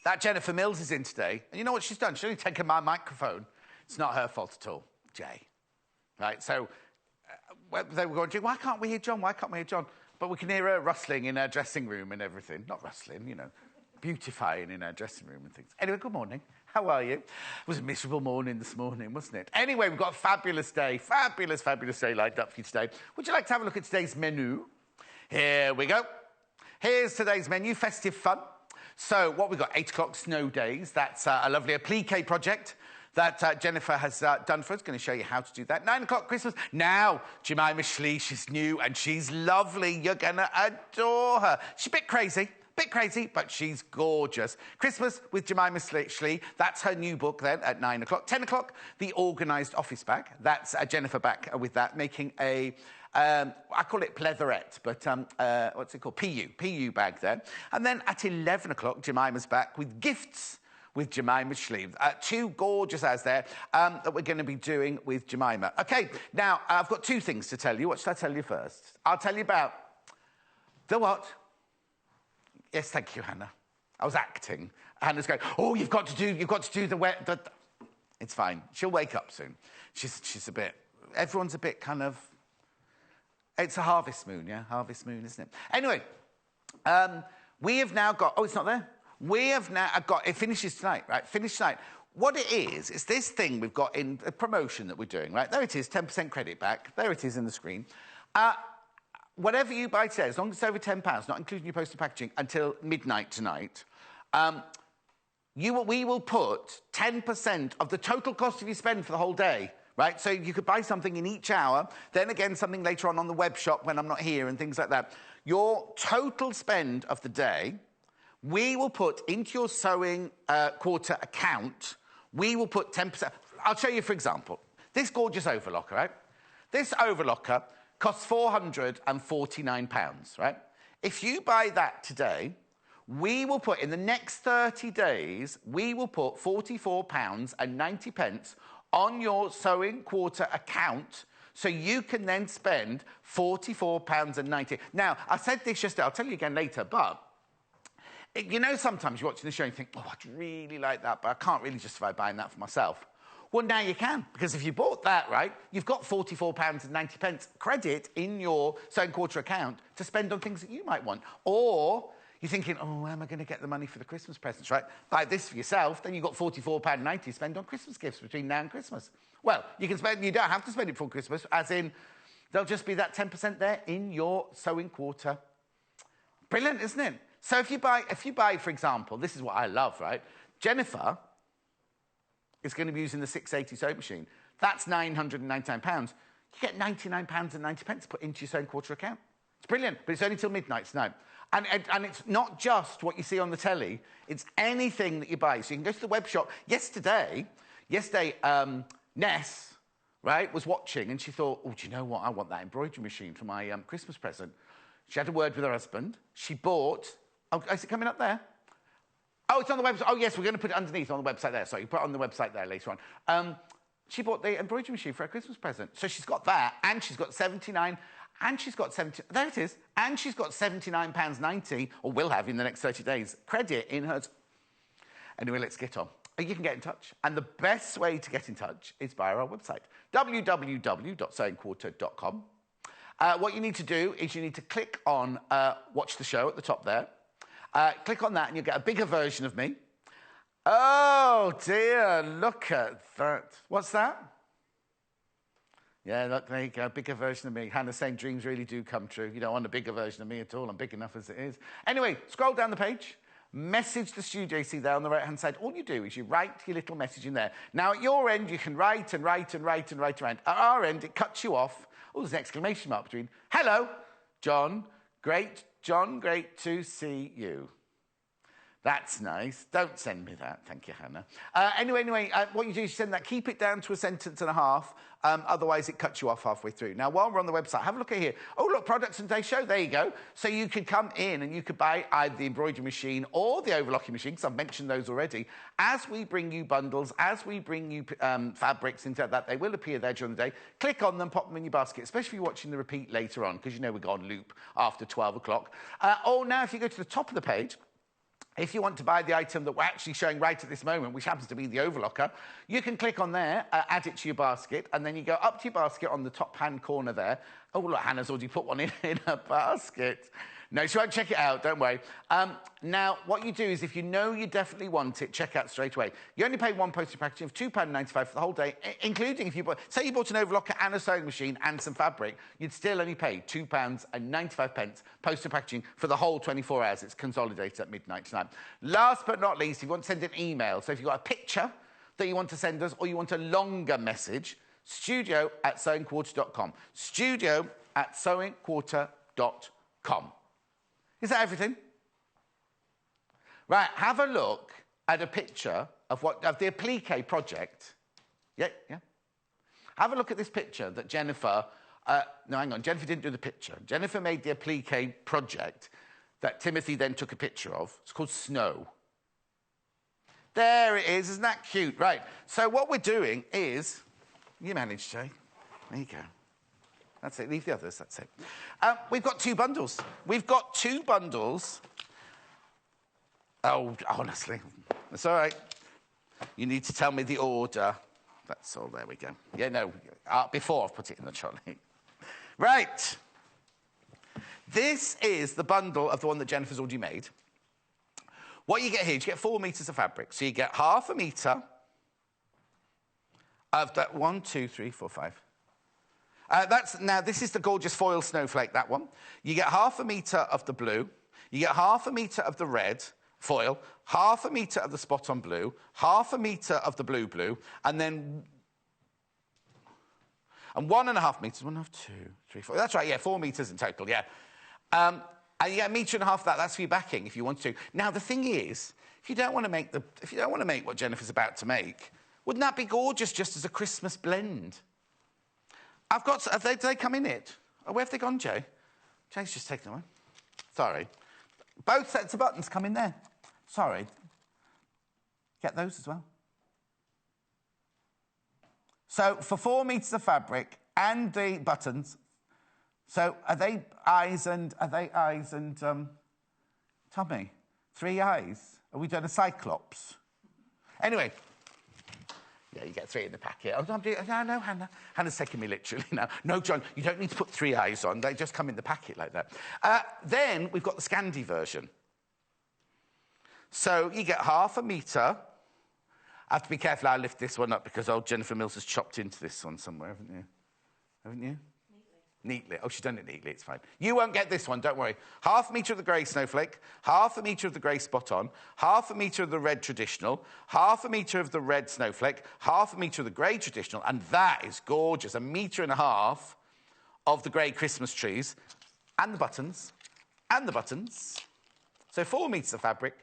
That Jennifer Mills is in today, and you know what she's done? She's only taken my microphone. It's not her fault at all, Jay. Right, so they were going, why can't we hear John? Why can't we hear John? But we can hear her rustling in her dressing room and everything. Not rustling, you know, beautifying in her dressing room and things. Anyway, good morning. How are you? It was a miserable morning this morning, wasn't it? Anyway, we've got a fabulous day lined up for you today. Would you like to have a look at today's menu? Here we go. Here's today's menu, festive fun. So what we've got, 8 o'clock snow days. That's a lovely applique project that Jennifer has done for us. Going to show you how to do that. 9 o'clock Christmas. Now, Jemima Schlee, she's new and she's lovely. You're going to adore her. She's a bit crazy, but she's gorgeous. Christmas with Jemima Schlee. That's her new book then at 9 o'clock. 10 o'clock, the organised office bag. That's Jennifer back with that, making a... I call it pleatherette, but what's it called? PU bag there. And then at 11 o'clock, Jemima's back with gifts with Jemima Schlee. 2 gorgeous ads there that we're going to be doing with Jemima. OK, now, I've got 2 things to tell you. What should I tell you first? I'll tell you about the what? Yes, thank you, Hannah. I was acting. Hannah's going, oh, you've got to do the... It's fine. She'll wake up soon. She's a bit... Everyone's a bit kind of... It's a harvest moon, yeah? Harvest moon, isn't it? Anyway, we have now got... Oh, it's not there? We have now got... It finishes tonight, right? Finish tonight. What it is, it's this thing we've got in a promotion that we're doing, right? There it is, 10% credit back. There it is in the screen. Whatever you buy today, as long as it's over £10, not including your postal packaging, until midnight tonight, we will put 10% of the total cost of your spend for the whole day. Right, so you could buy something in each hour, then again something later on the web shop when I'm not here and things like that. Your total spend of the day, we will put into your sewing quarter account, we will put 10%. I'll show you, for example, this gorgeous overlocker, right? This overlocker costs £449, right? If you buy that today, we will put, in the next 30 days, we will put £44.90 on your sewing quarter account, so you can then spend £44.90. Now, I said this yesterday, I'll tell you again later, but you know sometimes you're watching the show and you think, oh, I'd really like that, but I can't really justify buying that for myself. Well, now you can, because if you bought that, right, you've got £44.90 credit in your sewing quarter account to spend on things that you might want. Or... you're thinking, oh, where am I going to get the money for the Christmas presents, right? Buy this for yourself, then you've got £44.90 to spend on Christmas gifts between now and Christmas. Well, you don't have to spend it before Christmas, as in, there'll just be that 10% there in your sewing quarter. Brilliant, isn't it? So if you buy, for example, this is what I love, right? Jennifer is going to be using the 680 sewing machine. That's £999. You get £99.90 to put into your sewing quarter account. It's brilliant, but it's only till midnight tonight. And it's not just what you see on the telly, it's anything that you buy. So you can go to the web shop. Yesterday, Ness, right, was watching and she thought, oh, do you know what? I want that embroidery machine for my Christmas present. She had a word with her husband. She bought... Oh, is it coming up there? Oh, it's on the website. Oh, yes, we're going to put it underneath on the website there. Sorry, you put it on the website there later on. She bought the embroidery machine for her Christmas present. So she's got that, and she's got 79... And she's got there it is. And she's got £79.90, or will have in the next 30 days, credit in hers. Anyway, let's get on. You can get in touch. And the best way to get in touch is via our website, www.sewingquarter.com. What you need to do is you need to click on Watch the Show at the top there. Click on that and you'll get a bigger version of me. Oh, dear, look at that. What's that? Yeah, look, there you go, a bigger version of me. Hannah's saying dreams really do come true. You don't want a bigger version of me at all. I'm big enough as it is. Anyway, scroll down the page, message the studio, you see there on the right-hand side. All you do is you write your little message in there. Now, at your end, you can write and write and write and write around. At our end, it cuts you off. Oh, there's an exclamation mark between. Hello, John, great to see you. That's nice. Don't send me that. Thank you, Hannah. Anyway, what you do is you send that, keep it down to a sentence and a half. Otherwise, it cuts you off halfway through. Now, while we're on the website, have a look at here. Oh, look, products and day show. There you go. So you could come in and you could buy either the embroidery machine or the overlocking machine, because I've mentioned those already. As we bring you bundles, as we bring you fabrics, things like that, they will appear there during the day. Click on them, pop them in your basket, especially if you're watching the repeat later on, because you know we go on loop after 12 o'clock. Or now, if you go to the top of the page, If you want to buy the item that we're actually showing right at this moment, which happens to be the overlocker, you can click on there, add it to your basket, and then you go up to your basket on the top-hand corner there. Oh, look, Hannah's already put one in a basket. No, she won't check it out, don't worry. Now, what you do is if you know you definitely want it, check out straight away. You only pay one postage packaging of £2.95 for the whole day, including if you bought... Say you bought an overlocker and a sewing machine and some fabric, you'd still only pay £2.95 postage packaging for the whole 24 hours. It's consolidated at midnight tonight. Last but not least, if you want to send an email, so if you've got a picture that you want to send us or you want a longer message, studio@sewingquarter.com. Studio@sewingquarter.com. Is that everything? Right, have a look at a picture of the Applique project. Yeah. Have a look at this picture that Jennifer... no, hang on, Jennifer didn't do the picture. Jennifer made the Applique project that Timothy then took a picture of. It's called Snow. There it is, isn't that cute? Right, so what we're doing is... You managed, Jay. There you go. That's it. Leave the others. That's it. We've got 2 bundles. We've got 2 bundles. Oh, honestly. That's all right. You need to tell me the order. That's all. There we go. Yeah, no. Before I've put it in the trolley. Right. This is the bundle of the one that Jennifer's already made. What you get here is you get 4 metres of fabric. So you get half a metre of that. 1, 2, 3, 4, 5. Now, this is the gorgeous foil snowflake, that one. You get half a metre of the blue. You get half a metre of the red foil, half a metre of the spot on blue, half a metre of the blue, and then... And 1.5 metres. 1, 2, 3, 4. That's right, yeah, 4 metres in total, yeah. And you get 1.5 metres of that. That's for your backing, if you want to. Now, the thing is, if you don't want to make what Jennifer's about to make, wouldn't that be gorgeous just as a Christmas blend? I've got... do they come in it? Oh, where have they gone, Jay? Jay's just taken them away. Sorry. Both sets of buttons come in there. Sorry. Get those as well. So, for 4 metres of fabric and the buttons... So, are they eyes and Tommy? 3 eyes? Are we doing a cyclops? Anyway... Yeah, you get 3 in the packet. Oh, no, Hannah. Hannah's taking me literally now. No, John, you don't need to put 3 eyes on. They just come in the packet like that. Then we've got the Scandi version. So you get half a metre. I have to be careful I lift this one up because old Jennifer Mills has chopped into this one somewhere, haven't you? Haven't you? Neatly. Oh, she's done it neatly. It's fine. You won't get this one, don't worry. Half a metre of the grey snowflake, half a metre of the grey spot on, half a metre of the red traditional, half a metre of the red snowflake, half a metre of the grey traditional, and that is gorgeous. 1.5 metres of the grey Christmas trees, and the buttons, So 4 metres of fabric,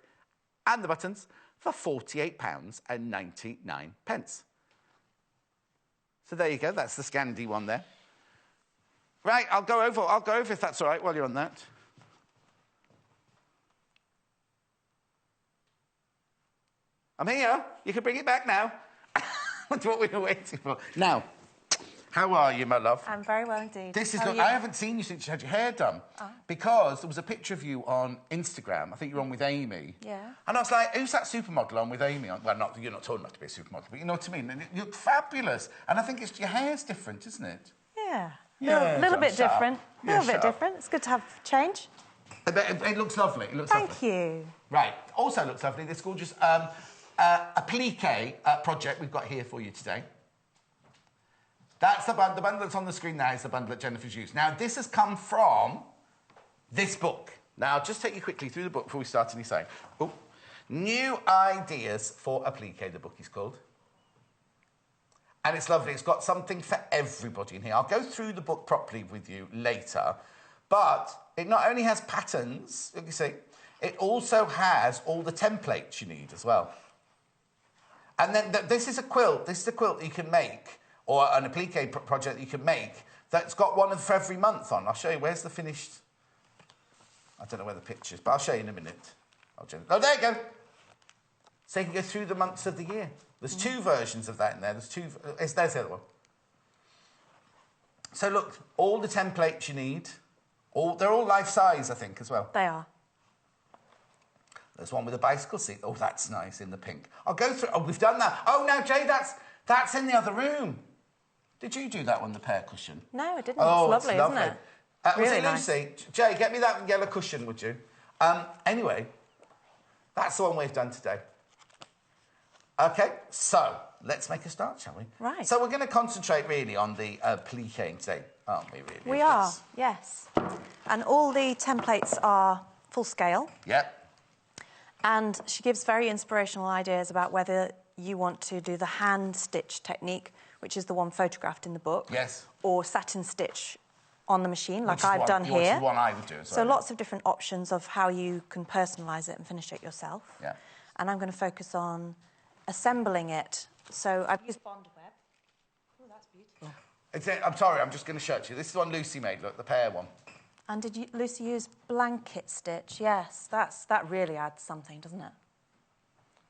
and the buttons, for £48.99. So there you go. That's the Scandi one there. Right, I'll go over if that's all right while you're on that. I'm here. You can bring it back now. That's what we were waiting for. Now, how are you, my love? I'm very well indeed. I haven't seen you since you had your hair done. Oh. Because there was a picture of you on Instagram. I think you're on with Amy. Yeah. And I was like, who's that supermodel on with Amy? Well, you're not tall enough to be a supermodel, but you know what I mean? And you look fabulous. And I think your hair's different, isn't it? Yeah. Yeah, a little bit different. A little bit different. It's good to have change. It looks lovely. Thank you. Right. Also looks lovely. This gorgeous Applique project we've got here for you today. That's the bundle that's on the screen now is the bundle that Jennifer's used. Now, this has come from this book. Now, I'll just take you quickly through the book before we start any sewing. Oh, New Ideas for Applique, the book is called. And it's lovely. It's got something for everybody in here. I'll go through the book properly with you later. But it not only has patterns, you can see, it also has all the templates you need as well. And then this is a quilt. This is a quilt you can make, or an applique project you can make, that's got one for every month on. I'll show you. Where's the finished... I don't know where the picture is, but I'll show you in a minute. Oh, there you go. So you can go through the months of the year. There's 2 versions of that in there. There's the other one. So look, all the templates you need, they're all life size, I think, as well. They are. There's one with a bicycle seat. Oh, that's nice in the pink. I'll go through. Oh, we've done that. Oh, now, Jay, that's in the other room. Did you do that one, the pear cushion? No, I didn't. Oh, it's lovely, isn't it? Was Really it Lucy? nice. Jay, get me that yellow cushion, would you? Anyway, that's the one we've done today. OK, so let's make a start, shall we? Right. So we're going to concentrate really on the pliquing today, aren't we, really? We are, yes. And all the templates are full scale. Yep. And she gives very inspirational ideas about whether you want to do the hand stitch technique, which is the one photographed in the book. Yes. Or satin stitch on the machine, like I've done here. Which is the one I would do as well. So lots of different options of how you can personalise it and finish it yourself. Yeah. And I'm going to focus on assembling it. So I've used bond web. Oh, that's beautiful. I'm sorry, I'm just going to show it to you. This is the one Lucy made, look, the pear one. And did Lucy use blanket stitch? Yes, that really adds something, doesn't it?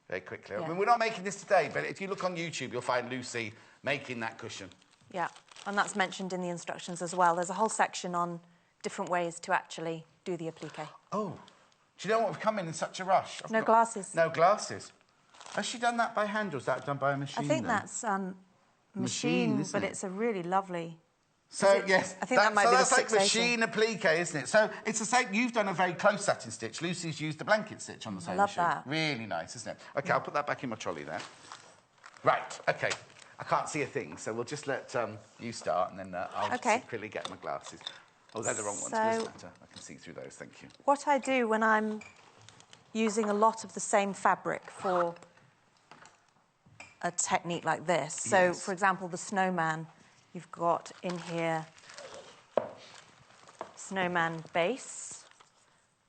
Very quickly. Yeah. I mean, we're not making this today, but if you look on YouTube, you'll find Lucy making that cushion. Yeah, and that's mentioned in the instructions as well. There's a whole section on different ways to actually do the applique. Oh, do you know what? We've come in such a rush. No glasses. No glasses. Has she done that by hand or is that done by a machine? I think then? that's machine, isn't but it? it's a really lovely... So, yes, I think that might be the that's like 680. machine applique, isn't it? So it's the same. You've done a very close satin stitch. Lucy's used the blanket stitch on the same machine. I love that. Really nice, isn't it? OK, I'll put that back in my trolley there. Right, OK. I can't see a thing, so we'll just let you start, and then I'll just secretly get my glasses. Oh, they're the wrong ones. Doesn't matter. I can see through those, thank you. What I do when I'm using a lot of the same fabric for a technique like this, so, for example, the snowman, you've got in here snowman base,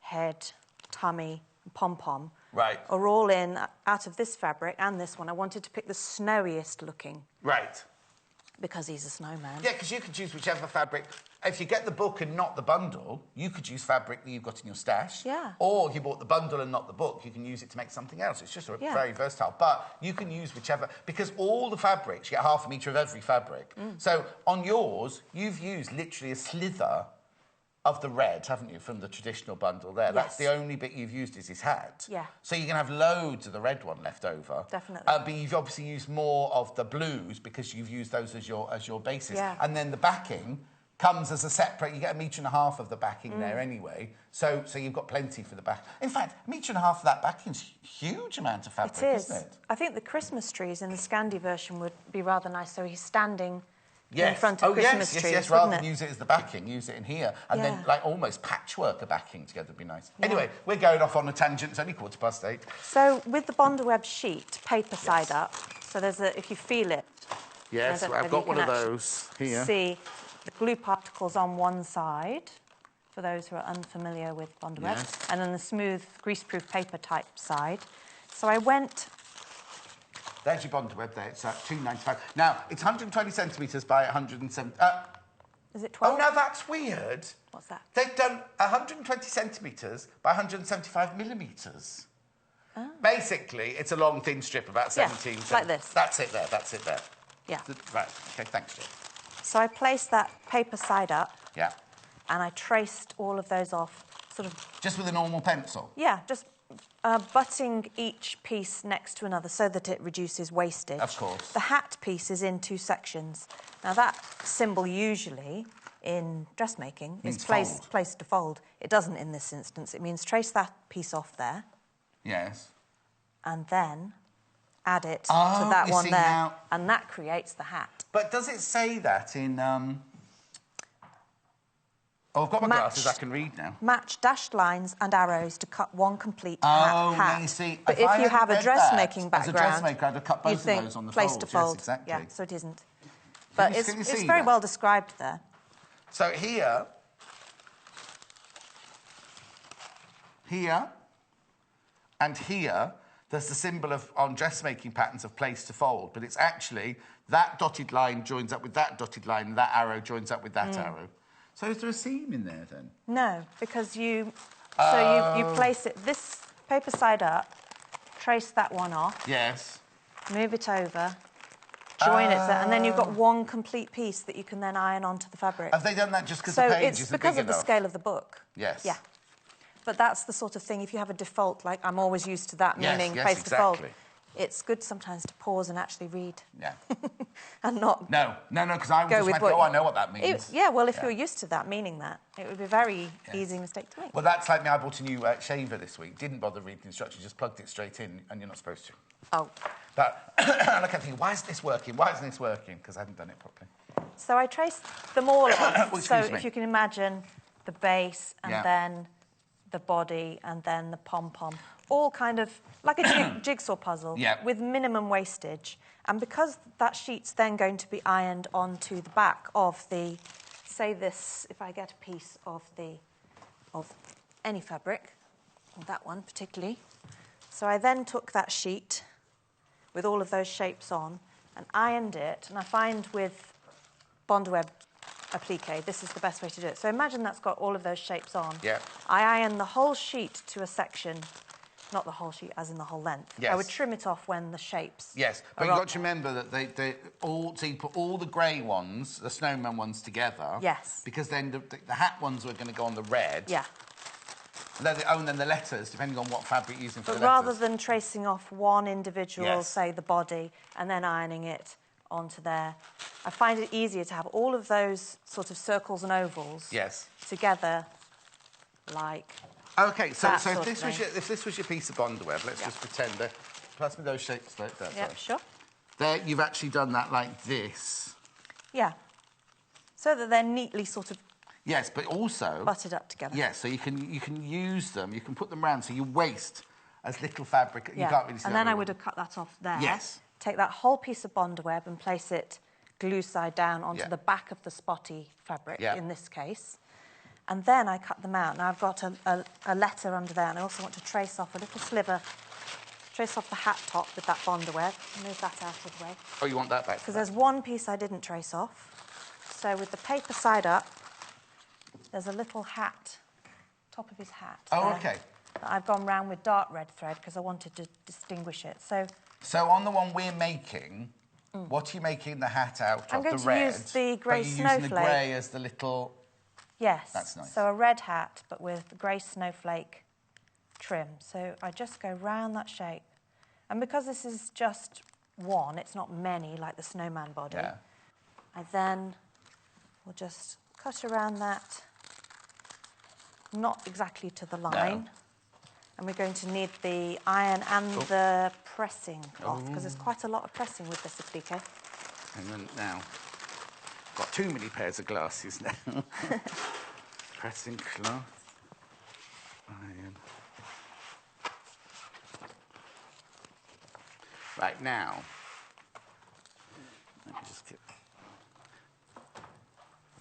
head, tummy, and pom-pom. Right. Are all in out of this fabric and this one. I wanted to pick the snowiest looking. Right. Because he's a snowman. Yeah, because you could choose whichever fabric. If you get the book and not the bundle, you could use fabric that you've got in your stash. Yeah. Or if you bought the bundle and not the book, you can use it to make something else. It's just very versatile. But you can use whichever... Because all the fabrics, you get half a metre of every fabric. So on yours, you've used literally a slither of the red, haven't you, from the traditional bundle there? Yes. That's the only bit you've used is his hat. Yeah. So you can have loads of the red one left over. Definitely. But you've obviously used more of the blues because you've used those as your basis. Yeah. And then the backing comes as a separate... You get 1.5 metres of the backing there anyway. So you've got plenty for the back. In fact, 1.5 metres of that backing's a huge amount of fabric, isn't it? I think the Christmas trees in the Scandi version would be rather nice. So he's standing... Yes. in front of Christmas trees, yes. Rather than use it as the backing, use it in here. And then, like, almost patchwork a backing together would be nice. Yeah. Anyway, we're going off on a tangent. It's only 8:15. So, with the Bondaweb sheet, paper side up, so there's a... If you feel it... Yes, I've got one of those here. See the glue particles on one side, for those who are unfamiliar with Bondaweb, and then the smooth, greaseproof paper type side. So I went... There's your Bondaweb there. It's £2.95. Now, it's 120 centimetres by 170... Is it 12? Oh, now that's weird. What's that? They've done 120 centimetres by 175 millimetres. Oh. Basically, it's a long, thin strip, about 17... like this. That's it there. Yeah. Right, OK, thanks, Jill. So I placed that paper side up. Yeah. And I traced all of those off, sort of... Just with a normal pencil? Yeah, just... butting each piece next to another so that it reduces wastage. Of course. The hat piece is in 2 sections. Now, that symbol usually in dressmaking is placed to fold. It doesn't in this instance. It means trace that piece off there. Yes. And then add it to that one there. Now... And that creates the hat. But does it say that in... Oh, I've got my glasses, I can read now. Match dashed lines and arrows to cut one complete hat. Now you see... But if you have a dressmaking background... As a dressmaker, I'd have cut both of those on the place to fold. Yes, exactly. Yeah, so it isn't. But it's very well described there. So here... Here... And here, there's the symbol of, on dressmaking patterns, of place to fold. But it's actually that dotted line joins up with that dotted line, and that arrow joins up with that arrow. So is there a seam in there, then? No, because you... So you place it this paper side up, trace that one off. Yes. Move it over, join it there, and then you've got one complete piece that you can then iron onto the fabric. Have they done that just because the page isn't big enough? So it's because of the scale of the book. Yes. Yeah. But that's the sort of thing, if you have a default, like I'm always used to that, meaning face default, it's good sometimes to pause and actually read. Yeah. And not No, because I just went, I know what that means. If you're used to that, meaning that, it would be a very easy mistake to make. Well, that's like me. I bought a new shaver this week. Didn't bother reading the instructions, just plugged it straight in, and you're not supposed to. Oh. But I look at thinking, why isn't this working? Why isn't this working? Because I haven't done it properly. So I traced them all off. Well, so me. if you can imagine the base and then the body and then the pom-pom, all kind of like a jigsaw puzzle with minimum wastage. And because that sheet's then going to be ironed onto the back of the, say this, if I get a piece of any fabric, or that one particularly. So I then took that sheet with all of those shapes on and ironed it. And I find with Bondweb Applique, this is the best way to do it. So imagine that's got all of those shapes on. Yeah. I iron the whole sheet to a section, not the whole sheet as in the whole length. Yes. I would trim it off when the shapes. Yes, but you've got to remember that so you put all the grey ones, the snowman ones, together. Yes. Because then the hat ones are going to go on the red. Yeah. And then the letters, depending on what fabric you're using for the letters. But rather than tracing off one individual, say the body, and then ironing it onto there, I find it easier to have all of those sort of circles and ovals together, like. Okay, so if this was your piece of Bondweb, let's just pretend that. Pass me those shapes like that. Yeah, sure. There, you've actually done that like this. Yeah. So that they're neatly sort of. Yes, but also butted up together. Yes, so you can use them. You can put them round, so you waste as little fabric. Yeah. You can't really see. And then I would have cut that off there. Yes. Take that whole piece of Bondweb and place it glue side down onto the back of the spotty fabric in this case. And then I cut them out. Now I've got a letter under there, and I also want to trace off a little sliver, trace off the hat top with that Bondweb. Move that out of the way. Oh, you want that back? Because there's one piece I didn't trace off. So with the paper side up, there's a little hat, top of his hat. Oh, okay. That I've gone round with dark red thread because I wanted to distinguish it. So on the one we're making, what are you making the hat out of? I'm going the red, to use the grey snowflake. But you're using the grey as the little. Yes. That's nice. So a red hat, but with the grey snowflake trim. So I just go round that shape. And because this is just one, it's not many like the snowman body, I then will just cut around that, not exactly to the line. No. And we're going to need the iron and the pressing cloth, because there's quite a lot of pressing with this applique. And then now, got too many pairs of glasses now. Pressing cloth, iron. Right, now, let me just get...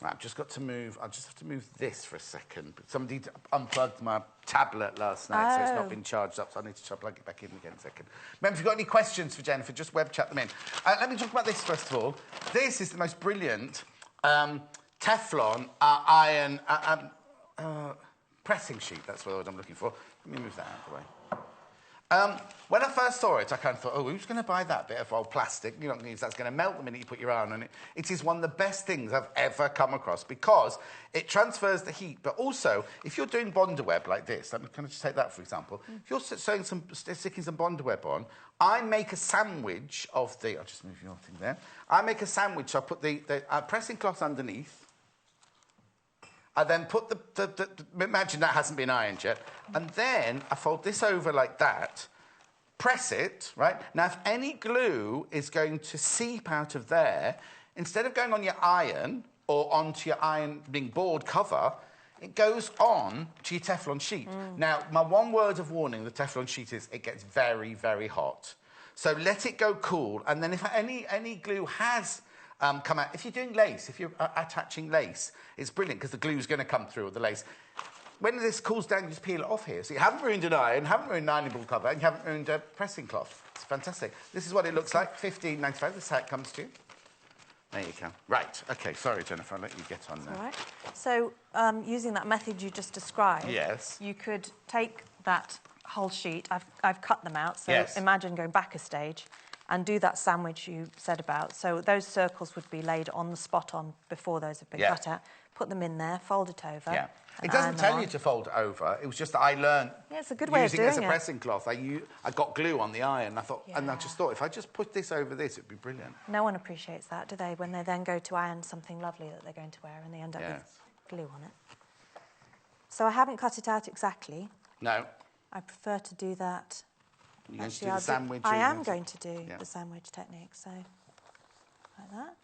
Right, I've just got to move, I just have to move this for a second. Somebody unplugged my tablet last night, so it's not been charged up, so I need to plug it back in again in a second. Remember, if you've got any questions for Jennifer, just web chat them in. Let me talk about this first of all. This is the most brilliant Teflon iron pressing sheet. That's the word I'm looking for. Let me move that out of the way. When I first saw it, I kind of thought, oh, who's going to buy that bit of old plastic? You're not going to use that's going to melt the minute you put your iron on it. It is one of the best things I've ever come across because it transfers the heat, but also, if you're doing Bondweb like this, can I just take that for example? If you're sticking some Bondweb on, I make a sandwich of the... I'll just move your thing there. I make a sandwich, so I put the pressing cloth underneath. I then put imagine that hasn't been ironed yet. And then I fold this over like that, press it, right? Now, if any glue is going to seep out of there, instead of going on your iron or onto your ironing board cover, it goes on to your Teflon sheet. Now, my one word of warning, the Teflon sheet is it gets very, very hot. So let it go cool. And then if any glue has... come out. If you're doing lace, if you're attaching lace, it's brilliant because the glue's going to come through with the lace. When this cools down, you just peel it off here. So you haven't ruined an iron, haven't ruined an ironing board cover, and you haven't ruined a pressing cloth. It's fantastic. This is what it looks like, $15.95. This is how it comes to you. There you go. Right. OK, sorry, Jennifer, I'll let you get on there. All right. So using that method you just described, you could take that whole sheet. I've cut them out, so imagine going back a stage. and do that sandwich you said about. So those circles would be laid on the spot on before those have been cut out. Put them in there, fold it over. Yeah. It doesn't tell you to fold it over. It was just that I learned it's a good way of doing it. Using it as a pressing cloth. I got glue on the iron. And I just thought, if I just put this over this, it'd be brilliant. No one appreciates that, do they? When they then go to iron something lovely that they're going to wear and they end up with glue on it. So I haven't cut it out exactly. No. I prefer to do that. You're going to do the sandwich? I am going to do the sandwich technique, so like that.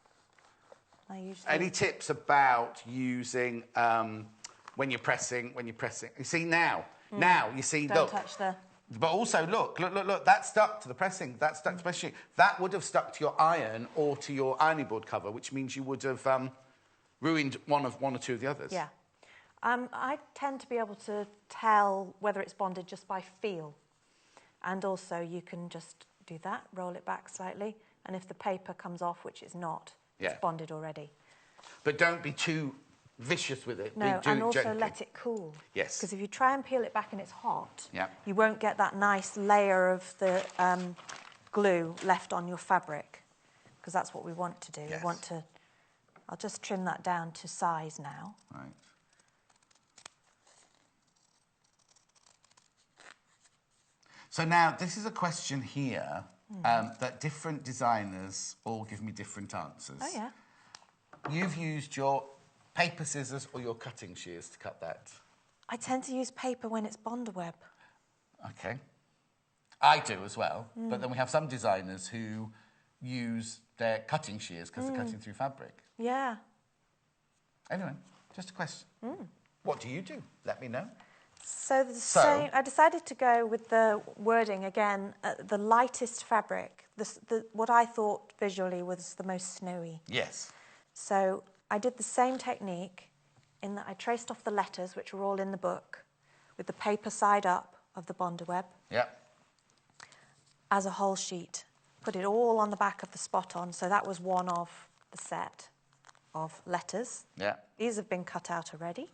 Any tips about using when you're pressing? You see now, you see. Don't touch the. But also look. That's stuck to the pressing. That's stuck to the pressing. That would have stuck to your iron or to your ironing board cover, which means you would have ruined one or two of the others. Yeah. I tend to be able to tell whether it's bonded just by feel, and also you can just do that, roll it back slightly, and if the paper comes off, which it's not. It's bonded already. But don't be too vicious with it. No, and also let it cool. Yes. Because if you try and peel it back and it's hot, you won't get that nice layer of the glue left on your fabric, because that's what we want to do. Yes. We want to... I'll just trim that down to size now. Right. So now, this is a question here that different designers all give me different answers. Oh, yeah. You've used your paper scissors or your cutting shears to cut that? I tend to use paper when it's Bondaweb. OK. I do as well, but then we have some designers who use their cutting shears because they're cutting through fabric. Yeah. Anyway, just a question. What do you do? Let me know. So I decided to go with the wording again, the lightest fabric, what I thought visually was the most snowy. Yes. So I did the same technique in that I traced off the letters, which were all in the book, with the paper side up of the Bondaweb. Yeah. As a whole sheet. Put it all on the back of the spot on, so that was one of the set of letters. Yeah. These have been cut out already.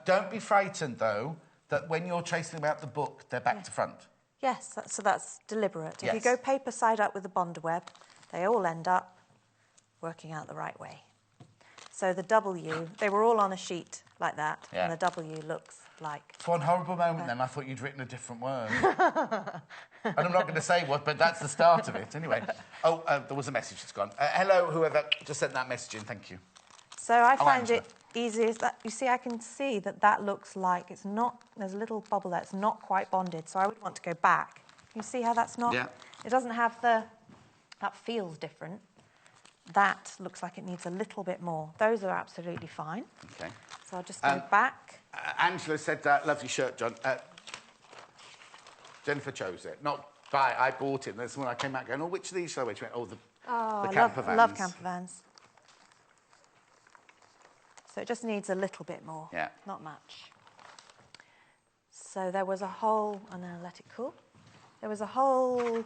Don't be frightened, though, that when you're tracing them out the book, they're back to front. Yes, so that's deliberate. Yes. If you go paper side up with the Bondaweb, they all end up working out the right way. So the W, they were all on a sheet like that, and the W looks like... For one horrible moment then, I thought you'd written a different word. And I'm not going to say what, but that's the start of it. Anyway. Oh, there was a message that's gone. Hello, whoever just sent that message in, thank you. So I find it easiest that, you see, I can see that looks like it's not, there's a little bubble there, it's not quite bonded, so I would want to go back. You see how that's not? Yeah. It doesn't have that feels different. That looks like it needs a little bit more. Those are absolutely fine. Okay. So I'll just go back. Angela said, lovely shirt, John. Jennifer chose it. Not buy, I bought it. And then when I came out going, which of these shall I wear? She went, the camper vans. I love camper vans. So it just needs a little bit more. Yeah. Not much. So there was a whole... And then I'll let it cool. There was a whole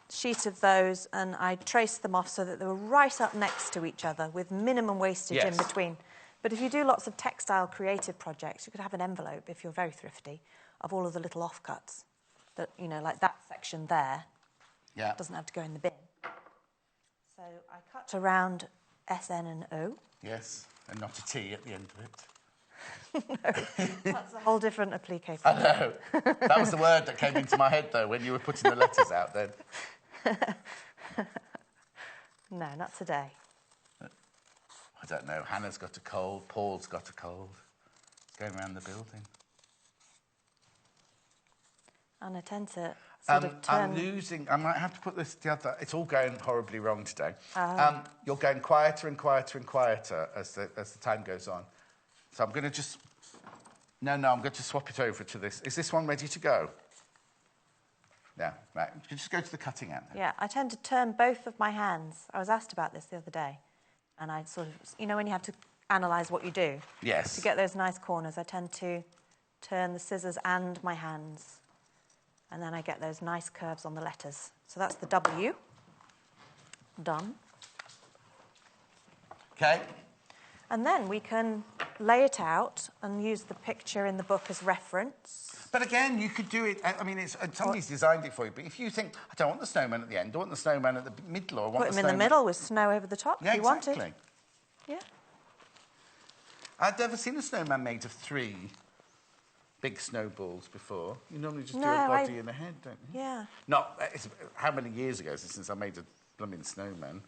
sheet of those, and I traced them off so that they were right up next to each other with minimum wastage in between. But if you do lots of textile creative projects, you could have an envelope, if you're very thrifty, of all of the little offcuts. That, you know, like that section there doesn't have to go in the bin. So I cut around SN and O. Yes, and not a T at the end of it. No, that's a whole different applique. I know. That was the word that came into my head, though, when you were putting the letters out then. No, not today. I don't know. Hannah's got a cold. Paul's got a cold. It's going around the building. And I tend to sort of turn... I'm losing... I might have to put this together. It's all going horribly wrong today. You're going quieter and quieter and quieter as the time goes on. So I'm going to just... No, I'm going to swap it over to this. Is this one ready to go? Yeah, right. You just go to the cutting out then. Yeah, I tend to turn both of my hands. I was asked about this the other day. And I sort of... You know when you have to analyse what you do? Yes. To get those nice corners, I tend to turn the scissors and my hands. And then I get those nice curves on the letters. So that's the W. Done. OK. And then we can lay it out and use the picture in the book as reference. But again, you could do it... I mean, somebody's designed it for you, but if you think, I don't want the snowman at the end, I want the snowman at the middle, or I want Put him in the middle with snow over the top, yeah, if you exactly. wanted. Yeah. I've never seen a snowman made of 3 big snowballs before. You normally just do a body and a head, don't you? Yeah. How many years ago since I made a blooming snowman?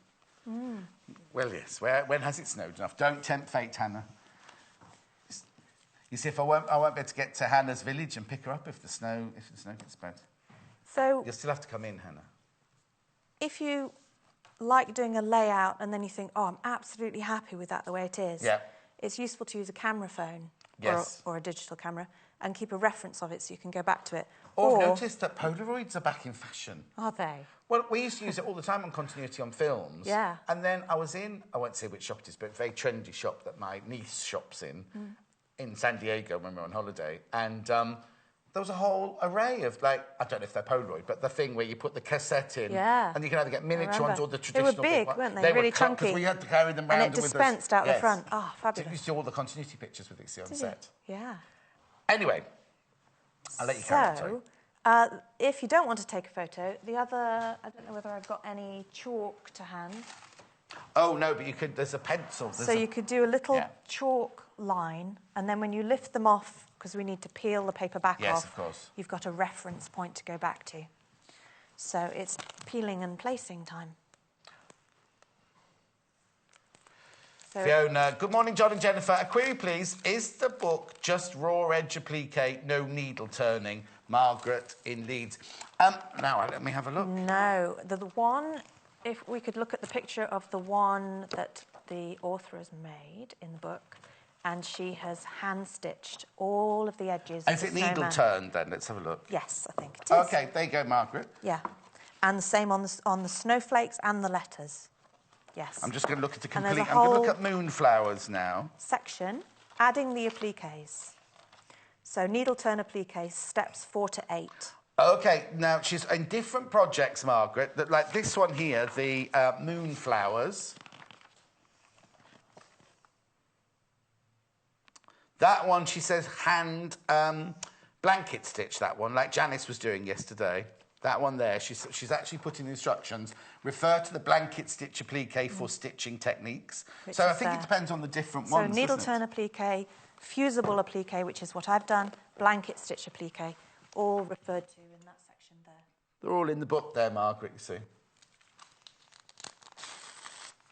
Well, yes. When has it snowed enough? Don't tempt fate, Hannah. You see, if I won't be able to get to Hannah's village and pick her up if the snow gets bad. So you'll still have to come in, Hannah. If you like doing a layout and then you think, oh, I'm absolutely happy with that the way it is, it's useful to use a camera phone or a digital camera and keep a reference of it so you can go back to it. Or I've noticed that Polaroids are back in fashion. Are they? Well, we used to use it all the time on continuity on films. Yeah. And then I won't say which shop it is, but a very trendy shop that my niece shops in San Diego when we were on holiday. And there was a whole array of, like, I don't know if they're Polaroid, but the thing where you put the cassette in. Yeah. And you can either get miniature ones or the traditional. They were big, weren't they? They really were chunky. Because we had to carry them around. And it dispensed out the front. Oh, fabulous. So you used to do all the continuity pictures with it, see, on set. Yeah. Anyway, I'll let you carry on. So, if you don't want to take a photo, I don't know whether I've got any chalk to hand. Oh, no, but there's a pencil. You could do a little chalk line, and then when you lift them off, because we need to peel the paper back off, of course. You've got a reference point to go back to. So it's peeling and placing time. So Fiona, good morning, John and Jennifer. A query, please. Is the book just raw edge applique, no needle turning? Margaret in Leeds. Now, let me have a look. No, the one, if we could look at the picture of the one that the author has made in the book, and she has hand-stitched all of the edges. Is it needle turned, then? Let's have a look. Yes, I think it is. OK, there you go, Margaret. Yeah. And the same on the snowflakes and the letters. Yes. I'm just going to look at the complete... I'm going to look at moonflowers now. Section, adding the appliques. So needle turn applique, steps 4 to 8. OK, now, she's in different projects, Margaret, like this one here, the moonflowers. That one, she says, hand blanket stitch, that one, like Janice was doing yesterday. That one there, she's actually putting instructions. Refer to the blanket stitch applique for stitching techniques. So I think it depends on the different ones. So needle turn applique, fusible applique, which is what I've done, blanket stitch applique, all referred to in that section there. They're all in the book there, Margaret, you see.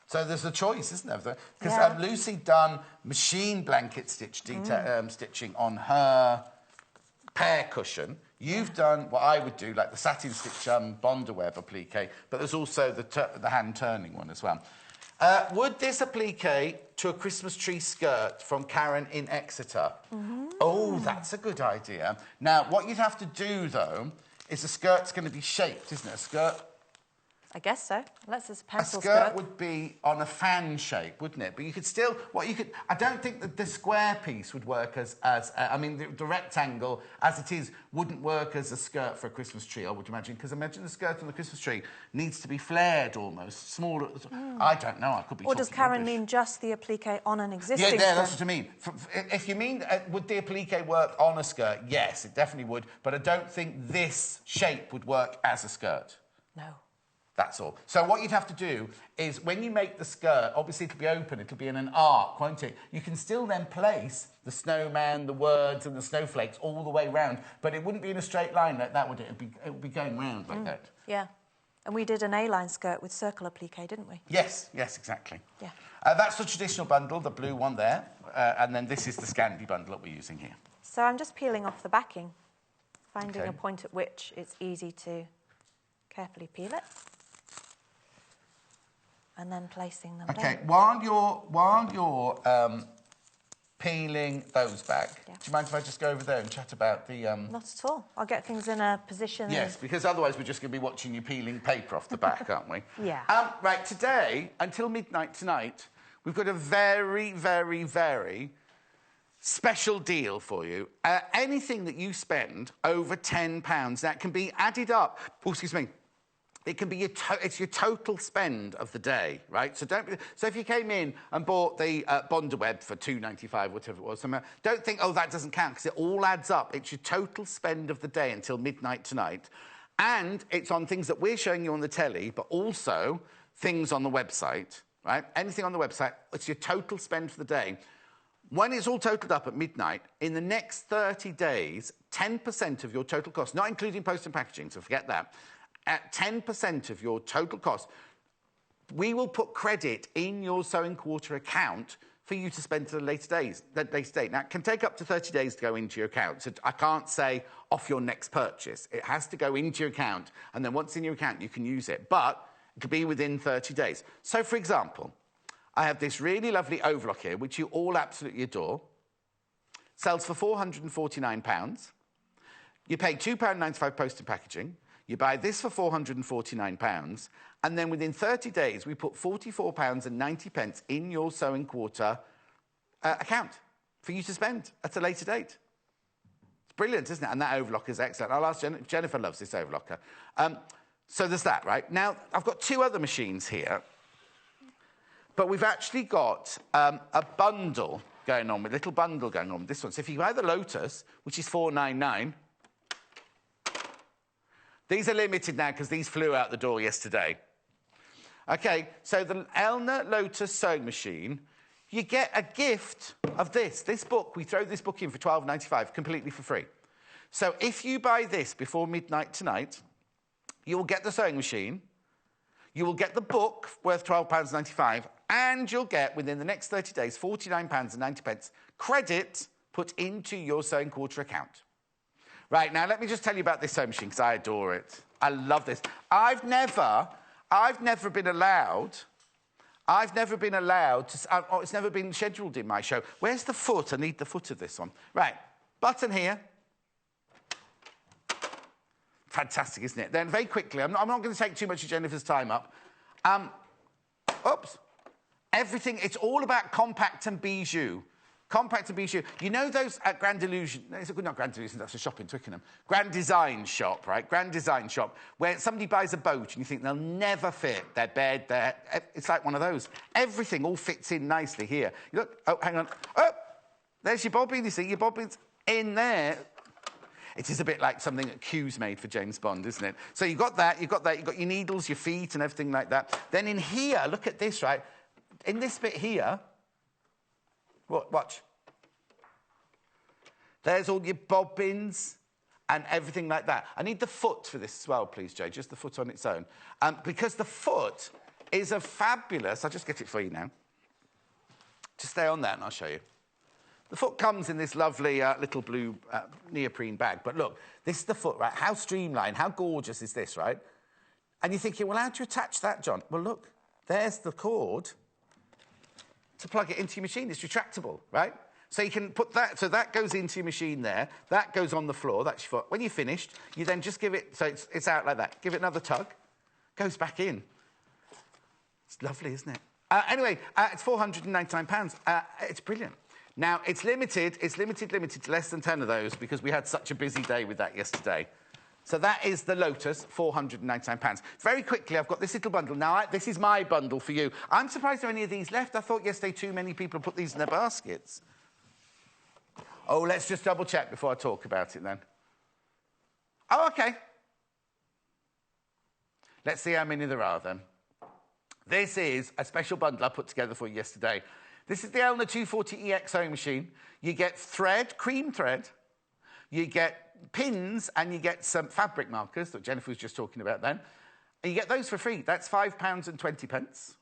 So there's a choice, isn't there? Because Lucy done machine blanket stitch stitching on her pear cushion. You've done what I would do, like the satin stitch Bonderweb applique, but there's also the hand-turning one as well. Would this applique to a Christmas tree skirt from Karen in Exeter? Oh, that's a good idea. Now, what you'd have to do, though, is the skirt's going to be shaped, isn't it? A skirt... I guess so. Unless it's a pencil skirt. A skirt would be on a fan shape, wouldn't it? But you could still... I don't think that the square piece would work as I mean, the rectangle, as it is, wouldn't work as a skirt for a Christmas tree, I would imagine, because imagine the skirt on the Christmas tree needs to be flared almost, smaller... I don't know, I could be Or does Karen mean just the applique on an existing skirt? Yeah, that's what I mean. If you mean, would the applique work on a skirt? Yes, it definitely would, but I don't think this shape would work as a skirt. No. That's all. So what you'd have to do is, when you make the skirt, obviously it'll be open, it'll be in an arc, won't it? You can still then place the snowman, the words and the snowflakes all the way round, but it wouldn't be in a straight line like that, would it? It would be going round like that. Yeah. And we did an A-line skirt with circle applique, didn't we? Yes, exactly. Yeah. That's the traditional bundle, the blue one there, and then this is the Scandi bundle that we're using here. So I'm just peeling off the backing, finding a point at which it's easy to carefully peel it. And then placing them down. While you're peeling those back, do you mind if I just go over there and chat about the... Not at all. I'll get things in a position... Yes, because otherwise we're just going to be watching you peeling paper off the back, aren't we? Yeah. Right, today, until midnight tonight, we've got a very, very, very special deal for you. Anything that you spend over £10, that can be added up... Oh, excuse me. It can be it's your total spend of the day, right? So if you came in and bought the Bondaweb for $2.95, whatever it was, don't think, oh, that doesn't count, because it all adds up. It's your total spend of the day until midnight tonight. And it's on things that we're showing you on the telly, but also things on the website, right? Anything on the website, it's your total spend for the day. When it's all totaled up at midnight, in the next 30 days, 10% of your total cost, not including post and packaging, so forget that, at 10% of your total cost, we will put credit in your sewing quarter account for you to spend to the later date. Now, it can take up to 30 days to go into your account, so I can't say off your next purchase. It has to go into your account, and then once in your account, you can use it. But it could be within 30 days. So, for example, I have this really lovely overlock here, which you all absolutely adore. Sells for £449. You pay £2.95 post and packaging. You buy this for £449, and then within 30 days, we put £44.90 in your sewing quarter account for you to spend at a later date. It's brilliant, isn't it? And that overlocker is excellent. I'll ask Jennifer loves this overlocker. So there's that, right? Now, I've got two other machines here, but we've actually got a bundle going on, a little bundle going on with this one. So if you buy the Lotus, which is $4.99, these are limited now because these flew out the door yesterday. OK, so the Elna Lotus sewing machine, you get a gift of this book. We throw this book in for £12.95, completely for free. So if you buy this before midnight tonight, you will get the sewing machine, you will get the book worth £12.95, and you'll get, within the next 30 days, £49.90 credit put into your sewing quarter account. Right, now let me just tell you about this sewing machine, because I adore it. I love this. I've never been allowed to, it's never been scheduled in my show. Where's the foot? I need the foot of this one. Right, button here. Fantastic, isn't it? Then very quickly, I'm not going to take too much of Jennifer's time up. Oops. Everything, it's all about compact and bijou. Compact and bijou. You know those at Grand Illusion, not Grand Illusion, that's a shop in Twickenham. Grand Design Shop, right? Grand Design Shop, where somebody buys a boat and you think they'll never fit their bed, it's like one of those. Everything all fits in nicely here. You look, oh, hang on. Oh, there's your bobbin, you see, your bobbin's in there. It is a bit like something that Q's made for James Bond, isn't it? So you've got that, you've got your needles, your feet and everything like that. Then in here, look at this, right? In this bit here, watch. There's all your bobbins and everything like that. I need the foot for this as well, please, Jay, just the foot on its own. Because the foot is a fabulous... I'll just get it for you now. Just stay on that and I'll show you. The foot comes in this lovely little blue neoprene bag. But look, this is the foot, right? How streamlined, how gorgeous is this, right? And you're thinking, well, how do you attach that, John? Well, look, there's the cord to plug it into your machine. It's retractable, right? So you can put that, so that goes into your machine there. That goes on the floor, that's your foot. When you're finished, you then just give it, so it's out like that. Give it another tug, goes back in. It's lovely, isn't it? Anyway, it's £499. It's brilliant. Now, it's limited to less than 10 of those because we had such a busy day with that yesterday. So that is the Lotus, £499. Very quickly, I've got this little bundle. Now, this is my bundle for you. I'm surprised there are any of these left. I thought yesterday too many people put these in their baskets. Oh, let's just double-check before I talk about it then. Oh, OK. Let's see how many there are then. This is a special bundle I put together for you yesterday. This is the Elna 240EX sewing machine. You get thread, cream thread. You get pins and you get some fabric markers that Jennifer was just talking about then. And you get those for free. That's £5.20.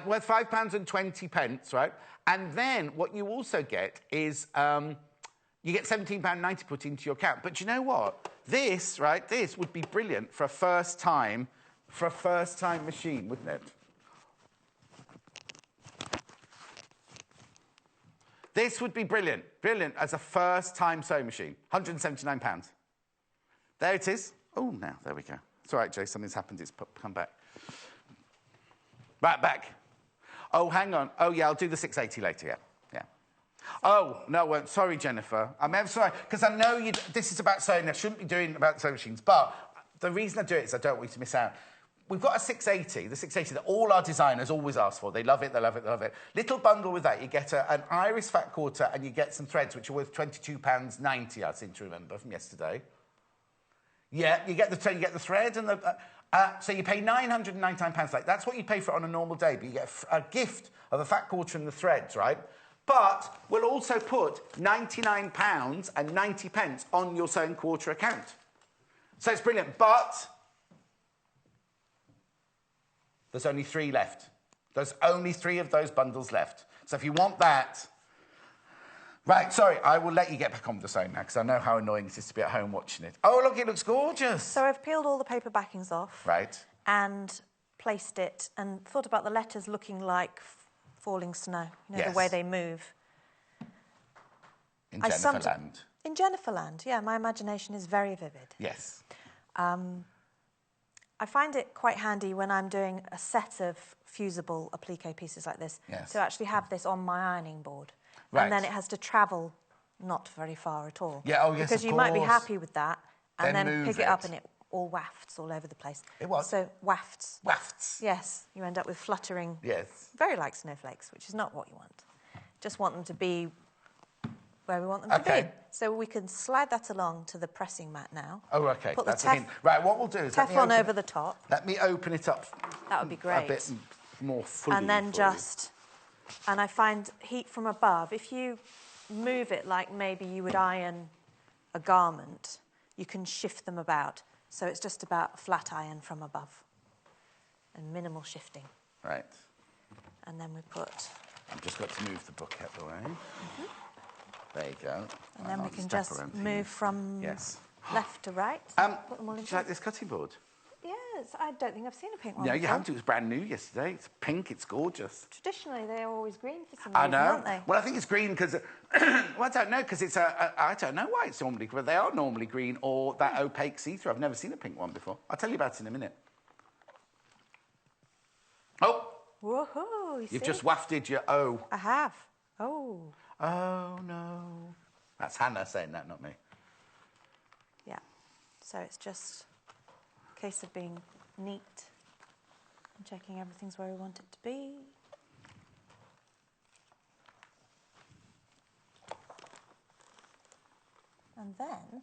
Worth £5.20, right? And then what you also get is you get £17.90 put into your account. But you know what? This, right, this would be brilliant for a first-time machine, wouldn't it? This would be brilliant as a first-time sewing machine. £179. There it is. Oh, now, there we go. It's all right, Jay, something's happened. It's come back. Right, back. Oh, hang on. Oh, yeah, I'll do the 680 later, yeah. Oh, no, sorry, Jennifer. I'm sorry, because I know this is about sewing. I shouldn't be doing about sewing machines, but the reason I do it is I don't want you to miss out. We've got a 680, the 680 that all our designers always ask for. They love it, they love it, they love it. Little bundle with that, you get an iris fat quarter and you get some threads, which are worth £22.90, I seem to remember from yesterday. Yeah, you get the thread and the... so you pay £999. Like, that's what you pay for it on a normal day, but you get a gift of a fat quarter and the threads, right? But we'll also put £99.90 on your sewing quarter account. So it's brilliant, but there's only 3 left. There's only 3 of those bundles left. So if you want that... Right, sorry, I will let you get back on with the sewing now, because I know how annoying it is to be at home watching it. Oh, look, it looks gorgeous. So I've peeled all the paper backings off. Right. And placed it and thought about the letters looking like falling snow. You know, yes. The way they move. In Jenniferland. In Jenniferland, yeah. My imagination is very vivid. Yes. I find it quite handy when I'm doing a set of fusible applique pieces like this to actually have this on my ironing board. Right. And then it has to travel not very far at all. Yeah, oh yes, because you might be happy with that and then pick it up and it all wafts all over the place. It what? So wafts. Wafts. Yes, you end up with fluttering, yes, very like snowflakes, which is not what you want. Just want them to be where we want them to be. So we can slide that along to the pressing mat now. Oh, okay. Put that's the right, what we'll do is... Teflon over the top. Let me open it up. That would be great. A bit more fully. And then just... And I find heat from above, if you move it like maybe you would iron a garment, you can shift them about. So it's just about flat iron from above and minimal shifting. Right. And then we put... I've just got to move the book out the way. Mm-hmm. There you go. And then we can just move from left to right. Put them all in. Do you like this cutting board? Yes, I don't think I've seen a pink one. No, before. You haven't. It was brand new yesterday. It's pink. It's gorgeous. Traditionally, they're always green for some I reason, know. aren't they? Well, I think it's green because... well, I don't know, because it's I don't know why it's normally... But they are normally green or that opaque see-through. I've never seen a pink one before. I'll tell you about it in a minute. Oh! Woohoo! You've just wafted your O. I have. Oh. Oh, no. That's Hannah saying that, not me. Yeah. So it's just a case of being neat and checking everything's where we want it to be. And then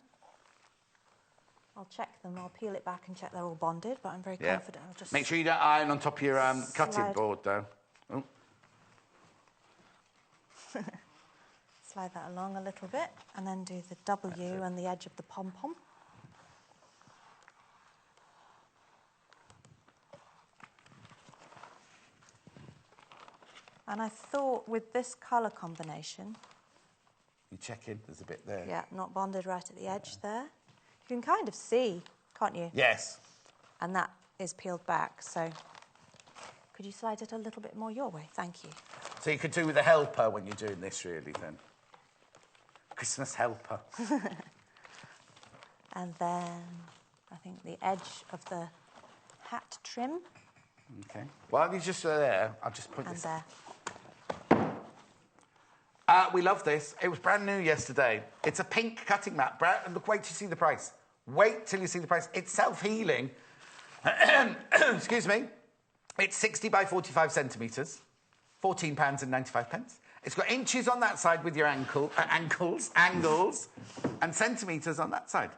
I'll check them. I'll peel it back and check they're all bonded, but I'm very confident. I'll just make sure you don't iron on top of your cutting board, though. Oh. Slide that along a little bit, and then do the W and the edge of the pom-pom. And I thought with this colour combination... You check in, there's a bit there. Yeah, not bonded right at the edge there. You can kind of see, can't you? Yes. And that is peeled back, so... Could you slide it a little bit more your way? Thank you. So you could do with a helper when you're doing this, really, then. Christmas helper. And then I think the edge of the hat trim. Okay. While you're just there, I'll just put this... there. We love this. It was brand new yesterday. It's a pink cutting mat. Look, wait till you see the price. Wait till you see the price. It's self-healing. Excuse me. It's 60 by 45 centimetres. £14.95. It's got inches on that side with your angles, and centimetres on that side.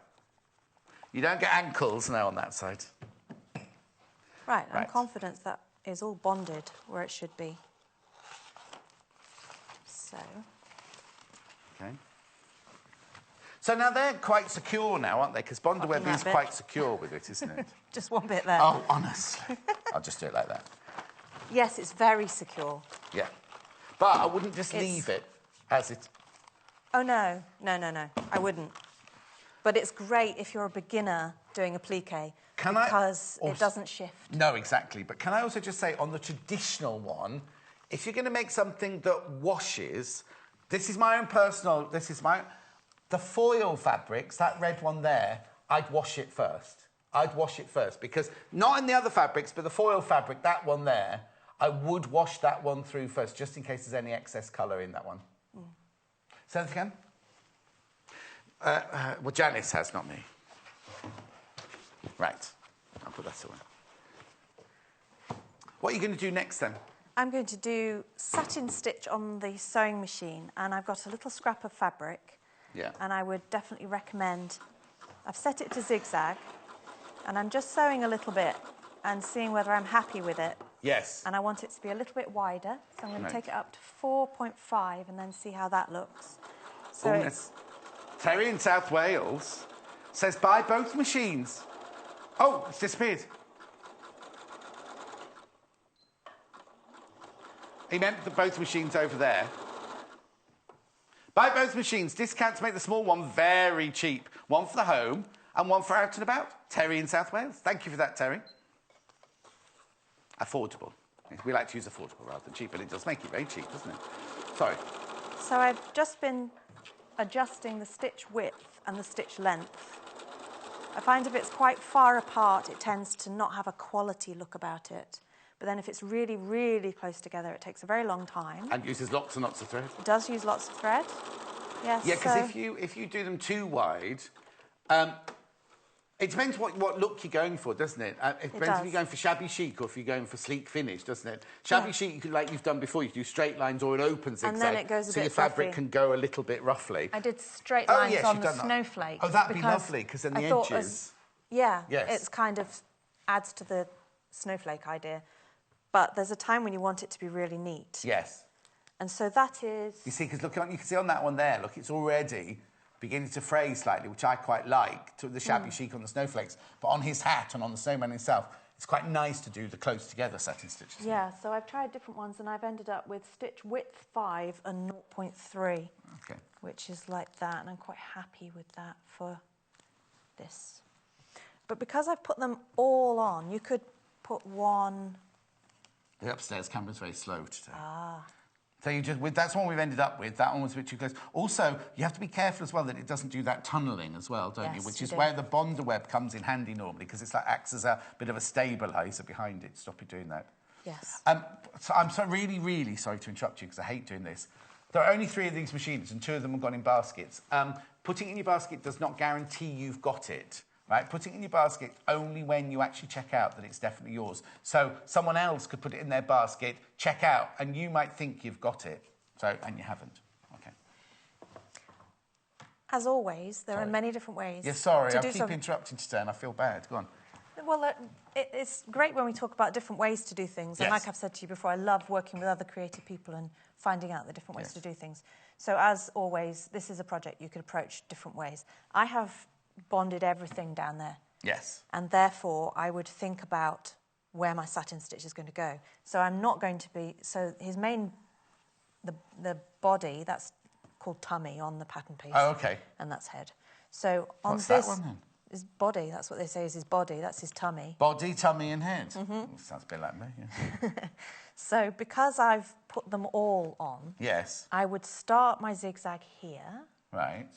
You don't get ankles now on that side. Right, I'm confident that is all bonded where it should be. So. Okay. So now they're quite secure now, aren't they? Because Bonder Web is quite secure with it, isn't it? Just one bit there. Oh, honestly. I'll just do it like that. Yes, it's very secure. Yeah. But I wouldn't just leave it as it... Oh, no. No. I wouldn't. But it's great if you're a beginner doing applique because it doesn't shift. No, exactly. But can I also just say, on the traditional one, if you're going to make something that washes, this is my own personal... The foil fabrics, that red one there, I'd wash it first. Because, not in the other fabrics, but the foil fabric, that one there, I would wash that one through first, just in case there's any excess colour in that one. Say that again? Well, Janice has, not me. Right. I'll put that away. What are you going to do next, then? I'm going to do satin stitch on the sewing machine, and I've got a little scrap of fabric. Yeah. And I would definitely recommend... I've set it to zigzag, and I'm just sewing a little bit and seeing whether I'm happy with it. Yes. And I want it to be a little bit wider, so I'm going to take it up to 4.5 and then see how that looks. So it's... Terry in South Wales says buy both machines. Oh, it's disappeared. He meant that both machines over there. Buy both machines. Discount to make the small one very cheap. One for the home and one for out and about. Terry in South Wales. Thank you for that, Terry. Affordable. We like to use affordable rather than cheap, but it does make it very cheap, doesn't it? Sorry. So I've just been adjusting the stitch width and the stitch length. I find if it's quite far apart, it tends to not have a quality look about it. But then if it's really, really close together, it takes a very long time. And uses lots and lots of thread. It does use lots of thread. Yes. Yeah, because if you do them too wide, it depends what look you're going for, doesn't it? It depends if you're going for shabby chic or if you're going for sleek finish, doesn't it? Shabby chic, you could, like you've done before, you can do straight lines or an open zigzag. And then it goes a bit so your fabric can go a little bit roughly. I did straight lines on the snowflake. Oh, that'd be lovely, because then the edges... It's kind of adds to the snowflake idea. But there's a time when you want it to be really neat. Yes. And so that is... You see, because you can see on that one there, look, it's already beginning to fray slightly, which I quite like, to the shabby chic on the snowflakes. But on his hat and on the snowman himself, it's quite nice to do the close together satin stitches. Yeah, so I've tried different ones and I've ended up with stitch width 5 and 0.3, which is like that, and I'm quite happy with that for this. But because I've put them all on, you could put one... The upstairs camera's very slow today. Ah. So that's one we've ended up with. That one was a bit too close. Also, you have to be careful as well that it doesn't do that tunnelling as well, don't you? Which is where the bonder web comes in handy normally, because it's like acts as a bit of a stabiliser behind it to stop you doing that. Yes. So I'm really, really sorry to interrupt you because I hate doing this. There are only 3 of these machines and 2 of them have gone in baskets. Putting it in your basket does not guarantee you've got it. Right? Putting it in your basket only when you actually check out that it's definitely yours. So someone else could put it in their basket, check out, and you might think you've got it, and you haven't. Okay. As always, there are many different ways. Yeah, sorry, I keep interrupting today, and I feel bad. Go on. Well, it's great when we talk about different ways to do things. And like I've said to you before, I love working with other creative people and finding out the different ways to do things. So as always, this is a project you could approach different ways. I have bonded everything down there. Yes. And therefore, I would think about where my satin stitch is going to go. So I'm not going to be... So his main... The body, that's called tummy on the pattern piece. Oh, OK. And that's head. So on What's this... that one, then? His body, that's what they say is his body, that's his tummy. Body, tummy and head. Mm-hmm. Sounds a bit like me, yeah. So because I've put them all on... Yes. I would start my zigzag here. Right.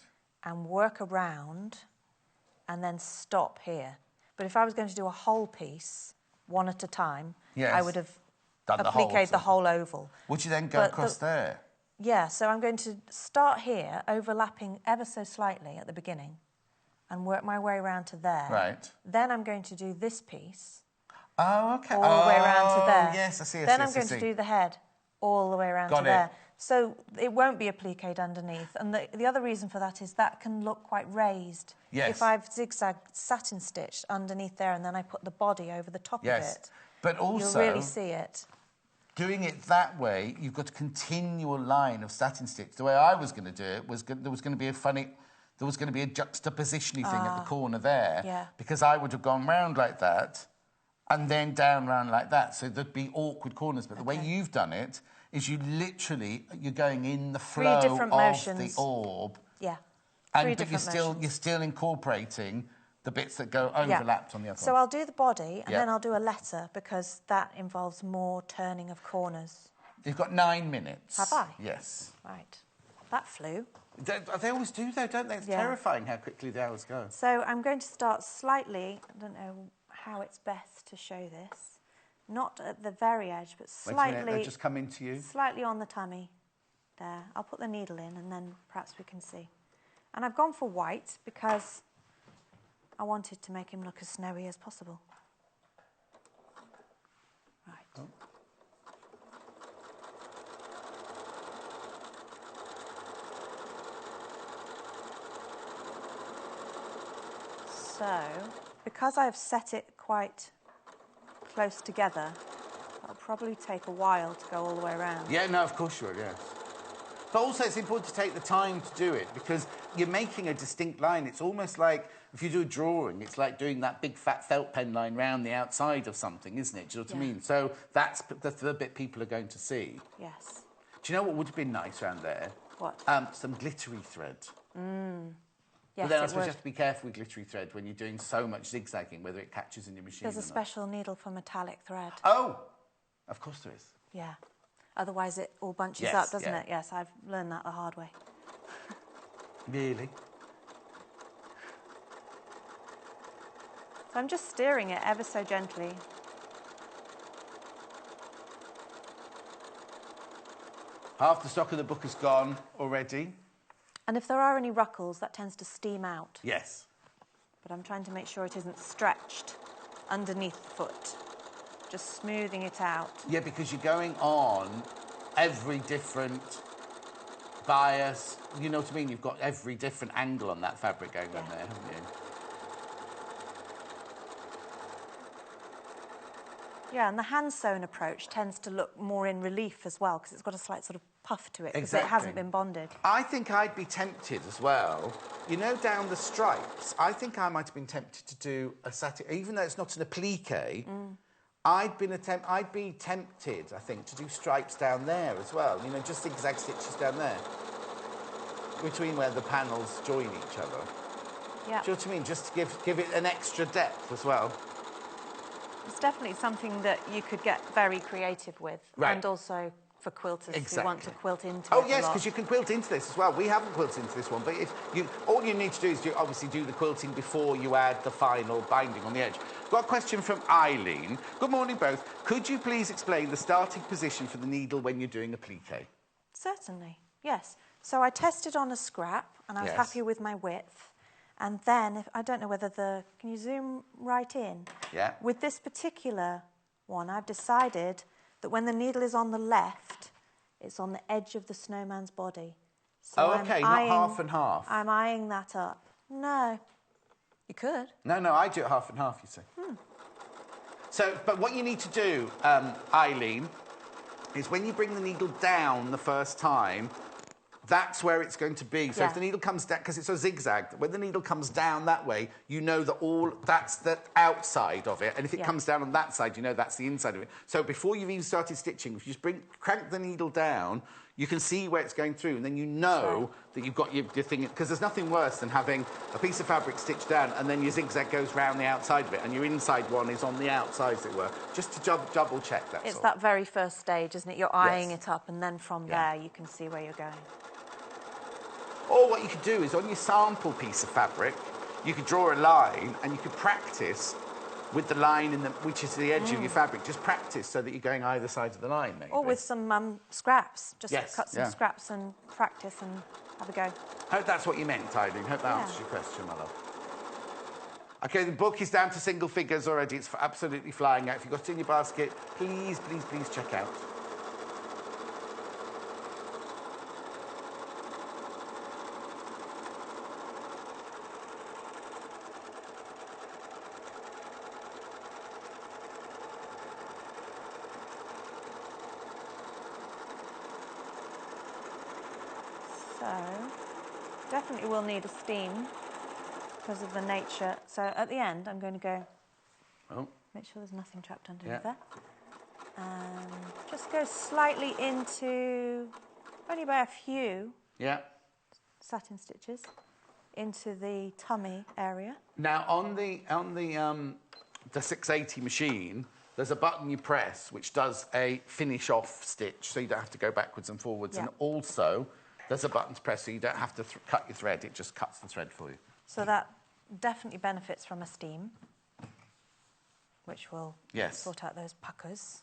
And work around... and then stop here. But if I was going to do a whole piece, one at a time, I would have appliqued the whole oval. Would you then go across there? Yeah, so I'm going to start here, overlapping ever so slightly at the beginning, and work my way around to there. Right. Then I'm going to do this piece. Oh, OK. All the way around to there. Yes, I see. Then I'm going to do the head all the way around to there. So it won't be appliqued underneath. And the other reason for that is that can look quite raised. Yes. If I've zigzagged satin stitched underneath there and then I put the body over the top of it, but also, you'll really see it. Doing it that way, you've got a continual line of satin stitch. The way I was going to do it was there was going to be a juxtaposition-y thing at the corner there, because I would have gone round like that and then down round like that. So there'd be awkward corners. But the way you've done it is you're going in the flow of the orb. Yeah. But you're still incorporating the bits that go overlapped on the other one. So I'll do the body and then I'll do a letter because that involves more turning of corners. You've got 9 minutes. Have I? Yes. Right. That flew. They always do, though, don't they? It's terrifying how quickly the hours go. So I'm going to start slightly, I don't know how it's best to show this, not at the very edge, but slightly... Wait a minute, they'll just come into you. Slightly on the tummy. There. I'll put the needle in and then perhaps we can see. And I've gone for white because I wanted to make him look as snowy as possible. Right. Oh. So, because I've set it quite close together, it'll probably take a while to go all the way around. Yeah, no, of course you will, yes. But also it's important to take the time to do it because you're making a distinct line. It's almost like, if you do a drawing, it's like doing that big fat felt pen line round the outside of something, isn't it? Do you know what I mean? So that's the bit people are going to see. Yes. Do you know what would have been nice around there? What? Some glittery thread. Yes, but then I suppose you have to be careful with glittery thread when you're doing so much zigzagging, whether it catches in your machine There's a special needle for metallic thread. Oh! Of course there is. Yeah. Otherwise it all bunches up, doesn't it? Yes, I've learned that the hard way. Really? So I'm just steering it ever so gently. Half the stock of the book is gone already. And if there are any ruckles, that tends to steam out. Yes. But I'm trying to make sure it isn't stretched underneath the foot. Just smoothing it out. Yeah, because you're going on every different bias. You know what I mean? You've got every different angle on that fabric going on there, haven't you? Yeah, and the hand-sewn approach tends to look more in relief as well, because it's got a slight sort of puff to it, because it hasn't been bonded. I think I'd be tempted as well. You know, down the stripes, I think I might have been tempted to do a satin, even though it's not an applique. I'd be tempted, I think, to do stripes down there as well. You know, just zigzag stitches down there, between where the panels join each other. Yeah. Do you know what I mean? Just to give it an extra depth as well. It's definitely something that you could get very creative with, and also for quilters who want to quilt into it. Oh yes, because you can quilt into this as well. We haven't quilted into this one, but all you need to do is obviously do the quilting before you add the final binding on the edge. Got a question from Eileen. Good morning, both. Could you please explain the starting position for the needle when you're doing applique? Certainly, yes. So I tested on a scrap, and I was happy with my width. And then, I don't know whether can you zoom right in? Yeah. With this particular one, I've decided that when the needle is on the left, it's on the edge of the snowman's body. So not half and half. I'm eyeing that up. No. You could. No, I do it half and half, you see. So, but what you need to do, Eileen, is when you bring the needle down the first time, that's where it's going to be. So if the needle comes down, because it's a zigzag, when the needle comes down that way, you know that that's the outside of it. And if it comes down on that side, you know that's the inside of it. So before you've even started stitching, if you just crank the needle down, you can see where it's going through, and then you know that you've got your thing. Because there's nothing worse than having a piece of fabric stitched down, and then your zigzag goes round the outside of it, and your inside one is on the outside, as it were. Just to double check that. It's that very first stage, isn't it? You're eyeing it up, and then from there you can see where you're going. Or what you could do is, on your sample piece of fabric, you could draw a line and you could practice with the line which is the edge of your fabric. Just practice so that you're going either side of the line, maybe. Or with some scraps. Just cut some scraps and practice and have a go. Hope that's what you meant, Eileen. Hope that answers your question, my love. OK, the book is down to single figures already. It's absolutely flying out. If you've got it in your basket, please, please, please check out. So, definitely will need a steam because of the nature. So at the end, I'm going to go, make sure there's nothing trapped underneath there. And just go slightly into, only by a few satin stitches, into the tummy area. Now, on the 680 machine, there's a button you press which does a finish off stitch, so you don't have to go backwards and forwards. And also, there's a button to press so you don't have to cut your thread. It just cuts the thread for you. So that definitely benefits from a steam, which will sort out those puckers.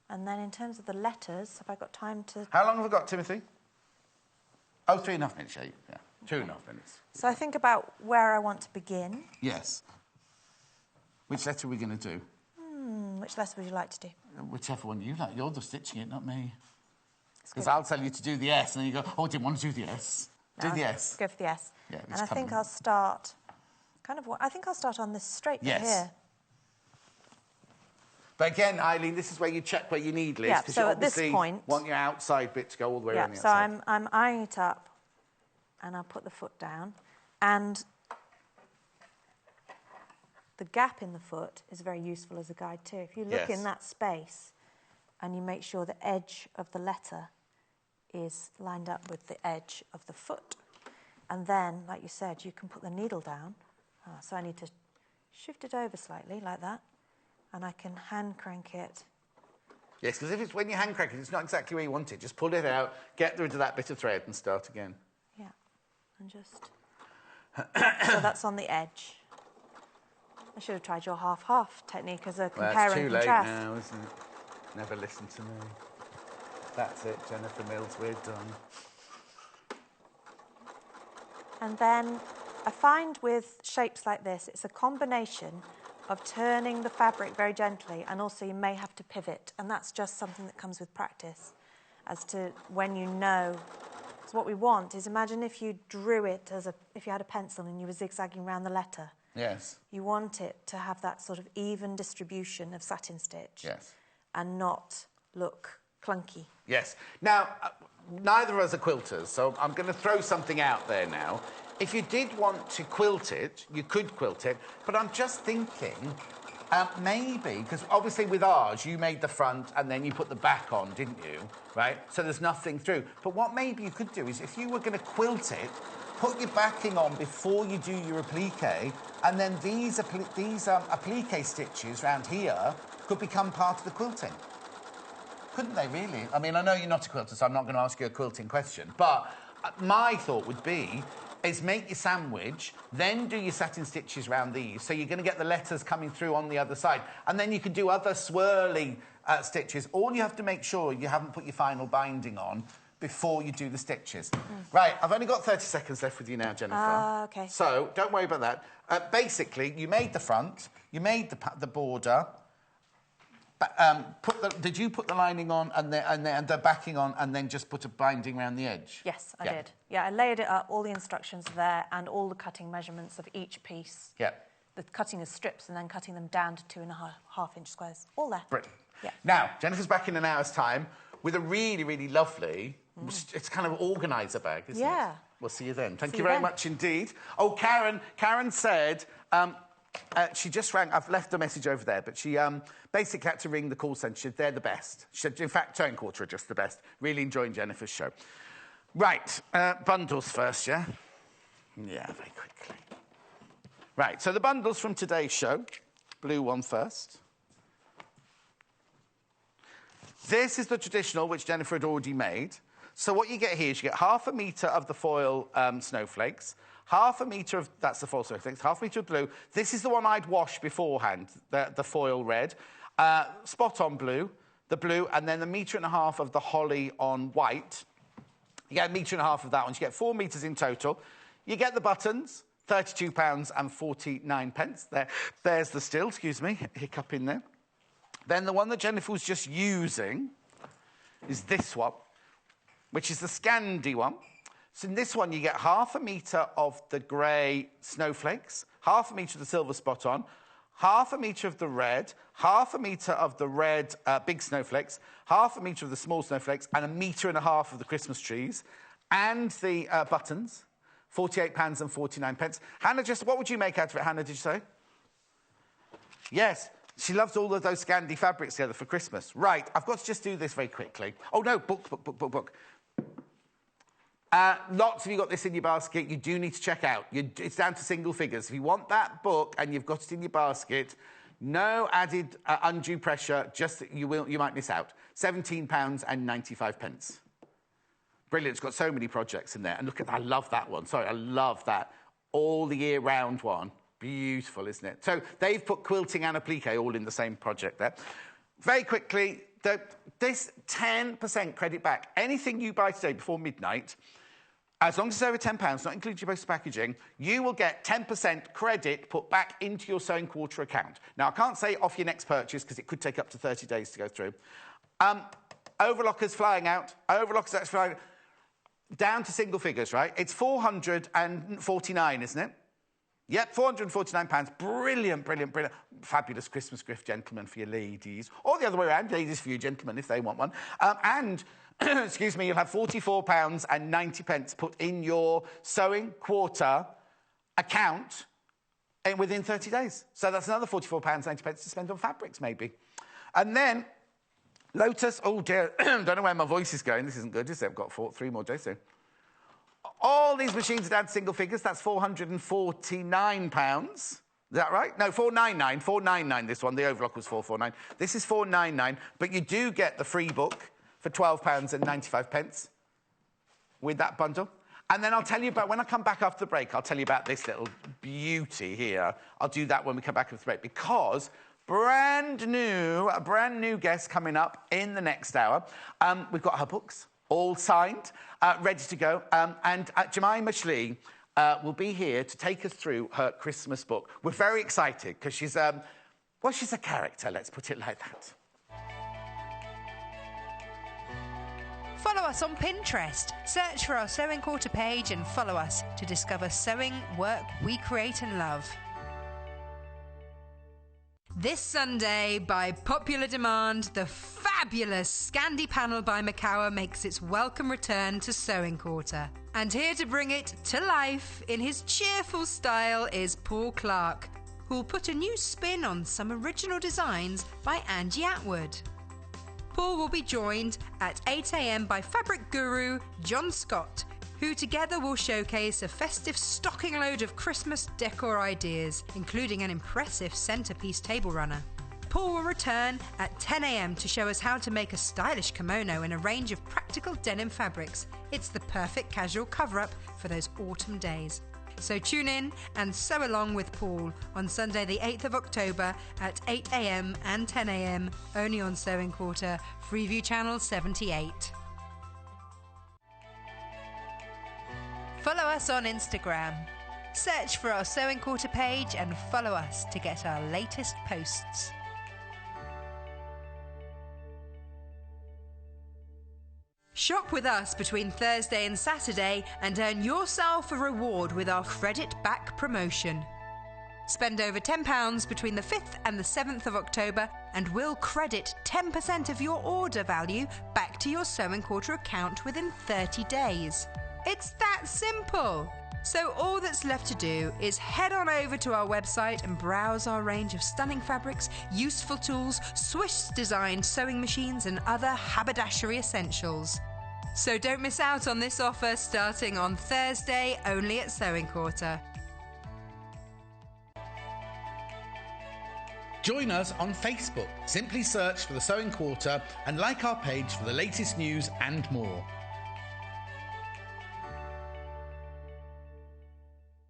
And then in terms of the letters, have I got time to... How long have I got, Timothy? Oh, 3.5 minutes, yeah. 2.5 minutes. So I think about where I want to begin. Yes. Which letter are we going to do? Which letter would you like to do? Whichever one you like. You're just stitching it, not me. Because I'll tell you to do the S, and then you go, oh, I didn't want to do the S. No, do the S. Go for the S. Yeah, and I think I'll start... I think I'll start on this straight bit here. But again, Eileen, this is where you check where your needle is. Yeah, so at this point... want your outside bit to go all the way around the outside. outside. So I'm eyeing it up, and I'll put the foot down. And the gap in the foot is very useful as a guide too. If you look in that space, and you make sure the edge of the letter is lined up with the edge of the foot. And then, like you said, you can put the needle down. So I need to shift it over slightly, like that. And I can hand crank it. Yes, because if it's when you hand crank it, it's not exactly where you want it. Just pull it out, get rid of that bit of thread and start again. Yeah, and just... so that's on the edge. I should have tried your half-half technique as a compare and contrast. It's too late now, isn't it? Never listen to me. That's it, Jennifer Mills, we're done. And then I find with shapes like this, it's a combination of turning the fabric very gently, and also you may have to pivot, and that's just something that comes with practice as to when you know. So what we want is, imagine if you drew it if you had a pencil and you were zigzagging around the letter. Yes. You want it to have that sort of even distribution of satin stitch. Yes. And not look clunky. Yes. Now, neither of us are quilters, so I'm going to throw something out there now. If you did want to quilt it, you could quilt it, but I'm just thinking maybe, because obviously with ours, you made the front and then you put the back on, didn't you? Right? So there's nothing through. But what maybe you could do is, if you were going to quilt it, put your backing on before you do your applique, and then these applique stitches around here could become part of the quilting. Couldn't they, really? I mean, I know you're not a quilter, so I'm not going to ask you a quilting question, but my thought would be is make your sandwich, then do your satin stitches around these, so you're going to get the letters coming through on the other side, and then you can do other swirly stitches. All you have to make sure you haven't put your final binding on before you do the stitches. Right, I've only got 30 seconds left with you now, Jennifer. Okay. So don't worry about that. Basically, you made the front, you made the border. Did you put the lining on and the backing on, and then just put a binding around the edge? Yes, I did. Yeah, I layered it up, all the instructions are there, and all the cutting measurements of each piece. Yeah. The cutting of strips and then cutting them down to 2.5-inch squares. All there. Brilliant. Yeah. Now, Jennifer's back in an hour's time with a really, really lovely, it's kind of organiser bag, isn't it? Yeah. We'll see you then. Thank you very much indeed. Oh, Karen said... she just rang. I've left a message over there, but she basically had to ring the call centre. She said they're the best. She said, in fact, Toe and Quarter are just the best. Really enjoying Jennifer's show. Right, bundles first, yeah? Yeah, very quickly. Right, so the bundles from today's show. Blue one first. This is the traditional, which Jennifer had already made. So what you get here is you get 1/2 metre of the foil snowflakes, 1/2 metre of, that's the foil snowflakes, 1/2 metre of blue. This is the one I'd washed beforehand, the foil red. Spot on blue, the blue, and then 1.5 metres of the holly on white. You get 1.5 metres of that one, so you get 4 metres in total. You get the buttons, £32.49. There's the still, excuse me, hiccup in there. Then the one that Jennifer was just using is this one, which is the Scandi one. So in this one, you get 1/2 metre of the grey snowflakes, 1/2 metre of the silver spot on, 1/2 metre of the red, 1/2 metre of the red big snowflakes, 1/2 metre of the small snowflakes, and 1.5 metres of the Christmas trees, and the buttons, £48.49. Hannah, what would you make out of it, Hannah, did you say? Yes. She loves all of those Scandi fabrics together for Christmas. Right, I've got to just do this very quickly. Oh, no, book. Lots of you got this in your basket. You do need to check out. It's down to single figures. If you want that book and you've got it in your basket, no added undue pressure, just that you might miss out. £17.95. Brilliant. It's got so many projects in there. And look at that. I love that one. Sorry, I love that. All the year round one. Beautiful, isn't it? So they've put quilting and applique all in the same project there. Very quickly, this 10% credit back. Anything you buy today before midnight, As long as it's over £10, not including your postage packaging, you will get 10% credit put back into your Sewing Quarter account. Now, I can't say off your next purchase because it could take up to 30 days to go through. Overlockers flying out. Overlockers that's flying out. Down to single figures, right? It's £449, isn't it? Yep, £449. Brilliant, brilliant, brilliant. Fabulous Christmas gift, gentlemen, for your ladies. Or the other way around, ladies for your gentlemen, if they want one. And, excuse me, you'll have £44.90 put in your Sewing Quarter account within 30 days. So that's another £44.90 to spend on fabrics, maybe. And then, Lotus, oh dear, don't know where my voice is going. This isn't good, is it? I've got 3 more days soon. All these machines are down to single figures. That's £449. Is that right? No, £499. £499, this one. The overlock was £449. This is £499, but you do get the free book for £12.95 with that bundle. And then I'll tell you about, when I come back after the break, I'll tell you about this little beauty here. I'll do that when we come back after the break, because a brand new guest coming up in the next hour. We've got her books all signed, ready to go. And Jemima Schlee will be here to take us through her Christmas book. We're very excited because she's a character, let's put it like that. Follow us on Pinterest. Search for our Sewing Quarter page and follow us to discover sewing work we create and love. This Sunday, by popular demand, the fabulous Scandi panel by Macawa makes its welcome return to Sewing Quarter. And here to bring it to life in his cheerful style is Paul Clark, who'll put a new spin on some original designs by Angie Atwood. Paul will be joined at 8 a.m. by fabric guru John Scott, who together will showcase a festive stocking load of Christmas decor ideas, including an impressive centerpiece table runner. Paul will return at 10 a.m. to show us how to make a stylish kimono in a range of practical denim fabrics. It's the perfect casual cover-up for those autumn days. So tune in and sew along with Paul on Sunday the 8th of October at 8 a.m. and 10 a.m. only on Sewing Quarter, Freeview Channel 78. Follow us on Instagram. Search for our Sewing Quarter page and follow us to get our latest posts. Shop with us between Thursday and Saturday and earn yourself a reward with our Credit Back promotion. Spend over £10 between the 5th and the 7th of October and we'll credit 10% of your order value back to your Sewing Quarter account within 30 days. It's that simple. So all that's left to do is head on over to our website and browse our range of stunning fabrics, useful tools, Swiss-designed sewing machines and other haberdashery essentials. So don't miss out on this offer starting on Thursday only at Sewing Quarter. Join us on Facebook. Simply search for the Sewing Quarter and like our page for the latest news and more.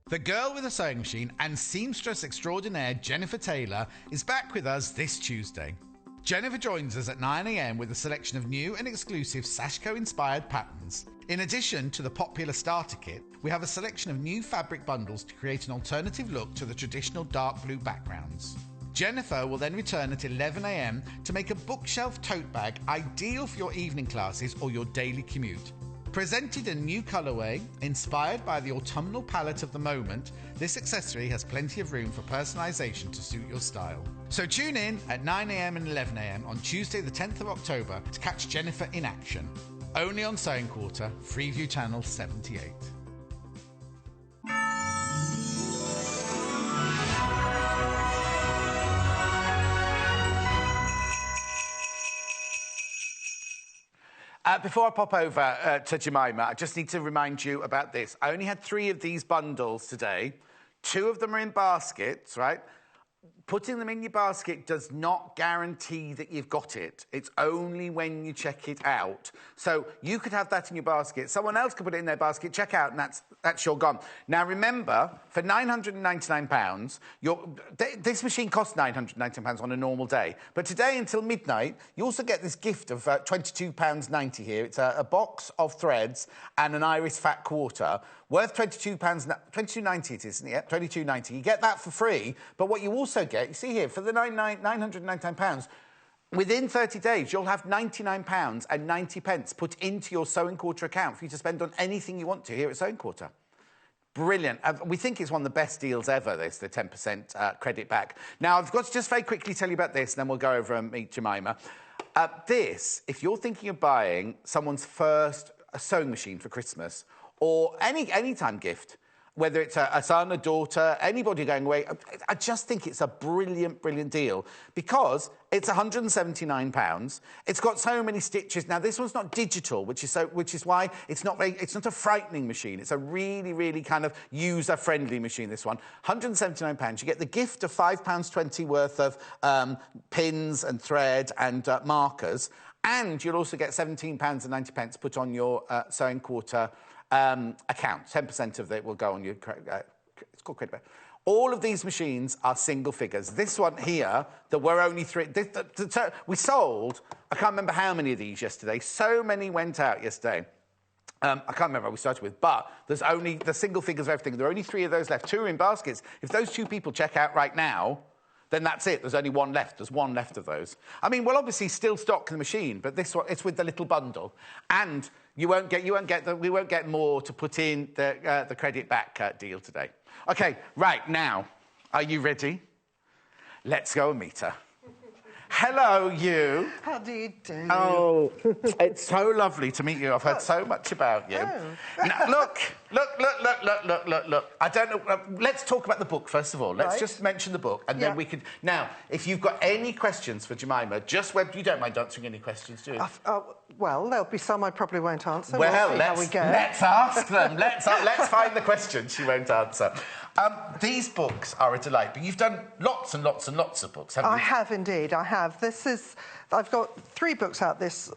The girl with a sewing machine and seamstress extraordinaire Jennifer Taylor is back with us this Tuesday. Jennifer joins us at 9 a.m. with a selection of new and exclusive Sashko-inspired patterns. In addition to the popular starter kit, we have a selection of new fabric bundles to create an alternative look to the traditional dark blue backgrounds. Jennifer will then return at 11 a.m. to make a bookshelf tote bag ideal for your evening classes or your daily commute. Presented in a new colourway, inspired by the autumnal palette of the moment, this accessory has plenty of room for personalisation to suit your style. So tune in at 9 a.m. and 11 a.m. on Tuesday the 10th of October to catch Jennifer in action. Only on Sewing Quarter, Freeview Channel 78. Before I pop over to Jemima, I just need to remind you about this. I only had 3 of these bundles today. 2 of them are in baskets, right? putting them in your basket does not guarantee that you've got it. It's only when you check it out. So you could have that in your basket. Someone else could put it in their basket, check out, and that's your gone. Now, remember, for £999, this machine costs £999 on a normal day. But today, until midnight, you also get this gift of £22.90 here. It's a box of threads and an iris fat quarter, worth £22, £22.90 it is, isn't it? Yeah, £22.90. You get that for free, but what you also get, you see here, for the £999, within 30 days, you'll have £99.90 put into your Sewing Quarter account for you to spend on anything you want to here at Sewing Quarter. Brilliant. We think it's one of the best deals ever, this, the 10% credit back. Now, I've got to just very quickly tell you about this, and then we'll go over and meet Jemima. This, if you're thinking of buying someone's first sewing machine for Christmas, or any time gift, whether it's a son, a daughter, anybody going away, I just think it's a brilliant, brilliant deal because it's £179. It's got so many stitches. Now, this one's not digital, which is why it's not a frightening machine. It's a really, really kind of user-friendly machine, this one. £179. You get the gift of £5.20 worth of pins and thread and markers, and you'll also get £17.90 put on your Sewing Quarter account. 10% of it will go on your it's called credit. All of these machines are single figures. This one here, there were only 3. We sold, I can't remember how many of these yesterday. So many went out yesterday. I can't remember what we started with, but there's only the single figures of everything. There are only 3 of those left. 2 are in baskets. If those 2 people check out right now, then that's it. There's only 1 left. There's 1 left of those. I mean, we'll obviously still stock the machine, but this one, it's with the little bundle. And we won't get more to put in the credit back deal today. Okay, right, now, are you ready? Let's go and meet her. Hello, you. How do you do? Oh, it's so lovely to meet you. I've heard so much about you. Oh. Now, look. I don't know. Let's talk about the book, first of all. Let's just mention the book, and then we can... Now, if you've got any questions for Jemima, you don't mind answering any questions, do you? Well, there'll be some I probably won't answer. Well, we'll see how we go. Let's ask them. Let's find the questions she won't answer. These books are a delight, but you've done lots and lots and lots of books, haven't you? I have indeed, I have. I've got 3 books out this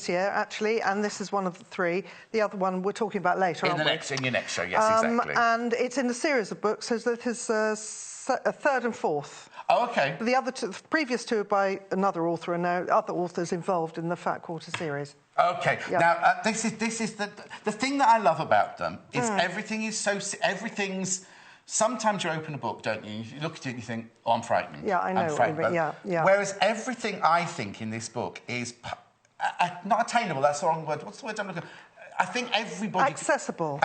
year, actually, and this is one of the 3. The other one we're talking about later, in your next show, yes, exactly. And it's in a series of books, so that is a 3rd and 4th. Oh, OK. The previous 2 are by another author, and there are other authors involved in the Fat Quarter series. OK. Yep. Now, this is the thing that I love about them is everything's... Sometimes you open a book, don't you? You look at it and you think, oh, I'm frightened. Yeah, I know. I'm frightened. Yeah. Whereas everything I think in this book is not attainable. That's the wrong word. What's the word I'm looking for? I think everybody... Accessible.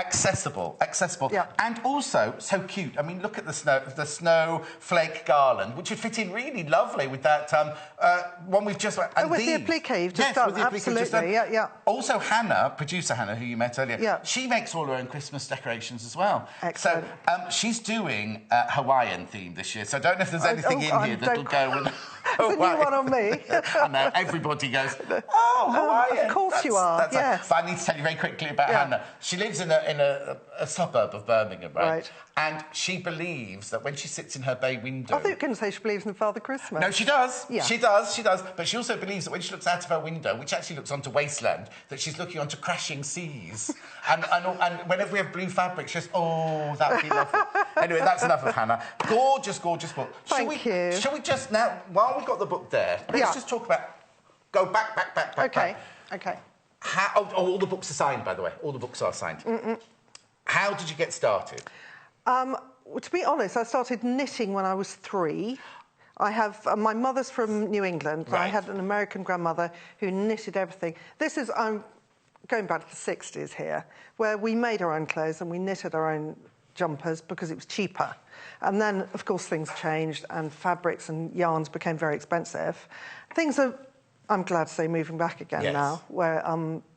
Yeah. And also so cute. I mean, look at the snowflake garland, which would fit in really lovely with that one we've just... And with the applique you've just done. Absolutely, yeah. Also, producer Hannah, who you met earlier, she makes all her own Christmas decorations as well. Excellent. So she's doing Hawaiian theme this year, so I don't know if there's anything in here that'll go with... There's a new one on me. I know, everybody goes, oh, Hawaiian. Of course you are, yes. But I need to tell you very quickly about Hannah. She lives in a suburb of Birmingham, right? And she believes that when she sits in her bay window... I thought you were going to say she believes in Father Christmas. No, she does. Yeah. She does. But she also believes that when she looks out of her window, which actually looks onto wasteland, that she's looking onto crashing seas. and whenever we have blue fabric, she says, oh, that would be lovely. Anyway, that's enough of Hannah. Gorgeous, gorgeous book. Thank you. Shall we just now, while we've got the book there, let's just talk about... Go back. OK. All the books are signed, by the way. All the books are signed. How did you get started? Well, to be honest, I started knitting when I was 3. I have... my mother's from New England. Right. I had an American grandmother who knitted everything. I'm going back to the 60s here, where we made our own clothes and we knitted our own jumpers because it was cheaper. And then, of course, things changed and fabrics and yarns became very expensive. Things are, I'm glad to say, moving back again now, where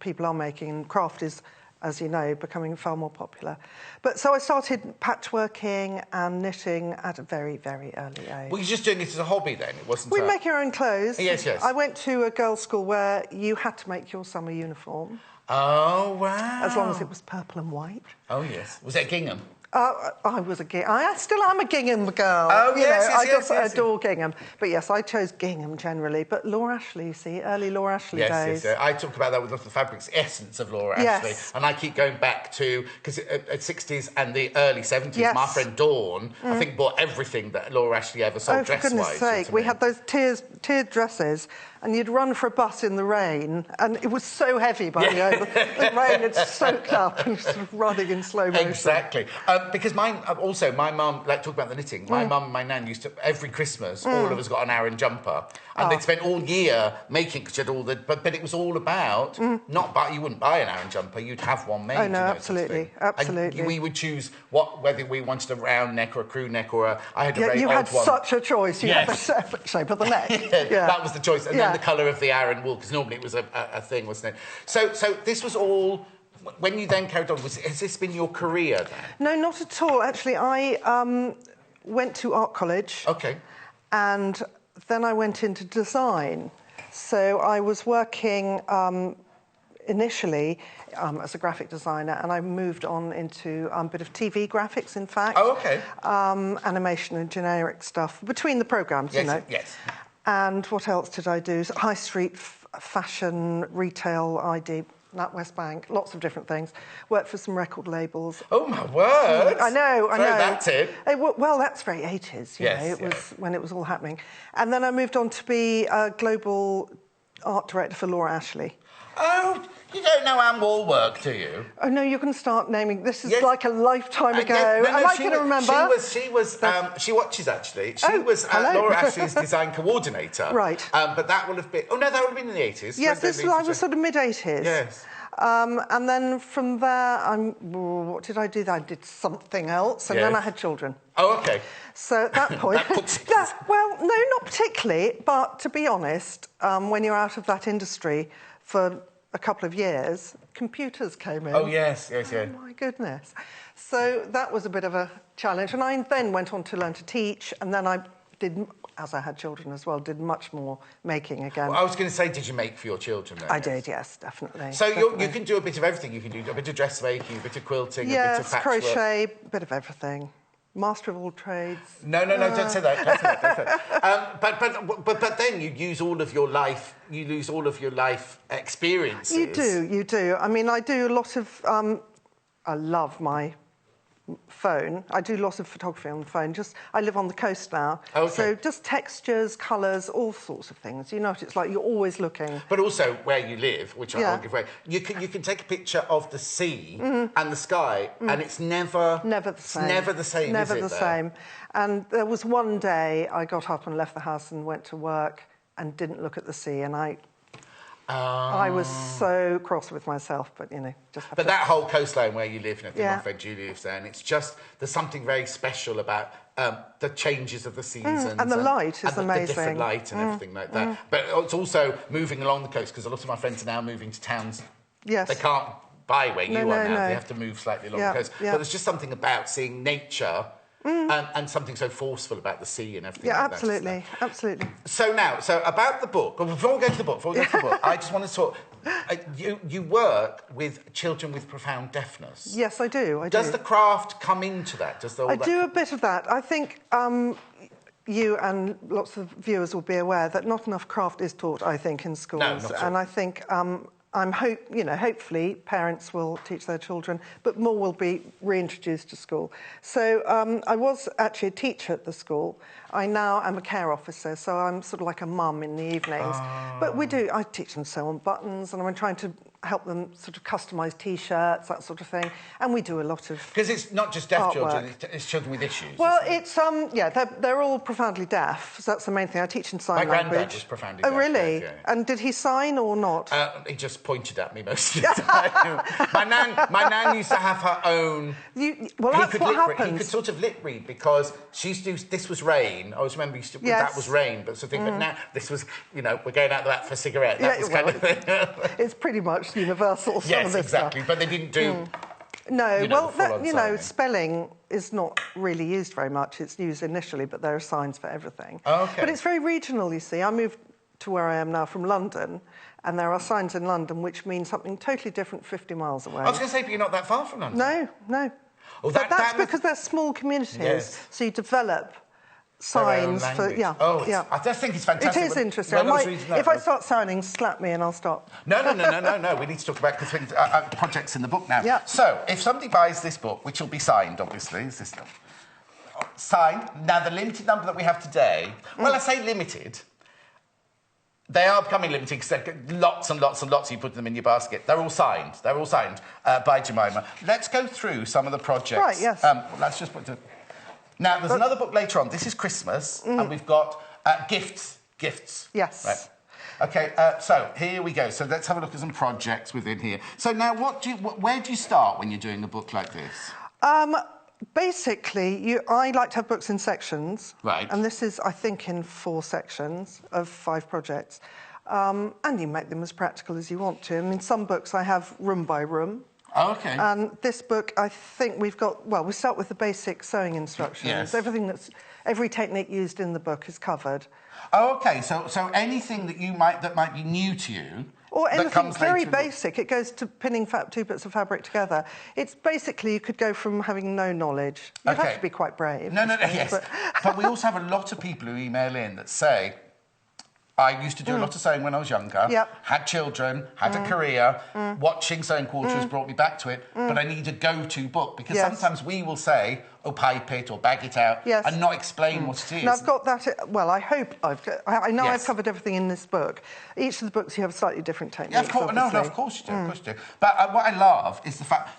people are making, and craft is, as you know, becoming far more popular. But so I started patchworking and knitting at a very, very early age. Were you just doing it as a hobby then? It wasn't... We make our own clothes. Yes. I went to a girls' school where you had to make your summer uniform. Oh, wow. As long as it was purple and white. Oh, yes. Was it Gingham? I was I still am a gingham girl. Oh, yes, I yes, just adore gingham. But yes, I chose gingham generally. But Laura Ashley, you see, early Laura Ashley days. Yes. I talk about that with lots of fabrics, essence of Laura Ashley. And I keep going back to, because at 60s and the early 70s, my friend Dawn, I think, bought everything that Laura Ashley ever sold dress-wise. For goodness sake, we had those tiered dresses, and you'd run for a bus in the rain, and it was so heavy by the end. The rain had soaked up and sort of running in slow motion. Exactly. Because my mum, like, talk about the knitting, my mum and my nan used to, every Christmas, all of us got an Aran jumper, and they'd spent all year making, because all the, but it was all about, you wouldn't buy an Aran jumper, you'd have one made. Oh, no, absolutely. And we would choose whether we wanted a round neck or a crew neck or I had a very odd one. You had such a choice. You had the shape of the neck. That was the choice. And then the colour of the Aran wool, because normally it was a thing, wasn't it? So this was all... When you then carried on, has this been your career then? No, not at all. Actually, I went to art college. OK. And then I went into design. So I was working initially as a graphic designer, and I moved on into a bit of TV graphics, in fact. Oh, OK. Animation and generic stuff between the programmes, you know. Yes. And what else did I do? High street fashion, retail, ID, NatWest Bank, lots of different things. Worked for some record labels. Oh, my word! I know. Throw that in. Well, that's very 80s, you know. It was when it was all happening. And then I moved on to be a global art director for Laura Ashley. Oh, you don't know Anne Wallwork, do you? Oh, no, you're going to start naming... This is like a lifetime ago. Am I going to remember? She watches, actually. She was Laura Ashley's design coordinator. Right. But that would have been... Oh, no, that would have been in the 80s. Yes, I was sort of mid-80s. Yes. And then from there, what did I do? I did something else, and then I had children. Oh, OK. So at that point... well, no, not particularly, but to be honest, when you're out of that industry for a couple of years, computers came in. Oh, yes. Oh, my goodness. So that was a bit of a challenge. And I then went on to learn to teach, and then I did, as I had children as well, did much more making again. Well, I was going to say, did you make for your children then? I did, yes, definitely. So you can do a bit of everything. You can do a bit of dressmaking, a bit of quilting, a bit of patchwork. crochet, a bit of everything. Master of all trades. No, don't say that. Don't say that. But then you use all of your life. You lose all of your life experiences. You do. I mean, I do a lot of. I love my phone. I do lots of photography on the phone. I live on the coast now, so just textures, colours, all sorts of things. You know what it's like. You're always looking. But also where you live, which I won't give away. You can take a picture of the sea and the sky, and it's never the same. Never the same. Never the same. And there was one day I got up and left the house and went to work and didn't look at the sea, and I was so cross with myself, but, you know, just... But that whole coastline where you live, and I think my friend Julie lives there, and it's just... There's something very special about the changes of the seasons. And the light is amazing. The different light and everything like that. But it's also moving along the coast, because a lot of my friends are now moving to towns. Yes. They can't buy where you are now. They have to move slightly along the coast. But there's just something about seeing nature... And something so forceful about the sea and everything like absolutely, that. absolutely. So about the book, before we go to the book, I just want to talk... you work with children with profound deafness. Yes, I do. Does the craft come into that? I do a bit of that. I think you and lots of viewers will be aware that not enough craft is taught, I think, in schools. No, not and I think... hopefully parents will teach their children, but more will be reintroduced to school. So I was actually a teacher at the school. I now am a care officer, so I'm sort of like a mum in the evenings. But I teach them sew on buttons, and I'm trying to help them sort of customise T-shirts, that sort of thing. And we do a lot of Because it's not just deaf children, it's children with issues. Well, it's, they're all profoundly deaf, so that's the main thing. I teach in sign language. My granddad was profoundly deaf. Oh, really? Yeah. And did he sign or not? He just pointed at me most of the time. my nan used to have her own... That's what happens. He could sort of lip read, because she used to do... This was rain. I always remember that was rain, but sort of but now this was, we're going out that for a cigarette. That was kind of thing. It's pretty much universal. Yes, exactly. But they didn't do... No, spelling is not really used very much. It's used initially, but there are signs for everything. Oh, OK. But it's very regional, you see. I moved to where I am now from London, and there are signs in London which mean something totally different 50 miles away. I was going to say, but you're not that far from London. No. Well, but that's because they're small communities, so you develop signs for... Yeah, I just think it's fantastic. It is interesting. If I start signing, slap me and I'll stop. No. We need to talk about projects in the book now. Yeah. So, if somebody buys this book, which will be signed, obviously, is this signed? Now, the limited number that we have today, well, I say limited... They are becoming limited because lots and lots and lots you put them in your basket. They're all signed. By Jemima. Let's go through some of the projects. Right, yes. Let's just put... Now, there's another book later on. This is Christmas, and we've got gifts. Gifts. Yes. Right. OK, so here we go. So let's have a look at some projects within here. So now, where do you start when you're doing a book like this? Basically, I like to have books in sections. Right. And this is, I think, in 4 sections of 5 projects. And you make them as practical as you want to. I mean, some books I have room by room. Oh, OK. And this book, I think we've got... Well, we start with the basic sewing instructions. Yes. Every technique used in the book is covered. Oh, OK. So anything that might be new to you... Or anything very basic. It goes to pinning 2 bits of fabric together. It's basically, you could go from having no knowledge. You'd have to be quite brave. No, yes. But we also have a lot of people who email in that say, I used to do a lot of sewing when I was younger, had children, had a career, watching Sewing Quarters brought me back to it, but I need a go-to book, because sometimes we will say, pipe it or bag it out, and not explain what it is. Now, I've got that... Well, I hope I know I've covered everything in this book. Each of the books, you have a slightly different technique. Yeah, of course, no, of course you do, of course you do. But what I love is the fact...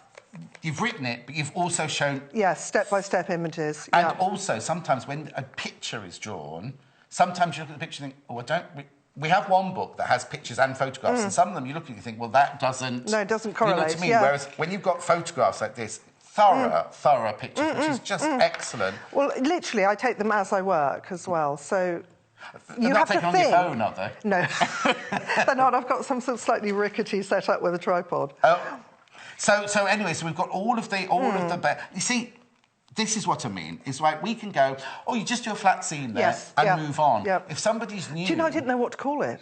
You've written it, but you've also shown... Yes, step-by-step images. And also, sometimes when a picture is drawn... Sometimes you look at the picture and think, we have one book that has pictures and photographs, and some of them you look at and you think, well, that doesn't... No, it doesn't correlate, You know what I mean? Whereas when you've got photographs like this, thorough pictures, which is just excellent. Well, literally, I take them as I work as well, so... You have to think. On your phone, are they? No. They're not. I've got some sort of slightly rickety setup with a tripod. Oh. So anyway, so we've got all of the... You see... This is what I mean. It's like we can go, you just do a flat seam there and move on. Yep. If somebody's new... Do you know, I didn't know what to call it.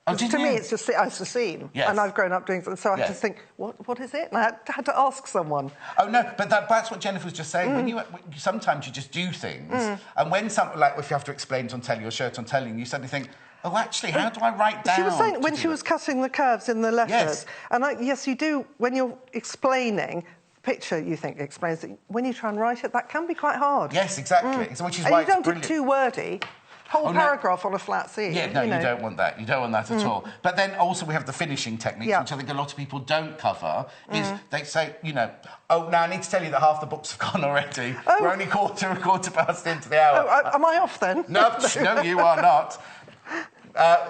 To me, it's just a seam. Yes. And I've grown up doing it, so I had to think, what is it? And I had to ask someone. Oh, no, but that's what Jennifer was just saying. Sometimes you just do things, and when something, like if you have to explain it on telly or show it on telly, and you suddenly think, actually, how do I write down... She was saying, when she was cutting the curves in the letters, and yes, you do, when you're explaining... picture you think explains it. When you try and write it, that can be quite hard. Yes, exactly. So which is why you don't get too wordy. Whole paragraph on a flat seam. Yeah, no, you don't want that. You don't want that at all. But then also we have the finishing techniques, which I think a lot of people don't cover. Is they say, now I need to tell you that half the books have gone already. We're only quarter past into the hour. Am I off then? No, you are not.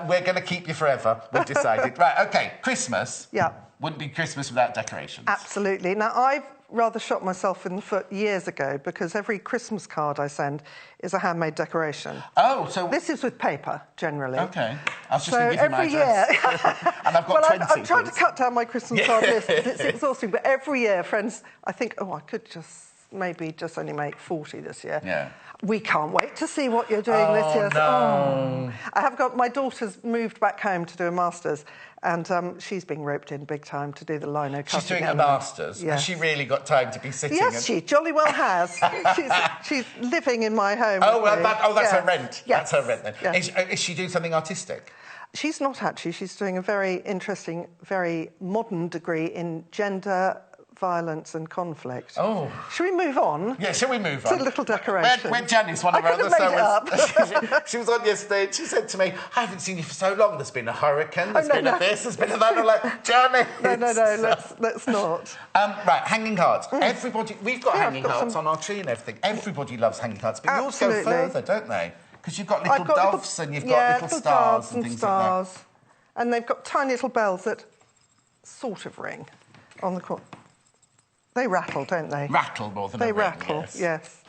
We're going to keep you forever. We've decided. Right. Okay. Christmas. Yeah. Wouldn't be Christmas without decorations. Absolutely. Now, I've rather shot myself in the foot years ago because every Christmas card I send is a handmade decoration. Oh, so... This is with paper, generally. OK. I was just going to give you my year... And I've got 20. I'm trying to cut down my Christmas card list because it's exhausting, but every year, friends, I think, I could maybe only make 40 this year. Yeah. We can't wait to see what you're doing this year. No. I have got... My daughter's moved back home to do a master's, and she's being roped in big time to do the lino cutting. She's doing a master's. Yes. Has she really got time to be sitting? Yes, she jolly well has. she's living in my home. That's her rent. Yes. That's her rent then. Yes. Is she doing something artistic? She's not actually. She's doing a very interesting, very modern degree in gender violence and conflict. Oh. Shall we move on? Yeah, shall we move on? To a little decoration. When Janice, one of our other sewers, she was on yesterday and she said to me, I haven't seen you for so long. There's been a hurricane, there's been a this, there's been a that. I'm like, Janice! No, let's not. Right, hanging hearts. Everybody, we've got hanging hearts on our tree and everything. Everybody loves hanging hearts, but yours go further, don't they? Because you've got little doves and you've got little stars and things like that. And they've got tiny little bells that sort of ring on the corner. They rattle, don't they? Rattle more than a ring, rattle, yes.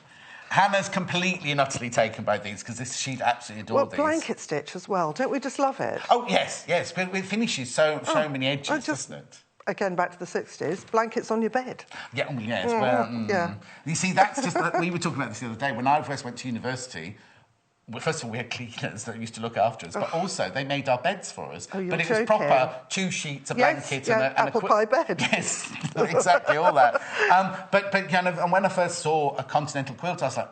Hannah's completely and utterly taken by these because she'd absolutely adore these. Well, blanket stitch as well. Don't we just love it? Oh, yes. But it finishes so many edges, doesn't it? Again, back to the 60s, blankets on your bed. Yeah, yes. You see, that's just... we were talking about this the other day. When I first went to university, Well, first of all, we had cleaners that used to look after us, but also they made our beds for us. Oh, but it was proper 2 sheets, a blanket, and a apple pie bed. Yes, exactly, all that. But kind of, and when I first saw a continental quilt, I was like,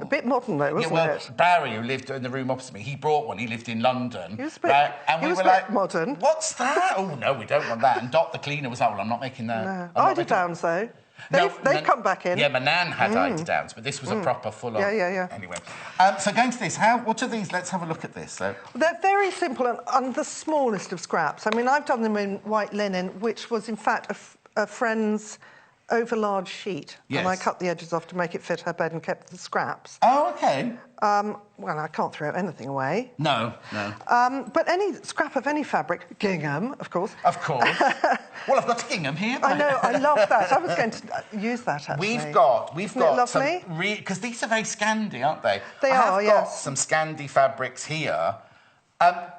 a bit modern though, wasn't it? Barry, who lived in the room opposite me, he brought one. He lived in London. He was a bit, and we were like, modern. What's that? Oh no, we don't want that. And Dot the cleaner was like, well, I'm not making that. No. Eider-downs though. They've come back in. Yeah, my nan had eider-downs, but this was a proper full-on. Yeah. Anyway, so going to this, what are these? Let's have a look at this. So. They're very simple and the smallest of scraps. I mean, I've done them in white linen, which was in fact a friend's over-large sheet. Yes. And I cut the edges off to make it fit her bed and kept the scraps. Oh, OK. Well, I can't throw anything away. No. But any scrap of any fabric, gingham, of course. Of course. Well, I've got a gingham here. I know, I love that. I was going to use that, actually. We've got lovely? some... Because these are very Scandi, aren't they? They are, yes. I've got some Scandi fabrics here. They're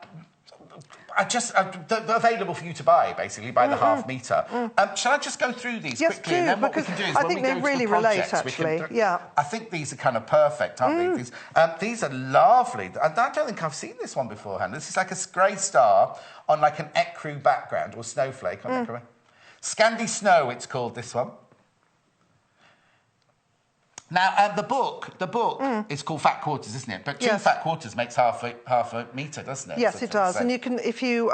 available for you to buy, basically, by the half metre. Shall I just go through these quickly? Do, and then what we can do is I think they really relate, actually. Yeah. I think these are kind of perfect, aren't they? These are lovely. I don't think I've seen this one beforehand. This is like a grey star on like an ecru background, or snowflake on ecru. Scandi Snow, it's called, this one. Now, the book is called Fat Quarters, isn't it? But 2 fat quarters makes half a metre, doesn't it? Yes, it does. So. And you can, if you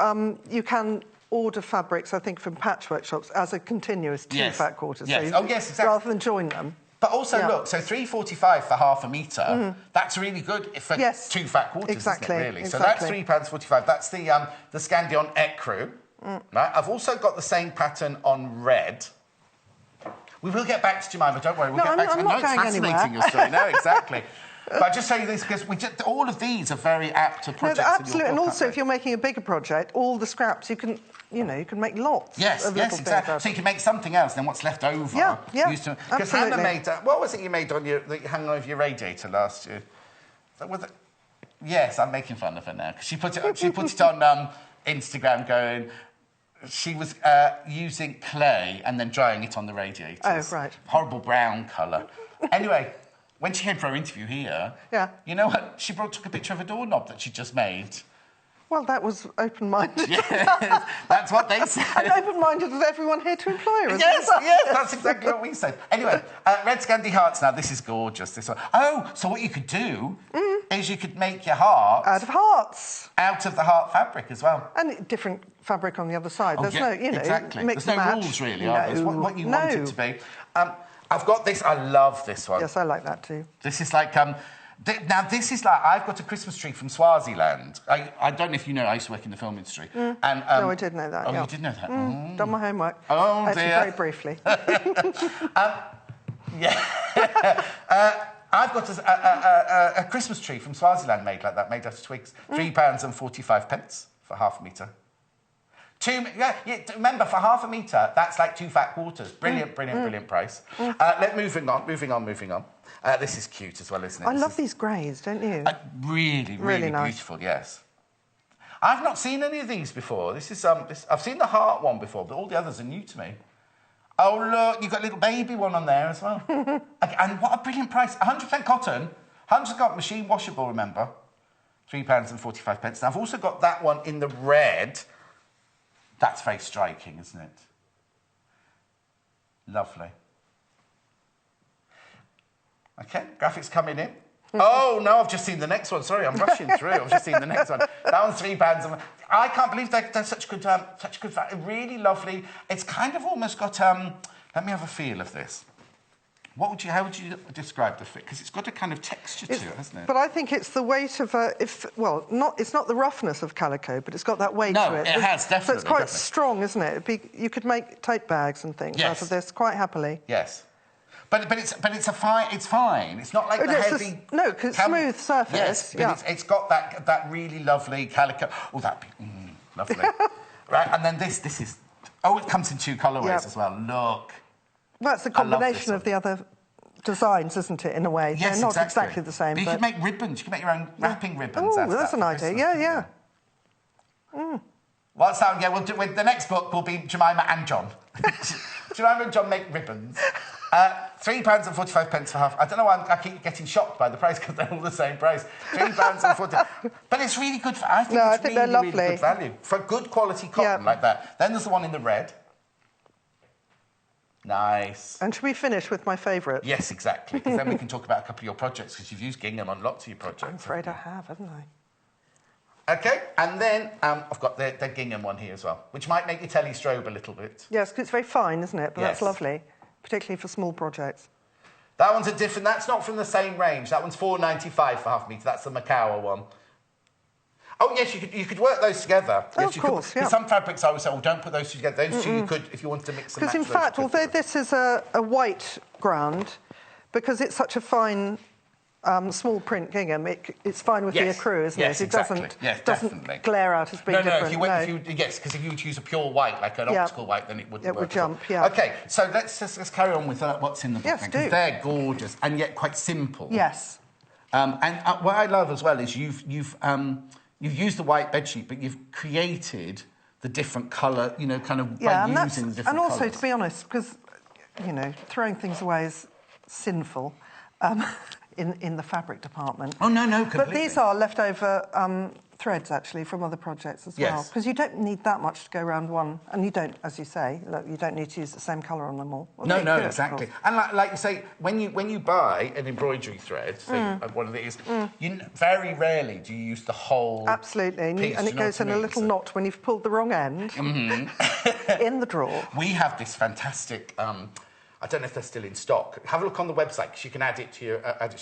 can order fabrics, I think, from patchwork shops as a continuous 2 fat quarters. Yes. So yes, exactly. Rather than join them. But also, look, so £3.45 for half a metre, that's really good for 2 fat quarters, isn't it, really? Exactly. So that's £3.45. That's the Scandi on ecru. Right? I've also got the same pattern on red. We will get back to Jemima, don't worry. We'll get back to I'm not going fascinating, your story. No, exactly. But I just tell you this because all of these are very apt to projects. No, absolutely. And also, if you're making a bigger project, all the scraps you can make lots. Yes, exactly. So you can make something else. Then what's left over? Yeah. Because Hannah made what was it you made that you hung over your radiator last year? Yes, I'm making fun of her now because she put it on Instagram going. She was using clay and then drying it on the radiators. Oh, right. Horrible brown colour. Anyway, when she came for her interview here, you know what? She took a picture of a doorknob that she'd just made. Well, that was open-minded. Yes, that's what they said. And open-minded as everyone here to employ her. Yes, that's exactly what we said. Anyway, Red Scandi hearts now. This is gorgeous, this one. Oh, so what you could do is you could make your heart... Out of hearts. Out of the heart fabric as well. And different fabric on the other side. There's no, exactly. mix There's and no match. rules, really, are there? It's what you want it to be. I've got this. I love this one. Yes, I like that too. This is like... now, this is like... I've got a Christmas tree from Swaziland. I don't know if you know, I used to work in the film industry. And, no, I did know that, you did know that? Done my homework. Oh, actually, dear. very briefly. I've got a Christmas tree from Swaziland made like that, made out of twigs. £3.45 for half a metre. Remember, for half a metre, that's like 2 fat quarters. Brilliant price. Moving on. This is cute as well, isn't it? I love these greys, don't you? Really nice. Beautiful, yes. I've not seen any of these before. This is I've seen the heart one before, but all the others are new to me. Oh, look, you've got a little baby one on there as well. And what a brilliant price. 100% cotton. 100% machine washable, remember. £3.45. Now, I've also got that one in the red. That's very striking, isn't it? Lovely. OK, graphics coming in. Oh, no, I've just seen the next one. Sorry, I'm rushing through. I've just seen the next one. That one's £3. I can't believe they're such good really lovely. It's kind of almost got... let me have a feel of this. How would you describe the fit? Because it's got a kind of texture to it, hasn't it? But I think it's the weight of it's not the roughness of calico, but it's got that weight to it. No, it has, definitely. So it's quite strong, isn't it? You could make tote bags and things out of this quite happily. Yes. But it's fine. It's not like the heavy... No, because it's smooth surface. Yes, but it's got that really lovely calico... Oh, that'd be lovely. Right, and then this is... Oh, it comes in 2 colourways as well. Look. Well, it's a combination of the other designs, isn't it, in a way? Yes, They're not exactly the same. But you can make ribbons. You can make your own wrapping ribbons. Oh, that's an idea. Yeah. Well, we'll do... The next book will be Jemima and John. Jemima and John make ribbons. £3.45 for half. I don't know why I keep getting shocked by the price because they're all the same price. £3.40. But it's really good. I think it's really, really good value for good quality cotton like that. Then there's the one in the red. Nice. And should we finish with my favourite? Yes, exactly. Because then we can talk about a couple of your projects because you've used gingham on lots of your projects. I'm afraid I have, haven't I? OK, and then I've got the gingham one here as well, which might make your telly strobe a little bit. Yes, because it's very fine, isn't it? But that's lovely, particularly for small projects. That one's a different... That's not from the same range. That one's £4.95 for half metre. That's the Macawa one. Oh, yes, you could work those together. Oh, yes, of course, yeah. Some fabrics I would say, don't put those two together. Those two you could, if you wanted to mix them. Because in fact, although this is a white ground, because it's such a fine... small print gingham, it's fine with the ecru, isn't it? It doesn't glare out as being different. Yes, because if you would use a pure white, like an optical white, then it wouldn't work. It would jump, yeah. OK, so let's carry on with what's in the book. Yes, do. They're gorgeous and yet quite simple. Yes. And what I love as well is you've used the white bedsheet, but you've created the different colour, you know, kind of by using the different colours. And also, to be honest, because, you know, throwing things away is sinful. In the fabric department. Oh, no, completely. But these are leftover threads, actually, from other projects as well. Because you don't need that much to go around one. And you don't, as you say, look, you don't need to use the same colour on them all. Well, no, exactly. And like you say, when you buy an embroidery thread, say one of these, very rarely do you use the whole Absolutely. piece, and it goes in a little knot when you've pulled the wrong end in the drawer. We have this fantastic... I don't know if they're still in stock. Have a look on the website because you can add it to your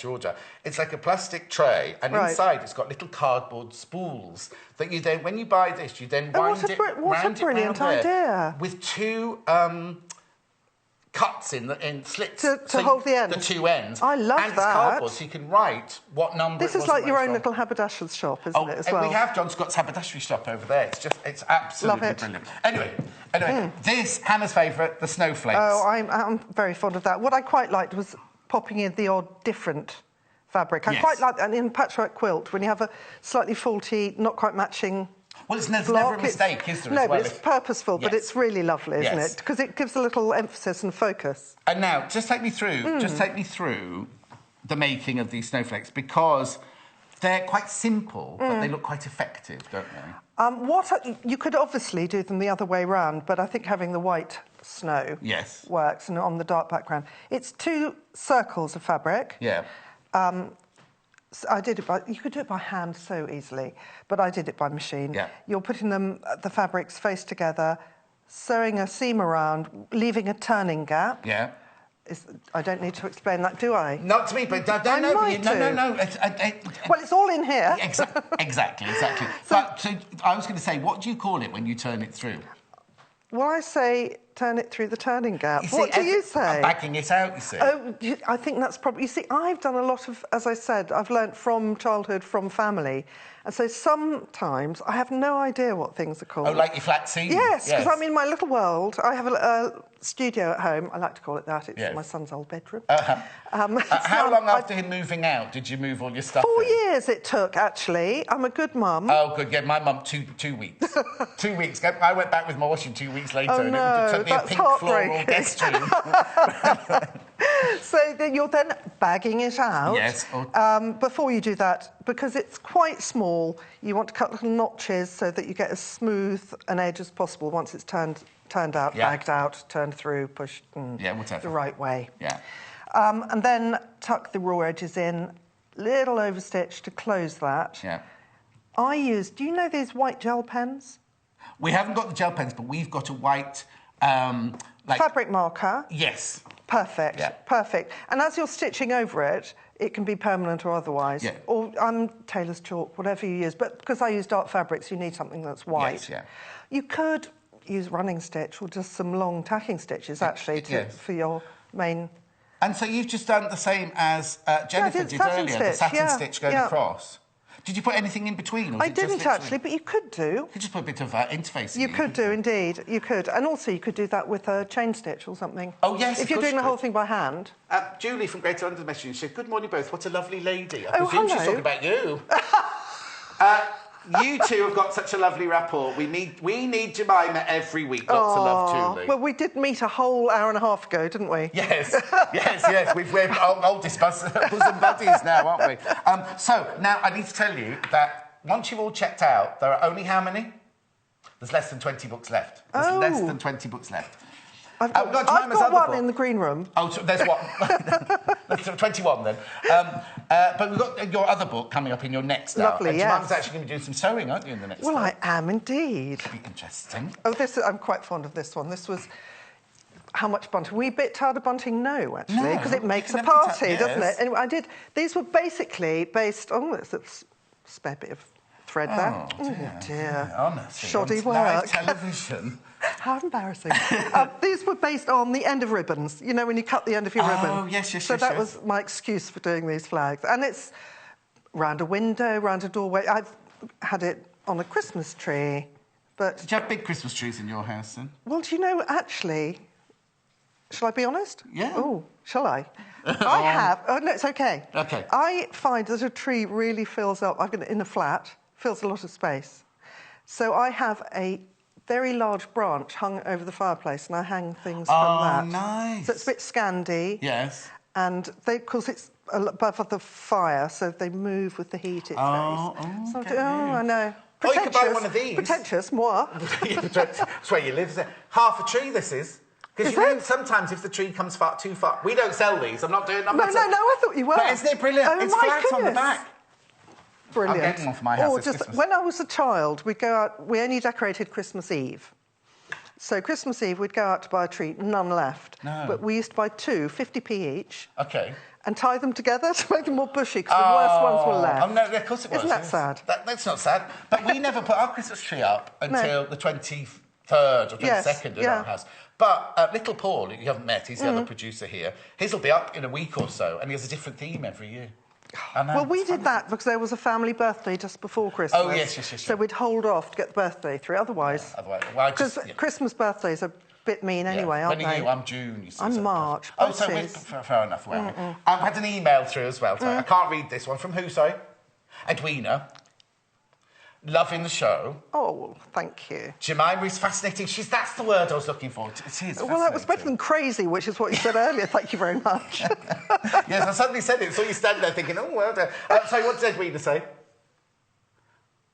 order. It's like a plastic tray, and inside it's got little cardboard spools that you then, when you buy this, you then wind it round What a brilliant idea! With two cuts in slits to hold the ends. The two ends. I love that. And it's cardboard, so you can write what number. This is like your own little haberdasher's shop, isn't it? As well. We have John Scott's haberdashery shop over there. It's absolutely brilliant. Anyway, this Hannah's favourite, the snowflakes. Oh, I'm very fond of that. What I quite liked was popping in the odd different fabric. I quite like that in patchwork quilt when you have a slightly faulty, not quite matching. Well, there's never a mistake, is there? No, but it's purposeful, but it's really lovely, isn't it? Because it gives a little emphasis and focus. And now, just take me through the making of these snowflakes, because they're quite simple, but they look quite effective, don't they? You could obviously do them the other way round, but I think having the white snow works, and on the dark background. It's 2 circles of fabric. Yeah. I did it you could do it by hand so easily, but I did it by machine. Yeah. You're putting the fabrics face together, sewing a seam around, leaving a turning gap. Yeah. I don't need to explain that, do I? Not to me, but no. Well, it's all in here. Exactly. But I was going to say, what do you call it when you turn it through? Well, I say turn it through the turning gap. What do you say? I'm backing it out, you see. Oh, I think that's probably... You see, I've done a lot of, as I said, I've learnt from childhood, from family. And so sometimes I have no idea what things are called. Oh, like your flat scene? Yes, because I'm in my little world. I have a studio at home. I like to call it that. It's my son's old bedroom. How long after him moving out did you move all your stuff 4 years it took, actually. I'm a good mum. Oh, good. Yeah, my mum, two weeks. 2 weeks. I went back with my washing 2 weeks later. Oh, and no, it took me a pink floral guest room. So then you're then bagging it out. Yes. Before you do that, because it's quite small, you want to cut little notches so that you get as smooth an edge as possible once it's turned out, bagged out, turned through, pushed the right way. Yeah. And then tuck the raw edges in, little overstitch to close that. Yeah. Do you know these white gel pens? We haven't got the gel pens, but we've got a white... fabric marker. Yes. Perfect. Yeah. Perfect. And as you're stitching over it, it can be permanent or otherwise. Yeah. Or tailor's chalk, whatever you use. But because I use dark fabrics, you need something that's white. Yes, yeah. You could use running stitch or just some long tacking stitches, actually, for your main... And so you've just done the same as Jennifer did earlier, the satin stitch going across. Did you put anything in between? Or I didn't actually, but you could do. You could just put a bit of interfacing. You could do, indeed. You could. And also you could do that with a chain stitch or something. Oh, yes, if you're doing the whole thing by hand. Julie from Greater London messaging said, "Good morning, both. What a lovely lady." I presume she's talking about you. You two have got such a lovely rapport. We need Jemima every week. Lots of love, Julie. Well, we did meet a whole hour and a half ago, didn't we? Yes, yes. We're oldest bosom buddies now, aren't we? So, now I need to tell you that once you've all checked out, there are only how many? There's less than 20 books left. There's less than 20 books left. I've got one in the green room. Oh, so there's one. There's 21 then. But we've got your other book coming up in your next hour. Lovely, and yes. Jemima's actually going to be doing some sewing, aren't you, in the next hour? Well, I am indeed. It'll be interesting. Oh, I'm quite fond of this one. This was... How much bunting? Were you a bit tired of bunting? No, actually, because it makes a party, doesn't it? Anyway, I did... These were basically based on... There's a spare bit of thread there. Oh, dear. Honestly. Shoddy work. Live television. How embarrassing. These were based on the end of ribbons. You know, when you cut the end of your ribbon. Oh, yes. So that was my excuse for doing these flags. And it's round a window, round a doorway. I've had it on a Christmas tree, but... Did you have big Christmas trees in your house, then? Well, do you know, actually... Shall I be honest? Yeah. Oh, shall I? I have... Oh, no, it's OK. OK. I find that a tree really fills up... I've got it in a flat, fills a lot of space. So I have a very large branch hung over the fireplace, and I hang things from that. Oh, nice. So it's a bit Scandi. Yes. And because it's above the fire, so they move with the heat. It's very... I know. Oh, you could buy one of these. Pretentious, moi. That's where you live, isn't it? Half a tree, this is. Because you know, sometimes if the tree comes too far... We don't sell these. I'm not doing... No, I thought you were. But isn't it brilliant? Oh, it's flat on the back. Brilliant. I'm getting one for my house this Christmas. When I was a child, we'd go out... We only decorated Christmas Eve. So Christmas Eve, we'd go out to buy a tree. None left. No. But we used to buy 2, 50p each. OK. And tie them together to make them more bushy, because the worst ones were left. Oh, no, of course it was. Isn't that sad? That's not sad. But we never put our Christmas tree up until the 23rd or 22nd in our house. But little Paul, who you haven't met, he's the other producer here, his will be up in a week or so, and he has a different theme every year. Well, we did that because there was a family birthday just before Christmas. Oh, yes. So we'd hold off to get the birthday through. Otherwise... Because Christmas birthdays are a bit mean anyway, aren't they? When are you? I'm June, you see. I'm March. Oh, so fair enough. I've had an email through as well. I can't read this one. From who, sorry? Edwina. Loving the show. Oh, thank you. Jemima is fascinating. That's the word I was looking for. It is Well, that was better than crazy, which is what you said earlier. Thank you very much. Yes, I suddenly said it. So you stand there thinking, oh, well done. Sorry, what did Edwina say?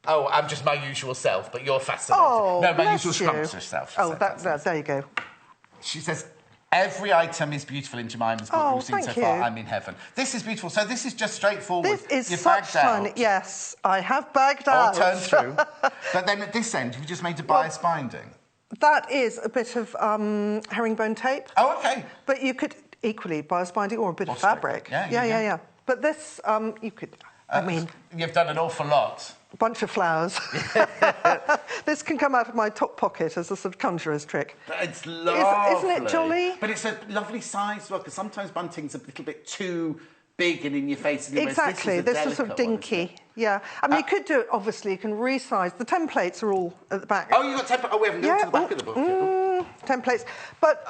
Oh, I'm just my usual self, but you're fascinating. Oh, no, my usual scrumptious self. Oh, there you go. She says, every item is beautiful in Jemima's book we've seen so far. I'm in heaven. This is beautiful. So this is just straightforward. This is such tiny... Yes, I have bagged out. All turned through. But then at this end, you've just made a bias binding. That is a bit of herringbone tape. Oh, OK. But you could equally bias binding or a bit of fabric. Yeah. But this, you could... I mean... You've done an awful lot. A bunch of flowers. This can come out of my top pocket as a sort of conjurer's trick. It's lovely. Isn't it jolly? But it's a lovely size as well, because sometimes bunting's a little bit too big and in your face. And Exactly. This is sort of dinky. Yeah. I mean, you could do it, obviously, you can resize. The templates are all at the back. Oh, you've got templates? Oh, we haven't got to the back of the book. Templates. But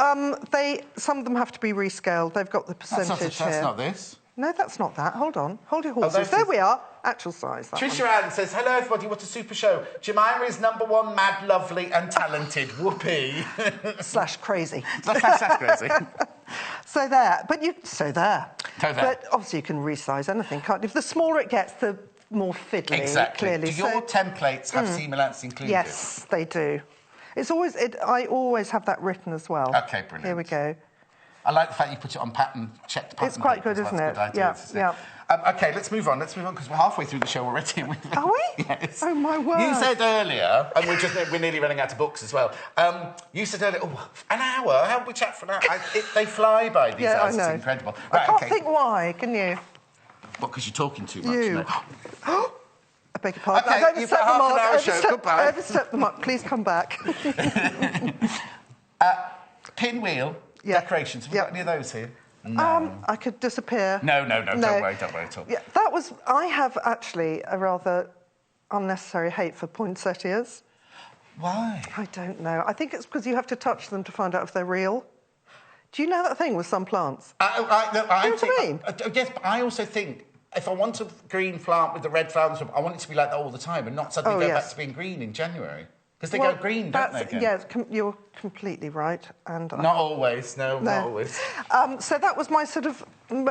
some of them have to be rescaled. They've got the percentage here. That's not this. No, that's not that. Hold on. Hold your horses. There we are. Actual size. Trisha Ann says, hello, everybody. What a super show. Jemima is #1 mad, lovely and talented. Whoopee. / crazy. / crazy. So there. But obviously you can resize anything, can't you? If the smaller it gets, the more fiddly, exactly. clearly. Do your templates have seam allowance included? Yes, they do. It's always... I always have that written as well. OK, brilliant. Here we go. I like the fact you put it on pattern, checked pattern. It's quite good, isn't it? Yeah. OK, let's move on, because we're halfway through the show already. Are we? Yes. Oh, my word. You said earlier, and we're nearly running out of books as well, you said earlier, an hour? How would we chat for an hour? They fly by, these hours. I know. It's incredible. Right, I can't think why, can you? What, because you're talking too much? You. I beg your pardon. OK, you've got half an hour show. Goodbye. I overstepped the mark. Please come back. Pinwheel. Decorations. Have we got any of those here? No. I could disappear. No. Don't worry at all. Yeah, that was... I have actually a rather unnecessary hate for poinsettias. Why? I don't know. I think it's because you have to touch them to find out if they're real. Do you know that thing with some plants? I you know what I mean? Yes, but I also think if I want a green flower with the red flowers, I want it to be like that all the time and not suddenly go back to being green in January. Because they go green, don't they? Again? Yeah, you're completely right. And not always, not always. So that was my sort of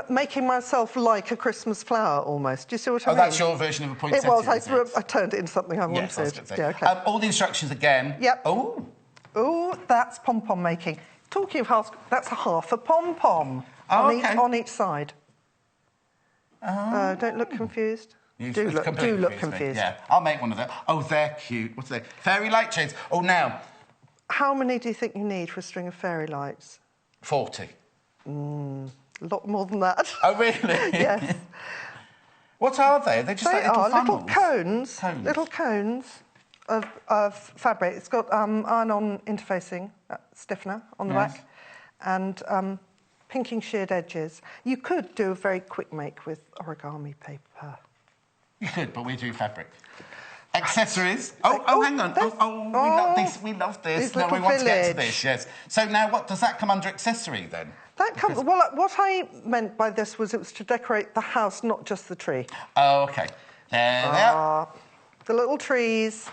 making myself like a Christmas flower almost. Do you see what I mean? Oh, that's your version of a poinsettia. It was. I turned it into something I wanted. Yes, I was going to say. Yeah, okay. All the instructions again. Yep. Oh. Oh, that's pom-pom making. Talking of half, that's half a pom-pom on each side. Don't look confused. Do look confused. Yeah, I'll make one of them. Oh, they're cute. What's they? Fairy light chains. Oh, now. How many do you think you need for a string of fairy lights? 40. A lot more than that. Oh, really? Yes. What are they? They're just like little funnels. Little cones of fabric. It's got iron-on interfacing stiffener on the back and pinking sheared edges. You could do a very quick make with origami paper. You could, but we do fabric. Accessories. Oh, hang on. We love this. We love this. No, we want to get to this, yes. So now does that come under accessory then? That comes... Well, what I meant by this was it was to decorate the house, not just the tree. Oh, OK. There they are. The little trees.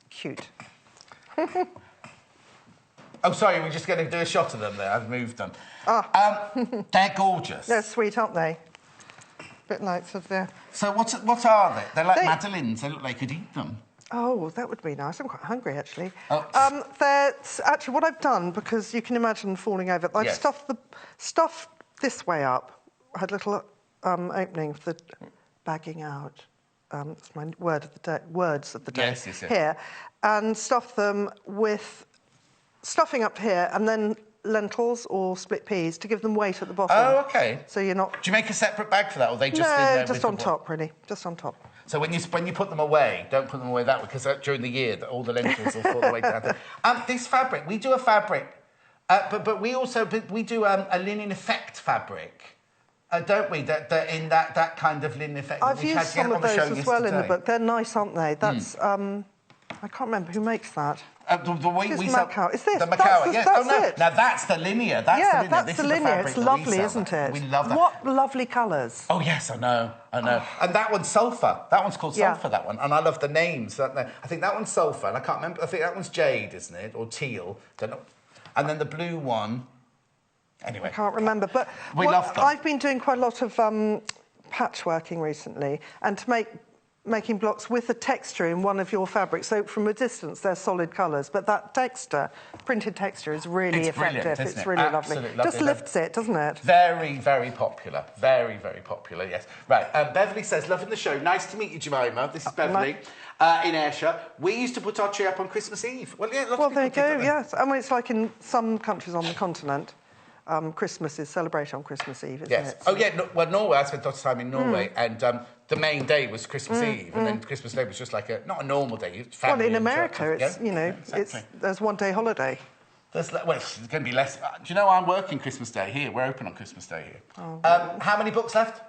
Cute. Oh, sorry, we're just going to do a shot of them there. I've moved them. They're gorgeous. They're sweet, aren't they? Bit like sort of there. So what are they? They're like madeleines. They look like you could eat them. Oh, that would be nice. I'm quite hungry, actually. Oh. That's actually what I've done, because you can imagine falling over. I've stuffed this way up. I had a little opening for the bagging out. That's my words of the day. Yes. Here. And stuff them with stuffing up to here, and then lentils or split peas to give them weight at the bottom. Oh, OK. So you're not... Do you make a separate bag for that, or are they just in there? No, just on top, really. Just on top. So when you put them away, don't put them away that way, because during the year, all the lentils will fall away down. This fabric, we do a fabric, but we also do a linen effect fabric, don't we? That kind of linen effect. I've used some of those as well in the book. They're nice, aren't they? That's I can't remember who makes that. The way we sell... Is this? The Macao, yes. Oh, no. Now, that's the linear. That's the linear. It's lovely, isn't it? We love that. What lovely colours. Oh, yes, I know. And that one's sulphur. That one's called sulphur, that one. And I love the names. I think that one's sulphur, and I can't remember. I think that one's jade, isn't it? Or teal. Don't know. And then the blue one... Anyway. I can't remember. But we love them. I've been doing quite a lot of patchworking recently, and to making blocks with the texture in one of your fabrics. So from a distance, they're solid colours, but that texture, printed texture, is really effective. It's really lovely. Just lifts it, doesn't it? Very, very popular. Very, very popular, yes. Right, Beverly says, loving the show. Nice to meet you, Jemima. This is Beverly in Ayrshire. We used to put our tree up on Christmas Eve. Well, yeah, lots of there you people go, yes. I mean, it's like in some countries on the continent. Christmas is celebrated on Christmas Eve, isn't it? Oh, yeah. Norway. I spent lots of time in Norway, and the main day was Christmas Eve, and then Christmas Day was just like not a normal day. Well, in America, it's, there's one-day holiday. There's going to be less. Do you know I'm working Christmas Day here? We're open on Christmas Day here. Oh. How many books left?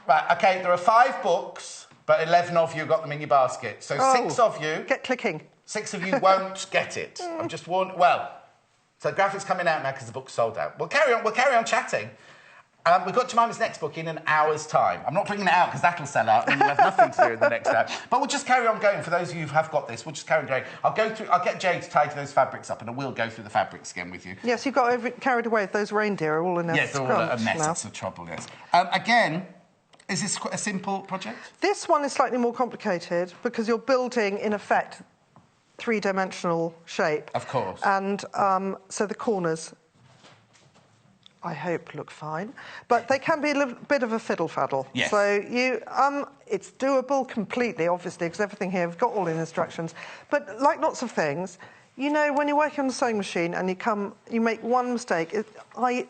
Right, OK, there are 5 books, but 11 of you got them in your basket. So 6 of you... Get clicking. 6 of you won't get it. I'm just warning... Well... So graphics coming out now because the book's sold out. We'll carry on chatting. We've got Jemima's next book in an hour's time. I'm not bringing it out because that'll sell out and we'll have nothing to do in the next hour. But we'll just carry on going. For those of you who have got this, we'll just carry on going. I'll get Jay to tidy those fabrics up and I will go through the fabrics again with you. Yes, you got carried away with those reindeer are all in a yes, they're all a mess. Now. It's a trouble, yes. Again, is this quite a simple project? This one is slightly more complicated because you're building, in effect, three-dimensional shape. Of course. And so the corners, I hope, look fine. But they can be a little bit of a fiddle-faddle. Yes. So it's doable completely, obviously, because everything here, we've got all the instructions. But like lots of things, you know, when you're working on the sewing machine and you make one mistake, I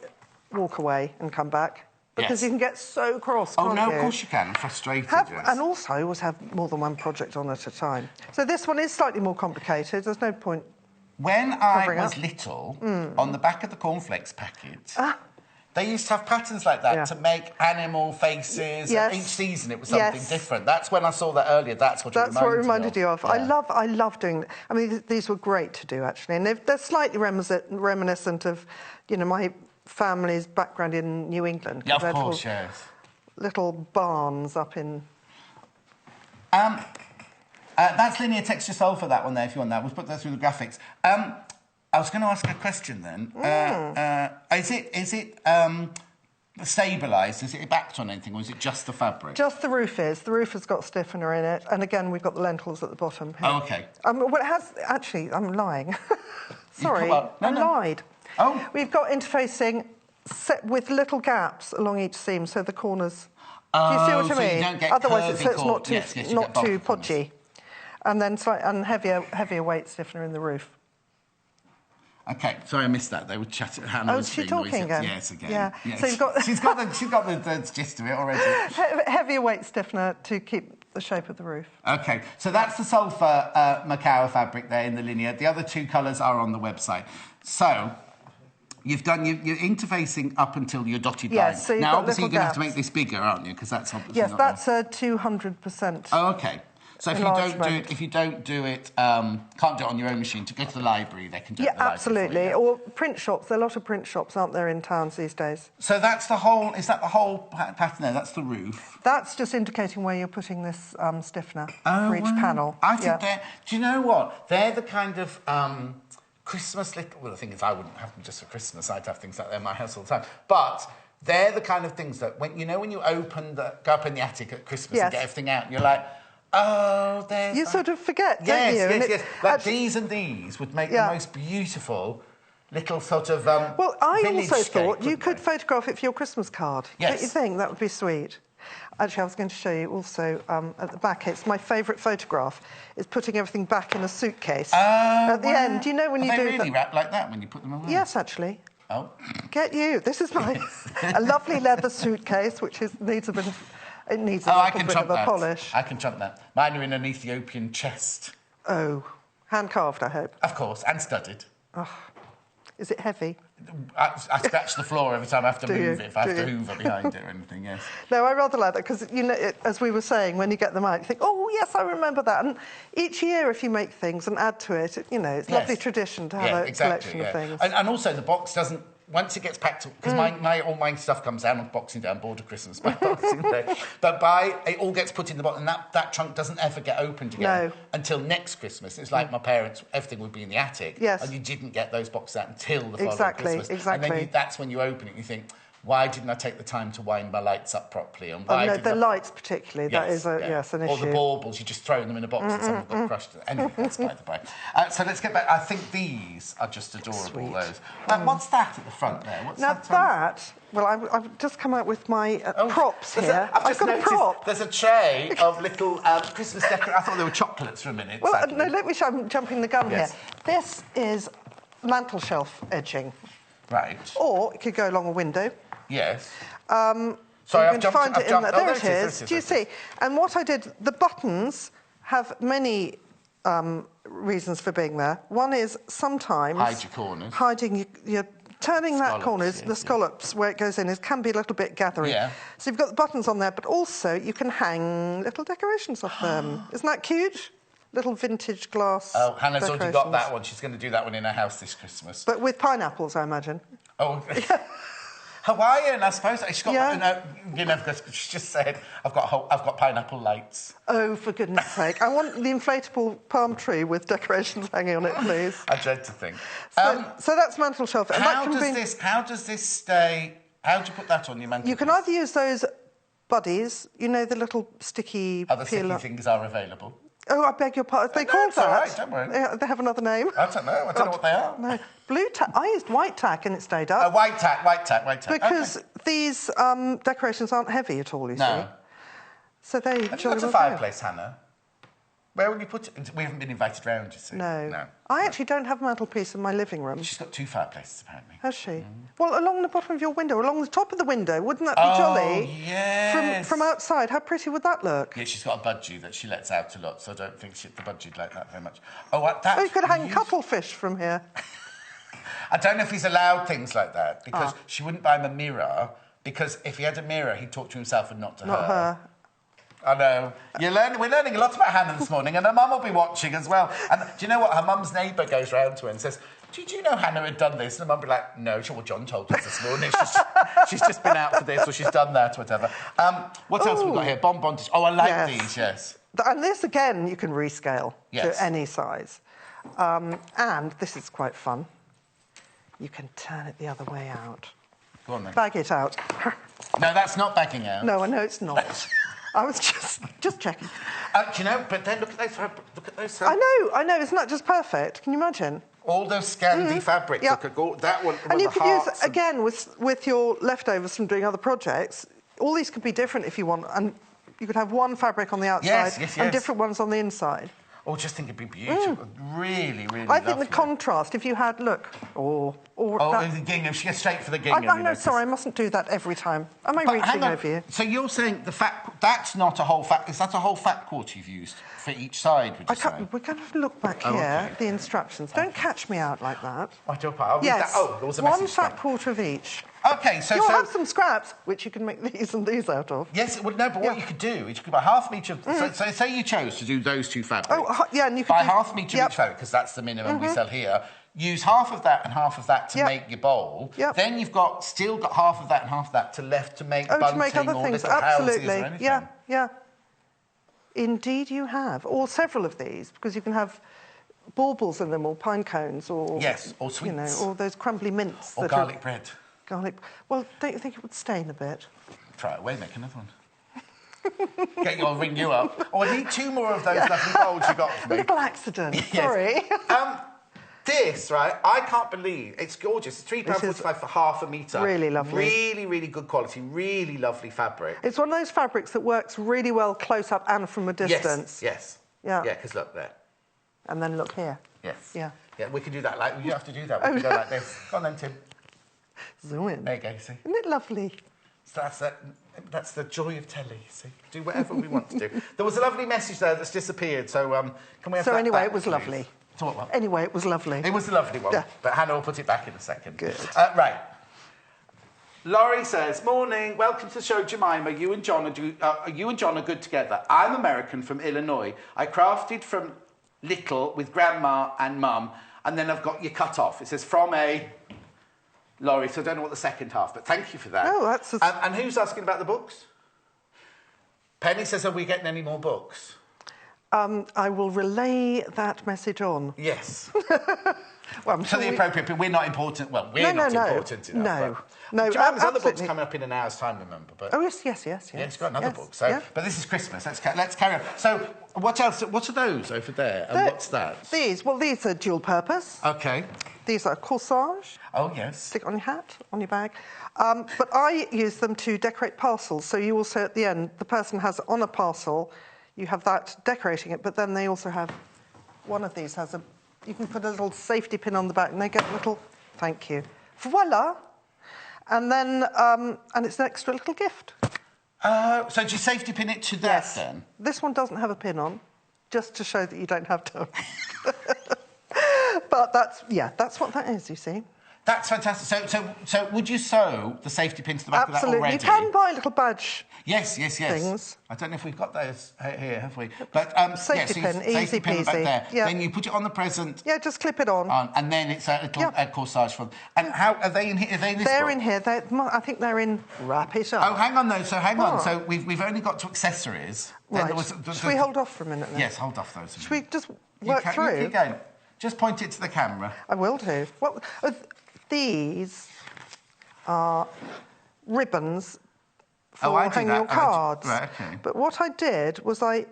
walk away and come back. Because you can get so cross, can't you? Oh, no, of course you can. I'm frustrated, yes. And also, I always have more than one project on at a time. So this one is slightly more complicated. There's no point when I was little, on the back of the cornflakes packet, they used to have patterns like that to make animal faces. Yes. Each season it was something different. That's when I saw that earlier. That's what it reminded you of. Yeah. I love doing... I mean, these were great to do, actually. And they're slightly reminiscent of, you know, my family's background in New England. Yeah, of course, yes. Little barns up in... That's linear texture sulphur, that one there, if you want that. We'll put that through the graphics. I was going to ask a question then. Is it stabilised? Is it backed on anything, or is it just the fabric? Just the roof is. The roof has got stiffener in it, and again, we've got the lentils at the bottom. Here. Oh, OK. Well, it has... Actually, I'm lying. Sorry, I lied. Oh. We've got interfacing set with little gaps along each seam, so the corners... Oh, do you see what I mean? You don't get otherwise, it's not too, not too corners. podgy. And then heavier weight stiffener in the roof. OK, sorry, I missed that. They were chatting. Hannah was she talking again? Yes, again. Yeah. Yes. So you've got... she's got the gist of it already. Heavier weight stiffener to keep the shape of the roof. OK, so that's the sulphur Macawa fabric there in the linear. The other two colours are on the website. So... You're interfacing up until your dotted line. So now, obviously, you're going to have to make this bigger, aren't you? Because that's obviously yes, that's a 200%. Oh, OK. So if you don't do it, can't do it on your own machine, to go to the library, they can do it at the library. Absolutely. Or print shops. There are a lot of print shops, aren't there, in towns these days? So that's the whole... Is that the whole pattern there? That's the roof? That's just indicating where you're putting this stiffener for each panel. I think they're... Do you know what? They're the kind of... Christmas little... Well, the thing is, I wouldn't have them just for Christmas. I'd have things like that in my house all the time. But they're the kind of things that, when you go up in the attic at Christmas and get everything out, and you're like, oh, there's... You sort of forget, don't you? Yes. Like these and these would make the most beautiful little sort of well, I also thought you could photograph it for your Christmas card. Yes. Don't you think? That would be sweet. Actually, I was going to show you also at the back. It's my favourite photograph. Is putting everything back in a suitcase at the end. Do you know when you do they really wrap like that when you put them away? Yes, actually. Oh. Get you. This is my a lovely leather suitcase, which needs a bit of a polish. I can trump that. Mine are in an Ethiopian chest. Oh, hand carved, I hope. Of course, and studded. Oh. Is it heavy? I scratch the floor every time I have to move it, if I have to hoover behind it or anything, yes. No, I rather like that, because, as we were saying, when you get them out, you think, oh, yes, I remember that. And each year, if you make things and add to it, it's lovely tradition to have a collection of things. And also, the box doesn't... Once it gets packed, because all my stuff comes down on Boxing Day, I'm bored of Christmas by Boxing Day. But it all gets put in the box, and that trunk doesn't ever get opened again until next Christmas. It's like my parents, everything would be in the attic, and you didn't get those boxes out until the following Christmas. Exactly. And then that's when you open it, and you think, why didn't I take the time to wind my lights up properly? And the lights particularly, that is an issue. Or the baubles, you just throw them in a box and someone got crushed. Anyway, that's by the by. So let's get back. I think these are just adorable, those. What's that at the front there? What's that? Well, I've just come out with my props here. I've got a prop. There's a tray of little Christmas decorations. I thought they were chocolates for a minute. Well, no, let me show. I'm jumping the gun here. This is mantel shelf edging. Right. Or it could go along a window. Yes. Sorry, I've jumped. Find it in there. There it is. Do you see? And what I did, the buttons have many reasons for being there. One is sometimes... Hide your corners. Hiding your... Turning that corners, the scallops where it goes in, can be a little bit gathery. Yeah. So you've got the buttons on there, but also you can hang little decorations off them. Isn't that cute? Little vintage glass. Oh, Hannah's already got that one. She's going to do that one in her house this Christmas. But with pineapples, I imagine. Oh, Hawaiian, I suppose. She's got, she just said, I've got pineapple lights. Oh, for goodness sake. I want the inflatable palm tree with decorations hanging on it, please. I dread to think. So that's mantel shelf. How does this stay... How do you put that on your mantel? You can either use those buddies, the little sticky... Other sticky things are available. Oh, I beg your pardon. They called that. All right, don't worry. They have another name. I don't know. I don't know what they are. No. Blue tack. I used white tack and it stayed up. White tack. Because these decorations aren't heavy at all, you see. So they... Have you got a fireplace, Hannah? Where will you put it? We haven't been invited round, you see. No. I actually don't have a mantelpiece in my living room. She's got 2 fireplaces, apparently. Has she? Well, along the bottom of your window, along the top of the window, wouldn't that be jolly? Oh, yes. From outside, how pretty would that look? Yeah, she's got a budgie that she lets out a lot, so I don't think the budgie'd like that very much. You could hang cuttlefish from here. I don't know if he's allowed things like that, because she wouldn't buy him a mirror, because if he had a mirror, he'd talk to himself and not to her. Not her. I know. We're learning a lot about Hannah this morning, and her mum will be watching as well. And do you know what? Her mum's neighbour goes round to her and says, did you know Hannah had done this? And Mum would be like, no, well, John told us this morning. She's just been out for this, or she's done that, whatever. What else have we got here? Bonbon. Oh, I like these, yes. And this, again, you can rescale to any size. And this is quite fun. You can turn it the other way out. Go on, then. Bag it out. No, that's not bagging out. No, I know it's not. I was just checking. Do you know, but then look at those. Look at those. I know. Isn't that just perfect? Can you imagine? All those Scandi fabrics. Yep. Look at that one. And you could use, again, with your leftovers from doing other projects, all these could be different if you want. And you could have one fabric on the outside and different ones on the inside. Oh, just think it'd be beautiful. Really, really I think the contrast, if you had, look, the gingham. She gets straight for the gingham. I know, sorry, I mustn't do that every time. Am I reaching over you? So you're saying that's not a whole fat... Is that a whole fat quarter you've used for each side, would you say? We're going to look back here, the instructions. Don't catch me out like that. I'll read that. Oh, there was a message. One fat quarter of each. OK, so... You'll have some scraps, which you can make these and these out of. Yes, well, no, but what you could do is you could buy half each of... So say you chose to do those two fabrics. Oh, yeah, and you could buy half each of each fabric, because that's the minimum we sell here. Use half of that and half of that to make your bowl. Then you've still got half of that and half of that to make bunting to make other or things. little houses Absolutely. or anything. Yeah. Indeed you have. Or several of these, because you can have baubles in them, or pine cones, or... Yes, or sweets. You know, or those crumbly mints. Or garlic bread. Well, don't you think it would stain a bit? Try it away, make another one. I'll ring you up. Oh, I need two more of those lovely bowls you got for me. A little accident, sorry. This, right, I can't believe, it's gorgeous. It's £3.45 for half a metre. Really lovely. Really, really good quality, really lovely fabric. It's one of those fabrics that works really well close up and from a distance. Yes. Yeah, because look there. And then look here. Yes. Yeah, we can do that. You have to do that. We can go like this. Go on then, Tim. Zoom in. There you go, see? Isn't it lovely? So that's the joy of telly, see? Do whatever we want to do. There was a lovely message there that's disappeared, so can we have that anyway, back, it was please? lovely. So what? Anyway, it was lovely. It was a lovely one, but Hannah will put it back in a second. Good. Right. Laurie says, morning, welcome to the show, Jemima. You and John are good together. I'm American from Illinois. I crafted from little with Grandma and Mum, and then I've got you cut off. It says, from a... Laurie, so I don't know what the second half, but thank you for that. Oh, that's... And who's asking about the books? Penny says, are we getting any more books? I will relay that message on. Yes. Well, I'm sure the appropriate people. We're not important. Well, we're not important enough. No, there's other books coming up in an hour's time, remember? But yes. Yeah, it's got another book. So, but this is Christmas. Let's carry on. So, what else? What are those over there? And what's that? These are dual purpose. Okay. These are corsage. Oh, yes. Stick on your hat, on your bag. But I use them to decorate parcels. So you also, at the end, the person has on a parcel, you have that decorating it, but then they also have, one of these has you can put a little safety pin on the back and they get a little, thank you. Voila. And then, and it's an extra little gift. So do you safety pin it to that then? This one doesn't have a pin on, just to show that you don't have to. But that's what that is, you see. That's fantastic. So would you sew the safety pin to the back of that already? Absolutely. You can buy a little badge. Yes. Things. I don't know if we've got those here, have we? But safety pin, easy peasy. Back there. Yeah. Then you put it on the present. Yeah, just clip it on. And then it's a little corsage from. And how are they in here? Are they in this They're book? in here. I think they're in Wrap It Up. Oh, hang on though. So hang on. So we've only got to accessories. Right. Should we hold off for a minute then? Yes, hold off those. Should we just work through? You keep going. Just point it to the camera. I will do. These are ribbons for hanging your cards. Right, okay. But what I did was I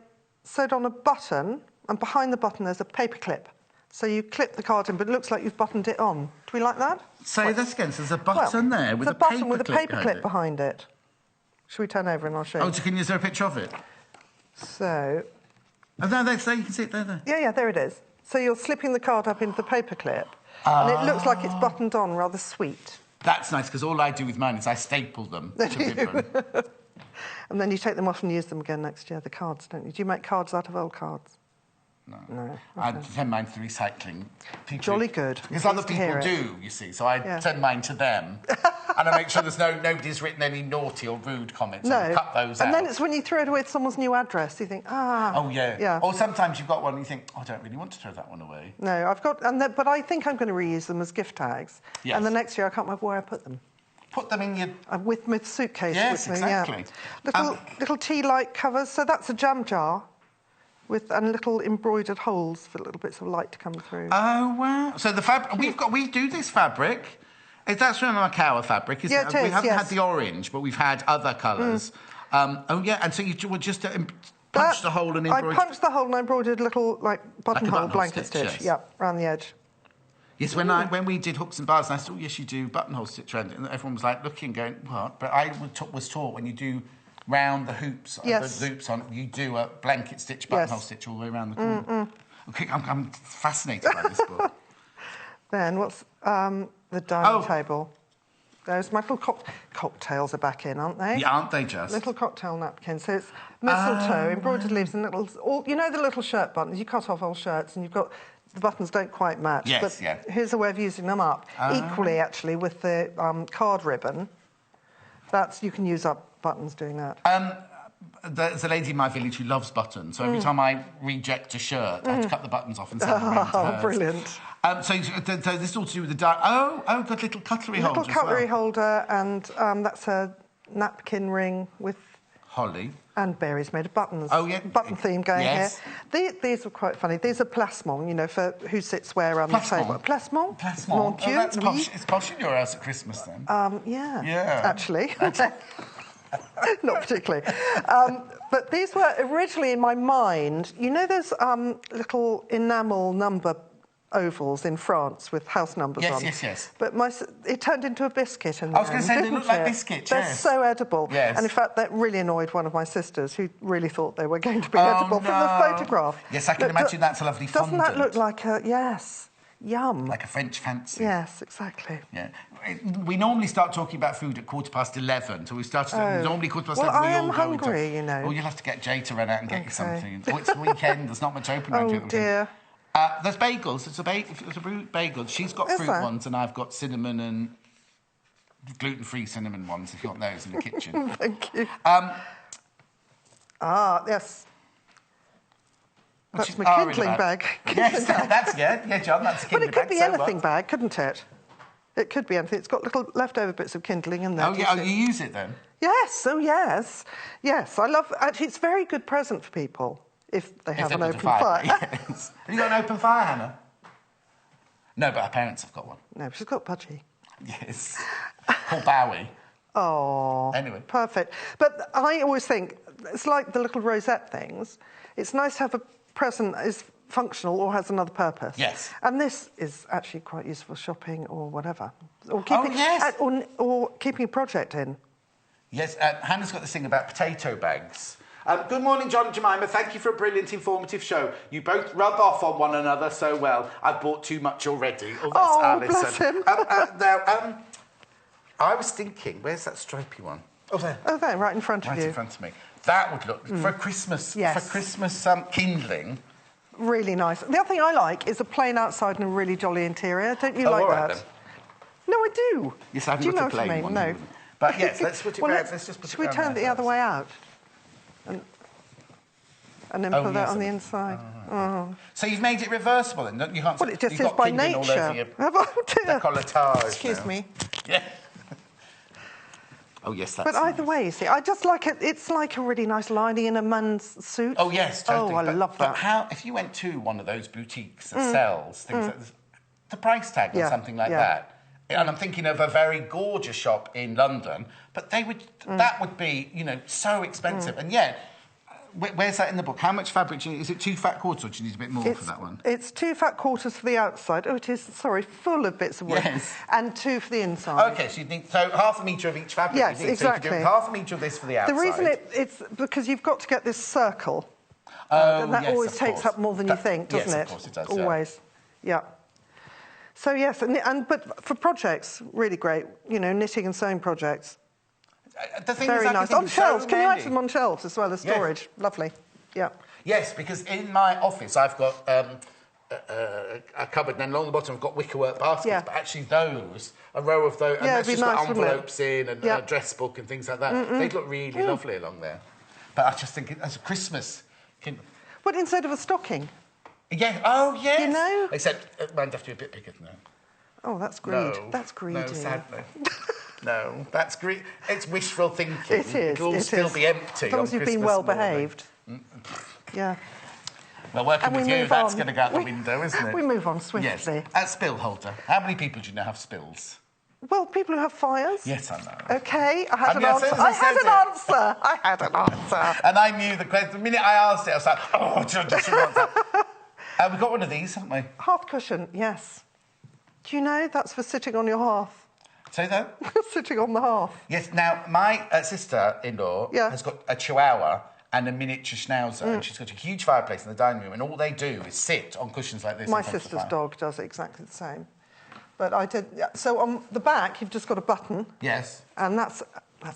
sewed on a button, and behind the button there's a paper clip. So you clip the card in, but it looks like you've buttoned it on. Do we like that? Say this again. So there's a button there with a paper clip behind it. Should we turn over and I'll show you? Oh, can you show a picture of it? So... Oh, there, you can see it there. Yeah, there it is. So you're slipping the card up into the paper clip, and it looks like it's buttoned on, rather sweet. That's nice, because all I do with mine is I staple them to ribbon. And then you take them off and use them again next year, the cards, don't you? Do you make cards out of old cards? No. I send mine to the recycling. People, jolly good. Because other people do, you see, so I send mine to them. And I make sure there's nobody's written any naughty or rude comments. No. And cut those out. And then it's when you throw it away with someone's new address, you think, Oh, yeah. Or sometimes you've got one and you think, I don't really want to throw that one away. No, I've got... but I think I'm going to reuse them as gift tags. Yes. And the next year I can't remember where I put them. Put them in your... with my suitcase yes, with me, exactly. Little tea light covers. So that's a jam jar and little embroidered holes for little bits of light to come through. Oh, wow. So the fabric... We do this fabric. That's from a Macau fabric, isn't it? We haven't had the orange, but we've had other colours. Oh, yeah, and so you would just punch the hole and embroider... I punched the hole and I embroidered a little, buttonhole blanket stitch. Yeah, around the edge. Yes, when we did hooks and bars, and I said, oh, yes, you do buttonhole stitch around it. And everyone was like looking, going, what? But I was taught when you do round the hoops, the loops on, you do a blanket stitch, buttonhole stitch all the way around the corner. Okay, I'm fascinated by this book. Then what's the dining table? Those my little cocktails are back in, aren't they? Yeah, aren't they just? Little cocktail napkins. So it's mistletoe, embroidered leaves and little... you know the little shirt buttons? You cut off old shirts and you've got... The buttons don't quite match, but here's a way of using them up. Equally, actually, with the card ribbon, you can use up buttons doing that. There's a lady in my village who loves buttons, so every time I reject a shirt, I have to cut the buttons off and send them around to hers. Brilliant. So this is all to do with the... got little cutlery holder. Little cutlery holder, and that's a napkin ring with... Holly. And berries made of buttons. Oh, yeah. Button theme going here. These are quite funny. These are plasmon, you know, for who sits where on the table. Plasmon? Plasmon. Oh, that's posh. It's posh in your house at Christmas, then. Yeah. Actually. Not particularly. But these were originally in my mind... You know those little enamel number ovals in France with house numbers on? Yes. But it turned into a biscuit. I was going to say, they look like biscuits, They're so edible. Yes. And in fact, that really annoyed one of my sisters who really thought they were going to be edible from the photograph. Yes, I can imagine that's a lovely fondant. Doesn't that look like a... Yes. Yum. Like a French fancy. Yes, exactly. Yeah. We normally start talking about food at 11:15, so we started normally 11:15. Well, I am hungry, you know. Oh, you'll have to get Jay to run out and get you something. Oh, it's the weekend. There's not much open around here. Oh, dear. There's bagels. It's a bagel. She's got fruit ones and I've got cinnamon and gluten-free cinnamon ones, if you want those in the kitchen. Thank you. Yes. That's my kindling bag. Yes, John, that's a kindling bag. But it could be anything bag, couldn't it? It could be anything. It's got little leftover bits of kindling in there. Oh, yeah, you use it then? Yes, yes. Yes, I love... Actually, it's a very good present for people. If they have an open fire. Yes. Have you got an open fire, Hannah? No, but her parents have got one. No, she's got Pudgy. Yes. Called Bowie. Oh. Anyway. Perfect. But I always think, it's like the little rosette things. It's nice to have a present that is functional or has another purpose. Yes. And this is actually quite useful for shopping or whatever. Or or keeping a project in. Yes, Hannah's got this thing about potato bags. Good morning, John and Jemima. Thank you for a brilliant, informative show. You both rub off on one another so well. I've bought too much already. Oh, that's Alison. Bless him. Now, I was thinking, where's that stripy one? Oh, there. Oh, there, right in front of you. Right in front of me. That would look for Christmas. Yes. For Christmas kindling. Really nice. The other thing I like is a plain outside and a really jolly interior. Don't you like that? Then. No, I do. Yes, I haven't got a plain one. No. But yes, let's put it back. Let's just put should we turn it the other way out? And then put that on the inside. Right. So you've made it reversible, then? You can't. Well, it just is by nature. Decolletage. Excuse me. Yeah. Oh yes, that's. But either way, you see, I just like it. It's like a really nice lining in a man's suit. Oh yes, totally. Oh, I love that. But how? If you went to one of those boutiques that sells things, like this, the price tag on something like that. And I'm thinking of a very gorgeous shop in London, but they would that would be, you know, so expensive. And yet, where's that in the book? How much fabric do you need? Is it 2 fat quarters, or do you need a bit more for that one? It's 2 fat quarters for the outside. Oh, it is, sorry, full of bits of wood. Yes. And 2 for the inside. OK, so you need half a metre of each fabric. Yes, So exactly. you do half a metre of this for the outside. The reason it's because you've got to get this circle. Oh, and that always takes up more than you think, doesn't it? Yes, of course it does. Always. Yeah. So, yes, but for projects, really great, you know, knitting and sewing projects. The thing Very is, nice. On shelves. Can you add them on shelves as well as storage? Yes. Lovely. Yeah. Yes, because in my office I've got a cupboard, and then along the bottom I've got wickerwork baskets, but actually those, a row of those, and that's just got envelopes in and a dress book and things like that. They'd look really lovely along there. But I just think as a Christmas... But instead of a stocking? Yeah, oh, yes. You know? Except mine'd have to be a bit bigger than that. Oh, that's greed. No, that's greedy. No, sadly. No, that's greed. It's wishful thinking. It is. It'll all still be empty. As long as you've been well behaved. Yeah. Well, working with you, that's going to go out the window, isn't it? We move on swiftly. Yes. At spill holder, how many people do you know have spills? Well, people who have fires. Yes, I know. OK, I had an answer. I had an answer. And I knew the minute I asked it, I was like, oh, just she wants that. We've got one of these, haven't we? Hearth cushion, yes. Do you know that's for sitting on your hearth? Say that? Sitting on the hearth. Yes. Now, my sister-in-law has got a Chihuahua and a miniature schnauzer, and she's got a huge fireplace in the dining room, and all they do is sit on cushions like this. My sister's dog does exactly the same. But I did... So on the back, you've just got a button. Yes. And that's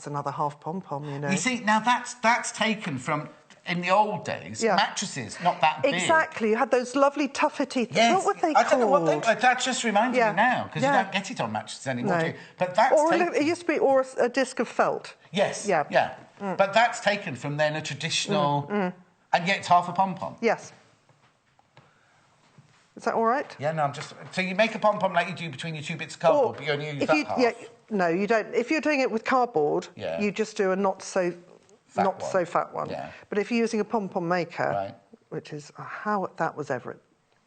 another half pom-pom, you know. You see, now that's taken from... In the old days, mattresses, not that big. Exactly. You had those lovely tuffety things. Yes. What were they called? I don't know what they... That just reminded me now, because you don't get it on mattresses anymore, do you? But that's it used to be a disc of felt. Yes. Yeah. But that's taken from then a traditional... And yet it's half a pom-pom. Yes. Is that all right? Yeah, no, I'm just... So you make a pom-pom like you do between your two bits of cardboard, but you only use that half? Yeah, no, you don't. If you're doing it with cardboard, you just do a not so fat one. Yeah. But if you're using a pom-pom maker, which is how that was ever...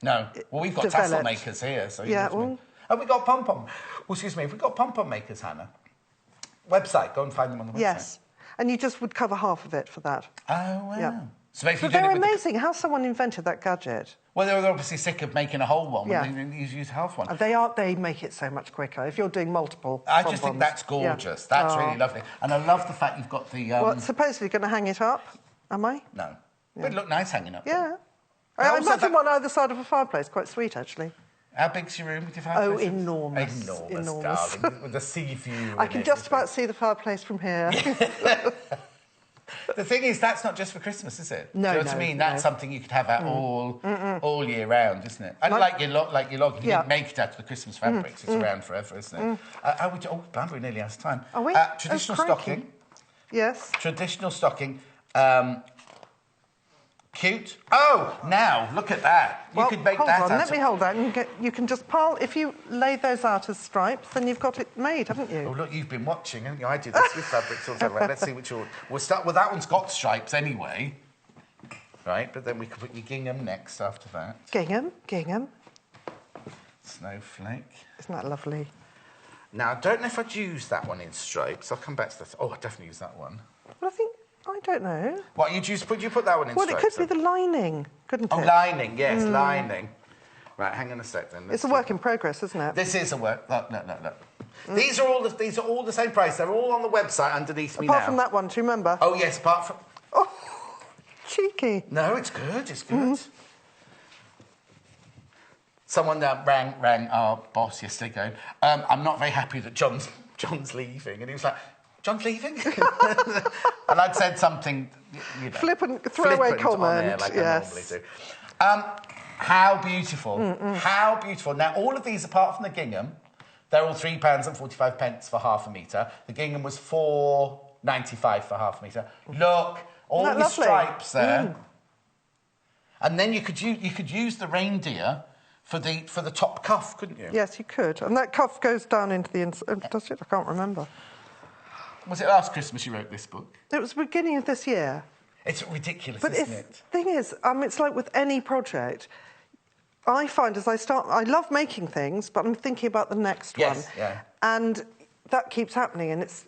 No. Well, we've got tassel makers here, so... Yeah, well... Have we got pom-pom? Well, excuse me, if we've got pom-pom makers, Hannah, website, go and find them on the website. Yes. And you just would cover half of it for that. Oh, wow. Yeah. So but they're amazing. How someone invented that gadget. Well, they were obviously sick of making a whole one. Yeah. They use half one. They make it so much quicker. If you're doing multiple I just think that's gorgeous. Yeah. That's really lovely. And I love the fact you've got the... Well, supposedly going to hang it up, am I? No. Yeah. But it looked nice hanging up. Yeah. I imagine one either side of a fireplace. Quite sweet, actually. How big's your room with your fireplace? Oh, enormous. Enormous, darling. With the sea view. I can just about see the fireplace from here. The thing is, that's not just for Christmas, is it? No, Do you know what I mean? That's something you could have out all year round, isn't it? And like your log, you didn't make it out of the Christmas fabrics. It's around forever, isn't it? Blimey, we're nearly out of time. Are we? Traditional stocking. Yes. Traditional stocking. Cute. Oh, now, look at that. You could make that out. Let me hold that. And you can just pile... If you lay those out as stripes, then you've got it made, haven't you? Oh, look, you've been watching, haven't you? I do this with fabrics all the time. Right, let's see which one... We'll start... Well, that one's got stripes anyway. Right, but then we could put your gingham next after that. Gingham. Snowflake. Isn't that lovely? Now, I don't know if I'd use that one in stripes. I'll come back to that. Oh, I'd definitely use that one. Well, I don't know. What, would you put that one in stripes? Well, it could be the lining, couldn't it? Oh, lining, yes, lining. Right, hang on a sec then. It's a work in progress, isn't it? This is a work... No. These are all the same price. They're all on the website underneath me now. Apart from that one, do you remember? Oh, yes, apart from... Oh, cheeky. No, it's good, Someone rang our boss yesterday going, I'm not very happy that John's leaving. And he was like... John's leaving? And I'd said something, flippant throwaway comment. Like I normally do. How beautiful. How beautiful. Now, all of these, apart from the gingham, they're all £3.45 for half a metre. The gingham was £4.95 for half a metre. Look, all the stripes there. And then you could use the reindeer for the top cuff, couldn't you? Yes, you could. And that cuff goes down into the inside. Does it? I can't remember. Was it last Christmas you wrote this book? It was the beginning of this year. It's ridiculous, isn't it? The thing is, it's like with any project, I find as I start... I love making things, but I'm thinking about the next one. Yeah. And that keeps happening, and it's...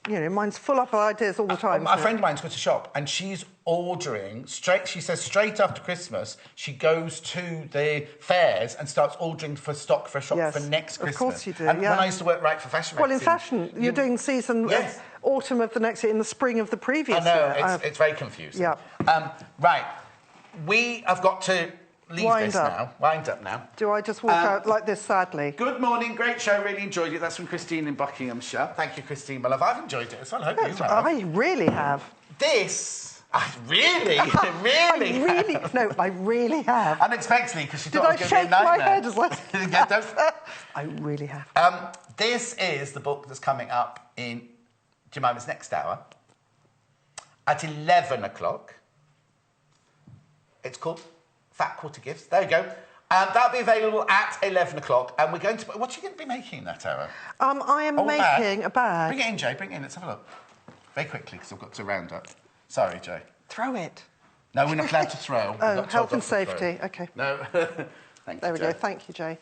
mine's full up of ideas all the time. A friend of mine's got a shop, and she's ordering she says straight after Christmas, she goes to the fairs and starts ordering for stock for a shop for next Christmas. Of course you do, And when I used to work right for fashion magazine... Well, in fashion, you're doing season... Yes. Autumn of the next year, in the spring of the previous year. I know, it's very confusing. Yeah. Right. We have got to leave this now. Wind up now. Do I just walk out like this, sadly? Good morning. Great show. Really enjoyed it. That's from Christine in Buckinghamshire. Thank you, Christine, my love. I've enjoyed it as well. I hope you have. I really have. This Really? I really have. Unexpectedly, because she thought it was Did I going to be a shake nightmare. my head as well? Yeah, don't. I really have. This is the book that's coming up in Jemima's next hour at 11 o'clock. It's called Fat Quarter Gifts. There you go. That'll be available at 11 o'clock. And we're going to... What are you going to be making in that hour? I am making a bag. Bring it in, Jay. Bring it in. Let's have a look. Very quickly, because I've got to round up. Sorry, Jay. Throw it. No, we're not allowed to throw. Oh, health and safety. OK. No. Thank you, There we go. Thank you, Jay.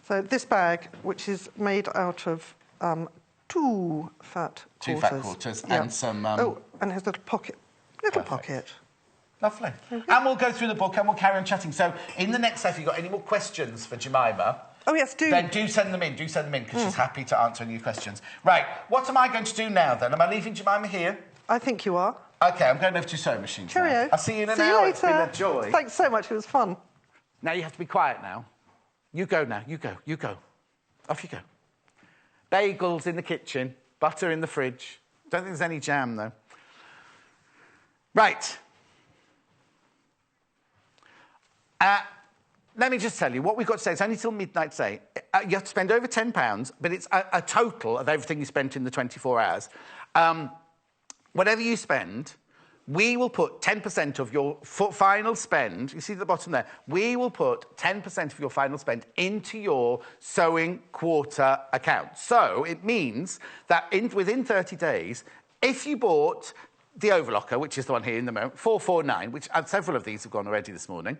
So this bag, which is made out of 2 fat quarters. 2 fat quarters and some... Oh, and it has a little pocket. Pocket. Lovely. And we'll go through the book and we'll carry on chatting. So in the next if you've got any more questions for Jemima... Oh, yes, do. Then do send them in, because she's happy to answer any of your questions. Right, what am I going to do now, then? Am I leaving Jemima here? I think you are. OK, I'm going over to sewing machines Cheerio. now. I'll see you in an hour. hour. Later. It's been a joy. Thanks so much. It was fun. Now you have to be quiet now. You go now. You go. Off you go. Bagels in the kitchen, butter in the fridge. Don't think there's any jam, though. Right. Let me just tell you, what we've got today, it's only till midnight today. You have to spend over £10, but it's a total of everything you spent in the 24 hours. Whatever you spend, we will put 10% of your final spend, you see at the bottom there, we will put 10% of your final spend into your sewing quarter account. So it means that within 30 days, if you bought the overlocker, which is the one here in the moment, 449, which several of these have gone already this morning,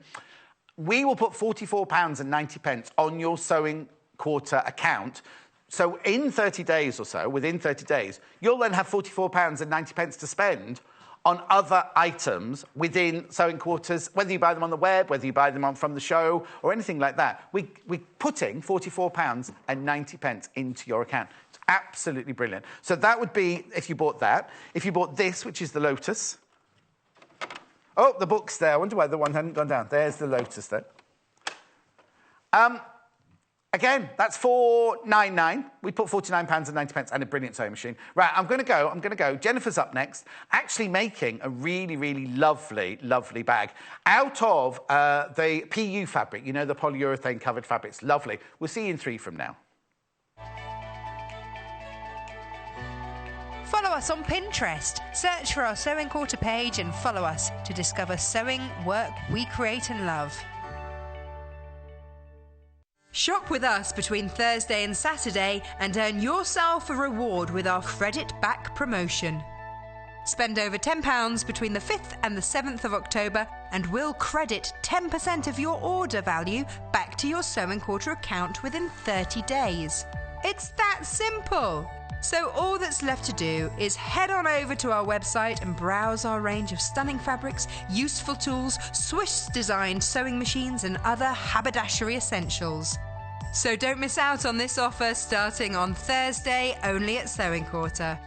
we will put £44.90 on your sewing quarter account. So in 30 days or so, within 30 days, you'll then have £44.90 to spend on other items within sewing quarters, whether you buy them on the web, whether you buy them from the show, or anything like that. We're putting £44.90 into your account. It's absolutely brilliant. So that would be if you bought that. If you bought this, which is the Lotus... Oh, the book's there. I wonder why the one hadn't gone down. There's the Lotus, then. Again, that's $4.99. We put £49.90 and a brilliant sewing machine. Right, I'm going to go. Jennifer's up next, actually making a really, really lovely, lovely bag out of the PU fabric, you know, the polyurethane-covered fabric. It's lovely. We'll see you in 3 from now. Follow us on Pinterest. Search for our Sewing Quarter page and follow us to discover sewing work we create and love. Shop with us between Thursday and Saturday and earn yourself a reward with our credit back promotion. Spend over £10 between the 5th and the 7th of October and we'll credit 10% of your order value back to your Sewing Quarter account within 30 days. It's that simple! So all that's left to do is head on over to our website and browse our range of stunning fabrics, useful tools, Swiss-designed sewing machines and other haberdashery essentials. So don't miss out on this offer starting on Thursday only at Sewing Quarter.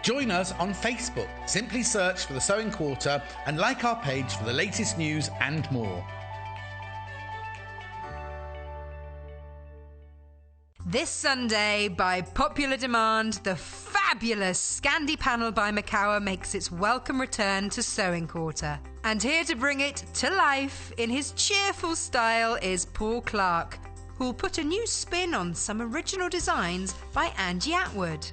Join us on Facebook. Simply search for the Sewing Quarter and like our page for the latest news and more. This Sunday, by popular demand, the fabulous Scandi panel by Macawa makes its welcome return to Sewing Quarter. And here to bring it to life in his cheerful style is Paul Clark, who'll put a new spin on some original designs by Angie Atwood.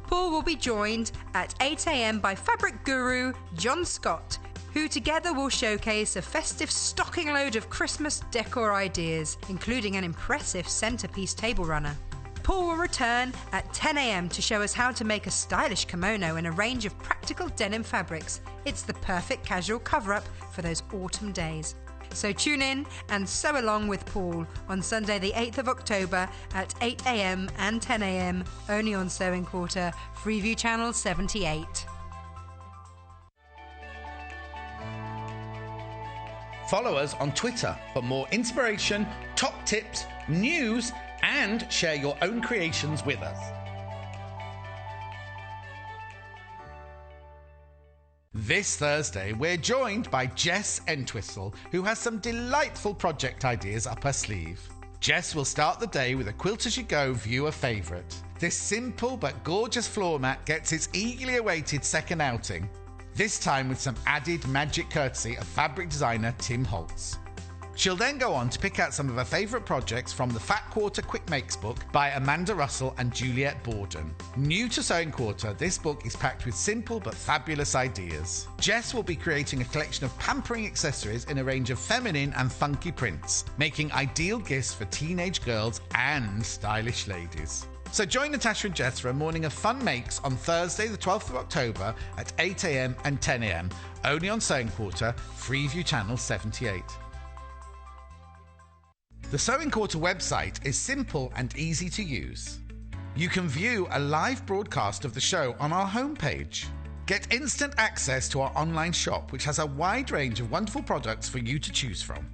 Paul will be joined at 8 a.m. by fabric guru John Scott, who together will showcase a festive stocking load of Christmas decor ideas, including an impressive centrepiece table runner. Paul will return at 10 a.m. to show us how to make a stylish kimono in a range of practical denim fabrics. It's the perfect casual cover-up for those autumn days. So tune in and sew along with Paul on Sunday the 8th of October at 8 a.m. and 10 a.m. only on Sewing Quarter, Freeview Channel 78. Follow us on Twitter for more inspiration, top tips, news, and share your own creations with us. This Thursday, we're joined by Jess Entwistle, who has some delightful project ideas up her sleeve. Jess will start the day with a quilt as you go viewer favourite. this simple but gorgeous floor mat gets its eagerly awaited second outing, this time with some added magic courtesy of fabric designer Tim Holtz. She'll then go on to pick out some of her favourite projects from the Fat Quarter Quick Makes book by Amanda Russell and Juliette Borden. New to Sewing Quarter, this book is packed with simple but fabulous ideas. Jess will be creating a collection of pampering accessories in a range of feminine and funky prints, making ideal gifts for teenage girls and stylish ladies. So join Natasha and Jess for a morning of fun makes on Thursday the 12th of October at 8 a.m. and 10 a.m, only on Sewing Quarter, Freeview Channel 78. The Sewing Quarter website is simple and easy to use. You can view a live broadcast of the show on our homepage. Get instant access to our online shop, which has a wide range of wonderful products for you to choose from.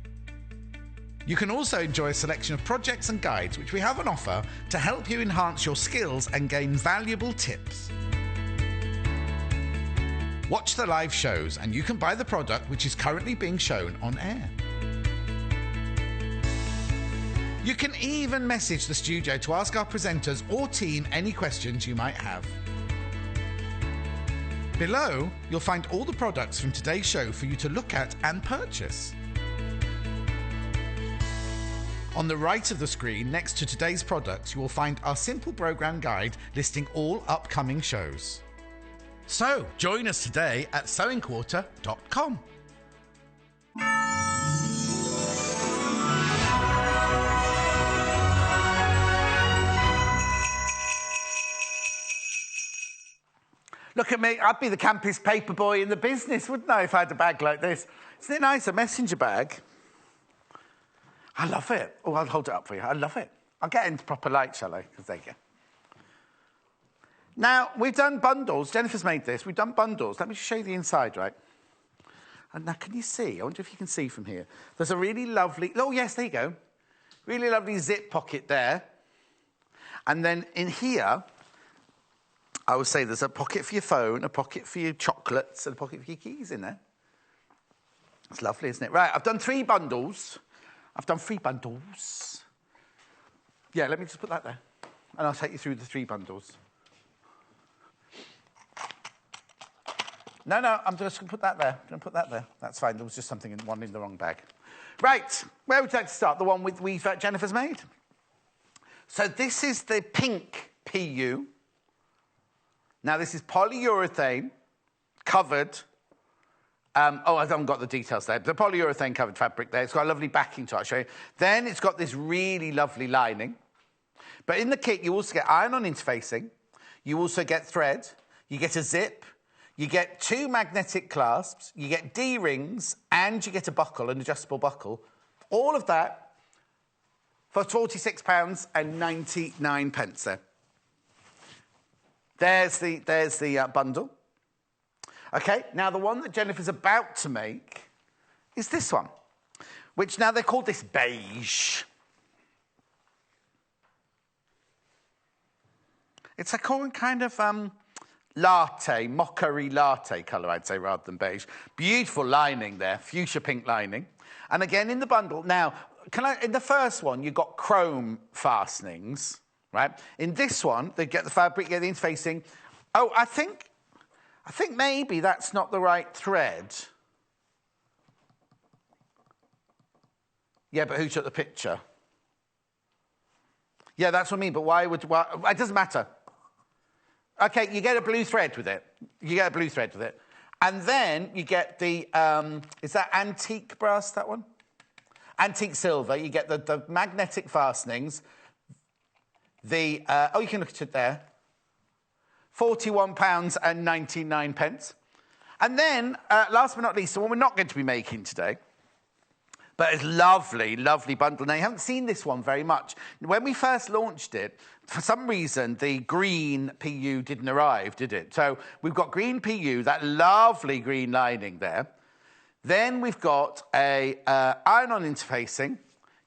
You can also enjoy a selection of projects and guides which we have on offer to help you enhance your skills and gain valuable tips. Watch the live shows and you can buy the product which is currently being shown on air. You can even message the studio to ask our presenters or team any questions you might have. Below, you'll find all the products from today's show for you to look at and purchase. On the right of the screen, next to today's products, you will find our simple programme guide listing all upcoming shows. So, join us today at sewingquarter.com. Look at me, I'd be the campiest paper boy in the business, wouldn't I, if I had a bag like this? Isn't it nice, a messenger bag? I love it. Oh, I'll hold it up for you. I love it. I'll get into proper light, shall I? Because there you go. Now, we've done bundles. Jennifer's made this. We've done bundles. Let me just show you the inside, right? And now, can you see? I wonder if you can see from here. There's a really lovely... Oh, yes, there you go. Really lovely zip pocket there. And then in here... I would say there's a pocket for your phone, a pocket for your chocolates, and a pocket for your keys in there. It's lovely, isn't it? Right, I've done 3 bundles. Yeah, let me just put that there. And I'll take you through the 3 bundles. No, I'm just going to put that there. That's fine. There was just one in the wrong bag. Right, where would you like to start? The one with Jennifer's made? So this is the pink PU. Now, this is polyurethane covered. I haven't got the details there. The polyurethane covered fabric there. It's got a lovely backing to it, I'll show you. Then it's got this really lovely lining. But in the kit, you also get iron-on interfacing. You also get thread. You get a zip. You get 2 magnetic clasps. You get D-rings. And you get a buckle, an adjustable buckle. All of that for £46.99 there. There's the bundle. OK, now the one that Jennifer's about to make is this one, which now they call this beige. It's a kind of latte, mockery latte colour, I'd say, rather than beige. Beautiful lining there, fuchsia pink lining. And again, in the bundle, now, in the first one, you've got chrome fastenings. Right? In this one, they get the fabric, get the interfacing. Oh, I think maybe that's not the right thread. Yeah, but who took the picture? Yeah, that's what I mean, but why? It doesn't matter. OK, you get a blue thread with it. And then you get the, is that antique brass, that one? Antique silver. You get the magnetic fastenings. You can look at it there. £41.99. And then, last but not least, the one we're not going to be making today, but it's lovely, lovely bundle. Now, you haven't seen this one very much. When we first launched it, for some reason, the green PU didn't arrive, did it? So we've got green PU, that lovely green lining there. Then we've got a iron-on interfacing,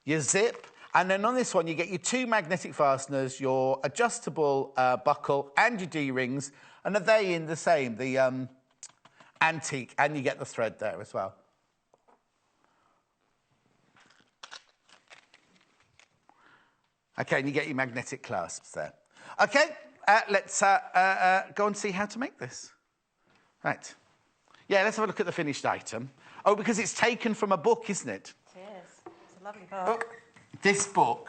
your zip, and then on this one, you get your 2 magnetic fasteners, your adjustable buckle, and your D-rings. And are they in the same, the antique, and you get the thread there as well. OK, and you get your magnetic clasps there. OK, let's go and see how to make this. Right. Yeah, let's have a look at the finished item. Oh, because it's taken from a book, isn't it? It is. It's a lovely book. Oh, this book,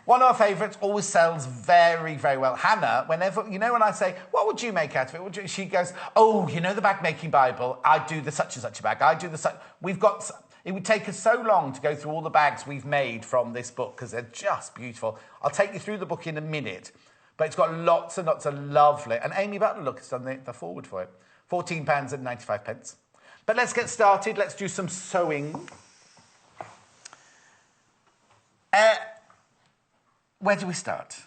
one of our favourites, always sells very, very well. Hannah, whenever, you know, when I say, what would you make out of it? She goes, oh, you know the bag-making Bible? I do the such and such a bag. I do the such... We've got... It would take us so long to go through all the bags we've made from this book because they're just beautiful. I'll take you through the book in a minute, but it's got lots and lots of lovely... And Amy Butler, look, has done the forward for it. £14.95. But let's get started. Let's do some sewing. Where do we start?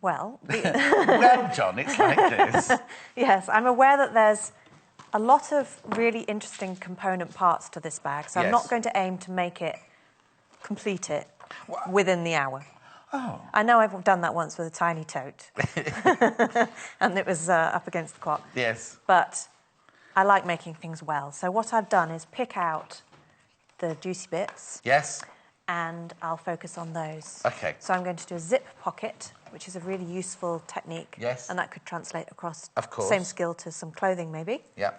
Well... Well, John, it's like this. Yes, I'm aware that there's a lot of really interesting component parts to this bag, so I'm not going to aim to complete it within the hour. Oh. I know I've done that once with a tiny tote. And it was up against the clock. Yes. But I like making things well. So what I've done is pick out the juicy bits. Yes. And I'll focus on those. OK. So I'm going to do a zip pocket, which is a really useful technique. Yes. And that could translate across... Of course. Same skill to some clothing, maybe. Yeah.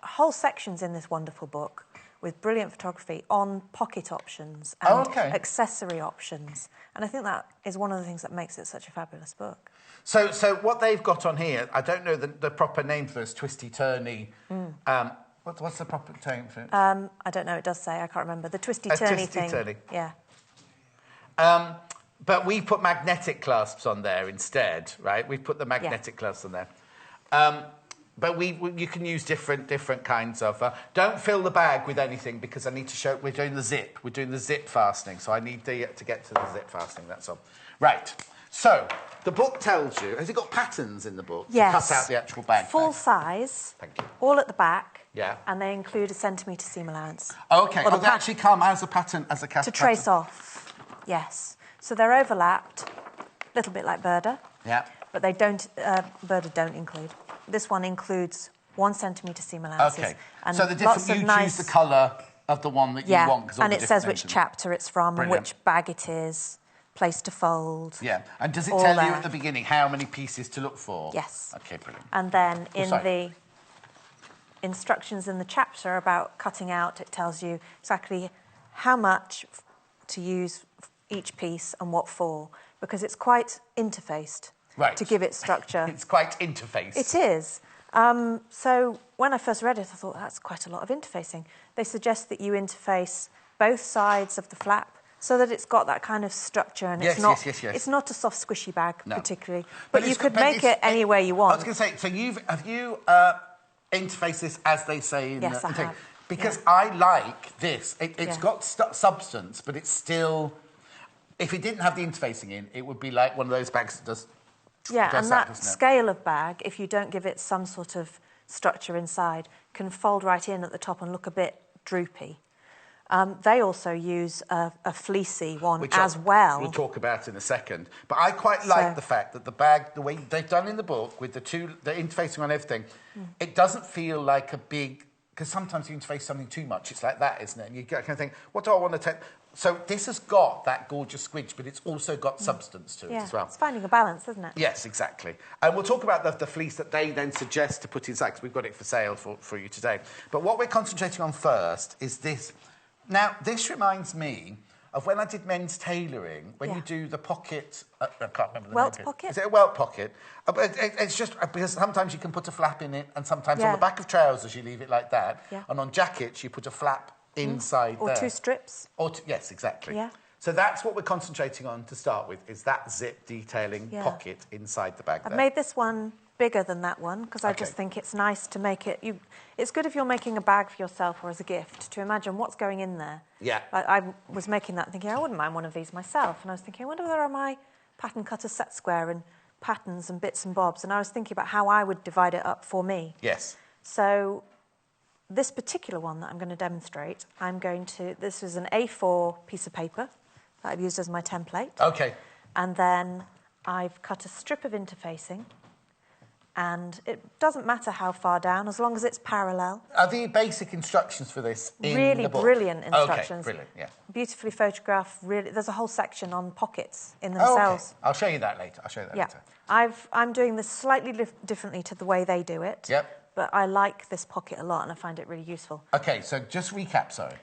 Whole sections in this wonderful book with brilliant photography on pocket options and accessory options. And I think that is one of the things that makes it such a fabulous book. So what they've got on here, I don't know the proper name for this, twisty-turny... What's the proper term for it? I don't know, it does say, I can't remember. The twisty-turny thing. Twisty-turny. Yeah. But we put magnetic clasps on there instead, right? We put the magnetic clasps on there. But you can use different kinds of... don't fill the bag with anything because I need to show... We're doing the zip. We're doing the zip fastening, so I need to get to the zip fastening, that's all. Right. So, the book tells you... Has it got patterns in the book? Yes. To cut out the actual bag. Full size. Thank you. All at the back. Yeah. And they include a centimetre seam allowance. OK. They actually come as a pattern, as a cast to trace off, yes. So they're overlapped, a little bit like Burda. Yeah. But they don't... Burda don't include. This one includes 1 centimetre seam allowances. OK. And so the different... You choose the colour of the one that you want. And it says which chapter it's from and which bag it is, place to fold. Yeah. And does it tell you at the beginning how many pieces to look for? Yes. OK, brilliant. And then in the instructions in the chapter about cutting out, it tells you exactly how much to use each piece and what for, because it's quite interfaced to give it structure. It's quite interfaced. It is. So when I first read it, I thought, that's quite a lot of interfacing. They suggest that you interface both sides of the flap so that it's got that kind of structure and it's not a soft, squishy bag particularly. But you could make it any way you want. I was going to say, so have you interfaced this as they say in I the thing? have. Because I like this. It's got substance, but it's still... If it didn't have the interfacing in, it would be like one of those bags that does... Yeah, and that scale of bag, if you don't give it some sort of structure inside, can fold right in at the top and look a bit droopy. They also use a fleecy one as well. We'll talk about in a second. But I quite like the fact that the bag, the way they've done in the book, with the interfacing on everything, it doesn't feel like a big... Because sometimes you interface something too much. It's like that, isn't it? And you kind of think, what do I want to take? So this has got that gorgeous squidge, but it's also got substance to it as well. It's finding a balance, isn't it? Yes, exactly. And we'll talk about the fleece that they then suggest to put inside, because we've got it for sale for you today. But what we're concentrating on first is this. Now, this reminds me of when I did men's tailoring, when you do the pocket... I can't remember the welt name. Pocket? Is it a welt pocket? It's just because sometimes you can put a flap in it, and sometimes on the back of trousers you leave it like that, and on jackets you put a flap inside there. Or 2 strips. Yes, exactly. Yeah. So that's what we're concentrating on to start with, is that zip detailing pocket inside the bag I've made this one bigger than that one, because I just think it's nice to make it... It's good if you're making a bag for yourself or as a gift, to imagine what's going in there. Yeah. I was making that thinking, I wouldn't mind one of these myself. And I was thinking, I wonder if there are my pattern cutter set square and patterns and bits and bobs. And I was thinking about how I would divide it up for me. Yes. So this particular one that I'm going to demonstrate, this is an A4 piece of paper that I've used as my template. OK. And then I've cut a strip of interfacing And it doesn't matter how far down, as long as it's parallel. Are the basic instructions for this in really the book? Brilliant instructions. Okay, brilliant, yeah. Beautifully photographed, really. There's a whole section on pockets in themselves. Okay. I'll show you that later. Later. I'm doing this slightly differently to the way they do it. Yep. But I like this pocket a lot and I find it really useful. Okay, so just recap, sorry.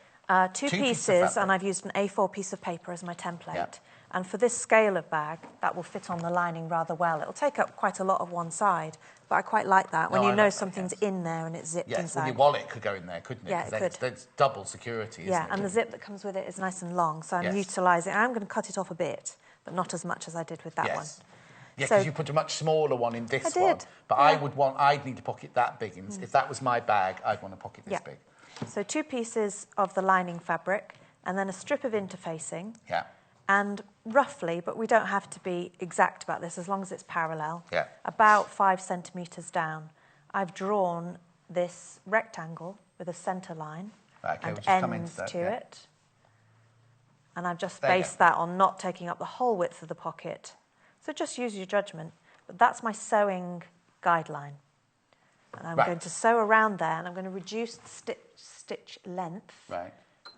Two pieces, and I've used an A4 piece of paper as my template. Yep. And for this scale of bag, that will fit on the lining rather well. It'll take up quite a lot of one side, but I quite like that when you know something's in there and it's zipped inside. Well, your wallet could go in there, couldn't it? Yeah, it could. That's double security, isn't it? Yeah, and the zip that comes with it is nice and long, so I'm utilising it. I'm going to cut it off a bit, but not as much as I did with that one. Yeah, because you put a much smaller one in this one. But I'd need to pocket that big. If that was my bag, I'd want to pocket this big. So 2 pieces of the lining fabric, and then a strip of interfacing. Yeah. And roughly, but we don't have to be exact about this, as long as it's parallel, yeah. about 5 centimetres down, I've drawn this rectangle with a centre line and ends to it. And I've just based that on not taking up the whole width of the pocket. So just use your judgment. But that's my sewing guideline. And I'm going to sew around there, and I'm going to reduce the stitch length. Right.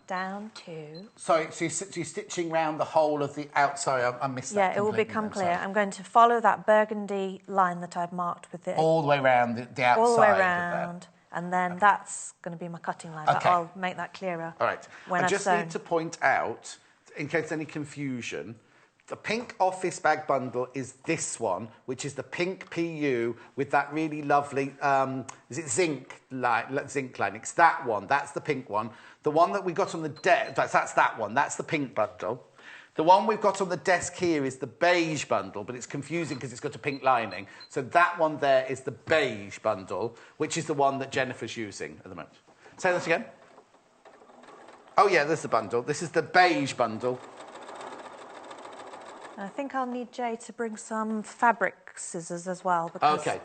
Down to... Sorry, so you're stitching round the whole of the outside. I missed that. Yeah, it will become clear. I'm going to follow that burgundy line that I've marked with it. All the way around the outside. All the way around. And then that's going to be my cutting line. But I'll make that clearer. All right. I just need to point out, in case there's any confusion, the pink office bag bundle is this one, which is the pink PU with that really lovely, is it zinc line? It's that one. That's the pink one. The one that we got on the desk, that's that one. That's the pink bundle. The one we've got on the desk here is the beige bundle, but it's confusing because it's got a pink lining. So that one there is the beige bundle, which is the one that Jennifer's using at the moment. Say that again. Oh, yeah, there's the bundle. This is the beige bundle. I think I'll need Jay to bring some fabric scissors as well. Because... OK.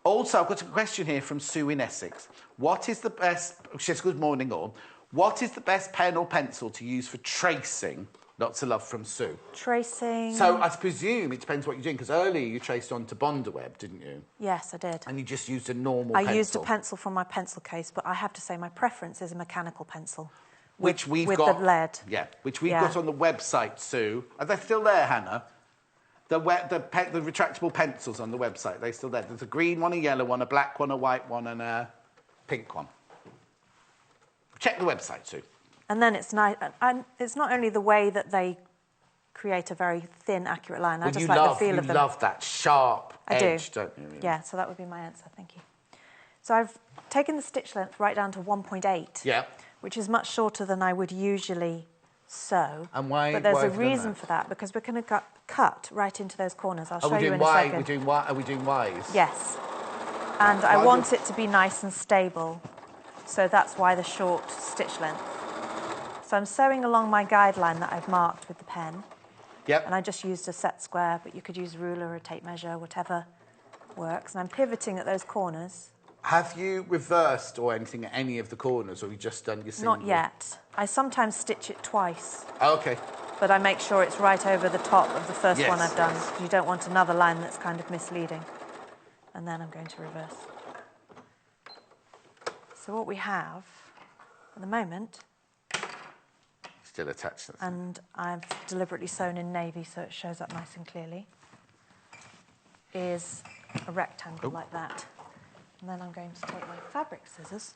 Also, I've got a question here from Sue in Essex. What is the best... She says, good morning, all. What is the best pen or pencil to use for tracing? Lots of love from Sue. Tracing... So I presume it depends what you're doing, because earlier you traced onto Bondaweb, didn't you? Yes, I did. And you just used a normal pencil. I used a pencil from my pencil case, but I have to say my preference is a mechanical pencil. Which we've got... With the lead. Yeah, which we've got on the website, Sue. Are they still there, Hannah? The retractable pencils on the website, they're still there. There's a green one, a yellow one, a black one, a white one, and a pink one. Check the website, Sue. And then it's nice. And it's not only the way that they create a very thin, accurate line. I just like the feel of them. You love that sharp edge, don't you? Yeah, so that would be my answer. Thank you. So I've taken the stitch length right down to 1.8. Yeah. Which is much shorter than I would usually sew. And why? But there's a reason for that, because we're going to cut right into those corners. I'll show you in a second. Are we doing Ys? Yes. And I want it to be nice and stable, so that's why the short stitch length. So I'm sewing along my guideline that I've marked with the pen. Yep. And I just used a set square, but you could use a ruler or a tape measure, whatever works. And I'm pivoting at those corners. Have you reversed or anything at any of the corners, or have you just done your single? Not yet. I sometimes stitch it twice. Oh, OK. But I make sure it's right over the top of the first one I've done. You don't want another line that's kind of misleading. And then I'm going to reverse. So what we have at the moment... Still attached. And I've deliberately sewn in navy so it shows up nice and clearly, is a rectangle like that. And then I'm going to take my fabric scissors.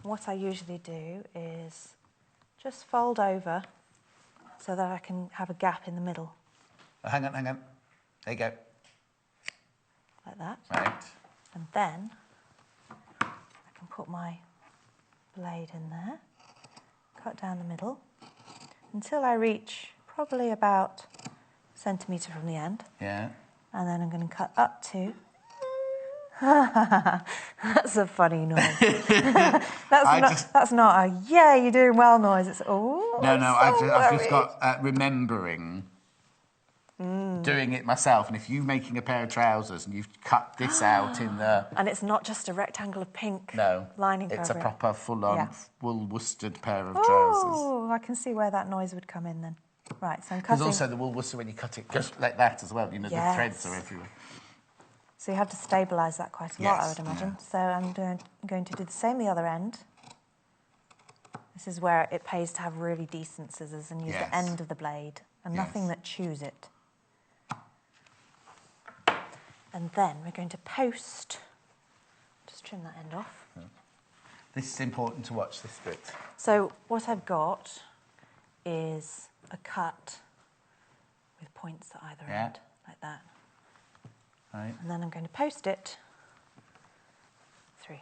What I usually do is just fold over so that I can have a gap in the middle. Oh, hang on. There you go. Like that. Right. And then I can put my blade in there, cut down the middle, until I reach probably about a centimetre from the end. Yeah. And then I'm going to cut up to... That's a funny noise. That's not a "yeah, you're doing well" noise. It's I've just got remembering doing it myself. And if you're making a pair of trousers and you've cut this out in the... And it's not just a rectangle of pink lining fabric. It's a proper full-on wool worsted pair of trousers. Oh, I can see where that noise would come in then. Right, so I'm cutting... There's also the wool worsted when you cut it just like that as well. You know, the threads are everywhere. So you have to stabilise that quite a lot, I would imagine. Yeah. So I'm going to do the same the other end. This is where it pays to have really decent scissors and use the end of the blade and nothing that chews it. And then we're going to post. Just trim that end off. This is important to watch this bit. So what I've got is a cut with points at either end, like that. Right. And then I'm going to post it through.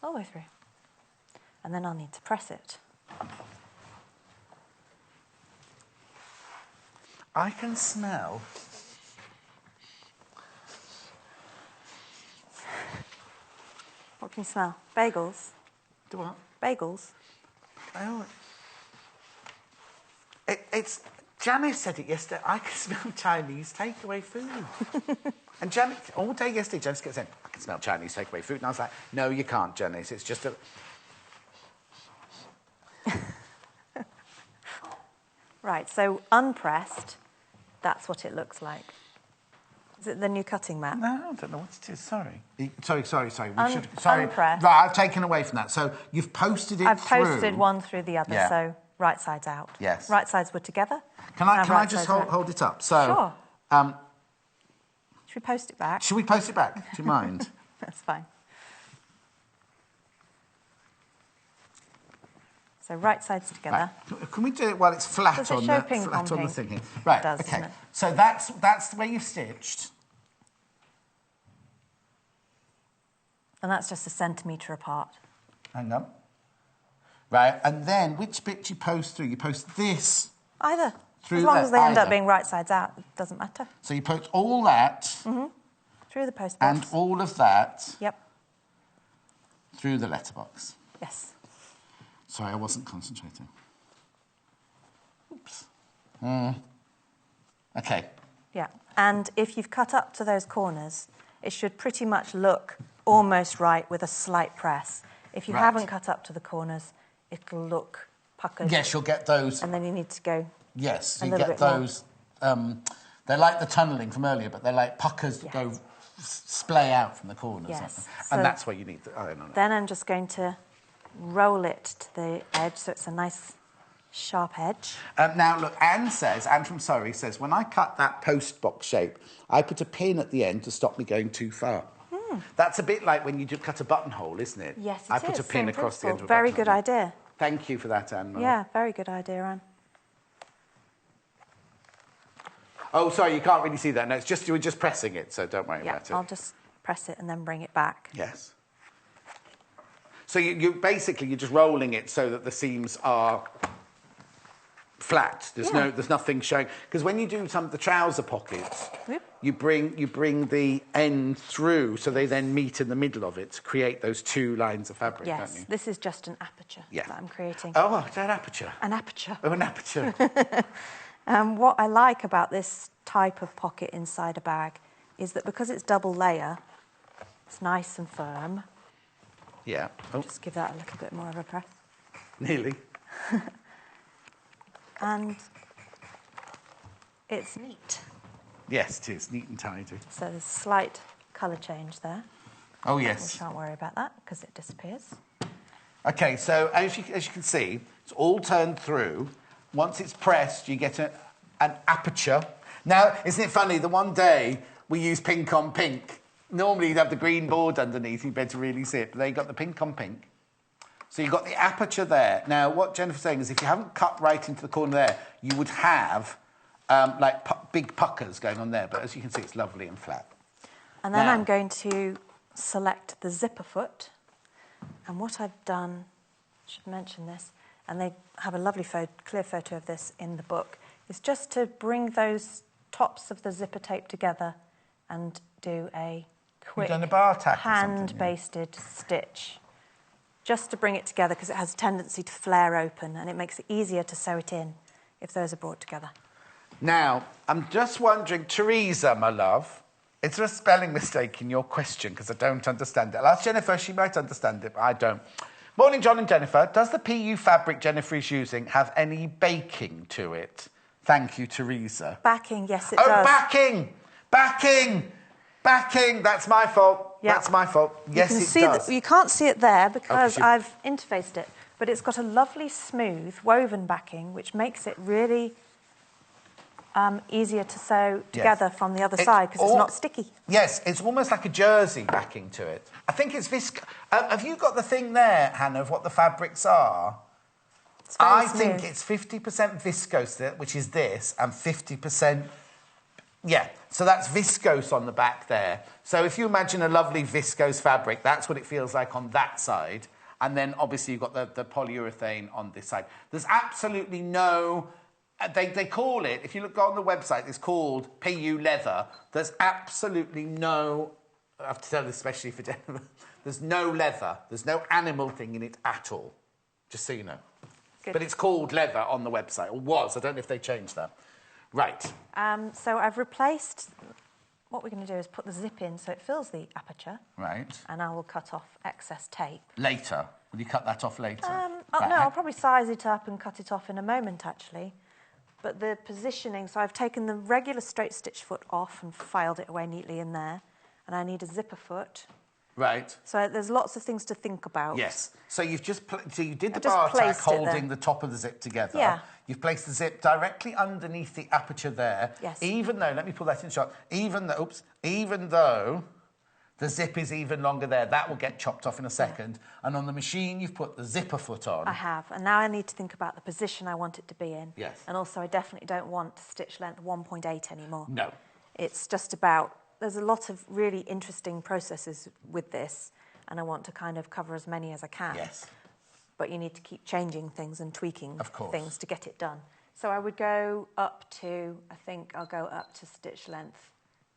All the way through. And then I'll need to press it. I can smell. What can you smell? Bagels? Do what? Bagels. Oh. It's... Janice said it yesterday. I can smell Chinese takeaway food. And Janice, all day yesterday, Janice kept saying, I can smell Chinese takeaway food. And I was like, no, you can't, Janice. It's just a... Right, so unpressed, that's what it looks like. Is it the new cutting mat? No, I don't know what it is. Sorry. Sorry. Sorry. Unpressed. Right, I've taken away from that. So you've posted it I've through. I've posted one through the other, so right sides out. Yes. Right sides were together. Can I just hold it up? So, sure. Should we post it back? Should we post it back? Do you mind? That's fine. So right sides together. Right. Can we do it while it's flat on the thing here? Right. It does, okay. Doesn't it? So that's the way you've stitched. And that's just a centimetre apart. Hang on. Right, and then which bit do you post through? You post this. Either. As long as they end up being right sides out, it doesn't matter. So you post all that. Through the post box. And all of that. Yep. Through the letterbox. Yes. Sorry, I wasn't concentrating. Oops. Okay. Yeah, and if you've cut up to those corners, it should pretty much look almost right with a slight press. If you haven't cut up to the corners, it'll look puckered. Yes, you'll get those. And then you need to go. Yes, you get those. They're like the tunnelling from earlier, but they're like puckers that go splay out from the corners. Yes. And that's where you need the iron on it. Then I'm just going to roll it to the edge so it's a nice sharp edge. Now, look, Anne from Surrey says, when I cut that post box shape, I put a pin at the end to stop me going too far. That's a bit like when you cut a buttonhole, isn't it? Yes, it is. I put a pin across the end of a Very good idea. Thank you for that, Anne. Yeah, very good idea, Anne. Oh, sorry, you can't really see that. No, it's just you were just pressing it, so don't worry about it. I'll just press it and then bring it back. Yes. So you basically you're just rolling it so that the seams are flat. There's nothing showing, because when you do some of the trouser pockets, you bring the end through, so they then meet in the middle of it to create those two lines of fabric. Yes, don't you? This is just an aperture that I'm creating. Oh, it's an aperture. An aperture. Oh, an aperture. What I like about this type of pocket inside a bag is that because it's double layer, it's nice and firm. Yeah. Oh. Just give that a little bit more of a press. Nearly. And it's neat. Yes, it is. Neat and tidy. So there's a slight colour change there. Oh, yes. We shan't worry about that because it disappears. OK, so as you can see, it's all turned through. Once it's pressed, you get an aperture. Now, isn't it funny? The one day we used pink on pink. Normally you'd have the green board underneath, you'd be able to really see it, but they got the pink on pink. So you've got the aperture there. Now, what Jennifer's saying is if you haven't cut right into the corner there, you would have big puckers going on there. But as you can see, it's lovely and flat. And then I'm going to select the zipper foot. And what I've done, I should mention this, and they have a lovely clear photo of this in the book, is just to bring those tops of the zipper tape together and do a quick hand-basted stitch. Just to bring it together because it has a tendency to flare open and it makes it easier to sew it in if those are brought together. Now, I'm just wondering, Teresa, my love, is there a spelling mistake in your question? Because I don't understand it. I'll ask Jennifer, she might understand it, but I don't. Morning, John and Jennifer. Does the PU fabric Jennifer is using have any baking to it? Thank you, Teresa. Backing, yes, it does. Oh, backing! Backing! Backing! That's my fault. Yeah. That's my fault. Yes, it does. You can't see it there because I've interfaced it, but it's got a lovely smooth woven backing, which makes it really easier to sew together from the other side because it's not sticky. Yes, it's almost like a jersey backing to it. I think it's viscose. Have you got the thing there, Hannah, of what the fabrics are? I think it's 50% viscose, which is this, and 50%... Yeah, so that's viscose on the back there. So if you imagine a lovely viscose fabric, that's what it feels like on that side. And then, obviously, you've got the polyurethane on this side. There's absolutely no... They call it, if you go on the website, it's called PU leather. There's absolutely no... I have to tell this especially for Jennifer. There's no leather. There's no animal thing in it at all. Just so you know. Good. But it's called leather on the website, or was. I don't know if they changed that. Right. So I've replaced... What we're going to do is put the zip in so it fills the aperture. Right. And I will cut off excess tape. Later? Will you cut that off later? No, I'll probably size it up and cut it off in a moment, actually. But the positioning... So I've taken the regular straight stitch foot off and filed it away neatly in there. And I need a zipper foot. Right. So there's lots of things to think about. Yes. So you've just... So you did the bar tack holding the top of the zip together. Yeah. You've placed the zip directly underneath the aperture there. Yes. Even though... Let me pull that in shot. Even though the zip is even longer there, that will get chopped off in a second. Yeah. And on the machine, you've put the zipper foot on. I have. And now I need to think about the position I want it to be in. Yes. And also, I definitely don't want stitch length 1.8 anymore. No. It's just about... There's a lot of really interesting processes with this, and I want to kind of cover as many as I can. Yes. But you need to keep changing things and tweaking things to get it done. So I would go up to... I think I'll go up to stitch length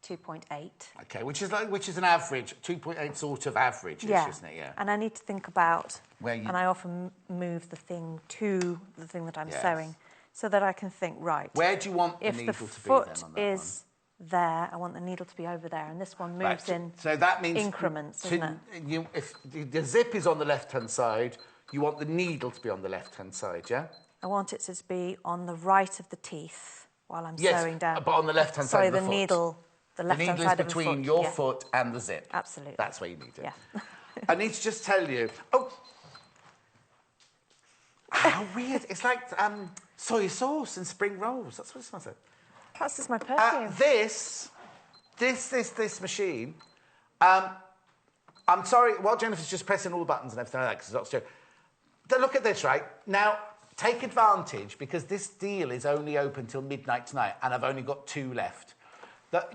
2.8. Okay, which is an average, 2.8 sort of average, isn't it? Yeah. And I need to think about... Where you... And I often move the thing to the thing that I'm sewing so that I can think, right... Where do you want the needle to be then on that one? If the foot is there, I want the needle to be over there, and this one moves in so that means increments, doesn't it? If the zip is on the left-hand side, you want the needle to be on the left-hand side, yeah? I want it to be on the right of the teeth while I'm sewing down. Yes, but on the left-hand side of the foot. Sorry, the needle... The left-hand side of the foot. The needle is between your foot and the zip. Absolutely. That's where you need it. Yeah. I need to just tell you... Oh! How weird. It's like soy sauce and spring rolls. That's what it smells like. That's just my perfume. This machine... I'm sorry, while Jennifer's just pressing all the buttons and everything like that, because it's not true. Look at this, right? Now, take advantage, because this deal is only open till midnight tonight, and I've only got 2 left.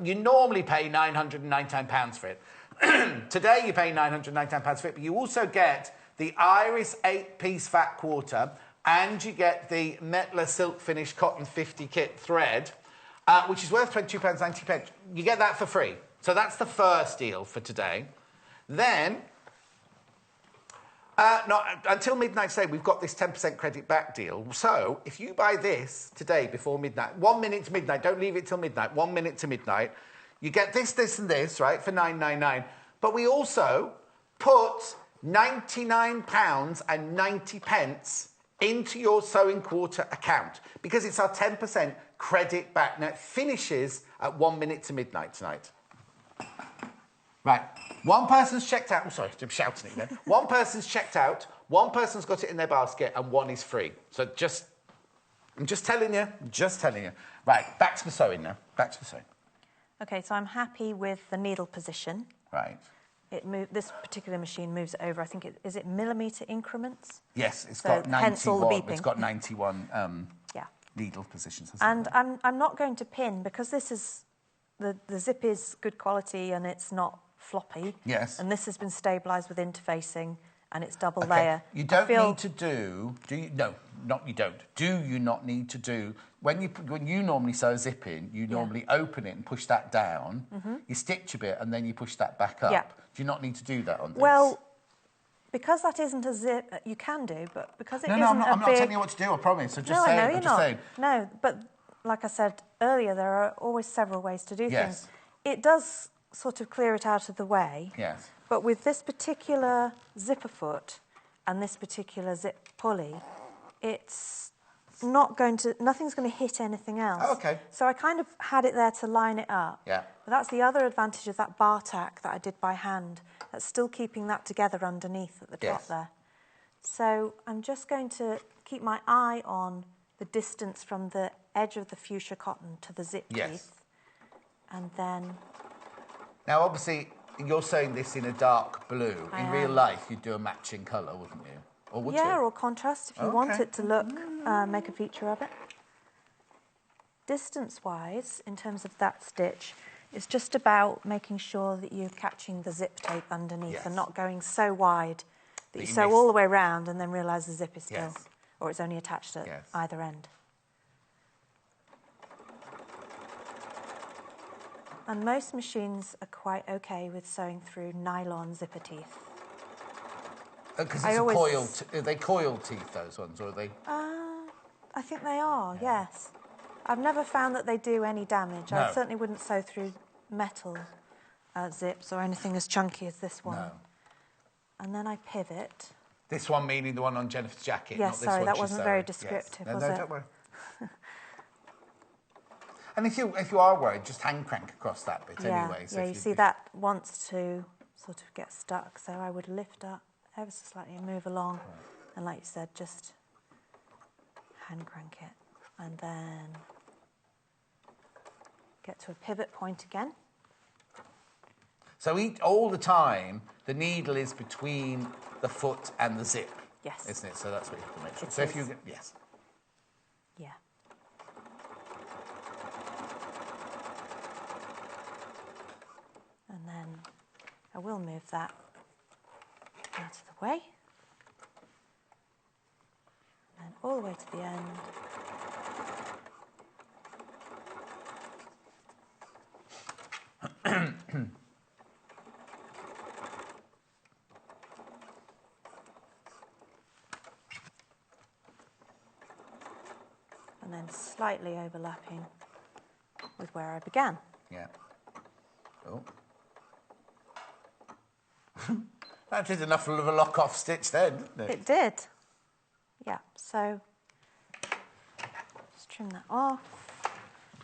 You normally pay £999 for it. Today you pay £999 for it, but you also get the Iris 8-piece fat quarter, and you get the Metler Silk Finish Cotton 50 kit thread, which is worth £22.90. You get that for free. So that's the first deal for today. Then, until midnight today, we've got this 10% credit back deal. So, if you buy this today before midnight, 1 minute to midnight, don't leave it till midnight, 1 minute to midnight, you get this, this, and this, right, for £9.99. But we also put £99.90 into your sewing quarter account because it's our 10% credit back. Now, it finishes at 1 minute to midnight tonight. Right. One person's checked out. I'm sorry, I'm shouting it there. One person's checked out, one person's got it in their basket, and one is free. So I'm just telling you. Right, back to the sewing now. Back to the sewing. OK, so I'm happy with the needle position. Right. This particular machine moves it over, I think, is it millimetre increments? Yes, it's got 91. Hence all the beeping. It's got 91 needle positions. And I'm not going to pin, because this is... The zip is good quality and it's not floppy. Yes. And this has been stabilised with interfacing and it's double layer. You don't need to do you? No, you don't. Do you not need to do... When you normally sew a zip in, you normally open it and push that down. Mm-hmm. You stitch a bit and then you push that back up. Yeah. Do you not need to do that on this? Well, because that isn't a zip... You can do, but because it isn't I'm not telling you what to do, I promise. I'm just saying. No, you're not. No, but... Like I said earlier, there are always several ways to do things. It does sort of clear it out of the way. Yes. But with this particular zipper foot and this particular zip pulley, it's nothing's going to hit anything else. Oh, OK. So I kind of had it there to line it up. Yeah. But that's the other advantage of that bar tack that I did by hand. That's still keeping that together underneath at the top there. So I'm just going to keep my eye on the distance from the edge of the fuchsia cotton to the zip teeth. And then... Now, obviously, you're sewing this in a dark blue. In real life, you'd do a matching colour, wouldn't you? Or would you? Yeah, or contrast if you want it to look, make a feature of it. Distance-wise, in terms of that stitch, it's just about making sure that you're catching the zip tape underneath and not going so wide that you sew all the way around and then realise the zip is still, or it's only attached at either end. And most machines are quite OK with sewing through nylon zipper teeth. Because it's coiled... Are they coiled teeth, those ones, or are they... I think they are, yes. I've never found that they do any damage. No. I certainly wouldn't sew through metal zips or anything as chunky as this one. No. And then I pivot. This one meaning the one on Jennifer's jacket, yes, not this sorry, one that wasn't very descriptive, was it? No, don't worry. And if you are worried, just hand crank across that bit anyway. So you see that wants to sort of get stuck, so I would lift up ever so slightly and move along. And like you said, just hand crank it. And then get to a pivot point again. So all the time, the needle is between the foot and the zip. Yes. Isn't it? So that's what you have to make sure. So if you... Yes. Yeah. And then I will move that out of the way. And all the way to the end. And then slightly overlapping with where I began. Yeah. Oh. That did enough of a lock-off stitch then, didn't it? It did. Yeah, so just trim that off.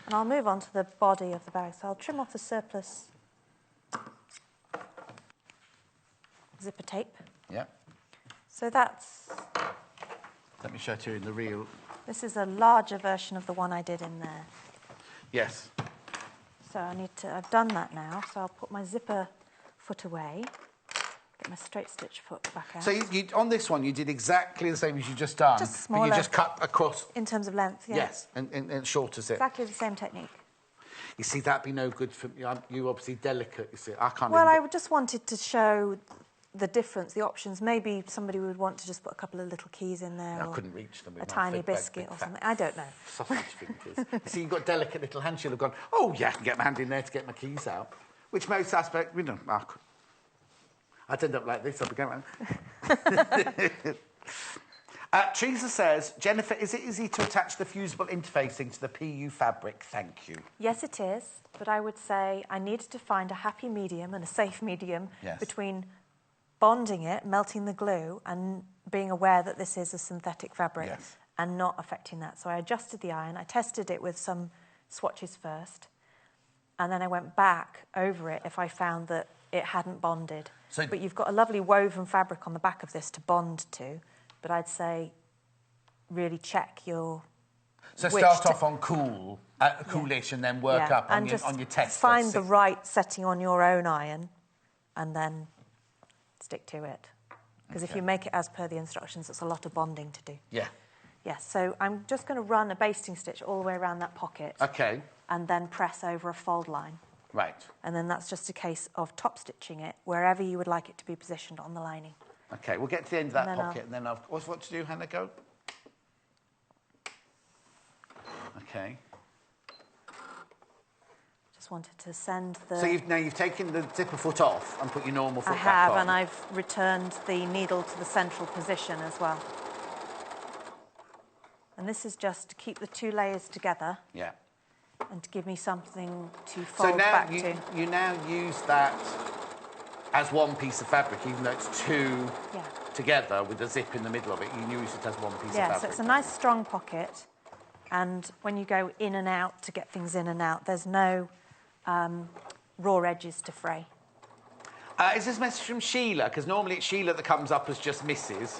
And I'll move on to the body of the bag. So I'll trim off the surplus zipper tape. Yeah. So that's... Let me show it to you in the real... This is a larger version of the one I did in there. Yes. So I've done that now, so I'll put my zipper foot away, get my straight stitch foot back out. So on this one, you did exactly the same as you just done. Just smaller. But you just cut across... In terms of length, yeah. Yes, and shorter zip. Exactly the same technique. You see, that'd be no good for me. You're obviously delicate, you see. I can't... Well, I just wanted to show the difference, the options. Maybe somebody would want to just put a couple of little keys in there. I couldn't reach them with a tiny biscuit or something. I don't know. Sausage fingers. See, you've got delicate little hands. You'll have gone, oh, yeah, I can get my hand in there to get my keys out. Which most aspects, you know, I'd end up like this. I'd be going... Teresa says, Jennifer, is it easy to attach the fusible interfacing to the PU fabric? Thank you. Yes, it is. But I would say I needed to find a happy medium and a safe medium between bonding it, melting the glue, and being aware that this is a synthetic fabric and not affecting that. So I adjusted the iron. I tested it with some swatches first, and then I went back over it if I found that it hadn't bonded. But you've got a lovely woven fabric on the back of this to bond to. But I'd say really check your... So start off on coolish, and then work up on your test. Find the right setting on your own iron, and then stick to it. Because if you make it as per the instructions, it's a lot of bonding to do. Yeah. Yeah, so I'm just going to run a basting stitch all the way around that pocket. OK. And then press over a fold line. Right. And then that's just a case of top stitching it wherever you would like it to be positioned on the lining. OK, we'll get to the end of that pocket, and then what to do, Hannah? Go. OK. Just wanted to send the... So you've taken the zipper foot off and put your normal foot back on. I have, and I've returned the needle to the central position as well. And this is just to keep the two layers together. Yeah. And to give me something to fold back to. So now you now use that as one piece of fabric, even though it's two together with a zip in the middle of it. You use it as one piece of fabric. Yeah, so it's a nice strong pocket, and when you go in and out to get things in and out, there's no raw edges to fray. Is this message from Sheila? Because normally it's Sheila that comes up as just Mrs.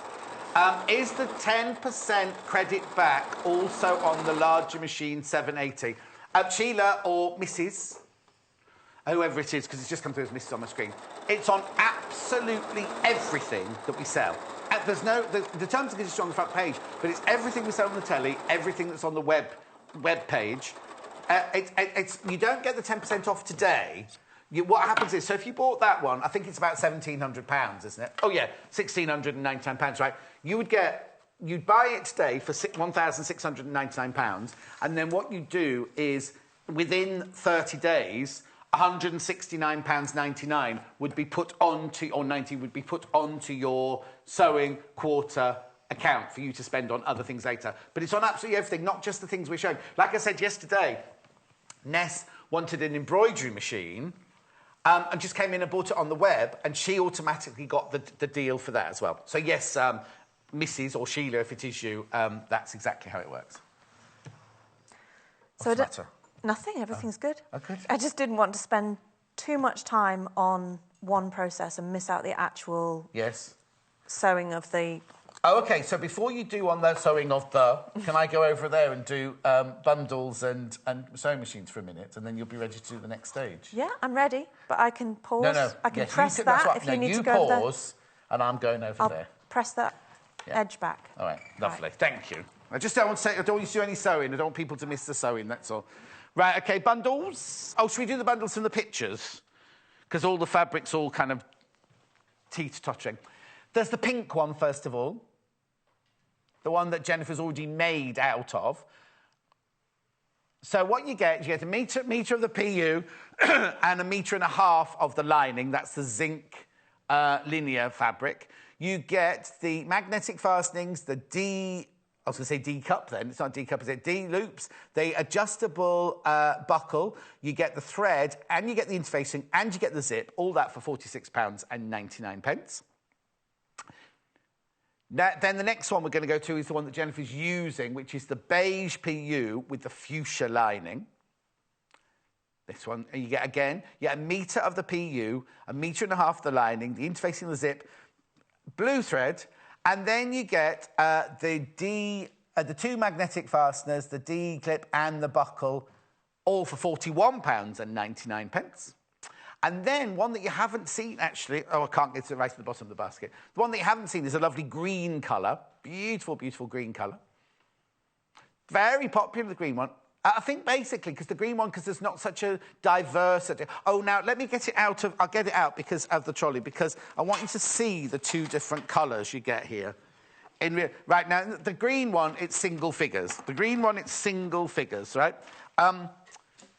Is the 10% credit back also on the larger machine 780? Sheila or Mrs., whoever it is, because it's just come through as Mrs. on my screen. It's on absolutely everything that we sell. There's no... The terms and conditions are on the front page, but it's everything we sell on the telly, everything that's on the web page. You don't get the 10% off today. What happens is, so if you bought that one, I think it's about £1,700, isn't it? Oh, yeah, £1,699, right? You'd buy it today for £1,699, and then what you do is, within 30 days, £169.99 would be put onto, or 90 would be put onto your sewing quarter account for you to spend on other things later. But it's on absolutely everything, not just the things we're showing. Like I said yesterday, Ness wanted an embroidery machine and just came in and bought it on the web, and she automatically got the deal for that as well. So yes, Mrs. or Sheila, if it is you, that's exactly how it works. What's the matter? Nothing, everything's good. Oh, good. I just didn't want to spend too much time on one process and miss out the actual sewing of the... Oh, OK, so before you do on the sewing of the, can I go over there and do bundles and sewing machines for a minute, and then you'll be ready to do the next stage? Yeah, I'm ready, but I can pause. No. I can press that if you need to go you pause, and I'm going over there. Press that edge back. All right, lovely. Right. Thank you. I just don't want to say, I don't want you to do any sewing. I don't want people to miss the sewing, that's all. Right, OK, bundles. Oh, should we do the bundles from the pictures? Because all the fabric's all kind of teeter-tottering. There's the pink one, first of all. The one that Jennifer's already made out of. So what you get a metre of the PU and a metre and a half of the lining. That's the zinc linear fabric. You get the magnetic fastenings, the I was going to say D-cup then. It's not D-cup, is it? D-loops, the adjustable buckle. You get the thread, and you get the interfacing, and you get the zip. All that for £46.99. Then the next one we're going to go to is the one that Jennifer's using, which is the beige PU with the fuchsia lining. This one, and you get, again, a metre of the PU, a metre and a half of the lining, the interfacing, the zip, blue thread, and then you get the two magnetic fasteners, the D-clip and the buckle, all for £41.99. And then one that you haven't seen, actually... Oh, I can't get to right to the bottom of the basket. The one that you haven't seen is a lovely green colour. Beautiful, beautiful green colour. Very popular, the green one. I think basically because the green one, because there's not such a diversity... Oh, now, let me get it out of... I'll get it out because of the trolley, because I want you to see the two different colours you get here. Right, now, the green one, it's single figures. The green one, it's single figures, right?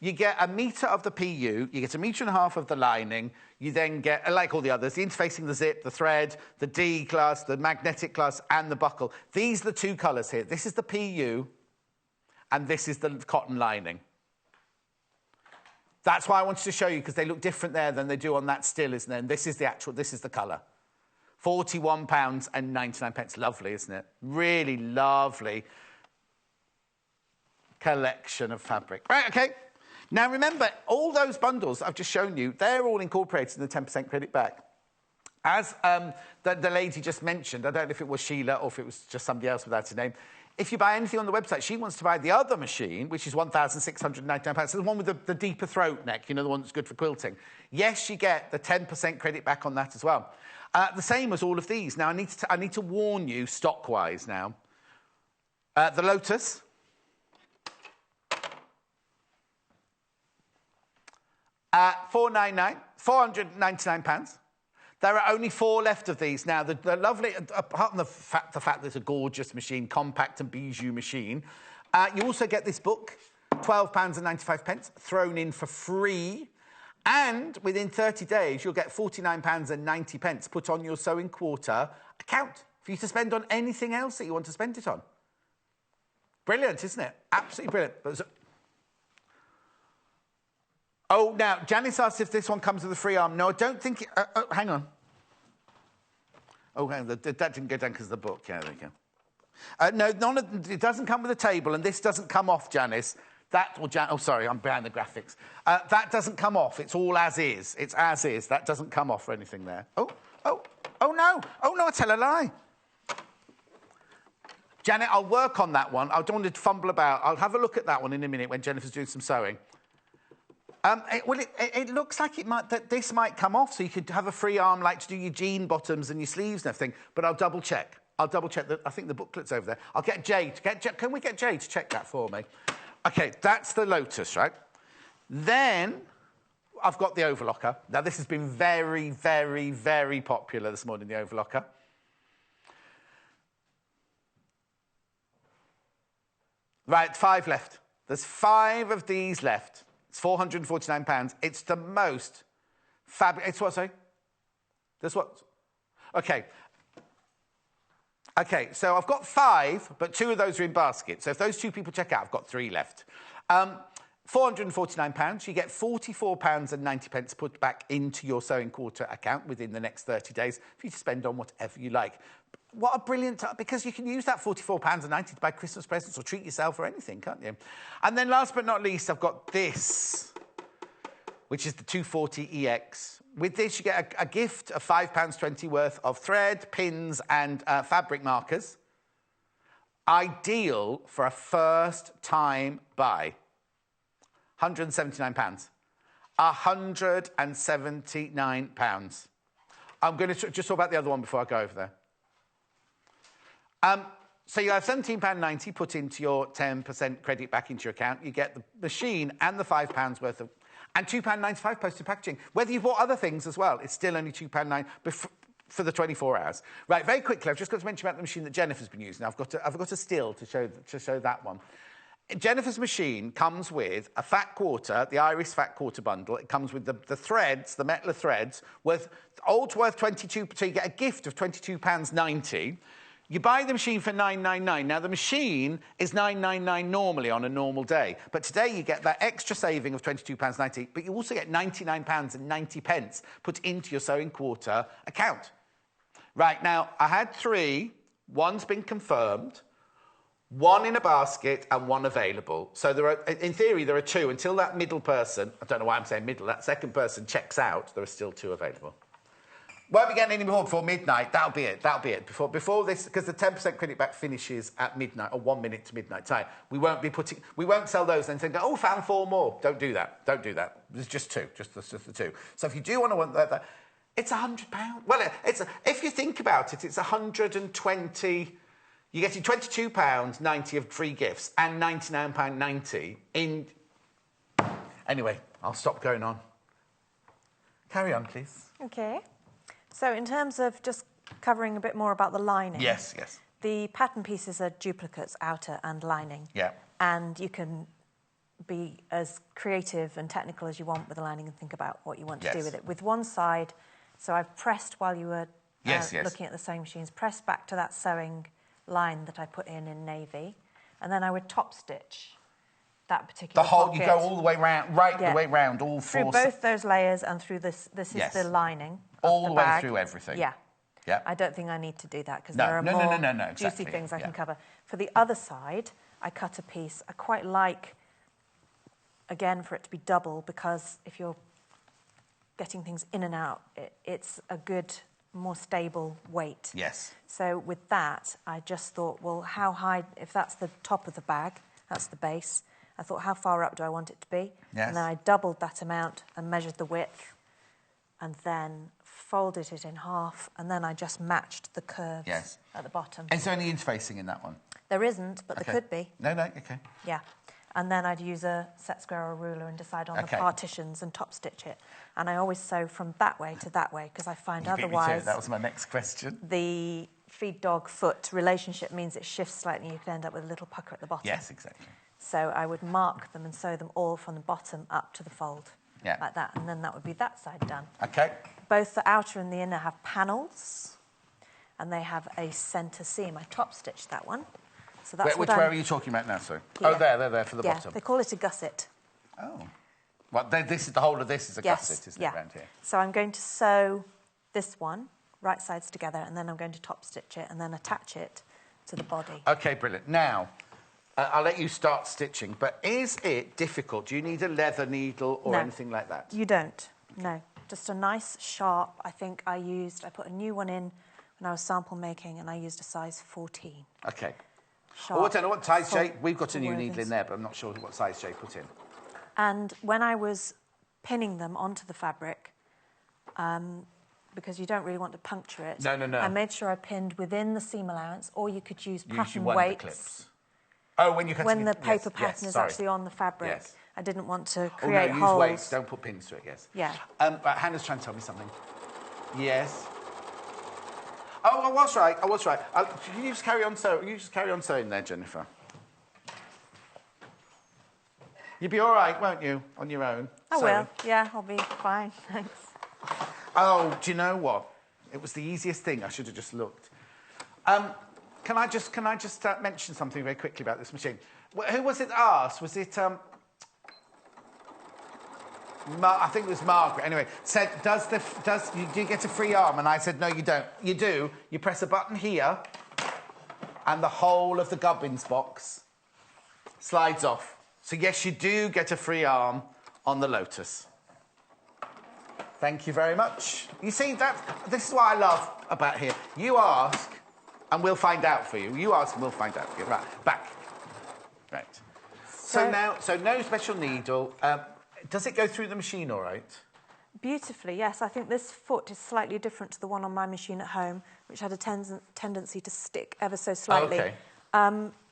You get a metre of the PU, you get a metre and a half of the lining, you then get, like all the others, the interfacing, the zip, the thread, the D class, the magnetic class, and the buckle. These are the two colours here. This is the PU, and this is the cotton lining. That's why I wanted to show you, because they look different there than they do on that still, isn't it? And this is the actual, this is the colour. £41.99. Lovely, isn't it? Really lovely collection of fabric. Right, OK. Now, remember, all those bundles I've just shown you, they're all incorporated in the 10% credit back. As the lady just mentioned, I don't know if it was Sheila or if it was just somebody else without a name, if you buy anything on the website, she wants to buy the other machine, which is £1,699. So the one with the deeper throat neck, you know, the one that's good for quilting. Yes, you get the 10% credit back on that as well. The same as all of these. Now, I need to warn you, stock-wise now. The Lotus... £499. There are only 4 left of these now. The lovely, apart from the fact that it's a gorgeous machine, compact and bijou machine, you also get this book, £12.95, thrown in for free. And within 30 days, you'll get £49.90 put on your sewing quarter account for you to spend on anything else that you want to spend it on. Brilliant, isn't it? Absolutely brilliant. Oh, now, Janice asked if this one comes with a free arm. No, I don't think... hang on. Oh, that didn't go down because of the book. Yeah, there you go. No, it doesn't come with a table, and this doesn't come off, Janice. Oh, sorry, I'm behind the graphics. That doesn't come off. It's all as is. It's as is. That doesn't come off or anything there. Oh, no. Oh, no, I tell a lie. Janet, I'll work on that one. I don't want to fumble about. I'll have a look at that one in a minute when Jennifer's doing some sewing. It looks like this might come off, so you could have a free arm like to do your jean bottoms and your sleeves and everything, but I'll double check. I think the booklet's over there. I'll get Jay can we get Jay to check that for me? OK, that's the Lotus, right? Then I've got the overlocker. Now, this has been very, very, very popular this morning, the overlocker. Right, 5 left. There's 5 of these left. It's £449. It's the most fabulous. It's what, sorry? There's what? OK. OK, so I've got 5, but 2 of those are in basket. So if those 2 people check out, I've got 3 left. £449. You get £44.90 put back into your sewing quarter account within the next 30 days for you to spend on whatever you like. What a brilliant time, because you can use that £44.90 to buy Christmas presents or treat yourself or anything, can't you? And then last but not least, I've got this, which is the 240EX. With this, you get a gift of £5.20 worth of thread, pins, and fabric markers. Ideal for a first-time buy. £179. £179. I'm going to just talk about the other one before I go over there. So you have £17.90 put into your 10% credit back into your account. You get the machine and the £5 worth of... And £2.95 postage packaging. Whether you've bought other things as well, it's still only £2.9 for the 24 hours. Right, very quickly, I've just got to mention about the machine that Jennifer's been using. I've got a still to show that one. Jennifer's machine comes with a fat quarter, the Iris fat quarter bundle. It comes with the threads, the metal threads, worth 22, so you get a gift of £22.90. You buy the machine for £9.99. Now, the machine is £9.99 normally on a normal day. But today you get that extra saving of £22.90, but you also get £99.90 put into your sewing quarter account. Right, now, I had 3. One's been confirmed, 1 in a basket and 1 available. So there are, in theory, there are 2. Until that middle person, I don't know why I'm saying middle, that second person checks out, there are still 2 available. Won't be getting any more before midnight. That'll be it. Before this, because the 10% credit back finishes at midnight, or 1 minute to midnight time. We won't sell those and think, oh, found 4 more. Don't do that. There's just 2, just the 2. So if you do want to want that, it's £100. Well, if you think about it, it's 120. You're getting £22.90 of free gifts and £99.90 in. Anyway, I'll stop going on. Carry on, please. OK. So in terms of just covering a bit more about the lining... Yes. The pattern pieces are duplicates, outer and lining. Yeah. And you can be as creative and technical as you want with the lining and think about what you want to do with it. With one side, so I've pressed while you were looking at the sewing machines, pressed back to that sewing line that I put in navy, and then I would top stitch that particular pocket. You go all the way round, the way round, all 4... Through both those layers and through this is the lining. All the way bag. through everything. Yeah. I don't think I need to do that because there are more juicy things I can cover. For the other side, I cut a piece. I quite like, again, for it to be double because if you're getting things in and out, it's a good, more stable weight. Yes. So with that, I just thought, well, how high, if that's the top of the bag, that's the base, I thought, how far up do I want it to be? Yes. And then I doubled that amount and measured the width and then folded it in half, and then I just matched the curves at the bottom. Is there any interfacing in that one? There isn't, but there could be. No, OK. Yeah. And then I'd use a set square or a ruler and decide on the partitions and top stitch it. And I always sew from that way to that way, because I find otherwise... That was my next question. The feed-dog-foot relationship means it shifts slightly and you can end up with a little pucker at the bottom. Yes, exactly. So I would mark them and sew them all from the bottom up to the fold. Yeah. Like that, and then that would be that side done. OK. Both the outer and the inner have panels, and they have a centre seam. I top stitched that one. So that's where are you talking about now, sorry? Here. Oh, there for the bottom. They call it a gusset. Oh. Well, this is the whole of this is a gusset, isn't it, around here? So I'm going to sew this one right sides together, and then I'm going to top stitch it and then attach it to the body. OK, brilliant. Now, I'll let you start stitching, but is it difficult? Do you need a leather needle or anything like that? You don't, no. Just a nice, sharp, I think I put a new one in when I was sample making, and I used a size 14. OK. Sharp. Oh, I don't know what size shape. We've got a new needle in there, but I'm not sure what size shape put in. And when I was pinning them onto the fabric, because you don't really want to puncture it, no. I made sure I pinned within the seam allowance, or you could use pattern weights. Clips. Oh, when you cut when the paper pattern is actually on the fabric. Yes. I didn't want to create use holes. weights, don't put pins through it, yes. Yeah. Right, Hannah's trying to tell me something. Yes. Oh, I was right. You just carry on sewing there, Jennifer. You'll be all right, won't you, on your own? I will. Yeah, I'll be fine. Thanks. Oh, do you know what? It was the easiest thing. I should have just looked. Can I just mention something very quickly about this machine? Who was it asked? Was it I think it was Margaret. Anyway, said, do you get a free arm? And I said, no, you don't. You do. You press a button here, and the whole of the gubbins box slides off. So yes, you do get a free arm on the Lotus. Thank you very much. You see, this is what I love about here. You ask, and we'll find out for you. You ask, and we'll find out for you. Right, back. Right. So no special needle. Does it go through the machine all right? Beautifully, yes. I think this foot is slightly different to the one on my machine at home, which had a tendency to stick ever so slightly. Okay.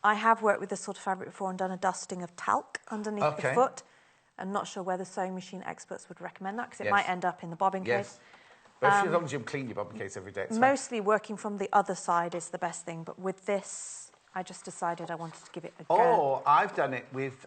I have worked with this sort of fabric before and done a dusting of talc underneath the foot. I'm not sure whether sewing machine experts would recommend that, because it might end up in the bobbin case. But as long as you clean your bobbin case every day, it's mostly fine. Working from the other side is the best thing, but with this, I just decided I wanted to give it a go. Or I've done it with...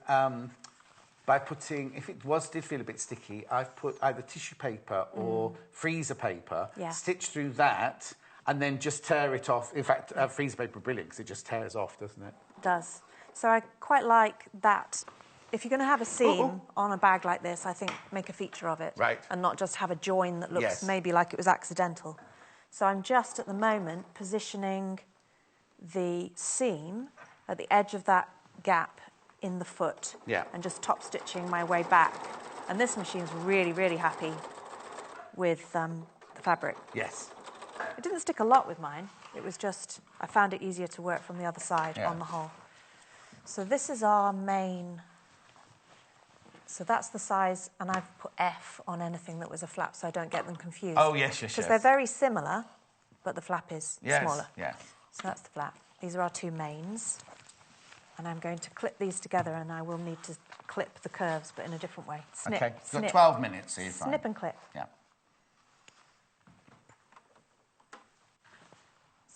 by putting, if it did feel a bit sticky, I've put either tissue paper or freezer paper, stitch through that, and then just tear it off. In fact, freezer paper is brilliant because it just tears off, doesn't it? It does. So I quite like that. If you're going to have a seam on a bag like this, I think make a feature of it. Right. And not just have a join that looks maybe like it was accidental. So I'm just, at the moment, positioning the seam at the edge of that gap in the foot and just top stitching my way back. And this machine's really, really happy with the fabric. Yes. It didn't stick a lot with mine. It was just, I found it easier to work from the other side on the whole. So this is our main, so that's the size, and I've put F on anything that was a flap so I don't get them confused. Oh, yes. Because they're very similar, but the flap is smaller. Yes. So that's the flap. These are our two mains. And I'm going to clip these together, and I will need to clip the curves, but in a different way. Snip, okay, snip. you've got 12 minutes, so you're fine. Snip and clip. Yeah.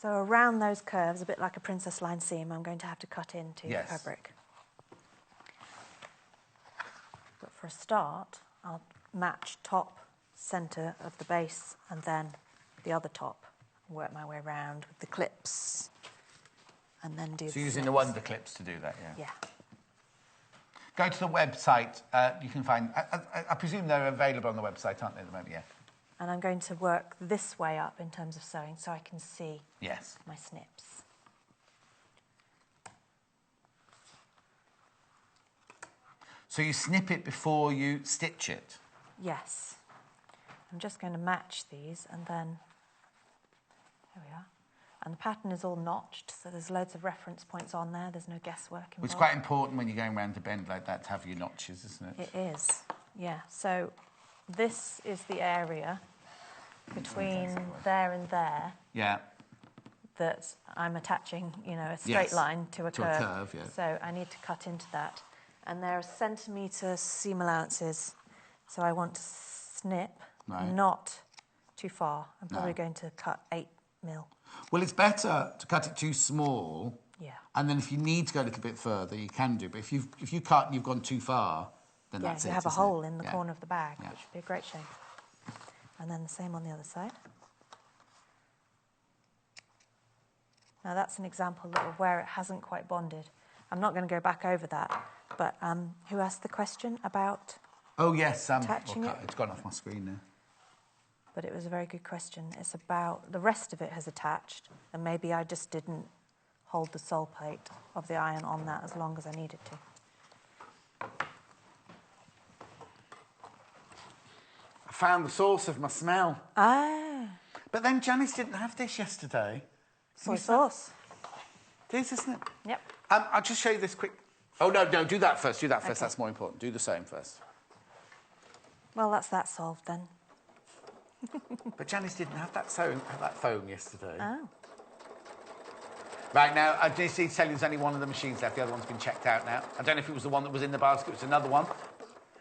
So around those curves, a bit like a princess line seam, I'm going to have to cut into the fabric. But for a start, I'll match top, centre of the base, and then the other top. Work my way around with the clips. And then do. So using the wonder clips to do that, Yeah. Go to the website. You can find. I presume they're available on the website, aren't they, at the moment? Yeah. And I'm going to work this way up in terms of sewing, so I can see my snips. So you snip it before you stitch it. Yes. I'm just going to match these, and then there we are. And the pattern is all notched, so there's loads of reference points on there. There's no guesswork involved. It's quite important when you're going around a bend like that to have your notches, isn't it? It is, yeah. So this is the area between there and there that I'm attaching, you know, a straight line to a curve. So I need to cut into that. And there are centimetre seam allowances, so I want to snip, not too far. I'm probably going to cut 8 mil. Well, it's better to cut it too small. Yeah. And then if you need to go a little bit further, you can do. But if you cut and you've gone too far, then that's it. You have a hole in the corner of the bag, which would be a great shame. And then the same on the other side. Now that's an example of where it hasn't quite bonded. I'm not going to go back over that, but who asked the question about attaching it? It's gone off my screen now. But it was a very good question. It's about, the rest of it has attached, and maybe I just didn't hold the sole plate of the iron on that as long as I needed to. I found the source of my smell. Ah. But then Janice didn't have this yesterday. Soy sauce. It is, isn't it? Yep. I'll just show you this quick... Oh, no, do that first. Do that first. Okay. That's more important. Do the same first. Well, that's that solved then. But Janice didn't have that foam yesterday. Oh. Right, now, I just need to tell you there's only one of the machines left. The other one's been checked out now. I don't know if it was the one that was in the basket. It's another one.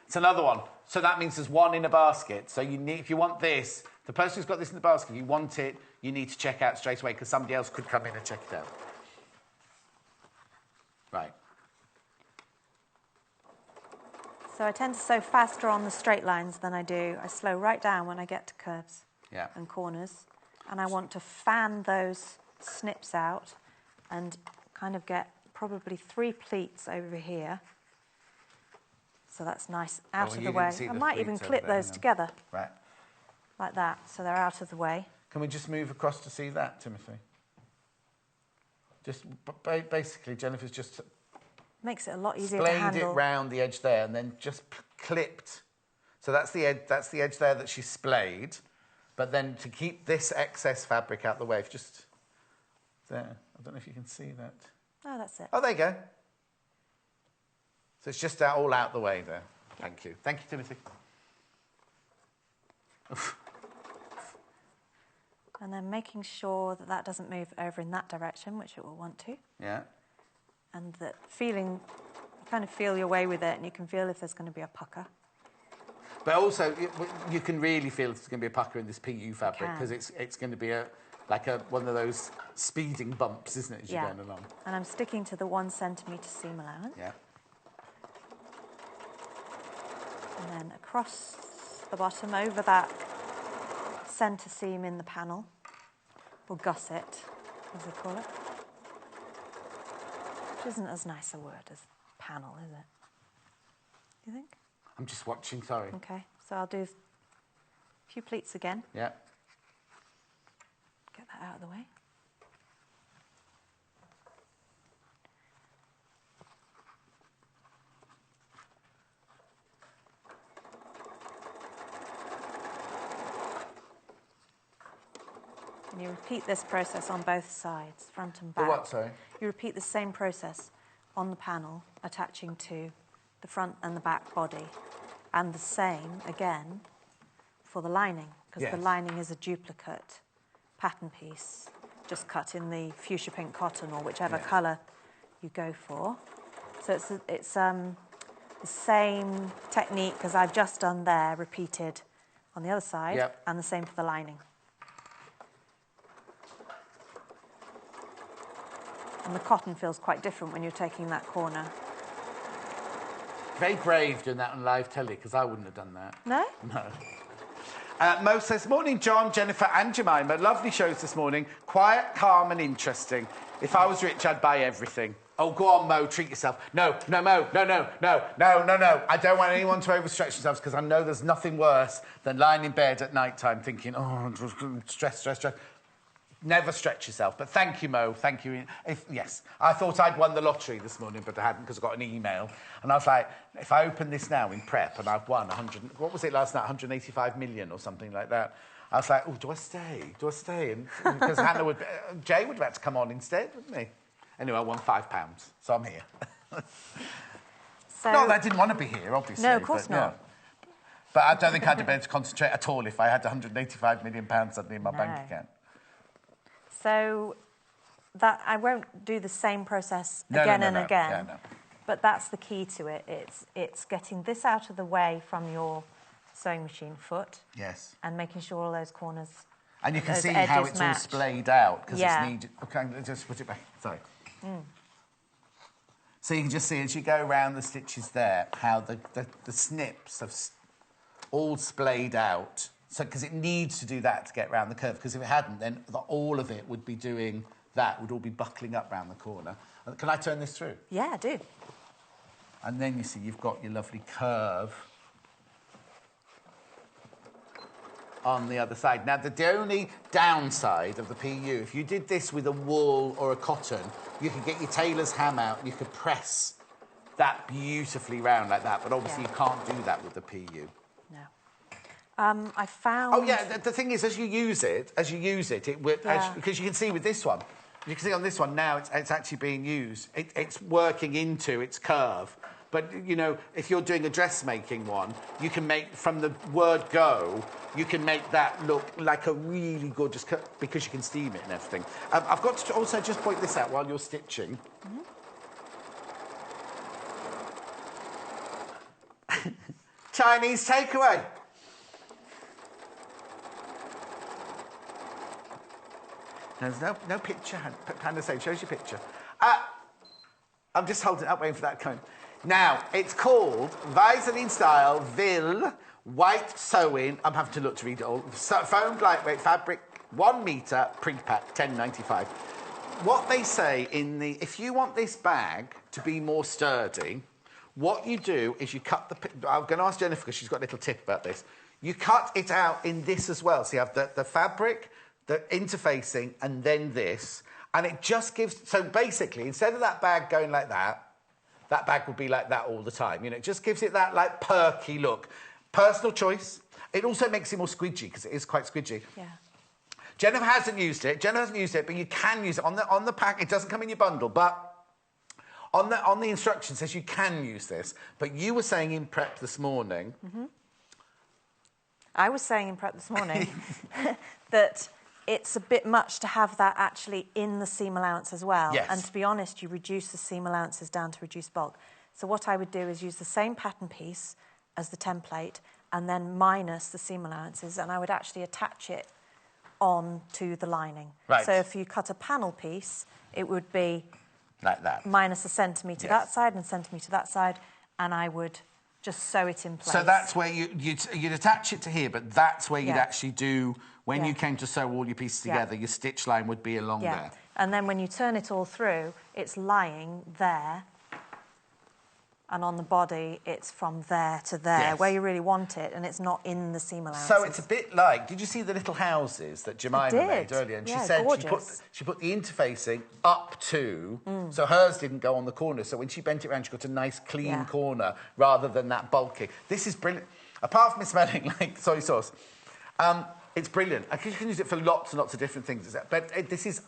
It's another one. So that means there's one in a basket. So you need, if you want this, the person who's got this in the basket, if you want it, you need to check out straight away because somebody else could come in and check it out. Right. So I tend to sew faster on the straight lines than I do. I slow right down when I get to curves and corners. And I want to fan those snips out and kind of get probably 3 pleats over here. So that's nice out of the way. I might even clip those together. Right. Like that, so they're out of the way. Can we just move across to see that, Timothy? Just basically, Jennifer's just... Makes it a lot easier to handle. Splayed it round the edge there and then just clipped. So that's the edge there that she splayed. But then to keep this excess fabric out the way, if just there. I don't know if you can see that. Oh, that's it. Oh, there you go. So it's just all out the way there. Thank you. Thank you, Timothy. And then making sure that that doesn't move over in that direction, which it will want to. Yeah. And that feeling, you kind of feel your way with it, and you can feel if there's going to be a pucker. But also, you can really feel if there's going to be a pucker in this PU fabric, because it's going to be one of those speeding bumps, isn't it, as you're going along? And I'm sticking to the 1 centimetre seam allowance. Yeah. And then across the bottom, over that centre seam in the panel, or gusset, as they call it. Which isn't as nice a word as panel, is it? Do you think? I'm just watching, sorry. OK, so I'll do a few pleats again. Yeah. Get that out of the way. And you repeat this process on both sides, front and back. The what, sorry? You repeat the same process on the panel, attaching to the front and the back body. And the same, again, for the lining, because the lining is a duplicate pattern piece, just cut in the fuchsia pink cotton or whichever colour you go for. So it's the same technique as I've just done there, repeated on the other side, and the same for the lining. And the cotton feels quite different when you're taking that corner. Very brave doing that on live telly, because I wouldn't have done that. No? No. Mo says, morning, John, Jennifer and Jemima. Lovely shows this morning. Quiet, calm and interesting. If I was rich, I'd buy everything. Oh, go on, Mo, treat yourself. No, Mo, no. I don't want anyone to overstretch themselves, because I know there's nothing worse than lying in bed at night time thinking, oh, stress. Never stretch yourself. But thank you, Mo. Thank you. Yes, I thought I'd won the lottery this morning, but I hadn't because I got an email. And I was like, if I open this now in prep and I've won 100... What was it last night? 185 million or something like that. I was like, oh, do I stay? And because Jay would have had to come on instead, wouldn't he? Anyway, I won £5, so I'm here. So, not that I didn't want to be here, obviously. No, of course not. Yeah. But I don't think I'd have been able to concentrate at all if I had £185 million suddenly in my bank account. So that I won't do the same process again and again. Yeah, no. But that's the key to it. It's getting this out of the way from your sewing machine foot. Yes. And making sure all those corners, and you can see how it's all splayed out because it's needed. Okay, just put it back. Sorry. So you can just see as you go around the stitches there how the snips have all splayed out. So, because it needs to do that to get round the curve, because if it hadn't, then all of it would be doing that, would all be buckling up round the corner. Can I turn this through? Yeah, do. And then you see you've got your lovely curve. on the other side. Now, the only downside of the PU, if you did this with a wool or a cotton, you could get your tailor's ham out and you could press that beautifully round like that, but obviously you can't do that with the PU. No. I found... Oh, yeah, the thing is, as you use it, because you can see with this one, you can see on this one now it's actually being used. It's working into its curve. But, you know, if you're doing a dressmaking one, you can make, from the word go, you can make that look like a really gorgeous cut because you can steam it and everything. I've got to also just point this out while you're stitching. Mm-hmm. Chinese takeaway. There's no picture. Panda say, shows your picture. I'm just holding it up, waiting for that to come. Now, it's called Visaline Style Ville White Sewing. I'm having to look to read it all. Foamed lightweight fabric, 1 metre, pre-pack, $10.95. What they say in the... If you want this bag to be more sturdy, what you do is you cut the... I'm going to ask Jennifer because she's got a little tip about this. You cut it out in this as well. So you have the fabric, the interfacing, and then this. And it just gives... So basically, instead of that bag going like that bag would be like that all the time. You know, it just gives it that, like, perky look. Personal choice. It also makes it more squidgy, because it is quite squidgy. Yeah. Jennifer hasn't used it, but you can use it. On the pack, it doesn't come in your bundle, but on the instructions it says you can use this. But you were saying in prep this morning... Mm-hmm. I was saying in prep this morning that... It's a bit much to have that actually in the seam allowance as well. Yes. And to be honest, you reduce the seam allowances down to reduce bulk. So what I would do is use the same pattern piece as the template and then minus the seam allowances, and I would actually attach it on to the lining. Right. So if you cut a panel piece, it would be... Like that. Minus a centimetre that side and a centimetre that side, and I would just sew it in place. So that's where you'd attach it to here, but that's where you'd actually do... When you came to sew all your pieces together, your stitch line would be along there. And then when you turn it all through, it's lying there. And on the body, it's from there to there, where you really want it, and it's not in the seam allowances. So it's a bit like... Did you see the little houses that Jemima made earlier? And she said she put the interfacing up to... So hers didn't go on the corner. So when she bent it around, she got a nice, clean corner rather than that bulky. This is brilliant. Apart from it smelling like soy sauce... it's brilliant. I think you can use it for lots and lots of different things. But this is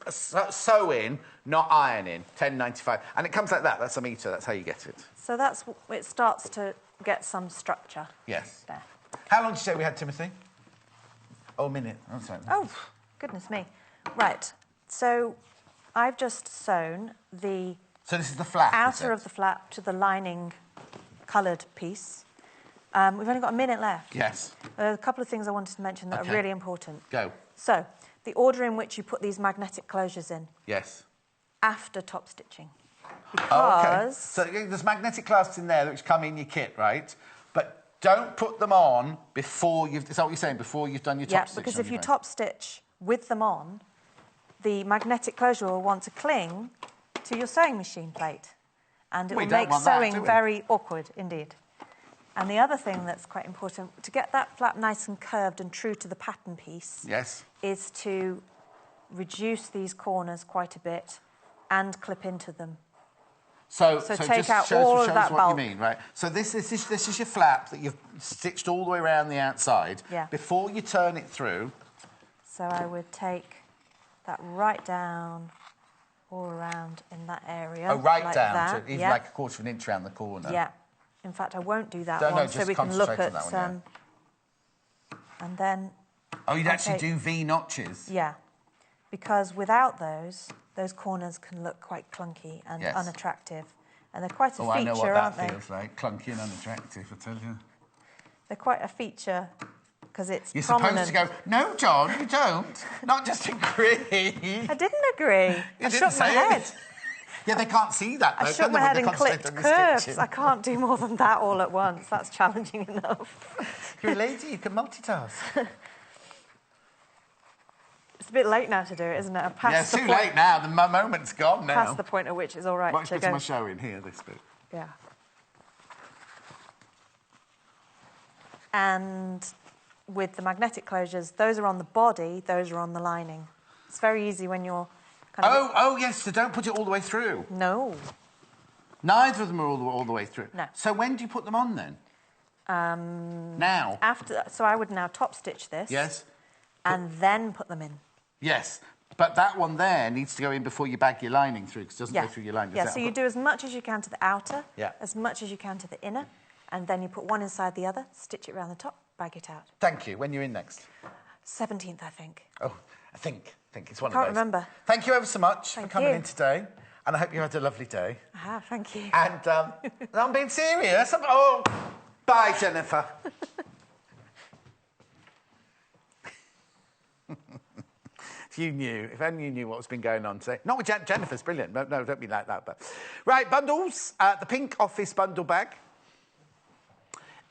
sewing, not ironing, $10.95. And it comes like that. That's a metre. That's how you get it. So it starts to get some structure. Yes. There. How long did you say we had, Timothy? Oh, a minute. Oh, sorry. Oh, goodness me. Right. So I've just sewn the... So this is the flap, outer of the flap to the lining coloured piece. We've only got a minute left. Yes. There are a couple of things I wanted to mention that are really important. Go. So, the order in which you put these magnetic closures in. Yes. After top stitching. Because... Oh, okay. So there's magnetic clasps in there which come in your kit, right? But don't put them on before you've... Is that what you're saying? Before you've done your top stitch? Yeah, because if you top stitch with them on, the magnetic closure will want to cling to your sewing machine plate. And it will make sewing very awkward indeed. And the other thing that's quite important, to get that flap nice and curved and true to the pattern piece, is to reduce these corners quite a bit and clip into them. So take out all of that bulk. What you mean, right? So this is your flap that you've stitched all the way around the outside. Yeah. Before you turn it through... So I would take that right down, all around in that area. Oh, right like down, that. to even like a quarter of an inch around the corner. Yeah. In fact, I won't do that one, so we can look at... One, and then... Oh, you'd actually do V notches? Yeah, because without those corners can look quite clunky and unattractive. And they're quite a feature, aren't they? Oh, I know what that feels like, clunky and unattractive, I tell you. They're quite a feature, because it's You're prominent. supposed to go, no, John, you don't. Not just agree. I didn't agree. I shook my head. Yeah, they can't see that, though. I shook my head and clipped curves. I can't do more than that all at once. That's challenging enough. You're a lady, you can multitask. It's a bit late now to do it, isn't it? It's too late now. The moment's gone now. Past the point at which it's all right to go. What's my show in here, this bit? Yeah. And with the magnetic closures, those are on the body, those are on the lining. It's very easy when you're kind of... Oh, yes, so don't put it all the way through. No. Neither of them are all the way through? No. So when do you put them on, then? Now? So I would now top stitch this. Yes. And then put them in. Yes. But that one there needs to go in before you bag your lining through, because it doesn't go through your lining. Yeah, so you do as much as you can to the outer, yeah, as much as you can to the inner, and then you put one inside the other, stitch it around the top, bag it out. Thank you. When you're in next? 17th, I think. Oh, I think it's one of those. Can't remember. Thank you ever so much for coming you. in today, and I hope you had a lovely day. I have, thank you. And I'm being serious. Oh, bye, Jennifer. If only you knew what was been going on today. Not with Jennifer's brilliant. No, don't be like that. But right, bundles. The pink office bundle bag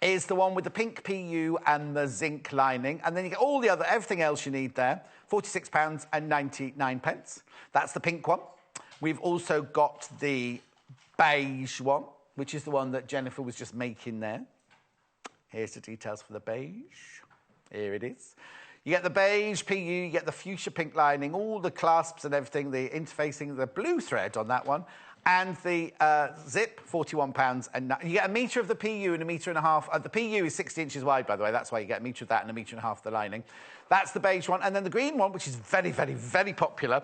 is the one with the pink PU and the zinc lining, and then you get all the everything else you need there. £46.99. That's the pink one. We've also got the beige one, which is the one that Jennifer was just making there. Here's the details for the beige. Here it is. You get the beige PU, you get the fuchsia pink lining, all the clasps and everything, the interfacing, the blue thread on that one, and the zip, £41. And you get a metre of the PU and a metre and a half. The PU is 60 inches wide, by the way. That's why you get a metre of that and a metre and a half of the lining. That's the beige one. And then the green one, which is very, very, very popular.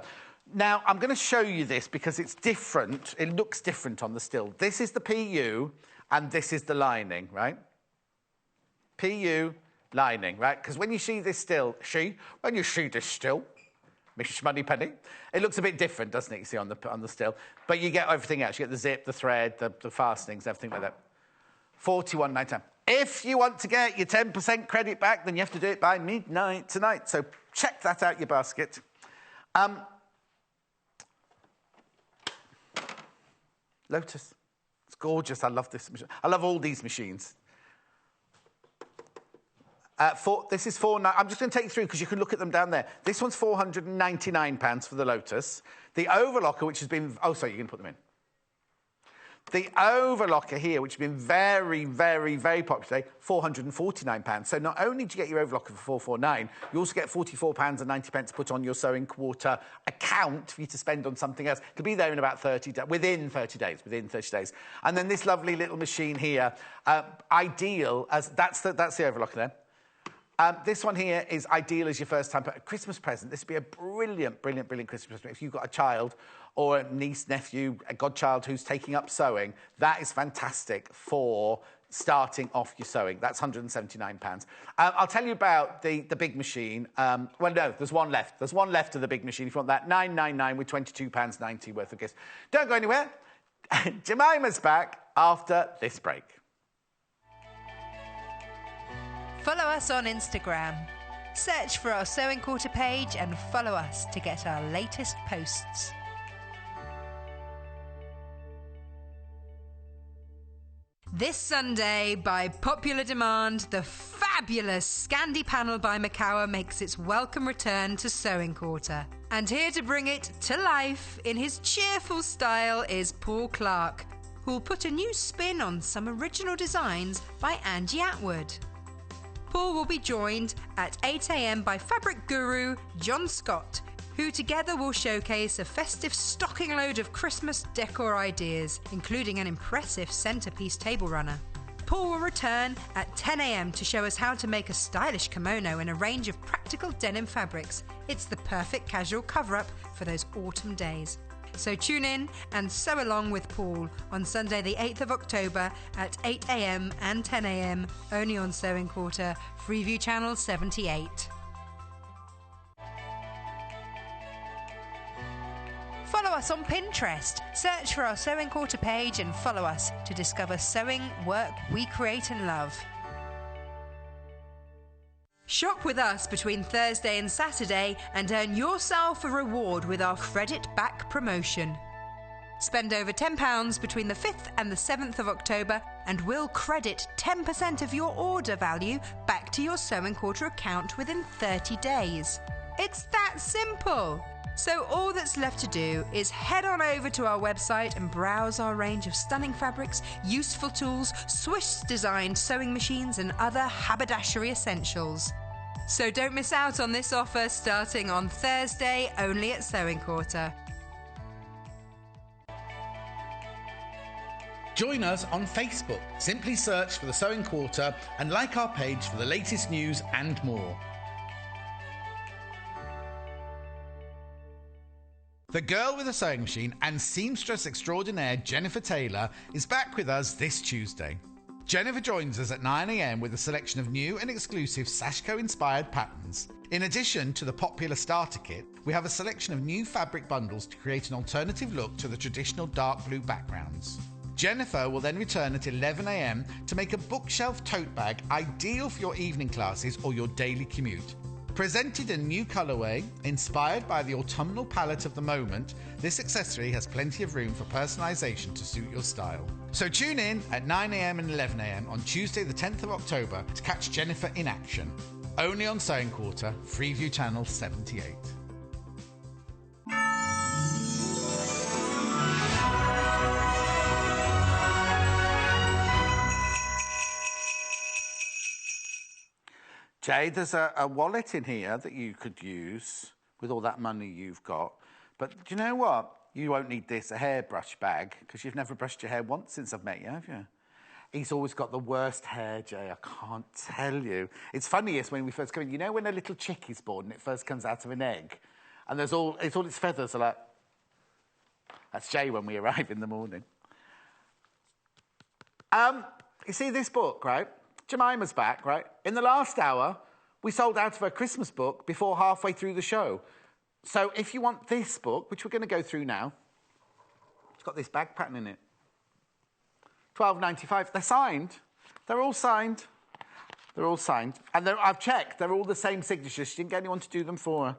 Now, I'm going to show you this because it's different. It looks different on the still. This is the PU and this is the lining, right? PU, lining, right? Because when you see this still, Miss Moneypenny, it looks a bit different, doesn't it? You see on the still, but you get everything else. You get the zip, the thread, the fastenings, everything like that. £41.99. If you want to get your 10% credit back, then you have to do it by midnight tonight. So check that out your basket. Lotus, it's gorgeous. I love this machine. I love all these machines. This is I'm just going to take you through because you can look at them down there. This one's £499 for the Lotus. The overlocker, which has been... Oh, sorry, you can put them in. The overlocker here, which has been very, very, very popular today, £449. So not only do you get your overlocker for £449, you also get £44.90 put on your sewing quarter account for you to spend on something else. It'll be there in about within 30 days. And then this lovely little machine here, ideal as... That's the overlocker there. This one here is ideal as your first time, but a Christmas present. This would be a brilliant, brilliant, brilliant Christmas present. If you've got a child or a niece, nephew, a godchild who's taking up sewing, that is fantastic for starting off your sewing. That's £179. I'll tell you about the big machine. Well, no, there's one left. There's one left of the big machine. If you want that, £999 with £22.90 worth of gifts. Don't go anywhere. Jemima's back after this break. Follow us on Instagram. Search for our Sewing Quarter page and follow us to get our latest posts. This Sunday, by popular demand, the fabulous Scandi panel by Macawa makes its welcome return to Sewing Quarter. And here to bring it to life in his cheerful style is Paul Clark, who'll put a new spin on some original designs by Angie Atwood. Paul will be joined at 8 a.m. by fabric guru John Scott, who together will showcase a festive stocking load of Christmas decor ideas, including an impressive centerpiece table runner. Paul will return at 10 a.m. to show us how to make a stylish kimono in a range of practical denim fabrics. It's the perfect casual cover-up for those autumn days. So tune in and sew along with Paul on Sunday the 8th of October at 8 a.m. and 10 a.m. only on Sewing Quarter, Freeview Channel 78. Follow us on Pinterest. Search for our Sewing Quarter page and follow us to discover sewing work we create and love. Shop with us between Thursday and Saturday and earn yourself a reward with our Fred It Back promotion. Spend over £10 between the 5th and the 7th of October and we'll credit 10% of your order value back to your Sewing Quarter account within 30 days. It's that simple! So all that's left to do is head on over to our website and browse our range of stunning fabrics, useful tools, Swiss-designed sewing machines and other haberdashery essentials. So don't miss out on this offer starting on Thursday, only at Sewing Quarter. Join us on Facebook. Simply search for the Sewing Quarter and like our page for the latest news and more. The girl with a sewing machine and seamstress extraordinaire Jennifer Taylor is back with us this Tuesday. Jennifer joins us at 9 a.m. with a selection of new and exclusive Sashiko-inspired patterns. In addition to the popular starter kit, we have a selection of new fabric bundles to create an alternative look to the traditional dark blue backgrounds. Jennifer will then return at 11 a.m. to make a bookshelf tote bag ideal for your evening classes or your daily commute. Presented in a new colourway, inspired by the autumnal palette of the moment, this accessory has plenty of room for personalisation to suit your style. So tune in at 9 a.m. and 11 a.m. on Tuesday the 10th of October to catch Jennifer in action. Only on Sewing Quarter, Freeview Channel 78. Jay, there's a wallet in here that you could use with all that money you've got. But do you know what? You won't need this, a hairbrush bag, because you've never brushed your hair once since I've met you, have you? He's always got the worst hair, Jay, I can't tell you. It's funniest when we first come in. You know when a little chick is born and it first comes out of an egg? And there's all its feathers are like... That's Jay when we arrive in the morning. You see this book, right? Jemima's back, right? In the last hour, we sold out of her Christmas book before halfway through the show. So if you want this book, which we're going to go through now, it's got this bag pattern in it. £12.95. They're signed. They're all signed. They're all signed. And I've checked. They're all the same signatures. She didn't get anyone to do them for her.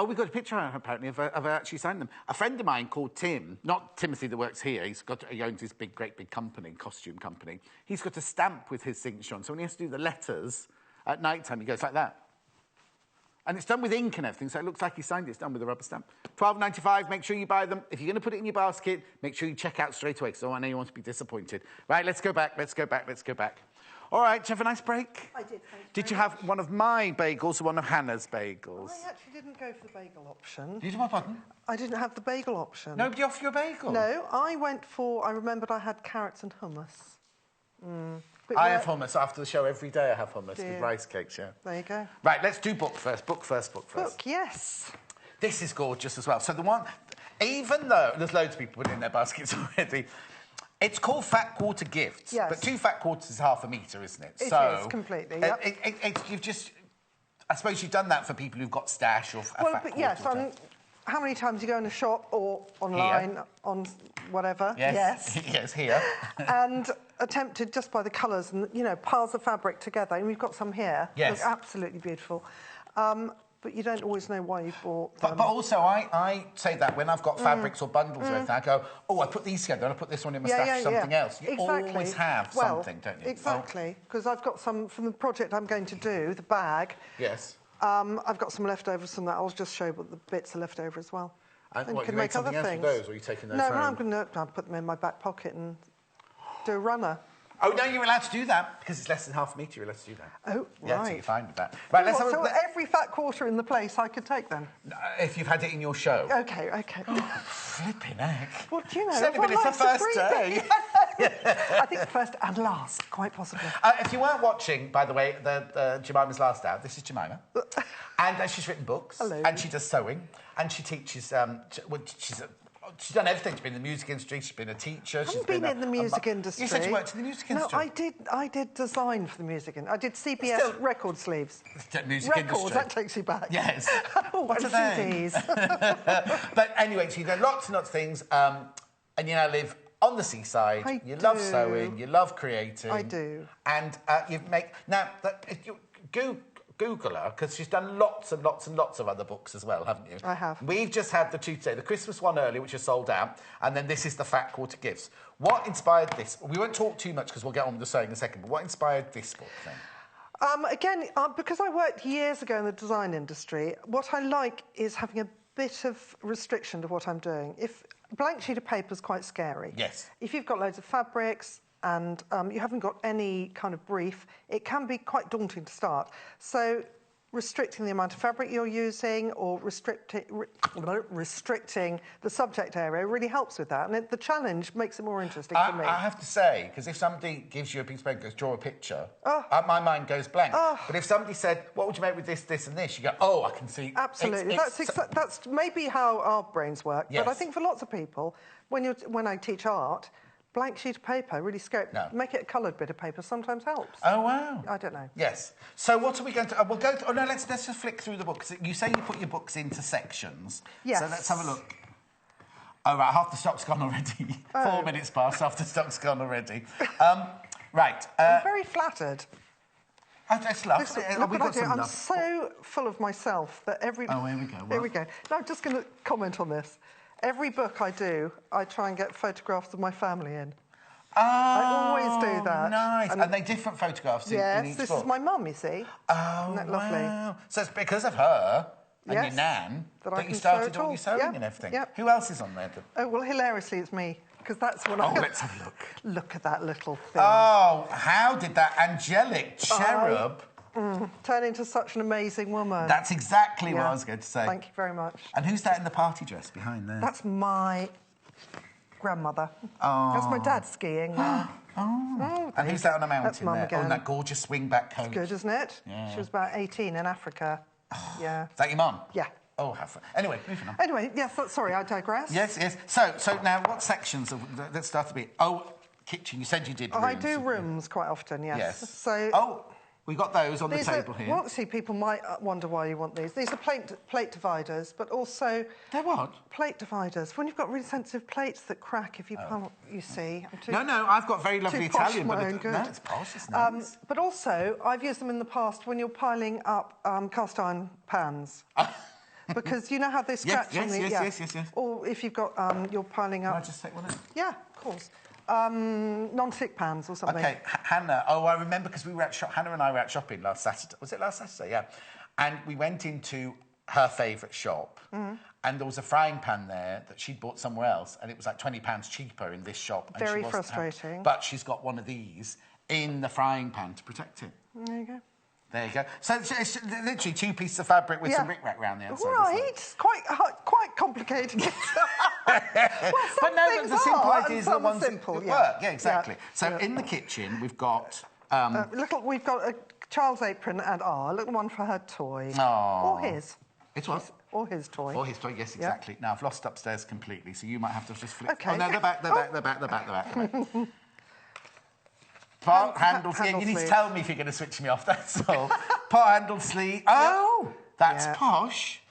We've got a picture of her, apparently, of her actually signed them. A friend of mine called Tim, not Timothy that works here, he owns this great big company, costume company. He's got a stamp with his signature on, so when he has to do the letters at night time, he goes like that. And it's done with ink and everything, so it looks like he signed it. It's done with a rubber stamp. £12.95, make sure you buy them. If you're going to put it in your basket, make sure you check out straight away, because I know you want to be disappointed. Right, let's go back. All right, did you have a nice break? I did, thank you. Did you have one of my bagels or one of Hannah's bagels? I actually didn't go for the bagel option. You did what, pardon? I didn't have the bagel option. Nobody offered you a bagel? No, I remembered I had carrots and hummus. I have hummus after the show every day. I have hummus with rice cakes, yeah. There you go. Right, let's do book first. Book first. Book, yes. This is gorgeous as well. So the one, even though there's loads of people putting in their baskets already, it's called Fat Quarter Gifts. Yes. But 2 fat quarters is half a metre, isn't it? It is, completely, yep. You've just... I suppose you've done that for people who've got stash or a fat quarter. Yes, how many times you go in a shop or online, here. on whatever? Yes. Yes, here. And attempted just by the colours and, piles of fabric together. And we've got some here. Yes. Look absolutely beautiful. But you don't always know why you've bought them. But also, I say that when I've got fabrics or bundles or anything, I go, I put these together and I put this one in my stash for something else. You always have something, don't you? Exactly, because I've got some from the project I'm going to do, the bag. Yes. I've got some leftovers from that. I'll just show what the bits are left over as well. And what, you can make something else with those, or are you taking those home? No, I'm going to put them in my back pocket and do a runner. Oh, no, you're allowed to do that, because it's less than half a metre, you're allowed to do that. Oh, yeah, right. so you're fine with that. Right, let's have so every fat quarter in the place I could take then? If you've had it in your show. OK. Oh, flipping heck. Well, do you know... It's the first day. I think first and last, quite possibly. If you weren't watching, by the way, the Jemima's Last Hour, this is Jemima. And she's written books. Hello. And she does sewing. And she teaches... she's done everything. She's been in the music industry. She's been a teacher. I haven't been in the music industry. You said you worked in the music industry. No, I did design for the music industry. I did CBS record sleeves. Music Records, industry. that takes you back. Yes. What are CDs? But anyway, so you know lots and lots of things, and you now live on the seaside. You love sewing. You love creating. I do. And you make... Now, if you Google her, because she's done lots and lots and lots of other books as well, haven't you? I have. We've just had the 2 today, the Christmas one earlier, which is sold out, and then this is the Fat Quarter Gifts. What inspired this? We won't talk too much, because we'll get on with the sewing in a second, but what inspired this book, then? Again, because I worked years ago in the design industry, what I like is having a bit of restriction to what I'm doing. If a blank sheet of paper is quite scary. Yes. If you've got loads of fabrics, and you haven't got any kind of brief, it can be quite daunting to start. So restricting the amount of fabric you're using or restricting the subject area really helps with that. And the challenge makes it more interesting for me. I have to say, because if somebody gives you a piece of paper and goes, draw a picture, my mind goes blank. But if somebody said, what would you make with this, this and this? You go, oh, I can see. Absolutely. That's maybe how our brains work. Yes. But I think for lots of people, when I teach art, blank sheet of paper, really scary. No. Make it a coloured bit of paper sometimes helps. Oh, wow. I don't know. Yes. So what are we going to... we'll go to... Oh, no, let's just flick through the books. You say you put your books into sections. Yes. So let's have a look. Oh, right, half the stock's gone already. 4 minutes past, half the stock's gone already. Right. I'm very flattered. That's lovely. I'm so full of myself that every... Oh, here we go. What? Here we go. Now, I'm just going to comment on this. Every book I do, I try and get photographs of my family in. Oh, I always do that. Nice. And they different photographs in each book? Yes, this is my mum, you see. Oh, Isn't that lovely? Wow. So it's because of her and your nan that you started all your sewing and everything. Yep. Who else is on there? Oh, well, hilariously, it's me. Because that's when let's have a look. Look at that little thing. Oh, how did that angelic cherub... turn into such an amazing woman. That's exactly what I was going to say. Thank you very much. And who's that in the party dress behind there? That's my grandmother. Oh. That's my dad skiing there. And who's that on a mountain That's Mum there? again. Oh, and that gorgeous swing-back coat. It's good, isn't it? Yeah. She was about 18 in Africa. Yeah. Is that your mum? Yeah. Oh, how fun. Anyway, moving on. Anyway, yes, sorry, I digress. Yes. So now, what sections? Let's start to be... Oh, kitchen. You said you did rooms. I do rooms quite often, yes. So... Oh, we've got those on the table here. Well, see, people might wonder why you want these. These are plate dividers, but also... They're what? Plate dividers. When you've got really sensitive plates that crack if you pull, you see. No, I've got very lovely Italian, but no, it's posh, it's nice. But also, I've used them in the past when you're piling up cast iron pans. Because you know how they scratch on the... Yes. Or if you've got... you're piling up... Can I just take one out? Yeah, of course. Non-stick pans or something. OK, Hannah. Oh, I remember because we were at Hannah and I were out shopping last Saturday. Was it last Saturday? Yeah. And we went into her favourite shop and there was a frying pan there that she'd bought somewhere else and it was like £20 cheaper in this shop. And very frustrating. But she's got one of these in the frying pan to protect it. There you go. There you go. So it's literally 2 pieces of fabric with some rickrack around the outside. Right, quite complicated. But no, the simple ideas are the ones that work. Yeah, exactly. Yeah. So in the kitchen, we've got... we've got a child's apron and a little one for her toy. Aww. Or his. It's what? Or his toy. Or his toy, yes, exactly. Yep. Now, I've lost upstairs completely, so you might have to just flip... OK. Oh, no, the back. Pot handle sleeve. You need to tell me if you're going to switch me off, that's all. Pot handle sleeve. Oh, that's posh.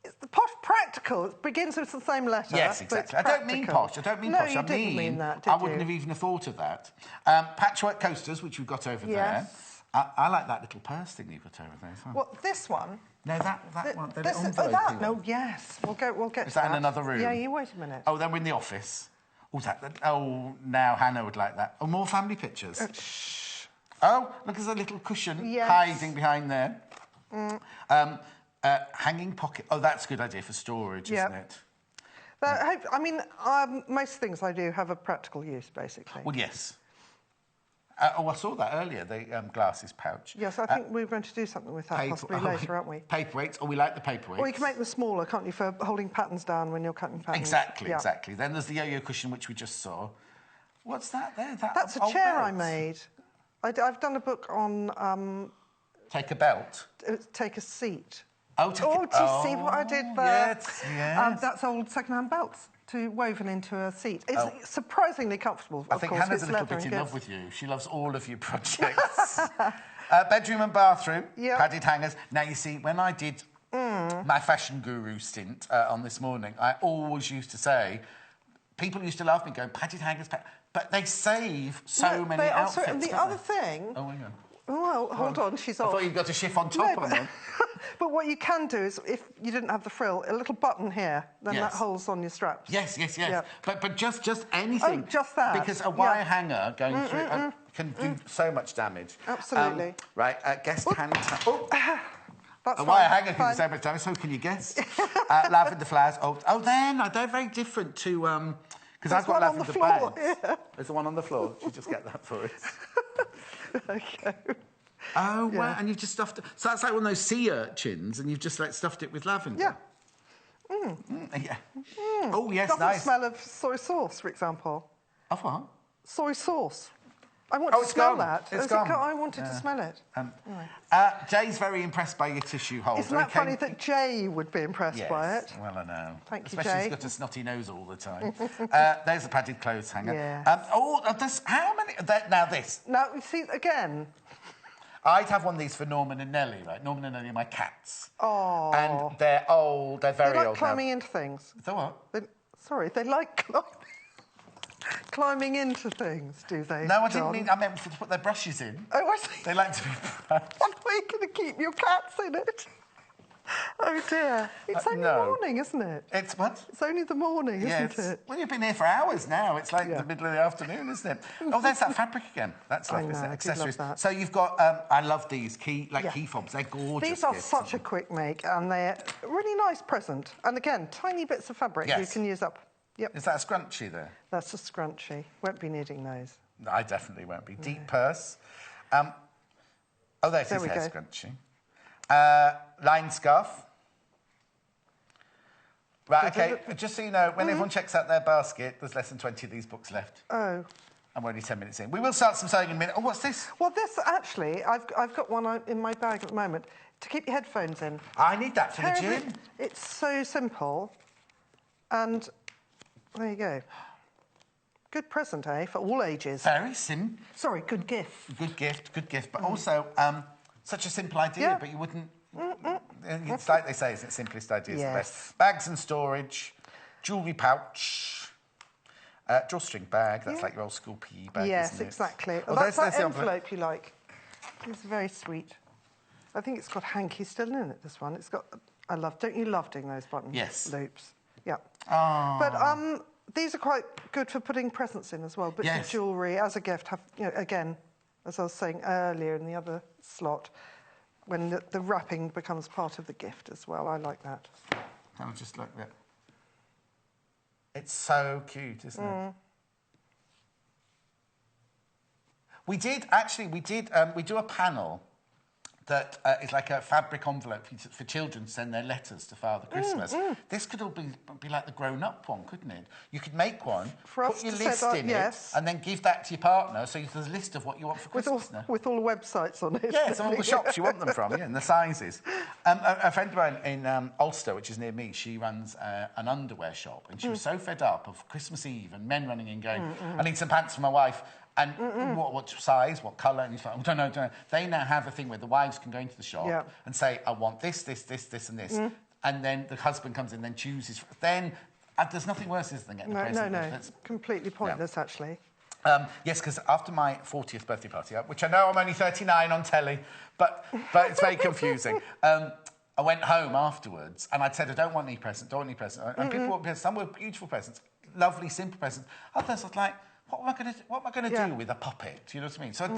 It's the posh practical. It begins with the same letter. Yes, exactly. I don't mean posh. I don't mean posh. You didn't mean that, did I wouldn't have even thought of that. Patchwork coasters, which we've got over there. I like that little purse thing you've got over there as well. What, this one? No, that one. The little that? one. No, yes. We'll get to that. Is that in another room? Yeah, you wait a minute. Oh, then we're in the office. Oh, now Hannah would like that. Oh, more family pictures. Shh. Oh, look, there's a little cushion hiding behind there. Hanging pocket. Oh, that's a good idea for storage, isn't it? I mean, most things I do have a practical use, basically. Well, yes. I saw that earlier, the glasses pouch. Yes, I think we're going to do something with that possibly later, aren't we? Paperweights. Oh, we like the paperweights. Or you can make them smaller, can't you, for holding patterns down when you're cutting patterns. Exactly. Then there's the yo-yo cushion, which we just saw. What's that there? That's a chair I made. I've done a book on... Take a belt? Take a seat. Oh, do you see what I did there? Yes. That's old second-hand belts woven into a seat. It's surprisingly comfortable, I think Hannah's a little bit in love with you. She loves all of your projects. Bedroom and bathroom, padded hangers. Now, you see, when I did my fashion guru stint on This Morning, I always used to say, people used to laugh at me going, padded hangers, but they save so many outfits. And the other thing... Oh, hang on. Well, hold on, she's off. I thought you'd got a chiffon top on them. But what you can do is, if you didn't have the frill, a little button here, then that holds on your straps. Yes. Yeah. But just anything. Oh, just that. Because a wire hanger going through can do so much damage. Absolutely. Right, guest hand... Oh. That's a wire hanger can do so much damage, so can you guess? Lavender flowers. Oh, they're very different to... Because I've got lavender floor. bags. Yeah. There's the one on the floor. Should you just get that for us? Okay. Oh, wow. And you've just stuffed it. So that's like one of those sea urchins, and you've just like stuffed it with lavender. Yeah. Yeah. Oh, yes, Doesn't nice. smell of soy sauce, for example. Of what? Soy sauce. I want Oh, to it's smell gone. that. It's gone. I wanted to smell it. Jay's very impressed by your tissue holder. Isn't that funny that Jay would be impressed by it? Well, I know. Thank you, Especially Jay. he's got a snotty nose all the time. There's a padded clothes hanger. Yes. How many... Now, this. Now, you see, again... I'd have one of these for Norman and Nellie, right? Norman and Nellie are my cats. Oh. And they're old. They're very old. They like old climbing now. into things. So what? They like climbing into things, do they? No, I John? didn't mean... I meant to put their brushes in. Oh, I see. They like to be brushed. What are you going to keep your cats in it? Oh, dear. It's only the morning, isn't it? It's what? It's only the morning, isn't it? Well, you've been here for hours now. It's like the middle of the afternoon, isn't it? Oh, there's that fabric again. That's lovely, isn't it? Accessories. Love that. So you've got... I love these key fobs. They're gorgeous. These are such a quick make, and they're a really nice present. And again, tiny bits of fabric you can use up. Yep. Is that a scrunchie there? That's a scrunchie. Won't be needing those. No, I definitely won't be. Deep purse. There's his hair scrunchie. Line scarf. Right, OK, just so you know, when everyone checks out their basket, there's less than 20 of these books left. Oh. And we're only 10 minutes in. We will start some sewing in a minute. Oh, what's this? Well, this, actually, I've got one in my bag at the moment to keep your headphones in. I need that for the gym. It's so simple. And there you go. Good present, eh, for all ages. Very simple. Sorry, good gift. Good gift. But also, such a simple idea, but you wouldn't... It's like they say, isn't it? Simplest idea is the best. Bags and storage, jewellery pouch, drawstring bag. That's like your old school PE bag, isn't it? Exactly. Well, that's that envelope you like. It's very sweet. I think it's got hanky still in it, this one. It's got... Don't you love doing those button loops? Yeah. Oh. But these are quite good for putting presents in as well. Bits of jewellery as a gift. Again, as I was saying earlier in the other slot, when the wrapping becomes part of the gift as well. I like that. I'll just like that. It's so cute, isn't it? We do a panel that is like a fabric envelope for children to send their letters to Father Christmas. This could all be like the grown-up one, couldn't it? You could make one, put your list in it, and then give that to your partner, so there's a list of what you want for Christmas now. With all the websites on it. Yes, and all the shops you want them from, and the sizes. A friend of mine in Ulster, which is near me, she runs an underwear shop, and she was so fed up of Christmas Eve and men running in going, I need some pants for my wife. And what size, what colour, and he's like, don't know. They now have a thing where the wives can go into the shop and say, I want this, and this. And then the husband comes in and then chooses. Then there's nothing worse than getting a present. No. It's completely pointless, actually. Yes, because after my 40th birthday party, which I know I'm only 39 on telly, but it's very confusing. I went home afterwards and I'd said, I don't want any present. And people wanted presents. Some were beautiful presents, lovely, simple presents. Others I was like, what am I going to do with a puppet? Do you know what I mean? So I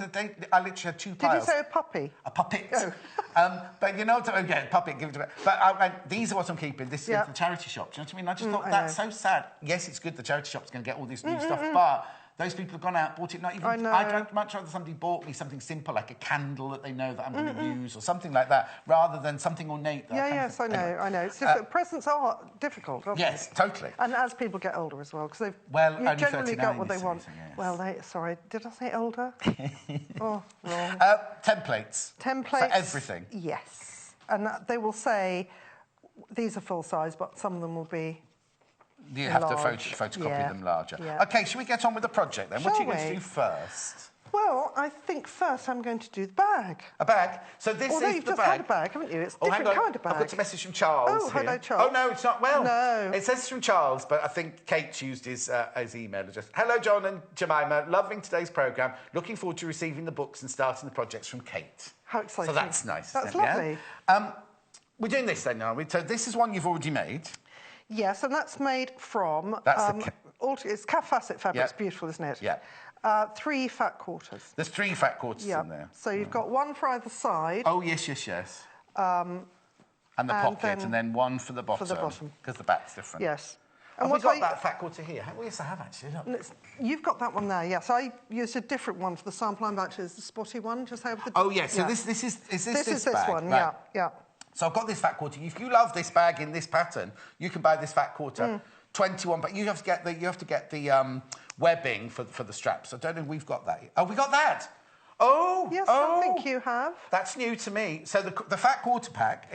literally had two piles. Did you say a puppy? A puppet. Oh. But you know, puppet, give it to me. But I went, these are what I'm keeping. This is the charity shop. Do you know what I mean? I just thought, that's so sad. Yes, it's good the charity shop's going to get all this new stuff, but those people have gone out, bought it, not even... I'd much rather somebody bought me something simple, like a candle that they know that I'm going to use, or something like that, rather than something ornate. That I know. It's just presents are difficult, aren't they? Yes, totally. And as people get older as well, because they've only generally got what they want. Yes. Well, sorry, did I say older? Oh, wrong. Templates. Templates. For everything. Yes. And they will say, these are full size, but some of them will be... You have to photocopy them larger. Yeah. OK, shall we get on with the project then? What are you going to do first? Well, I think first I'm going to do the bag. A bag? So this is the bag. You've just had a bag, haven't you? It's a different kind of bag. I've got a message from Charles here. Hello, Charles. Oh, no, it's not. Well, no. It says from Charles, but I think Kate used his email address. Hello, John and Jemima. Loving today's programme. Looking forward to receiving the books and starting the projects from Kate. How exciting. So that's nice. That's lovely. Yeah? We're doing this then, are we? So this is one you've already made. Yes, and that's made from... it's calf facet fabric. It's beautiful, isn't it? Yeah. 3 fat quarters. There's 3 fat quarters in there. So you've got one for either side. Oh, yes. And the pocket, and then one for the bottom. Because the back's different. Yes. Have we got that fat quarter here? Yes, I have actually. Look. You've got that one there, yes. I used a different one for the sample. I'm actually the spotty one, just over the... Oh, yes. So this is this bag? One, right. yeah. So I've got this fat quarter. If you love this bag in this pattern, you can buy this fat quarter. 21, but you have to get the webbing for the straps. I don't know if we've got that. Oh, we got that. Oh, yes, I think you have. That's new to me. So the fat quarter pack,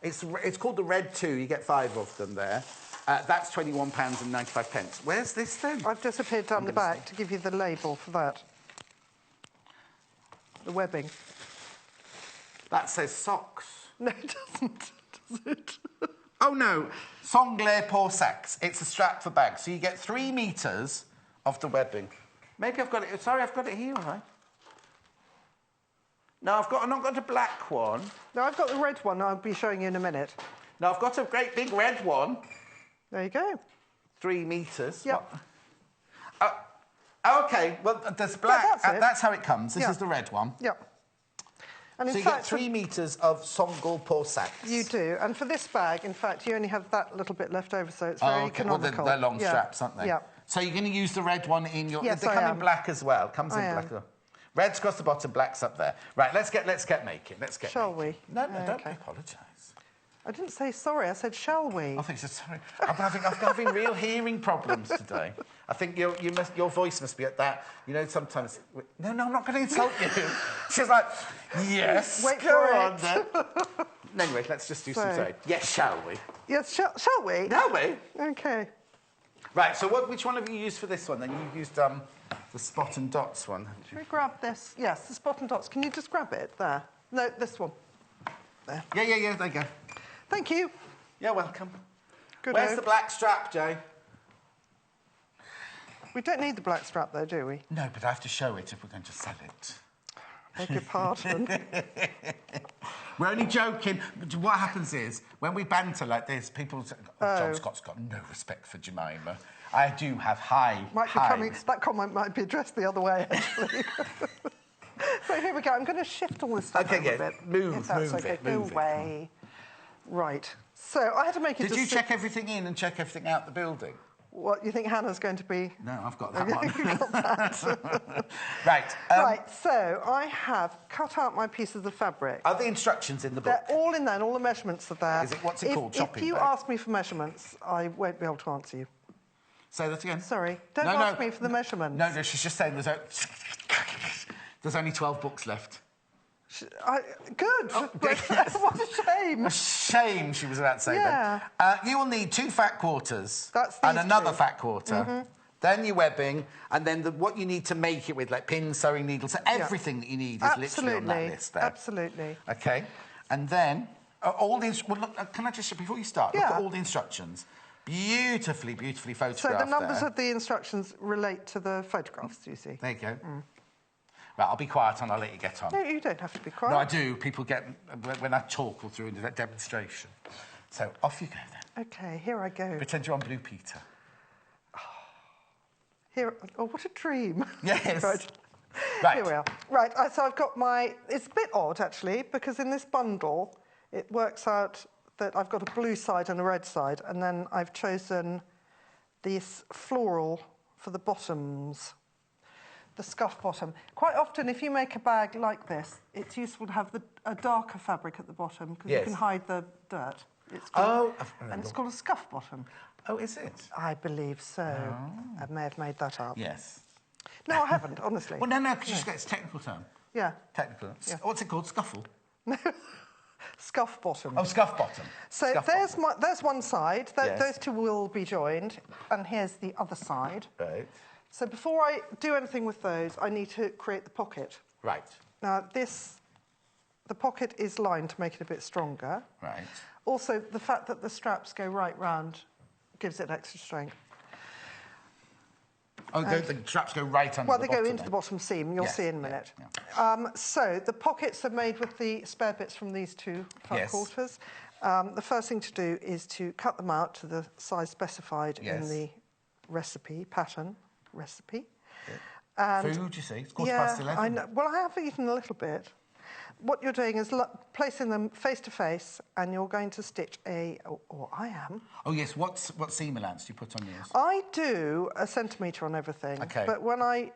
it's called the Red 2. You get 5 of them there. That's £21.95. Where's this then? I've disappeared down the back to give you the label for that. The webbing. That says socks. No, it doesn't, does it? Oh, no. Sanglais pour sacs. It's a strap for bags. So you get 3 metres of the webbing. Maybe I've got it... Sorry, I've got it here, all right? No, I've not got a black one. No, I've got the red one. I'll be showing you in a minute. No, I've got a great big red one. There you go. 3 metres. Yep. OK, well, there's black. Yeah, that's how it comes. This is the red one. Yep. And so you get 3 metres of Sanglais pour sacs. You do. And for this bag, in fact, you only have that little bit left over, so it's very economical. Well, they're long straps, aren't they? Yeah. So you're going to use the red one in your... Yes, they come in black as well. Comes in black as well. Red's across the bottom, black's up there. Right, let's get making. Shall we? No, don't apologise. I didn't say sorry. I said, shall we? I think you said sorry. I'm having real hearing problems today. I think your voice must be at that. You know, sometimes... No, I'm not going to insult you. She's like, yes, Wait go for on it. then. Anyway, let's just do some sewing. Yes, shall we? Yes, shall we? Shall we? OK. Right, so which one have you used for this one? Then you've used the spot and dots one, haven't you? Should we grab this? Yes, the spot and dots. Can you just grab it? There. No, this one. There. Yeah, there you go. Thank you. You're welcome. Good. Where's the black strap, Jay? We don't need the black strap, though, do we? No, but I have to show it if we're going to sell it. Beg your pardon. We're only joking. What happens is, when we banter like this, people say, John Scott's got no respect for Jemima. I do have high... That comment might be addressed the other way, actually. So here we go. I'm going to shift all this stuff over a bit. Move it. Go away. Right. So I had to make a decision. Did you check everything in and check everything out the building? What, you think Hannah's going to be... No, I've got that one. You've got that. Right. Right, so I have cut out my pieces of fabric. Are the instructions in the book? They're all in there, and all the measurements are there. What's it called? If you ask me for measurements, I won't be able to answer you. Say that again. Sorry. Don't ask me for the measurements. No, she's just saying there's only 12 books left. Good. What a shame. A shame, she was about to say then. You will need 2 fat quarters and another fat quarter. Then your webbing, and then what you need to make it with, like pins, sewing needles. So everything that you need is literally on that list there. Absolutely. OK. And then all the... Well, look, can I just... Before you start, look at all the instructions. Beautifully photographed. So the numbers of the instructions relate to the photographs, do you see? There you go. Right, I'll be quiet and I'll let you get on. No, you don't have to be quiet. No, I do. People get... When I talk all through into that demonstration. So, off you go, then. OK, here I go. Pretend you're on Blue Peter. Oh, what a dream. Yes. Right. Here we are. Right, so I've got my... It's a bit odd, actually, because in this bundle, it works out that I've got a blue side and a red side, and then I've chosen this floral for the bottoms. The scuff bottom. Quite often, if you make a bag like this, it's useful to have a darker fabric at the bottom because you can hide the dirt. It's called, and it's called a scuff bottom. Oh, is it? I believe so. I may have made that up. Yes. No, I haven't, honestly. Well, no, because it's a technical term. Yeah. Technical. Yeah. What's it called? Scuffle? Scuff bottom. Oh, scuff bottom. So there's one side. Those two will be joined, and here's the other side. Right. So before I do anything with those, I need to create the pocket. Right. Now, the pocket is lined to make it a bit stronger. Right. Also, the fact that the straps go right round gives it extra strength. Oh, the straps go right under the bottom. Well, they go into the bottom seam. You'll see in a minute. Yeah. So the pockets are made with the spare bits from these 2 front quarters. The first thing to do is to cut them out to the size specified in the pattern recipe. And food, you see. It's 11:15. I know. Well, I have eaten a little bit. What you're doing is placing them face to face, and you're going to stitch or I am. Oh, yes. What seam allowance do you put on yours? I do a centimetre on everything. OK. But when I,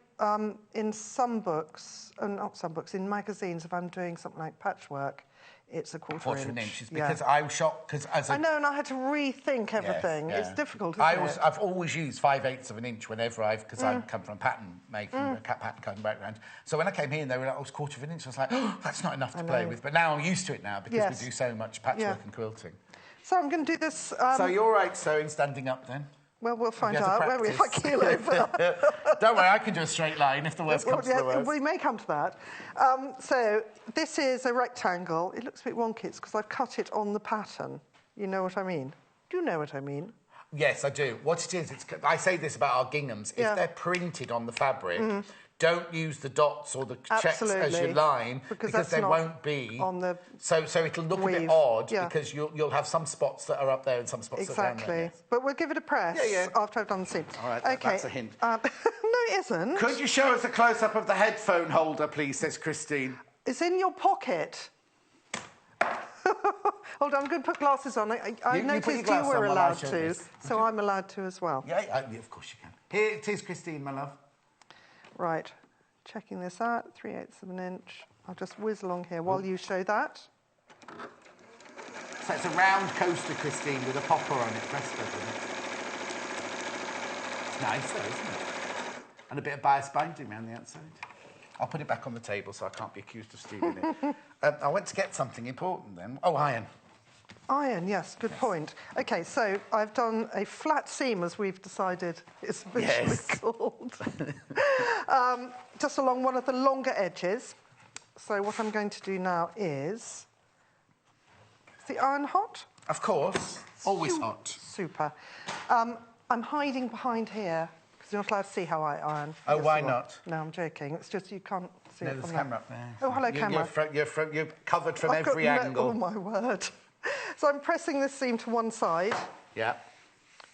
in some books, not some books, in magazines, if I'm doing something like patchwork, it's a quarter inch. Because I was shocked, because as a... I know, and I had to rethink everything. Yes, it's difficult, isn't it? I've always used 5/8 of an inch whenever because I come from pattern making, pattern cutting background. So when I came here and they were like, oh, it's quarter of an inch, I was like, oh, that's not enough to play with. But now I'm used to it now, because we do so much patchwork and quilting. So I'm going to do this... So you're right sewing standing up, then? Well, we'll find out, won't we, if I keel over. Don't worry, I can do a straight line if the worst comes to the worst. We may come to that. So this is a rectangle. It looks a bit wonky. It's because I've cut it on the pattern. You know what I mean? Do you know what I mean? Yes, I do. What it is, I say this about our ginghams. If they're printed on the fabric, don't use the dots or the checks as your line, because they won't be on the so it'll look a bit odd, because you'll have some spots that are up there and some spots that are down there. Yes. But we'll give it a press after I've done the seam. All right, that's a hint. No, it isn't. Could you show us a close-up of the headphone holder, please, says Christine. It's in your pocket. Hold on, I'm going to put glasses on. I noticed you were allowed to, so I'm allowed to as well. Yeah, of course you can. Here it is, Christine, my love. Right, checking this out, 3/8 of an inch. I'll just whiz along here while you show that. So it's a round coaster, Christine, with a popper on it, pressed over it. It's nice, though, isn't it? And a bit of bias binding around the outside. I'll put it back on the table so I can't be accused of stealing it. I went to get something important then. Oh, iron. Iron, yes, good point. OK, so I've done a flat seam, as we've decided it's officially called. Just along one of the longer edges. So what I'm going to do now is the iron hot? Of course. Always hot. Super. I'm hiding behind here, because you're not allowed to see how I iron. Oh, why not? No, I'm joking. It's just you can't see it from from there. Camera up there. Oh, hello, camera. You're covered from every angle. Oh, my word. So I'm pressing this seam to one side. Yeah.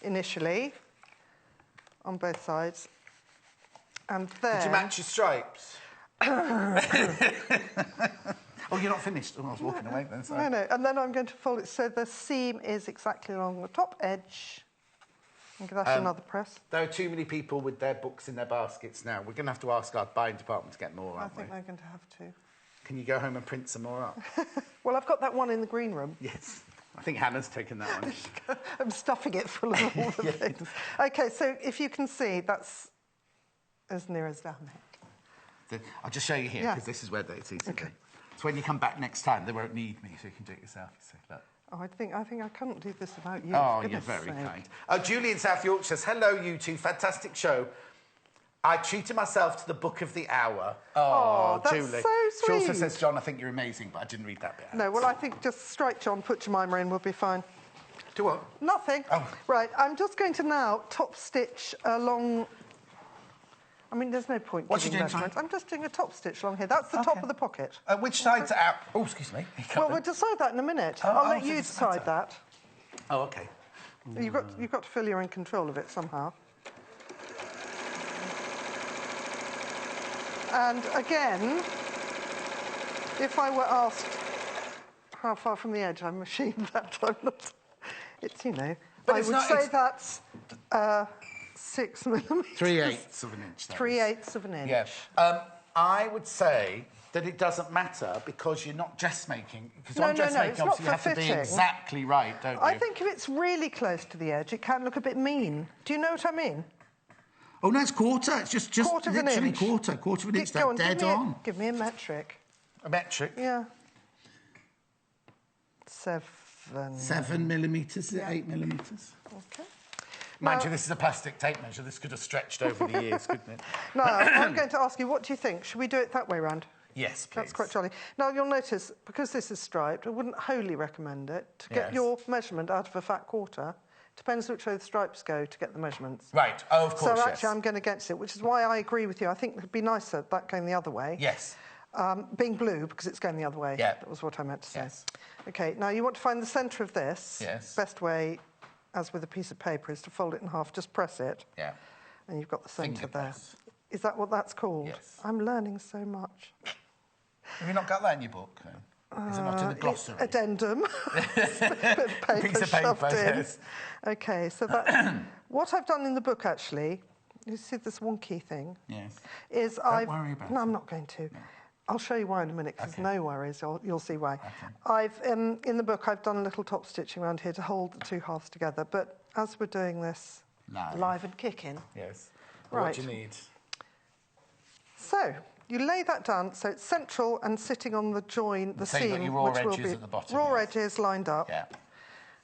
Initially, on both sides. And then... Did you match your stripes? Oh, you're not finished. Oh, I was walking away then. Sorry. No. And then I'm going to fold it so the seam is exactly along the top edge. And give that another press. There are too many people with their books in their baskets now. We're going to have to ask our buying department to get more, aren't we? I think they're going to have to. Can you go home and print some more up? Well, I've got that one in the green room. Yes. I think Hannah's taken that one. I'm stuffing it full of all the things. OK, so if you can see, that's as near as down there. I'll just show you here, because this is where it's easy. OK. So when you come back next time, they won't need me, so you can do it yourself. You see, look. Oh, I think I can't do this without you. Oh, you're very kind. Oh, Julie in South Yorkshire says, hello, you two. Fantastic show. I treated myself to the book of the hour. Oh, that's Julie. So sweet. She also says, John, I think you're amazing, but I didn't read that bit out. No, well, I think just strike John, put Jemima in, we'll be fine. Do what? Nothing. Oh. Right, I'm just going to now top stitch along... I mean, there's no point giving measurements. I'm just doing a top stitch along here. That's the top of the pocket. Which side's out? Oh, excuse me. Well, we'll decide that in a minute. I'll let you decide that. Oh, OK. You've got to feel you're in control of it somehow. And again, if I were asked how far from the edge I machined that, I'm not... It's, you know... But I would say that's 6 millimetres. 3/8 of an inch. 3/8 of an inch. Yeah. I would say that it doesn't matter because you're not dressmaking. Because on dressmaking, obviously, you have to be exactly right, don't you? I think if it's really close to the edge, it can look a bit mean. Do you know what I mean? Oh, no, it's quarter. It's just literally quarter of an inch. That's dead on. Give me a metric. A metric? Yeah. 7. 7 millimetres, 8 millimetres. OK. Mind you, this is a plastic tape measure. This could have stretched over the years, couldn't it? No, I'm going to ask you, what do you think? Should we do it that way round? Yes, please. That's quite jolly. Now, you'll notice, because this is striped, I wouldn't wholly recommend it. To get your measurement out of a fat quarter, depends which way the stripes go to get the measurements. Right, oh, of course, So actually, I'm going against it, which is why I agree with you. I think it'd be nicer that going the other way. Yes. Being blue, because it's going the other way. Yeah. That was what I meant to say. Yes. OK, now you want to find the centre of this. Yes. Best way, as with a piece of paper, is to fold it in half, just press it. Yeah. And you've got the centre there. Press. Is that what that's called? Yes. I'm learning so much. Have you not got that in your book? Is it not in the glossary? Addendum. Bit of paper Piece of shoved paper, in. yes. OK, so that's... what I've done in the book, actually, you see this wonky thing? Yes. Is Don't worry about it. No, I'm not going to. No. I'll show you why in a minute, because there's no worries. You'll see why. Okay. In the book, I've done a little top stitching around here to hold the two halves together. But as we're doing this live and kicking... Yes. Right. What do you need? So... you lay that down so it's central and sitting on the join, the seam, got your raw which will edges be at the bottom, raw edges lined up. Yeah.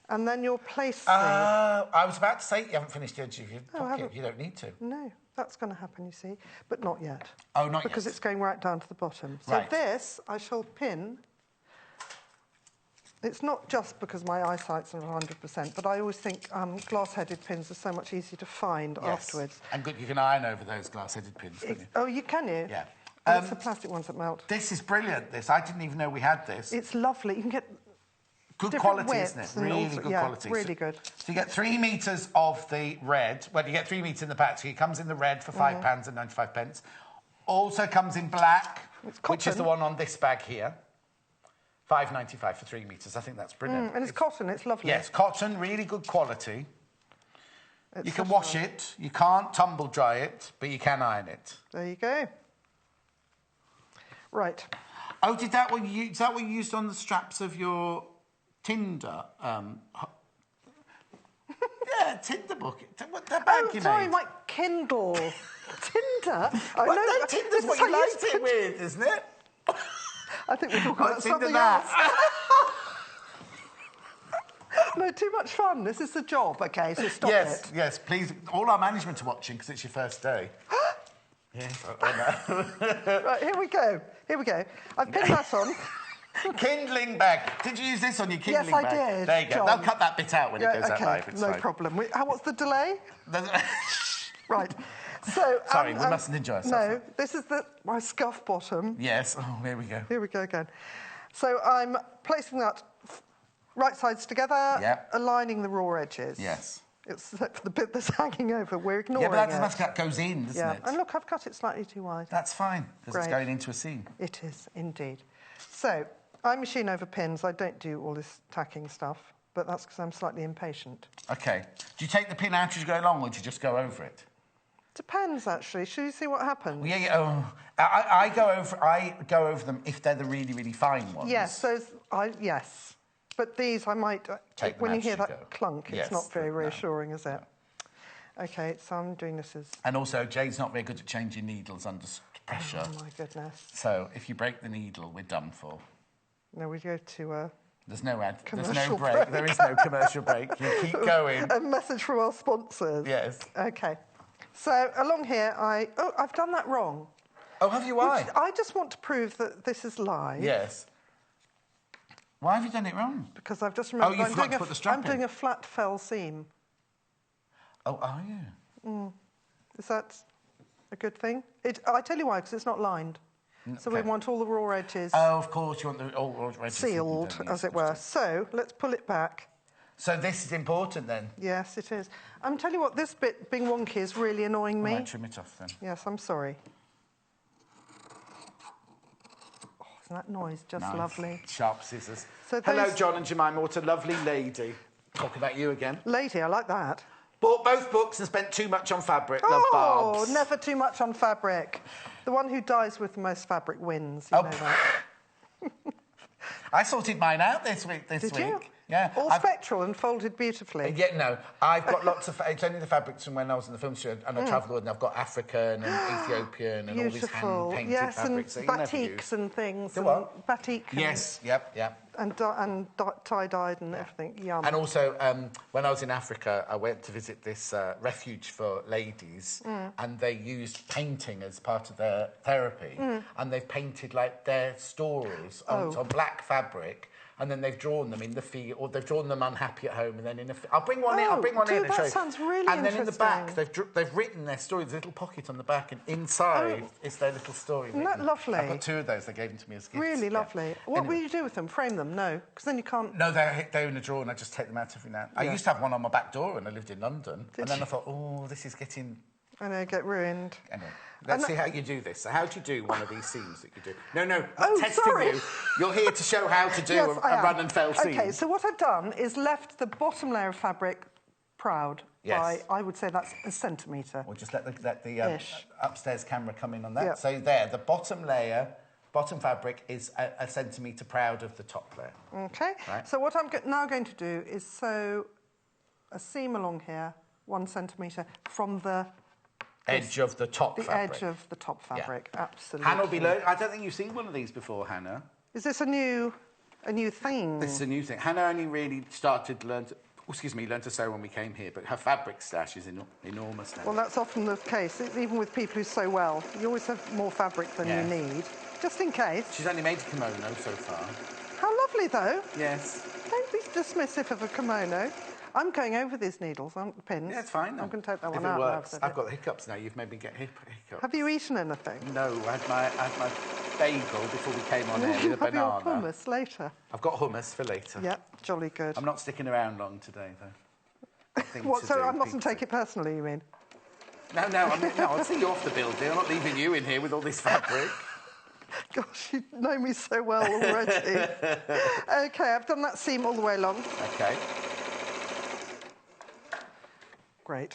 And then you'll place the... I was about to say you haven't finished the edge of your pocket. You don't need to. No, that's going to happen, you see, but not yet. Oh, not yet. Because it's going right down to the bottom. So right. this I shall pin. It's not just because my eyesight's not 100%, but I always think glass-headed pins are so much easier to find afterwards. And good, you can iron over those glass-headed pins, can't you? Oh, you can, you? Yeah. It's the plastic ones that melt. This is brilliant, this. I didn't even know we had this. It's lovely. You can get good quality, isn't it? Really also, good yeah, quality. really good. So you get 3 metres of the red. Well, you get 3 metres in the pack. So it comes in the red for £5.95. Also comes in black, which is the one on this bag here. £5.95 for 3 metres. I think that's brilliant. And it's cotton. It's lovely. Yes, cotton, really good quality. You can wash it. You can't tumble dry it, but you can iron it. There you go. Right. Oh, is that what you used on the straps of your Tinder? Yeah, Tinder book. What that bag you sorry, made? my Kindle. Tinder? Well, no, Tinder's what you liked it with, isn't it? I think we're talking about something else. No, too much fun. This is the job, OK, so stop it. Yes, please. All our management are watching because it's your first day. Yes, I know. Right, here we go. I've pinned that on. Kindling bag. Did you use this on your kindling bag? Yes, I did. There you go. John. They'll cut that bit out when it goes out live. It's no fine. problem. What's the delay? Right. So, sorry, we mustn't enjoy ourselves. No, this is my scuff bottom. Yes. Oh, here we go. Here we go again. So I'm placing that right sides together, aligning the raw edges. Yes. It's the bit that's hanging over. We're ignoring it. Yeah, but that goes in, doesn't it? And look, I've cut it slightly too wide. That's fine, because it's going into a seam. It is, indeed. So, I machine over pins. I don't do all this tacking stuff, but that's because I'm slightly impatient. OK. Do you take the pin out as you go along, or do you just go over it? Depends, actually. Should you see what happens? Well, yeah. I go over them if they're the really, really fine ones. Yes, yes. But these I might... when you hear that clunk, it's not very reassuring, is it? No. OK, so I'm doing this as... And also, Jane's not very good at changing needles under pressure. Oh, my goodness. So, if you break the needle, we're done for. No, we go to... There's no break. break. There is no commercial break. You keep going. A message from our sponsors. Yes. OK. So, along here, I've done that wrong. Oh, have you? Why? I just want to prove that this is live. Yes. Why have you done it wrong? Because I've just remembered I'm doing a flat fell seam. Oh, are you? Is that a good thing? I tell you why, because it's not lined. So we want all the raw edges... Oh, of course, you want all raw edges... sealed, as it were. So, let's pull it back. So this is important, then? Yes, it is. I'm telling you what, this bit being wonky is really annoying me. I might trim it off, then. Yes, I'm sorry. Oh, isn't that noise just lovely? Sharp scissors. So hello, John and Jemima. What a lovely lady. Talking about you again. Lady, I like that. Bought both books and spent too much on fabric. Love Barbs. Oh, never too much on fabric. The one who dies with the most fabric wins. You know that. I sorted mine out this week. Did you? Yeah. All spectral and folded beautifully. Yeah, no. I've got lots of... It's only the fabrics from when I was in the film studio, and I travelled, and I've got African and Ethiopian and all these hand-painted fabrics. And batiks and things. The what? Batik. Yes, yep. And tie-dyed and everything. Yum. And also, when I was in Africa, I went to visit this refuge for ladies, and they used painting as part of their therapy, and they've painted, like, their stories on black fabric, and then they've drawn them in the field, or they've drawn them unhappy at home, and then in a... I'll bring one in and show you. That sounds really interesting. And then interesting. in the back, they've written their story. There's a little pocket on the back, and inside is their little story. Isn't that lovely? I've got 2 of those. They gave them to me as gifts. Really lovely. What will you do with them? Frame them? No, because then you can't... No, they're in a drawer, and I just take them out every now and then. I used to have one on my back door when I lived in London, and then I thought, oh, this is getting I know, get ruined. Anyway, let's see how you do this. So how do you do one of these seams that you do? No, not testing sorry. you. You're here to show how to do Yes, a run and fell seam. OK, so what I've done is left the bottom layer of fabric proud by, I would say that's a centimetre. We'll just let the upstairs camera come in on that. Yep. So there, the bottom layer, bottom fabric is a centimetre proud of the top layer. OK. Right. So what I'm now going to do is sew a seam along here, 1 centimetre, from the edge of the top fabric. The edge of the top fabric, absolutely. Hannah will be learning. I don't think you've seen one of these before, Hannah. Is this a new thing? This is a new thing. Hannah only really started to learn to sew when we came here, but her fabric stash is enormous now. Well, that's often the case, even with people who sew well. You always have more fabric than you need, just in case. She's only made a kimono so far. How lovely, though. Yes. Don't be dismissive of a kimono. I'm going over these needles, aren't the pins? Yeah, it's fine. I'm going to take that one out. out. If it works. I've got the hiccups now. You've made me get hiccups. Have you eaten anything? No, I had my bagel before we came on air with a banana. Have your hummus later? I've got hummus for later. Yep, jolly good. I'm not sticking around long today, though. What, so I mustn't take it personally, you mean? No, I'll see you off the building. I'm not leaving you in here with all this fabric. Gosh, you know me so well already. OK, I've done that seam all the way along. OK. Great.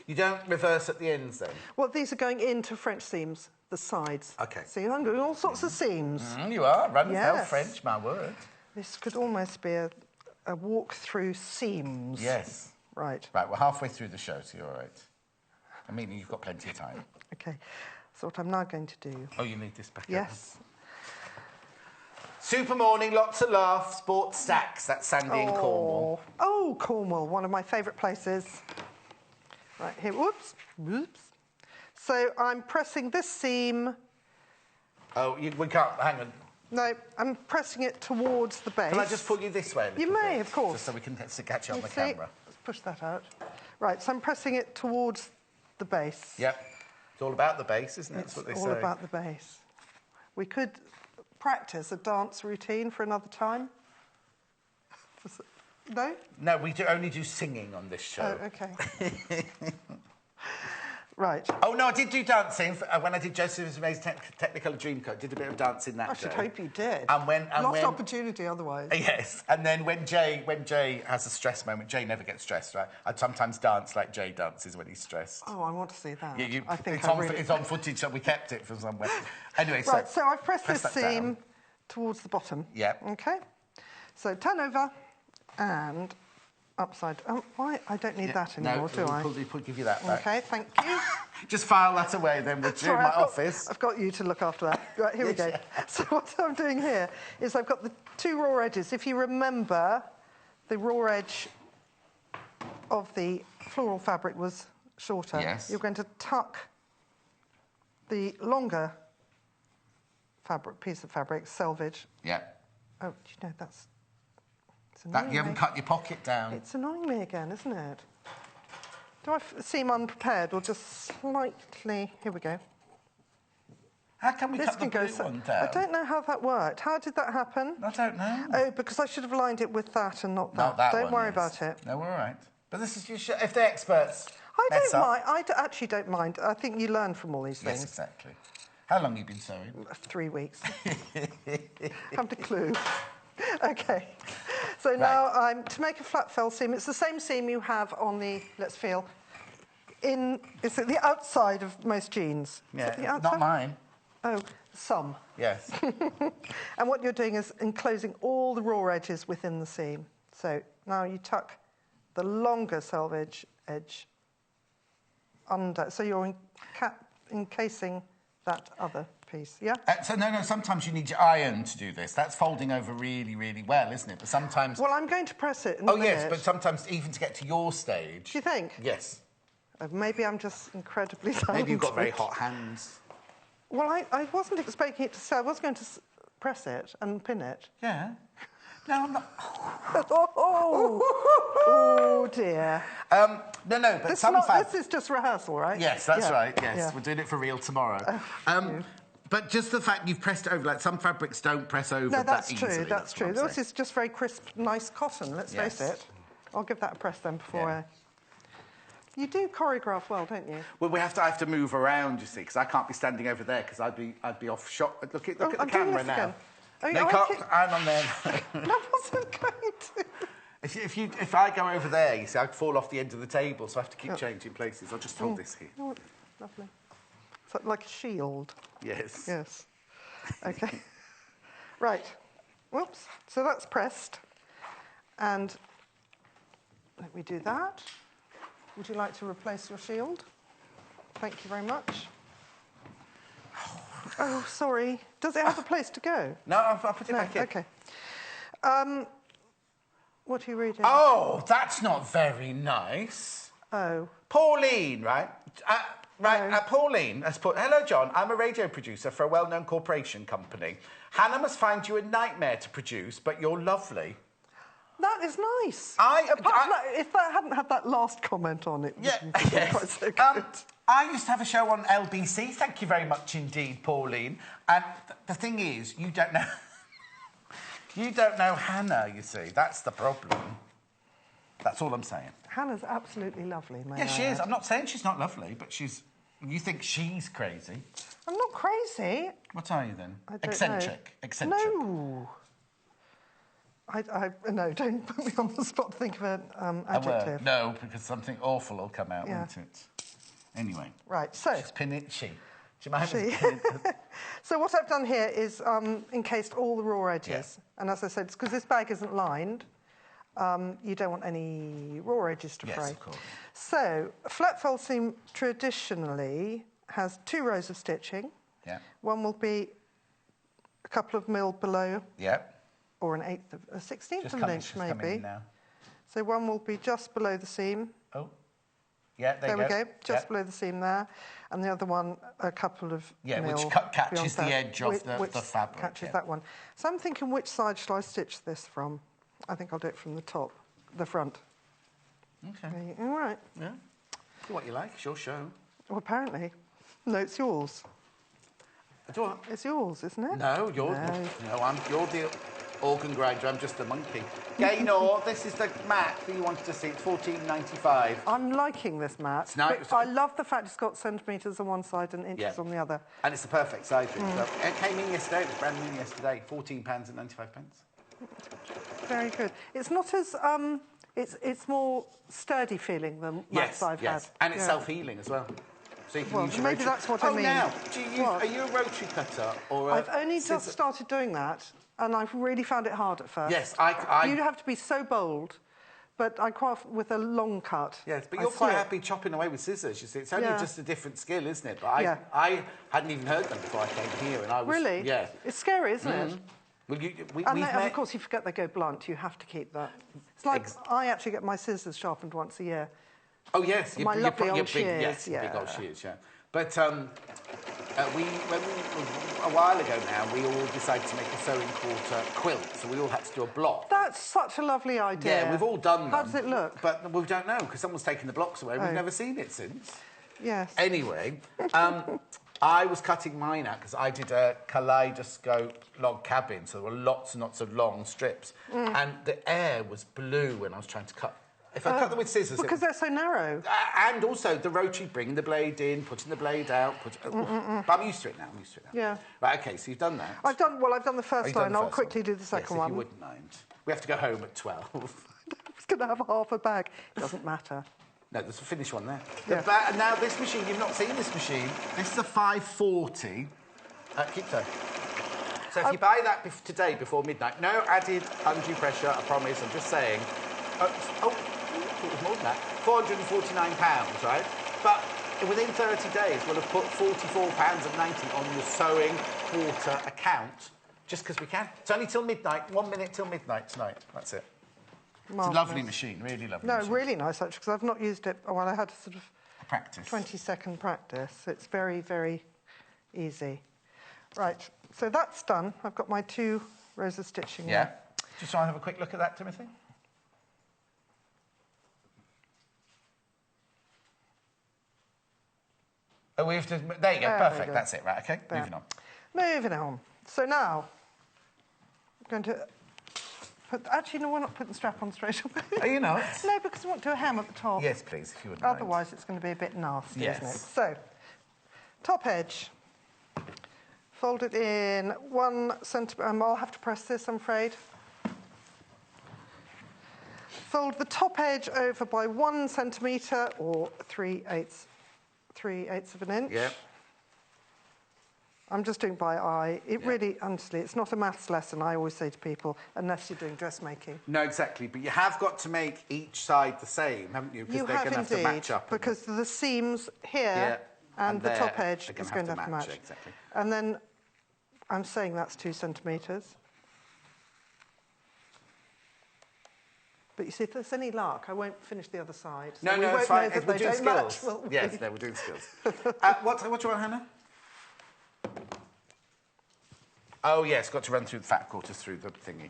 You don't reverse at the ends, then? Well, these are going into French seams, the sides. OK. See, I'm doing all sorts of seams. You are. Run French, my word. This could almost be a walk through seams. Yes. Right. Right, we're halfway through the show, so you're all right. I mean, you've got plenty of time. OK. So what I'm now going to do... Oh, you need this back up. Yes. Super morning, lots of laughs, sports stacks. That's Sandy in Cornwall. Oh, Cornwall, one of my favourite places. Right, here, whoops. So I'm pressing this seam... Oh, we can't, hang on. No, I'm pressing it towards the base. Can I just pull you this way a little You may, bit, of course. just so we can catch it on the camera. Let's push that out. Right, so I'm pressing it towards the base. Yep. It's all about the base, isn't it? It's That's what they all say. about the base. We could practice a dance routine for another time. No? No, we only do singing on this show. Oh, OK. Right. Oh, no, I did do dancing. When I did Joseph's Amazing Technicolor Dreamcoat, I did a bit of dancing that day. I should hope you did. Lost opportunity otherwise. Yes. And then when Jay has a stress moment, Jay never gets stressed, right? I'd sometimes dance like Jay dances when he's stressed. Oh, I want to see that. Yeah, I think it's on footage, so we kept it from somewhere. Anyway, right, so I've pressed this seam down towards the bottom. Yep. OK. So turn over and upside. Oh, why? I don't need that anymore, do I? We'll give you that back. OK, thank you. Just file that away then with you in my office. I've got you to look after that. Right, here we go. So what I'm doing here is I've got the 2 raw edges. If you remember, the raw edge of the floral fabric was shorter. Yes. You're going to tuck the longer piece of fabric, selvage. Yeah. Oh, do you know, that's... You haven't cut your pocket down. It's annoying me again, isn't it? Do I seem unprepared or just slightly... Here we go. How can we cut the blue one down? I don't know how that worked. How did that happen? I don't know. Oh, because I should have lined it with that and not that. Not that don't worry about it. No, we're all right. But this is... if they're experts, I don't mind. Actually don't mind. I think you learn from all these things. Yes, exactly. How long have you been sewing? 3 weeks. Haven't a clue. OK. So now I'm to make a flat fell seam. It's the same seam you have on the, let's feel, it's at the outside of most jeans. Yeah, not mine. Oh, some. Yes. And what you're doing is enclosing all the raw edges within the seam. So now you tuck the longer selvage edge under. So you're encasing that other piece, yeah? No, sometimes you need your iron to do this. That's folding over really, really well, isn't it? But sometimes... Well, I'm going to press it in a minute. Yes, but sometimes even to get to your stage... Do you think? Yes. Maybe I'm just incredibly talented. Maybe you've got very hot hands. Well, I wasn't expecting it to say. I was going to press it and pin it. Yeah. No, I'm not... Oh, dear. No, but this is just rehearsal, right? Yes, that's right, yes. Yeah. We're doing it for real tomorrow. But just the fact you've pressed it over, like some fabrics don't press over that easily. No, that's true. This is just very crisp, nice cotton, let's face it. I'll give that a press then before I... You do choreograph well, don't you? Well, I have to move around, you see, because I can't be standing over there because I'd be off shot. Look at the camera now. Again. I mean, no, I'm on there. I wasn't going to. If I go over there, you see, I'd fall off the end of the table, so I have to keep changing places. I'll just hold this here. Oh, lovely. It's like a shield. Yes. Yes. Okay. Right. Whoops. So that's pressed. And let me do that. Would you like to replace your shield? Thank you very much. Oh, sorry. Does it have a place to go? No, I'll put it back in. OK. What are you reading? Oh, that's not very nice. Oh. Pauline, right? Pauline has put, hello, John. I'm a radio producer for a well-known corporation company. Hannah must find you a nightmare to produce, but you're lovely. That is nice. If that hadn't had that last comment on it, yeah, wouldn't be quite so good. I used to have a show on LBC. Thank you very much indeed, Pauline. And the thing is, you don't know... you don't know Hannah, you see. That's the problem. That's all I'm saying. Hannah's absolutely lovely, may Yeah, she is. I'm not saying she's not lovely, but she's... You think she's crazy. I'm not crazy. What are you, then? I don't Eccentric. know. Eccentric. No. No, don't put me on the spot to think of an adjective. No, because something awful will come out, won't it? Anyway. Right, so... She's pinning... Jemima So what I've done here is encased all the raw edges. Yes. And as I said, because this bag isn't lined, you don't want any raw edges to fray. Yes, of course. So a flat fold seam traditionally has 2 rows of stitching. Yeah. One will be a couple of mil below. Yeah. Or a 16th of an inch, maybe. Now. So one will be just below the seam. Oh. Yeah, there we go. Just below the seam there. And the other one, a couple of mil which catches the edge of the fabric. Catches that one. So I'm thinking, which side shall I stitch this from? I think I'll do it from the front. Okay. All right. Yeah. Do what you like. It's your show. Well, apparently. No, it's yours. Do what? It's yours, isn't it? No, yours. No, you're the organ grinder. I'm just the monkey. Gaynor, this is the mat that you wanted to see. It's $14.95. I'm liking this mat. It's nice. I love the fact it's got centimetres on one side and inches on the other. And it's the perfect size. It came in yesterday. It was brand new yesterday. £14.95. Very good. It's not as... It's more sturdy feeling than mats I've had. And it's self-healing as well. So you can use your maybe rotary... that's what I mean. Now, are you a rotary cutter or I've only just started doing that, and I've really found it hard at first. Yes, You have to be so bold, but I craft with a long cut. Yes, but you're quite happy chopping away with scissors, you see. It's only just a different skill, isn't it? But I hadn't even heard them before I came here, and I was... Really? Yeah. It's scary, isn't it? Well, and of course, you forget they go blunt. You have to keep that. It's like I actually get my scissors sharpened once a year. Oh, yes. My lovely old shears. Yes, big old shears, yeah. But a while ago now, we all decided to make a sewing quarter quilt, so we all had to do a block. That's such a lovely idea. Yeah, we've all done them. How does it look? But we don't know, because someone's taken the blocks away. We've never seen it since. Yes. Anyway, I was cutting mine out, because I did a kaleidoscope log cabin, so there were lots and lots of long strips. And the air was blue when I was trying to cut. If I cut them with scissors... Because they're so narrow. And also the rotary, bringing the blade in, putting the blade out... But I'm used to it now, Yeah. Right, OK, so you've done that. I've done the first line. I'll quickly do the second one. If you wouldn't mind. We have to go home at 12. I was going to have half a bag. It doesn't matter. No, there's a finished one there. Yeah. Now, this machine, you've not seen this machine. This is a 540 at Kipto. So if you buy that today before midnight, no added undue pressure, I promise, I'm just saying. It was more than that. £449, right? But within 30 days, we'll have put £44.90 on your sewing quarter account, just because we can. It's only till midnight, 1 minute till midnight tonight. That's it. Marvellous. It's a lovely machine, really lovely machine. No, really nice, actually, because I've not used it... Well, I had a sort of... Practice. 20-second practice. It's very, very easy. Right, so that's done. I've got my 2 rows of stitching Yeah. there. Just want to have a quick look at that, Timothy? Oh, we have to... There you go, perfect. That's it, right, OK. Moving on. Moving on. So now, I'm going to Actually, no, we're not putting the strap on straight away. Are you not? No, because we want to do a hem at the top. Yes, please, if you would. Otherwise, it's going to be a bit nasty, yes. isn't it? So, top edge. Fold it in 1 centimetre. I'll have to press this, I'm afraid. Fold the top edge over by 1 centimetre or 3/8 of an inch. Yeah. I'm just doing by eye. It really, honestly, it's not a maths lesson, I always say to people, unless you're doing dressmaking. No, exactly. But you have got to make each side the same, haven't you? Because they're going to have to match up. Because the seams here and the top edge is going to have to match. Exactly. And then I'm saying that's 2 centimetres. But you see, if there's any luck, I won't finish the other side. So no, we won't it's fine. know that they don't match. Yes, no, we're doing skills. What do you want, Hannah? Oh, yes, got to run through the fat quarters through the thingy.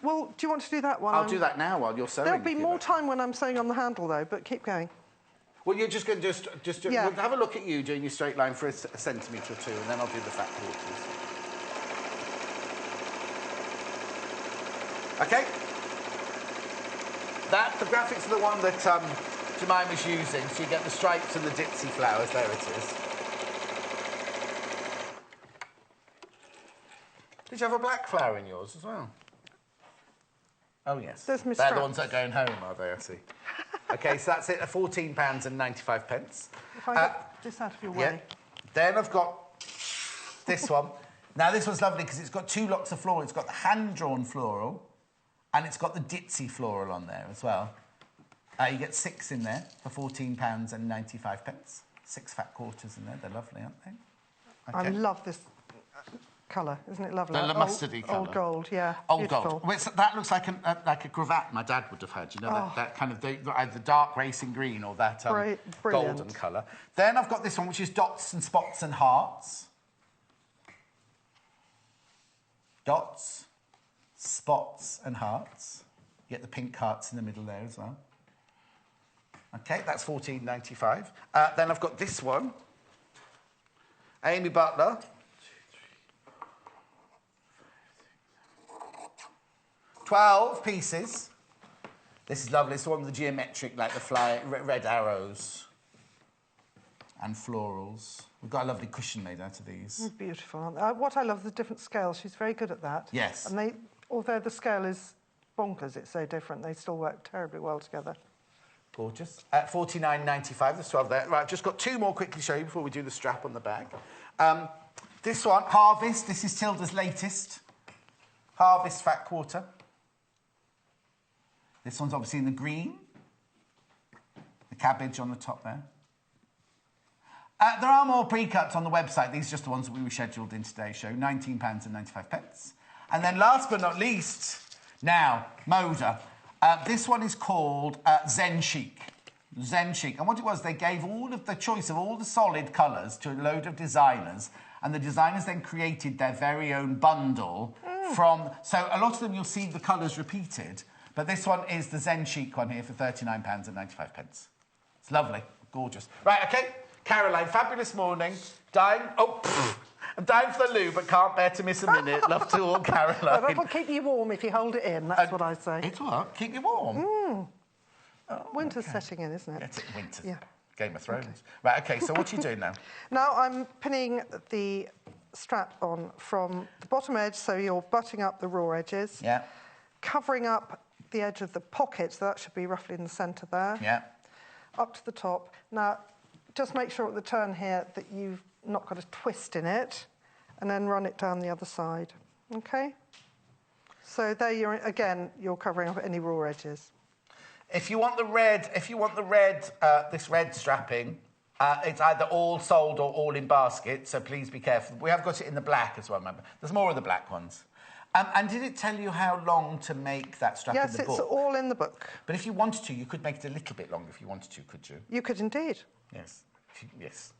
Well, do you want to do that one? I'll do that now while you're sewing. There'll be more time when I'm sewing on the handle, though, but keep going. Well, you're just going to we'll have a look at you doing your straight line for a centimetre or two, and then I'll do the fat quarters. OK. The graphics are the one that Jemima's using, so you get the stripes and the ditzy flowers. There it is. Did you have a black flower in yours as well? Oh, yes. They're the ones that are going home, are they? I see. OK, so that's it, £14.95. If I get this out of your way. Yeah. Then I've got this one. Now, this one's lovely because it's got 2 lots of floral. It's got the hand-drawn floral and it's got the ditzy floral on there as well. You get 6 in there for £14.95. 6 fat quarters in there. They're lovely, aren't they? Okay. I love this colour, isn't it lovely? The mustardy colour. Old gold, yeah. Old beautiful. gold. Well, that looks like a cravat my dad would have had, you know, that kind of either the dark racing green or that golden colour. Then I've got this one, which is dots and spots and hearts. Dots, spots and hearts. You get the pink hearts in the middle there as well. OK, that's £14.95. Then I've got this one. Amy Butler. 12 pieces. This is lovely. It's the one with the geometric, like the red arrows and florals. We've got a lovely cushion made out of these. Beautiful. What I love is the different scales. She's very good at that. Yes. And although the scale is bonkers, it's so different, they still work terribly well together. Gorgeous. At £49.95, there's 12 there. Right, I've just got 2 more quickly to show you before we do the strap on the bag. This one, Harvest. This is Tilda's latest. Harvest Fat Quarter. This one's obviously in the green. The cabbage on the top there. There are more pre-cuts on the website. These are just the ones that we rescheduled in today's show. £19.95. And then last but not least, now, Moda. This one is called Zen Chic. Zen Chic. And what it was, they gave all of the choice of all the solid colours to a load of designers, and the designers then created their very own bundle from... So a lot of them, you'll see the colours repeated, but this one is the Zen Chic one here for £39.95. It's lovely. Gorgeous. Right, OK. Caroline, fabulous morning. I'm dying for the loo, but can't bear to miss a minute. Love to all, Caroline. Well, that'll keep you warm if you hold it in, that's what I say. It's what? Keep you warm? Winter's setting in, isn't it? It's winter. Yeah. Game of Thrones. Okay. Right, OK, so what are you doing now? Now I'm pinning the strap on from the bottom edge, so you're butting up the raw edges. Yeah. Covering up the edge of the pocket, so that should be roughly in the centre there. Yeah. Up to the top. Now, just make sure at the turn here that you've not got a twist in it, and then run it down the other side. OK? So there you're covering up any raw edges. If you want the red, this red strapping, it's either all sold or all in basket, so please be careful. We have got it in the black as well, remember. There's more of the black ones. And did it tell you how long to make that strap in the book? Yes, it's all in the book. But if you wanted to, you could make it a little bit longer if you wanted to, could you? You could indeed. Yes. Yes.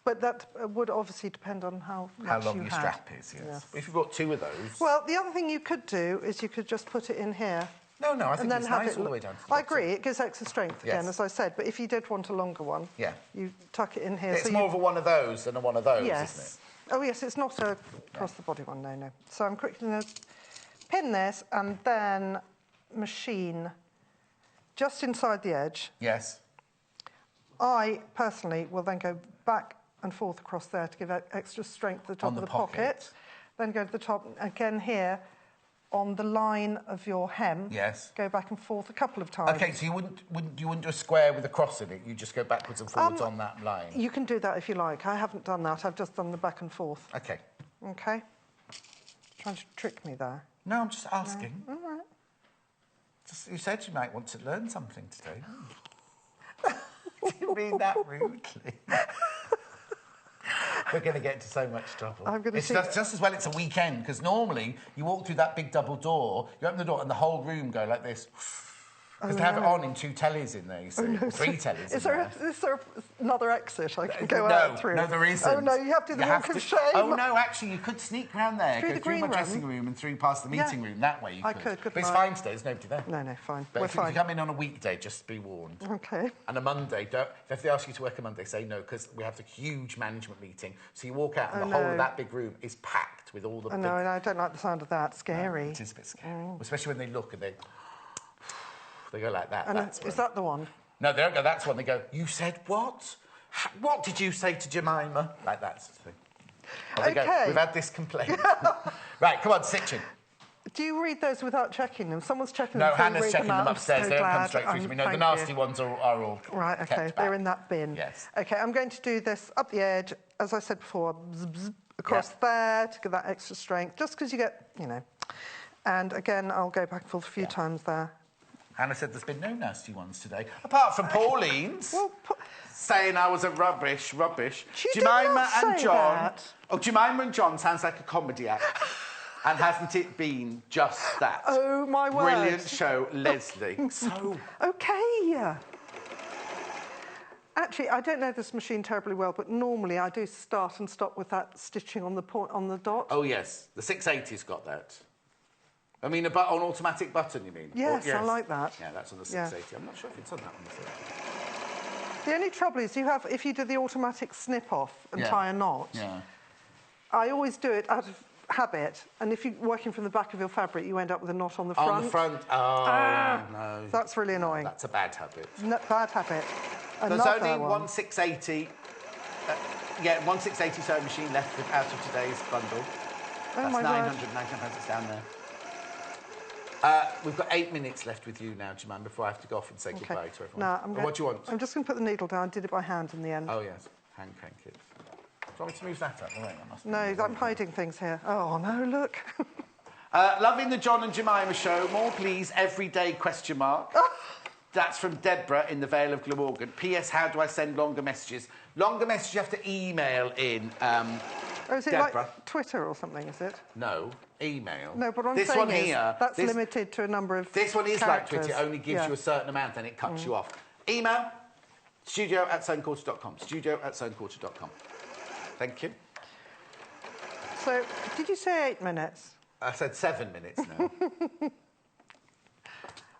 But that would obviously depend on how long your strap is, yes. If you've got 2 of those... Well, the other thing you could do is you could just put it in here. No, I think it's nice all the way down to the bottom. I agree, it gives extra strength again, as I said, but if you did want a longer one, you tuck it in here. It's more of a one of those than a one of those, yes. isn't it? Oh, yes, it's not a across-the-body one, no. So I'm quickly going to pin this and then machine just inside the edge. Yes. I, personally, will then go back and forth across there to give extra strength to the top of the pocket. Then go to the top, again here, on the line of your hem. Yes. Go back and forth a couple of times. OK, so you wouldn't do a square with a cross in it? You just go backwards and forwards on that line? You can do that if you like. I haven't done that. I've just done the back and forth. OK. OK? Trying to trick me there. No, I'm just asking. No. All right. You said you might want to learn something today. Didn't mean that rudely. We're going to get into so much trouble. It's just as well it's a weekend, because normally you walk through that big double door, you open the door and the whole room go like this. Because they have it on in 2 tellies in there, you see. 3 tellies is there another exit I can go out through? No, there isn't. Oh, no, you have to do the walk of shame. Oh, no, actually, you could sneak round there, through go through my dressing room and through past the meeting room. That way you could. I could, but it's fine today, there's nobody there. No, fine. But We're if fine. you come in on a weekday, just be warned. OK. And a Monday, if they ask you to work a Monday, say no, because we have a huge management meeting. So you walk out and the whole of that big room is packed with all the No, I don't like the sound of that. Scary. It is a bit scary. Especially when they look and they go like that. And is that the one? No, they don't go, that's one. They go, you said what? What did you say to Jemima? Like that sort of thing. And they go, we've had this complaint. Right, come on, stitching. Do you read those without checking them? Someone's checking them. No, Hannah's checking them upstairs. They don't come straight through to me. No, the nasty ones are all right, OK. They're in that bin. Yes. OK, I'm going to do this up the edge, as I said before, across there to give that extra strength, just because you get, you know. And again, I'll go back and forth a few times there. Hannah said there's been no nasty ones today, apart from Pauline's saying I was a rubbish. Jemima and John. That. Oh, Jemima and John sounds like a comedy act. And hasn't it been just that? Oh, my word. Brilliant show, Leslie. So... OK. Actually, I don't know this machine terribly well, but normally I do start and stop with that stitching on the point, on the dot. Oh, yes. The 680's got that. I mean, an automatic button, you mean? Yes, I like that. Yeah, that's on the 680. I'm not sure if it's on that one. The only trouble is if you do the automatic snip off and tie a knot, I always do it out of habit, and if you're working from the back of your fabric, you end up with a knot on the front. On the front? Oh, no. That's really annoying. That's a bad habit. Bad habit. There's only one 680... one 680 sewing machine left out of today's bundle. That's £999, it's down there. We've got 8 minutes left with you now, Jemima, before I have to go off and say goodbye to everyone. No, what do you want? I'm just going to put the needle down. I did it by hand in the end. Oh, yes. Hand crank it. Do you want me to move that up? No, I'm hiding things here. Oh, no, look. Loving the John and Jemima show. More, please. Every day, ? That's from Deborah in the Vale of Glamorgan. P.S. How do I send longer messages? Longer messages you have to email in, is it Deborah. Like Twitter or something, is it? No, email. No, but what I'm this saying one is here, that's limited to a number of This one is characters. like Twitter. It only gives you a certain amount, then it cuts you off. Email, studio@sewingquarter.com. Studio@sewingquarter.com. Thank you. So, did you say 8 minutes? I said 7 minutes now.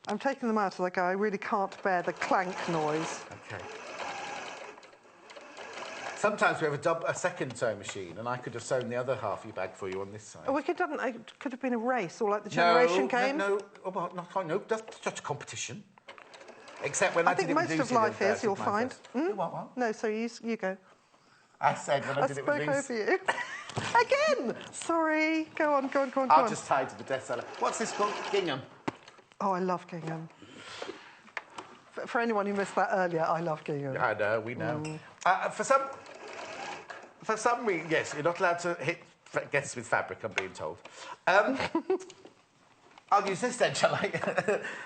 I'm taking them out as I go. I really can't bear the clank noise. OK. Sometimes we have a second sewing machine, and I could have sewn the other half of your bag for you on this side. Oh, we could have done. It could have been a race, or like the generation game. No, that's just a competition. Except when I did it with Lucy. I think most of life is, you'll find. What? No, so you go. I said when I did it with Lucy. I spoke over you. Again! Sorry. Go on. I'll just tie to the desk cellar. What's this called? Gingham. Oh, I love gingham. For anyone who missed that earlier, I love gingham. I know, we know. For some reason, yes, you're not allowed to hit guests with fabric, I'm being told. I'll use this then, shall I?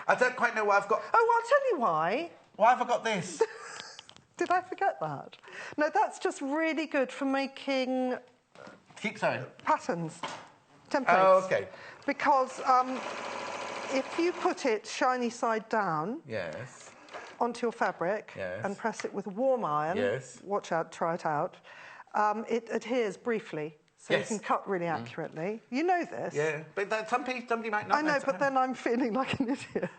I don't quite know why I've got... Oh, I'll tell you why. Why have I got this? Did I forget that? No, that's just really good for making... Keep sewing. Patterns. Templates. Oh, OK. Because if you put it shiny side down... Yes. ...onto your fabric and press it with a warm iron... Yes. Watch out, try it out. It adheres briefly, so you can cut really accurately. You know this. Yeah, but somebody might not. I know, but then I'm feeling like an idiot.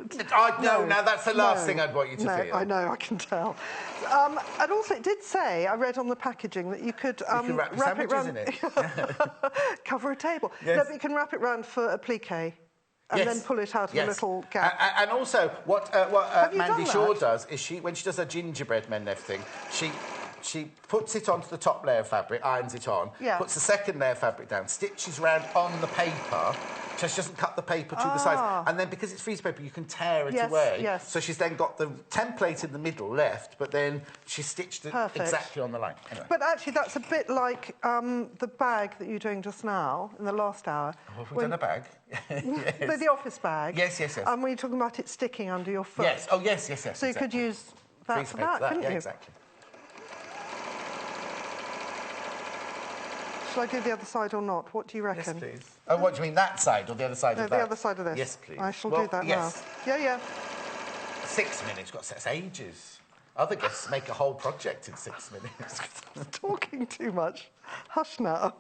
No, that's the last thing I'd want you to feel. I know, I can tell. And also, it did say, I read on the packaging, that you could you can wrap it round... in it. Cover a table. Yes. No, but you can wrap it round for applique. and then pull it out of a little gap. And also, what Mandy Shaw does is when she does her gingerbread men and everything, she puts it onto the top layer of fabric, irons it on, puts the second layer of fabric down, stitches round on the paper, so she doesn't cut the paper to the sides. And then, because it's freeze paper, you can tear it away. Yes. So she's then got the template in the middle left, but then she stitched it exactly on the line. Anyway. But actually, that's a bit like the bag that you were doing just now, in the last hour. Oh, have we done a bag? Yes. The office bag. Yes. And we were talking about it sticking under your foot. Yes. Oh, yes. So you could use that for that, couldn't you? Exactly. Shall I do the other side or not? What do you reckon? Yes, please. Oh, what do you mean, that side or the other side of that? No, the other side of this. Yes, please. I shall do that now. Yeah. 6 minutes, that's ages. Other guests make a whole project in 6 minutes. Talking too much. Hush now.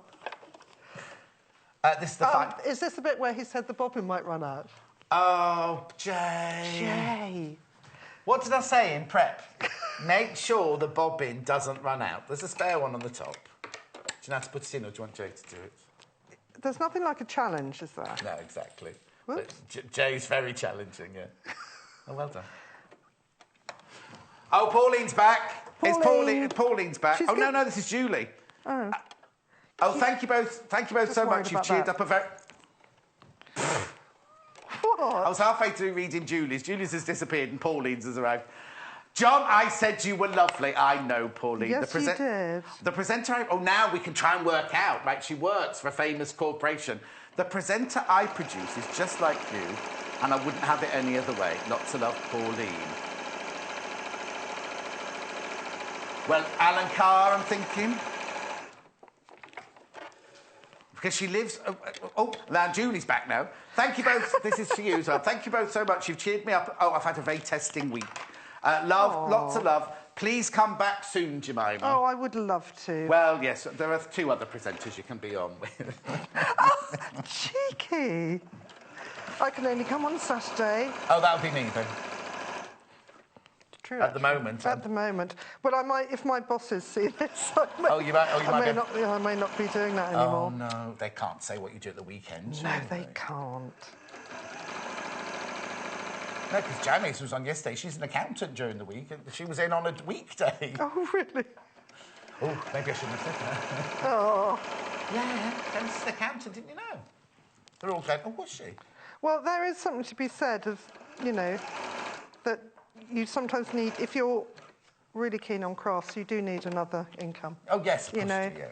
This is the Is this the bit where he said the bobbin might run out? Oh, Jay. What did I say in prep? Make sure the bobbin doesn't run out. There's a spare one on the top. Do you know how to put it in, or do you want Jay to do it? There's nothing like a challenge, is there? No, exactly. Jay's very challenging, yeah. Oh, well done. Oh, Pauline's back. Pauline's back. No, this is Julie. Oh. Thank you both so much. You've cheered up a very... What? I was halfway through reading Julie's. Julie's has disappeared and Pauline's has arrived. John, I said you were lovely. I know, Pauline. Yes, you did. The presenter... Oh, now we can try and work out. Right, she works for a famous corporation. The presenter I produce is just like you, and I wouldn't have it any other way. Lots of love, Pauline. Well, Alan Carr, I'm thinking. Because she lives... now Julie's back now. Thank you both. This is for you as well. Thank you both so much. You've cheered me up. Oh, I've had a very testing week. Lots of love. Please come back soon, Jemima. Oh, I would love to. Well, yes, there are 2 other presenters you can be on with. Oh, cheeky. I can only come on Saturday. Oh, that would be me, then. True. At the moment. At the moment. But I might, if my bosses see this, I may not be doing that anymore. Oh, no, they can't say what you do at the weekends. No, they can't. No, because Janice was on yesterday. She's an accountant during the week, and she was in on a weekday. Oh, really? Oh, maybe I shouldn't have said that. Oh. Yeah, Janice is an accountant, didn't you know? They're all going, oh, was she? Well, there is something to be said of, that you sometimes need, if you're really keen on crafts, you do need another income. Oh, yes, of course, yeah.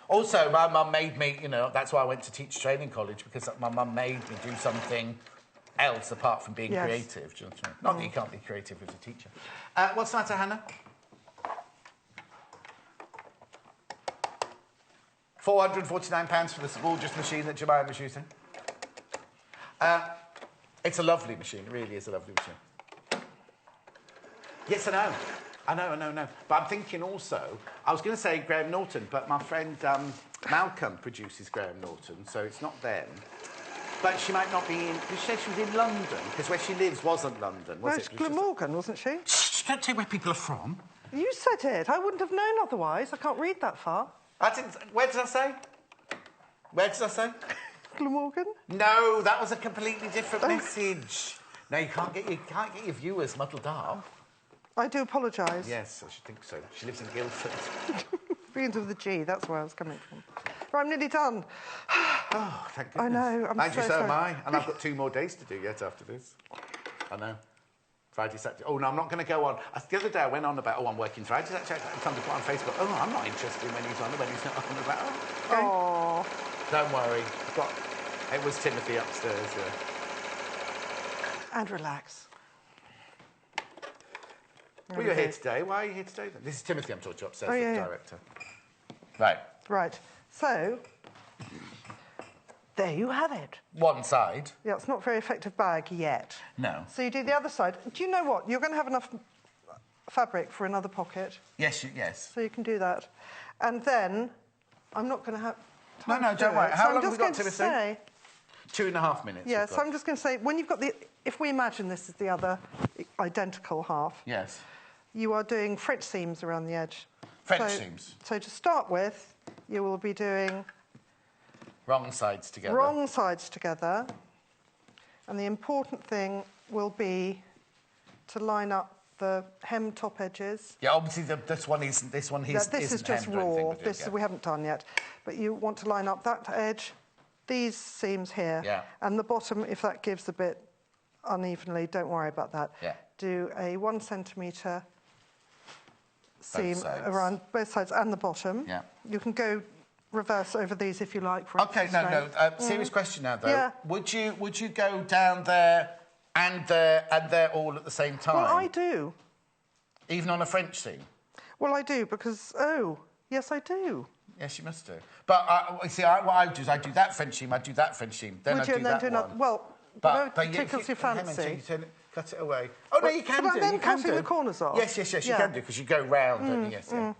Also, my mum made me, that's why I went to teacher training college, because my mum made me do something else apart from being creative. Do you know what I mean? Not that you can't be creative as a teacher. What's the matter, Hannah? £449 for this gorgeous machine that Jemima was using. It's a lovely machine. It really is a lovely machine. Yes, I know. I know. But I'm thinking also, I was going to say Graham Norton, but my friend Malcolm produces Graham Norton, so it's not them. But she might not be in... She said she was in London, because where she lives wasn't London, was it? Glamorgan, wasn't she? Shh, don't say where people are from. You said it. I wouldn't have known otherwise. I can't read that far. Where did I say? Where did I say? Glamorgan? No, that was a completely different message. No, you can't get your viewers muddled up. I do apologise. Yes, I should think so. She lives in Guildford. Begins with the G, that's where I was coming from. Right, I'm nearly done. Oh, thank goodness. I know, I'm so am I. And I've got 2 more days to do yet after this. I know. Friday, Saturday. Oh, no, I'm not going to go on. The other day I went on about, I'm working Friday, Saturday. Time to put on Facebook. Oh, I'm not interested in when he's on or when he's not on. About, okay. Oh. Don't worry. It was Timothy upstairs, yeah. And relax. Well, you're here today. Why are you here today, then? This is Timothy I'm talking to upstairs, the director. Right. So, there you have it. One side. Yeah, it's not a very effective bag yet. No. So you do the other side. Do you know what? You're going to have enough fabric for another pocket. Yes. So you can do that. And then, I'm not going to have time No, to don't do worry. it. How so long I'm have we got, Timothy? Say, 2.5 minutes. Yeah, so I'm just going to say, when you've got if we imagine this is the other identical half. Yes. You are doing French seams around the edge. French seams. So to start with, you will be doing... Wrong sides together. Wrong sides together. And the important thing will be to line up the hem top edges. Yeah, obviously this one isn't. This is just raw. We haven't done yet, but you want to line up that edge, these seams here, and the bottom. If that gives a bit unevenly, don't worry about that. Yeah. Do a 1 centimetre seam around both sides and the bottom. Yeah. You can go reverse over these if you like. For Serious question now, though. Yeah. Would you go down there and there all at the same time? Well, I do. Even on a French seam? Well, I do, because, yes, I do. Yes, you must do. But, what I do is I do that French seam, I do that French seam, then I do that one. Well, but tickles your fancy. Cut it away. Oh, no, you can do. Then cutting the corners off? Yes, you can do, because you go round, don't you? Yes, yeah.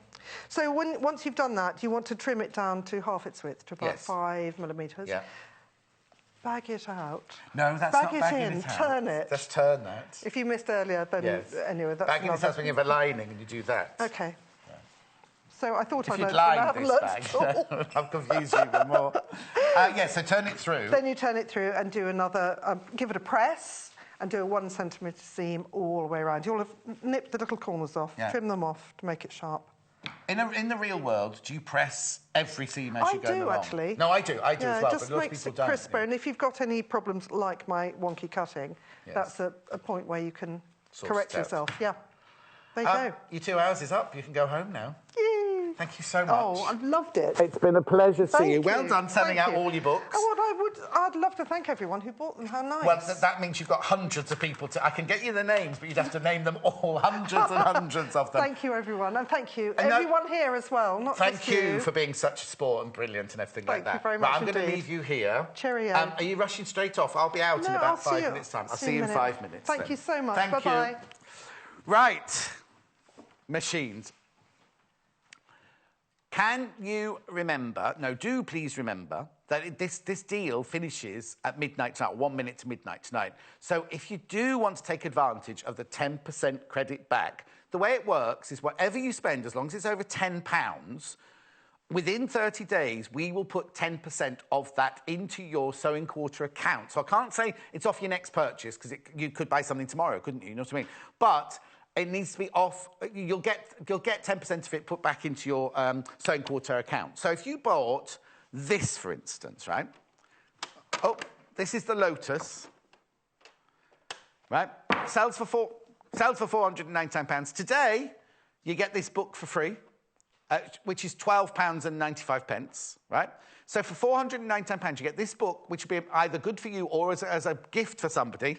So once you've done that, you want to trim it down to half its width, to about 5 millimetres. Yeah. Bag it out. No, that's not bagging it in. It out. Turn it. Just turn that. If you missed earlier, then anyway, that's bagging it out when you have a lining and you do that. Okay. Yeah. So I thought I learned, but I haven't learned. I've confused you even more. So turn it through. Then you turn it through and do another. Give it a press and do a 1 centimetre seam all the way around. You'll have nipped the little corners off, trim them off to make it sharp. In the real world, do you press every seam as you go along? I do, actually. No, I do as well, it just makes it crisper. And if you've got any problems like my wonky cutting, that's a point where you can correct yourself. Yeah. There you go. Your 2 hours is up. You can go home now. Yay! Thank you so much. Oh, I've loved it. It's been a pleasure seeing you. Well done selling out all your books. I'd love to thank everyone who bought them. How nice. Well, that means you've got hundreds of people I can get you the names, but you'd have to name them all. Hundreds and hundreds of them. Thank you, everyone. And thank you, everyone here as well, not just you. Thank you for being such a sport and brilliant and everything like that. Thank you very much I'm going to leave you here. Cheerio. Are you rushing straight off? I'll be out in about 5 minutes' time. I'll see you in 5 minutes. Thank you so much. Thank Bye-bye. you. Right. Machines. Can you remember, do please remember, that this deal finishes at midnight tonight, 1 minute to midnight tonight. So if you do want to take advantage of the 10% credit back, the way it works is whatever you spend, as long as it's over £10, within 30 days, we will put 10% of that into your Sewing Quarter account. So I can't say it's off your next purchase, because you could buy something tomorrow, couldn't you? You know what I mean? But it needs to be off. You'll get 10% of it put back into your Sewing Quarter account. So if you bought this, for instance, right? Oh, this is the Lotus, right? Sells for £499. Today, you get this book for free, which is £12.95, right? So for £499, you get this book, which will be either good for you or as a gift for somebody.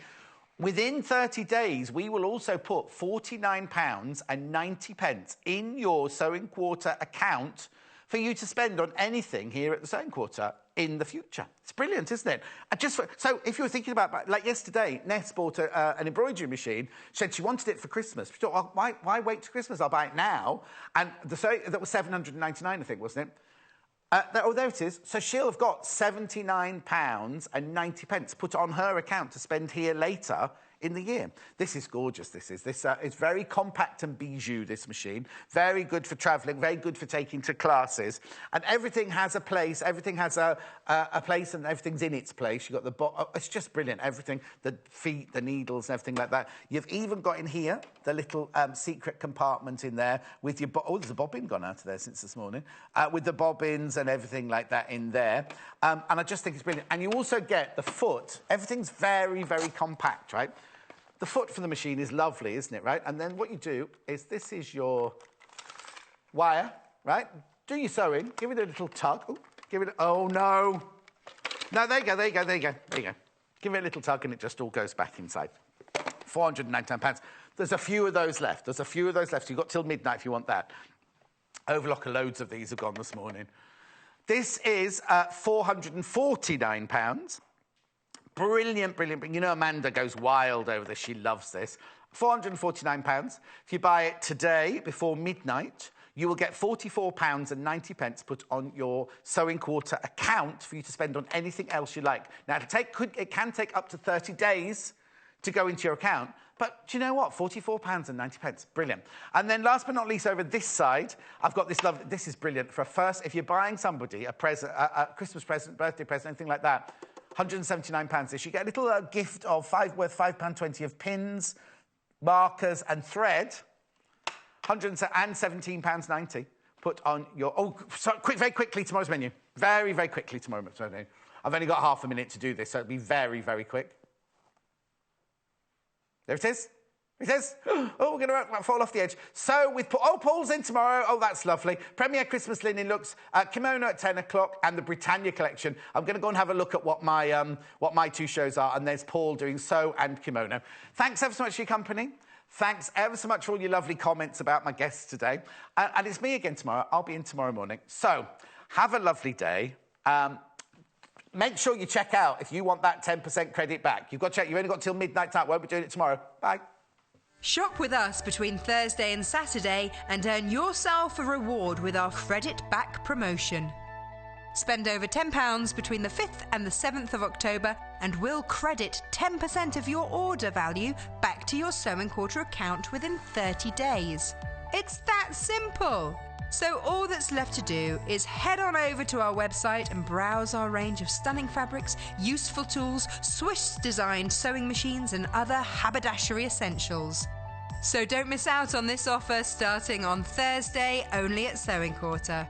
Within 30 days, we will also put £49.90 in your Sewing Quarter account for you to spend on anything here at the Sewing Quarter in the future. It's brilliant, isn't it? So if you were thinking about, like yesterday, Ness bought an embroidery machine. She said she wanted it for Christmas. She thought, well, why wait till Christmas? I'll buy it now. And that was £799, I think, wasn't it? There it is. So she'll have got £79.90 put on her account to spend here later in the year. This is gorgeous, this is. It's very compact and bijou, this machine. Very good for travelling, very good for taking to classes. And everything has a place, everything has a place and everything's in its place. You've got it's just brilliant, everything. The feet, the needles and everything like that. You've even got in here the little secret compartment in there with your... there's a bobbin gone out of there since this morning. With the bobbins and everything like that in there. And I just think it's brilliant. And you also get the foot. Everything's very, very compact, right? The foot for the machine is lovely, isn't it, right? And then what you do is this is your wire, right? Do your sewing, give it a little tug. Ooh, oh, no. No, there you go. Give it a little tug and it just all goes back inside. £499. There's a few of those left. You've got till midnight if you want that. Overlocker, loads of these have gone this morning. This is £449. Brilliant. You know Amanda goes wild over this. She loves this. £449. If you buy it today before midnight, you will get £44.90 put on your Sewing Quarter account for you to spend on anything else you like. Now, it can take up to 30 days to go into your account, but do you know what? £44.90. Brilliant. And then last but not least, over this side, I've got this lovely... This is brilliant. If you're buying somebody a present, a Christmas present, birthday present, anything like that, £179 this. You get a little gift of worth £5.20 of pins, markers and thread. £117.90. Put on your... Oh, very quickly, tomorrow's menu. Very, very quickly, tomorrow's menu. I've only got half a minute to do this, so it'll be very, very quick. There it is. It is. Oh, we're going to fall off the edge. So with Paul's in tomorrow. Oh, that's lovely. Premier Christmas linen looks. Kimono at 10 o'clock and the Britannia collection. I'm going to go and have a look at what my two shows are. And there's Paul doing sew and kimono. Thanks ever so much for your company. Thanks ever so much for all your lovely comments about my guests today. And it's me again tomorrow. I'll be in tomorrow morning. So have a lovely day. Make sure you check out if you want that 10% credit back. You've got to check. You've only got till midnight tonight. Won't be doing it tomorrow. Bye. Shop with us between Thursday and Saturday and earn yourself a reward with our Credit Back promotion. Spend over £10 between the 5th and the 7th of October and we'll credit 10% of your order value back to your Sew & Quarter account within 30 days. It's that simple! So all that's left to do is head on over to our website and browse our range of stunning fabrics, useful tools, Swiss-designed sewing machines and other haberdashery essentials. So don't miss out on this offer starting on Thursday only at Sew & Quarter.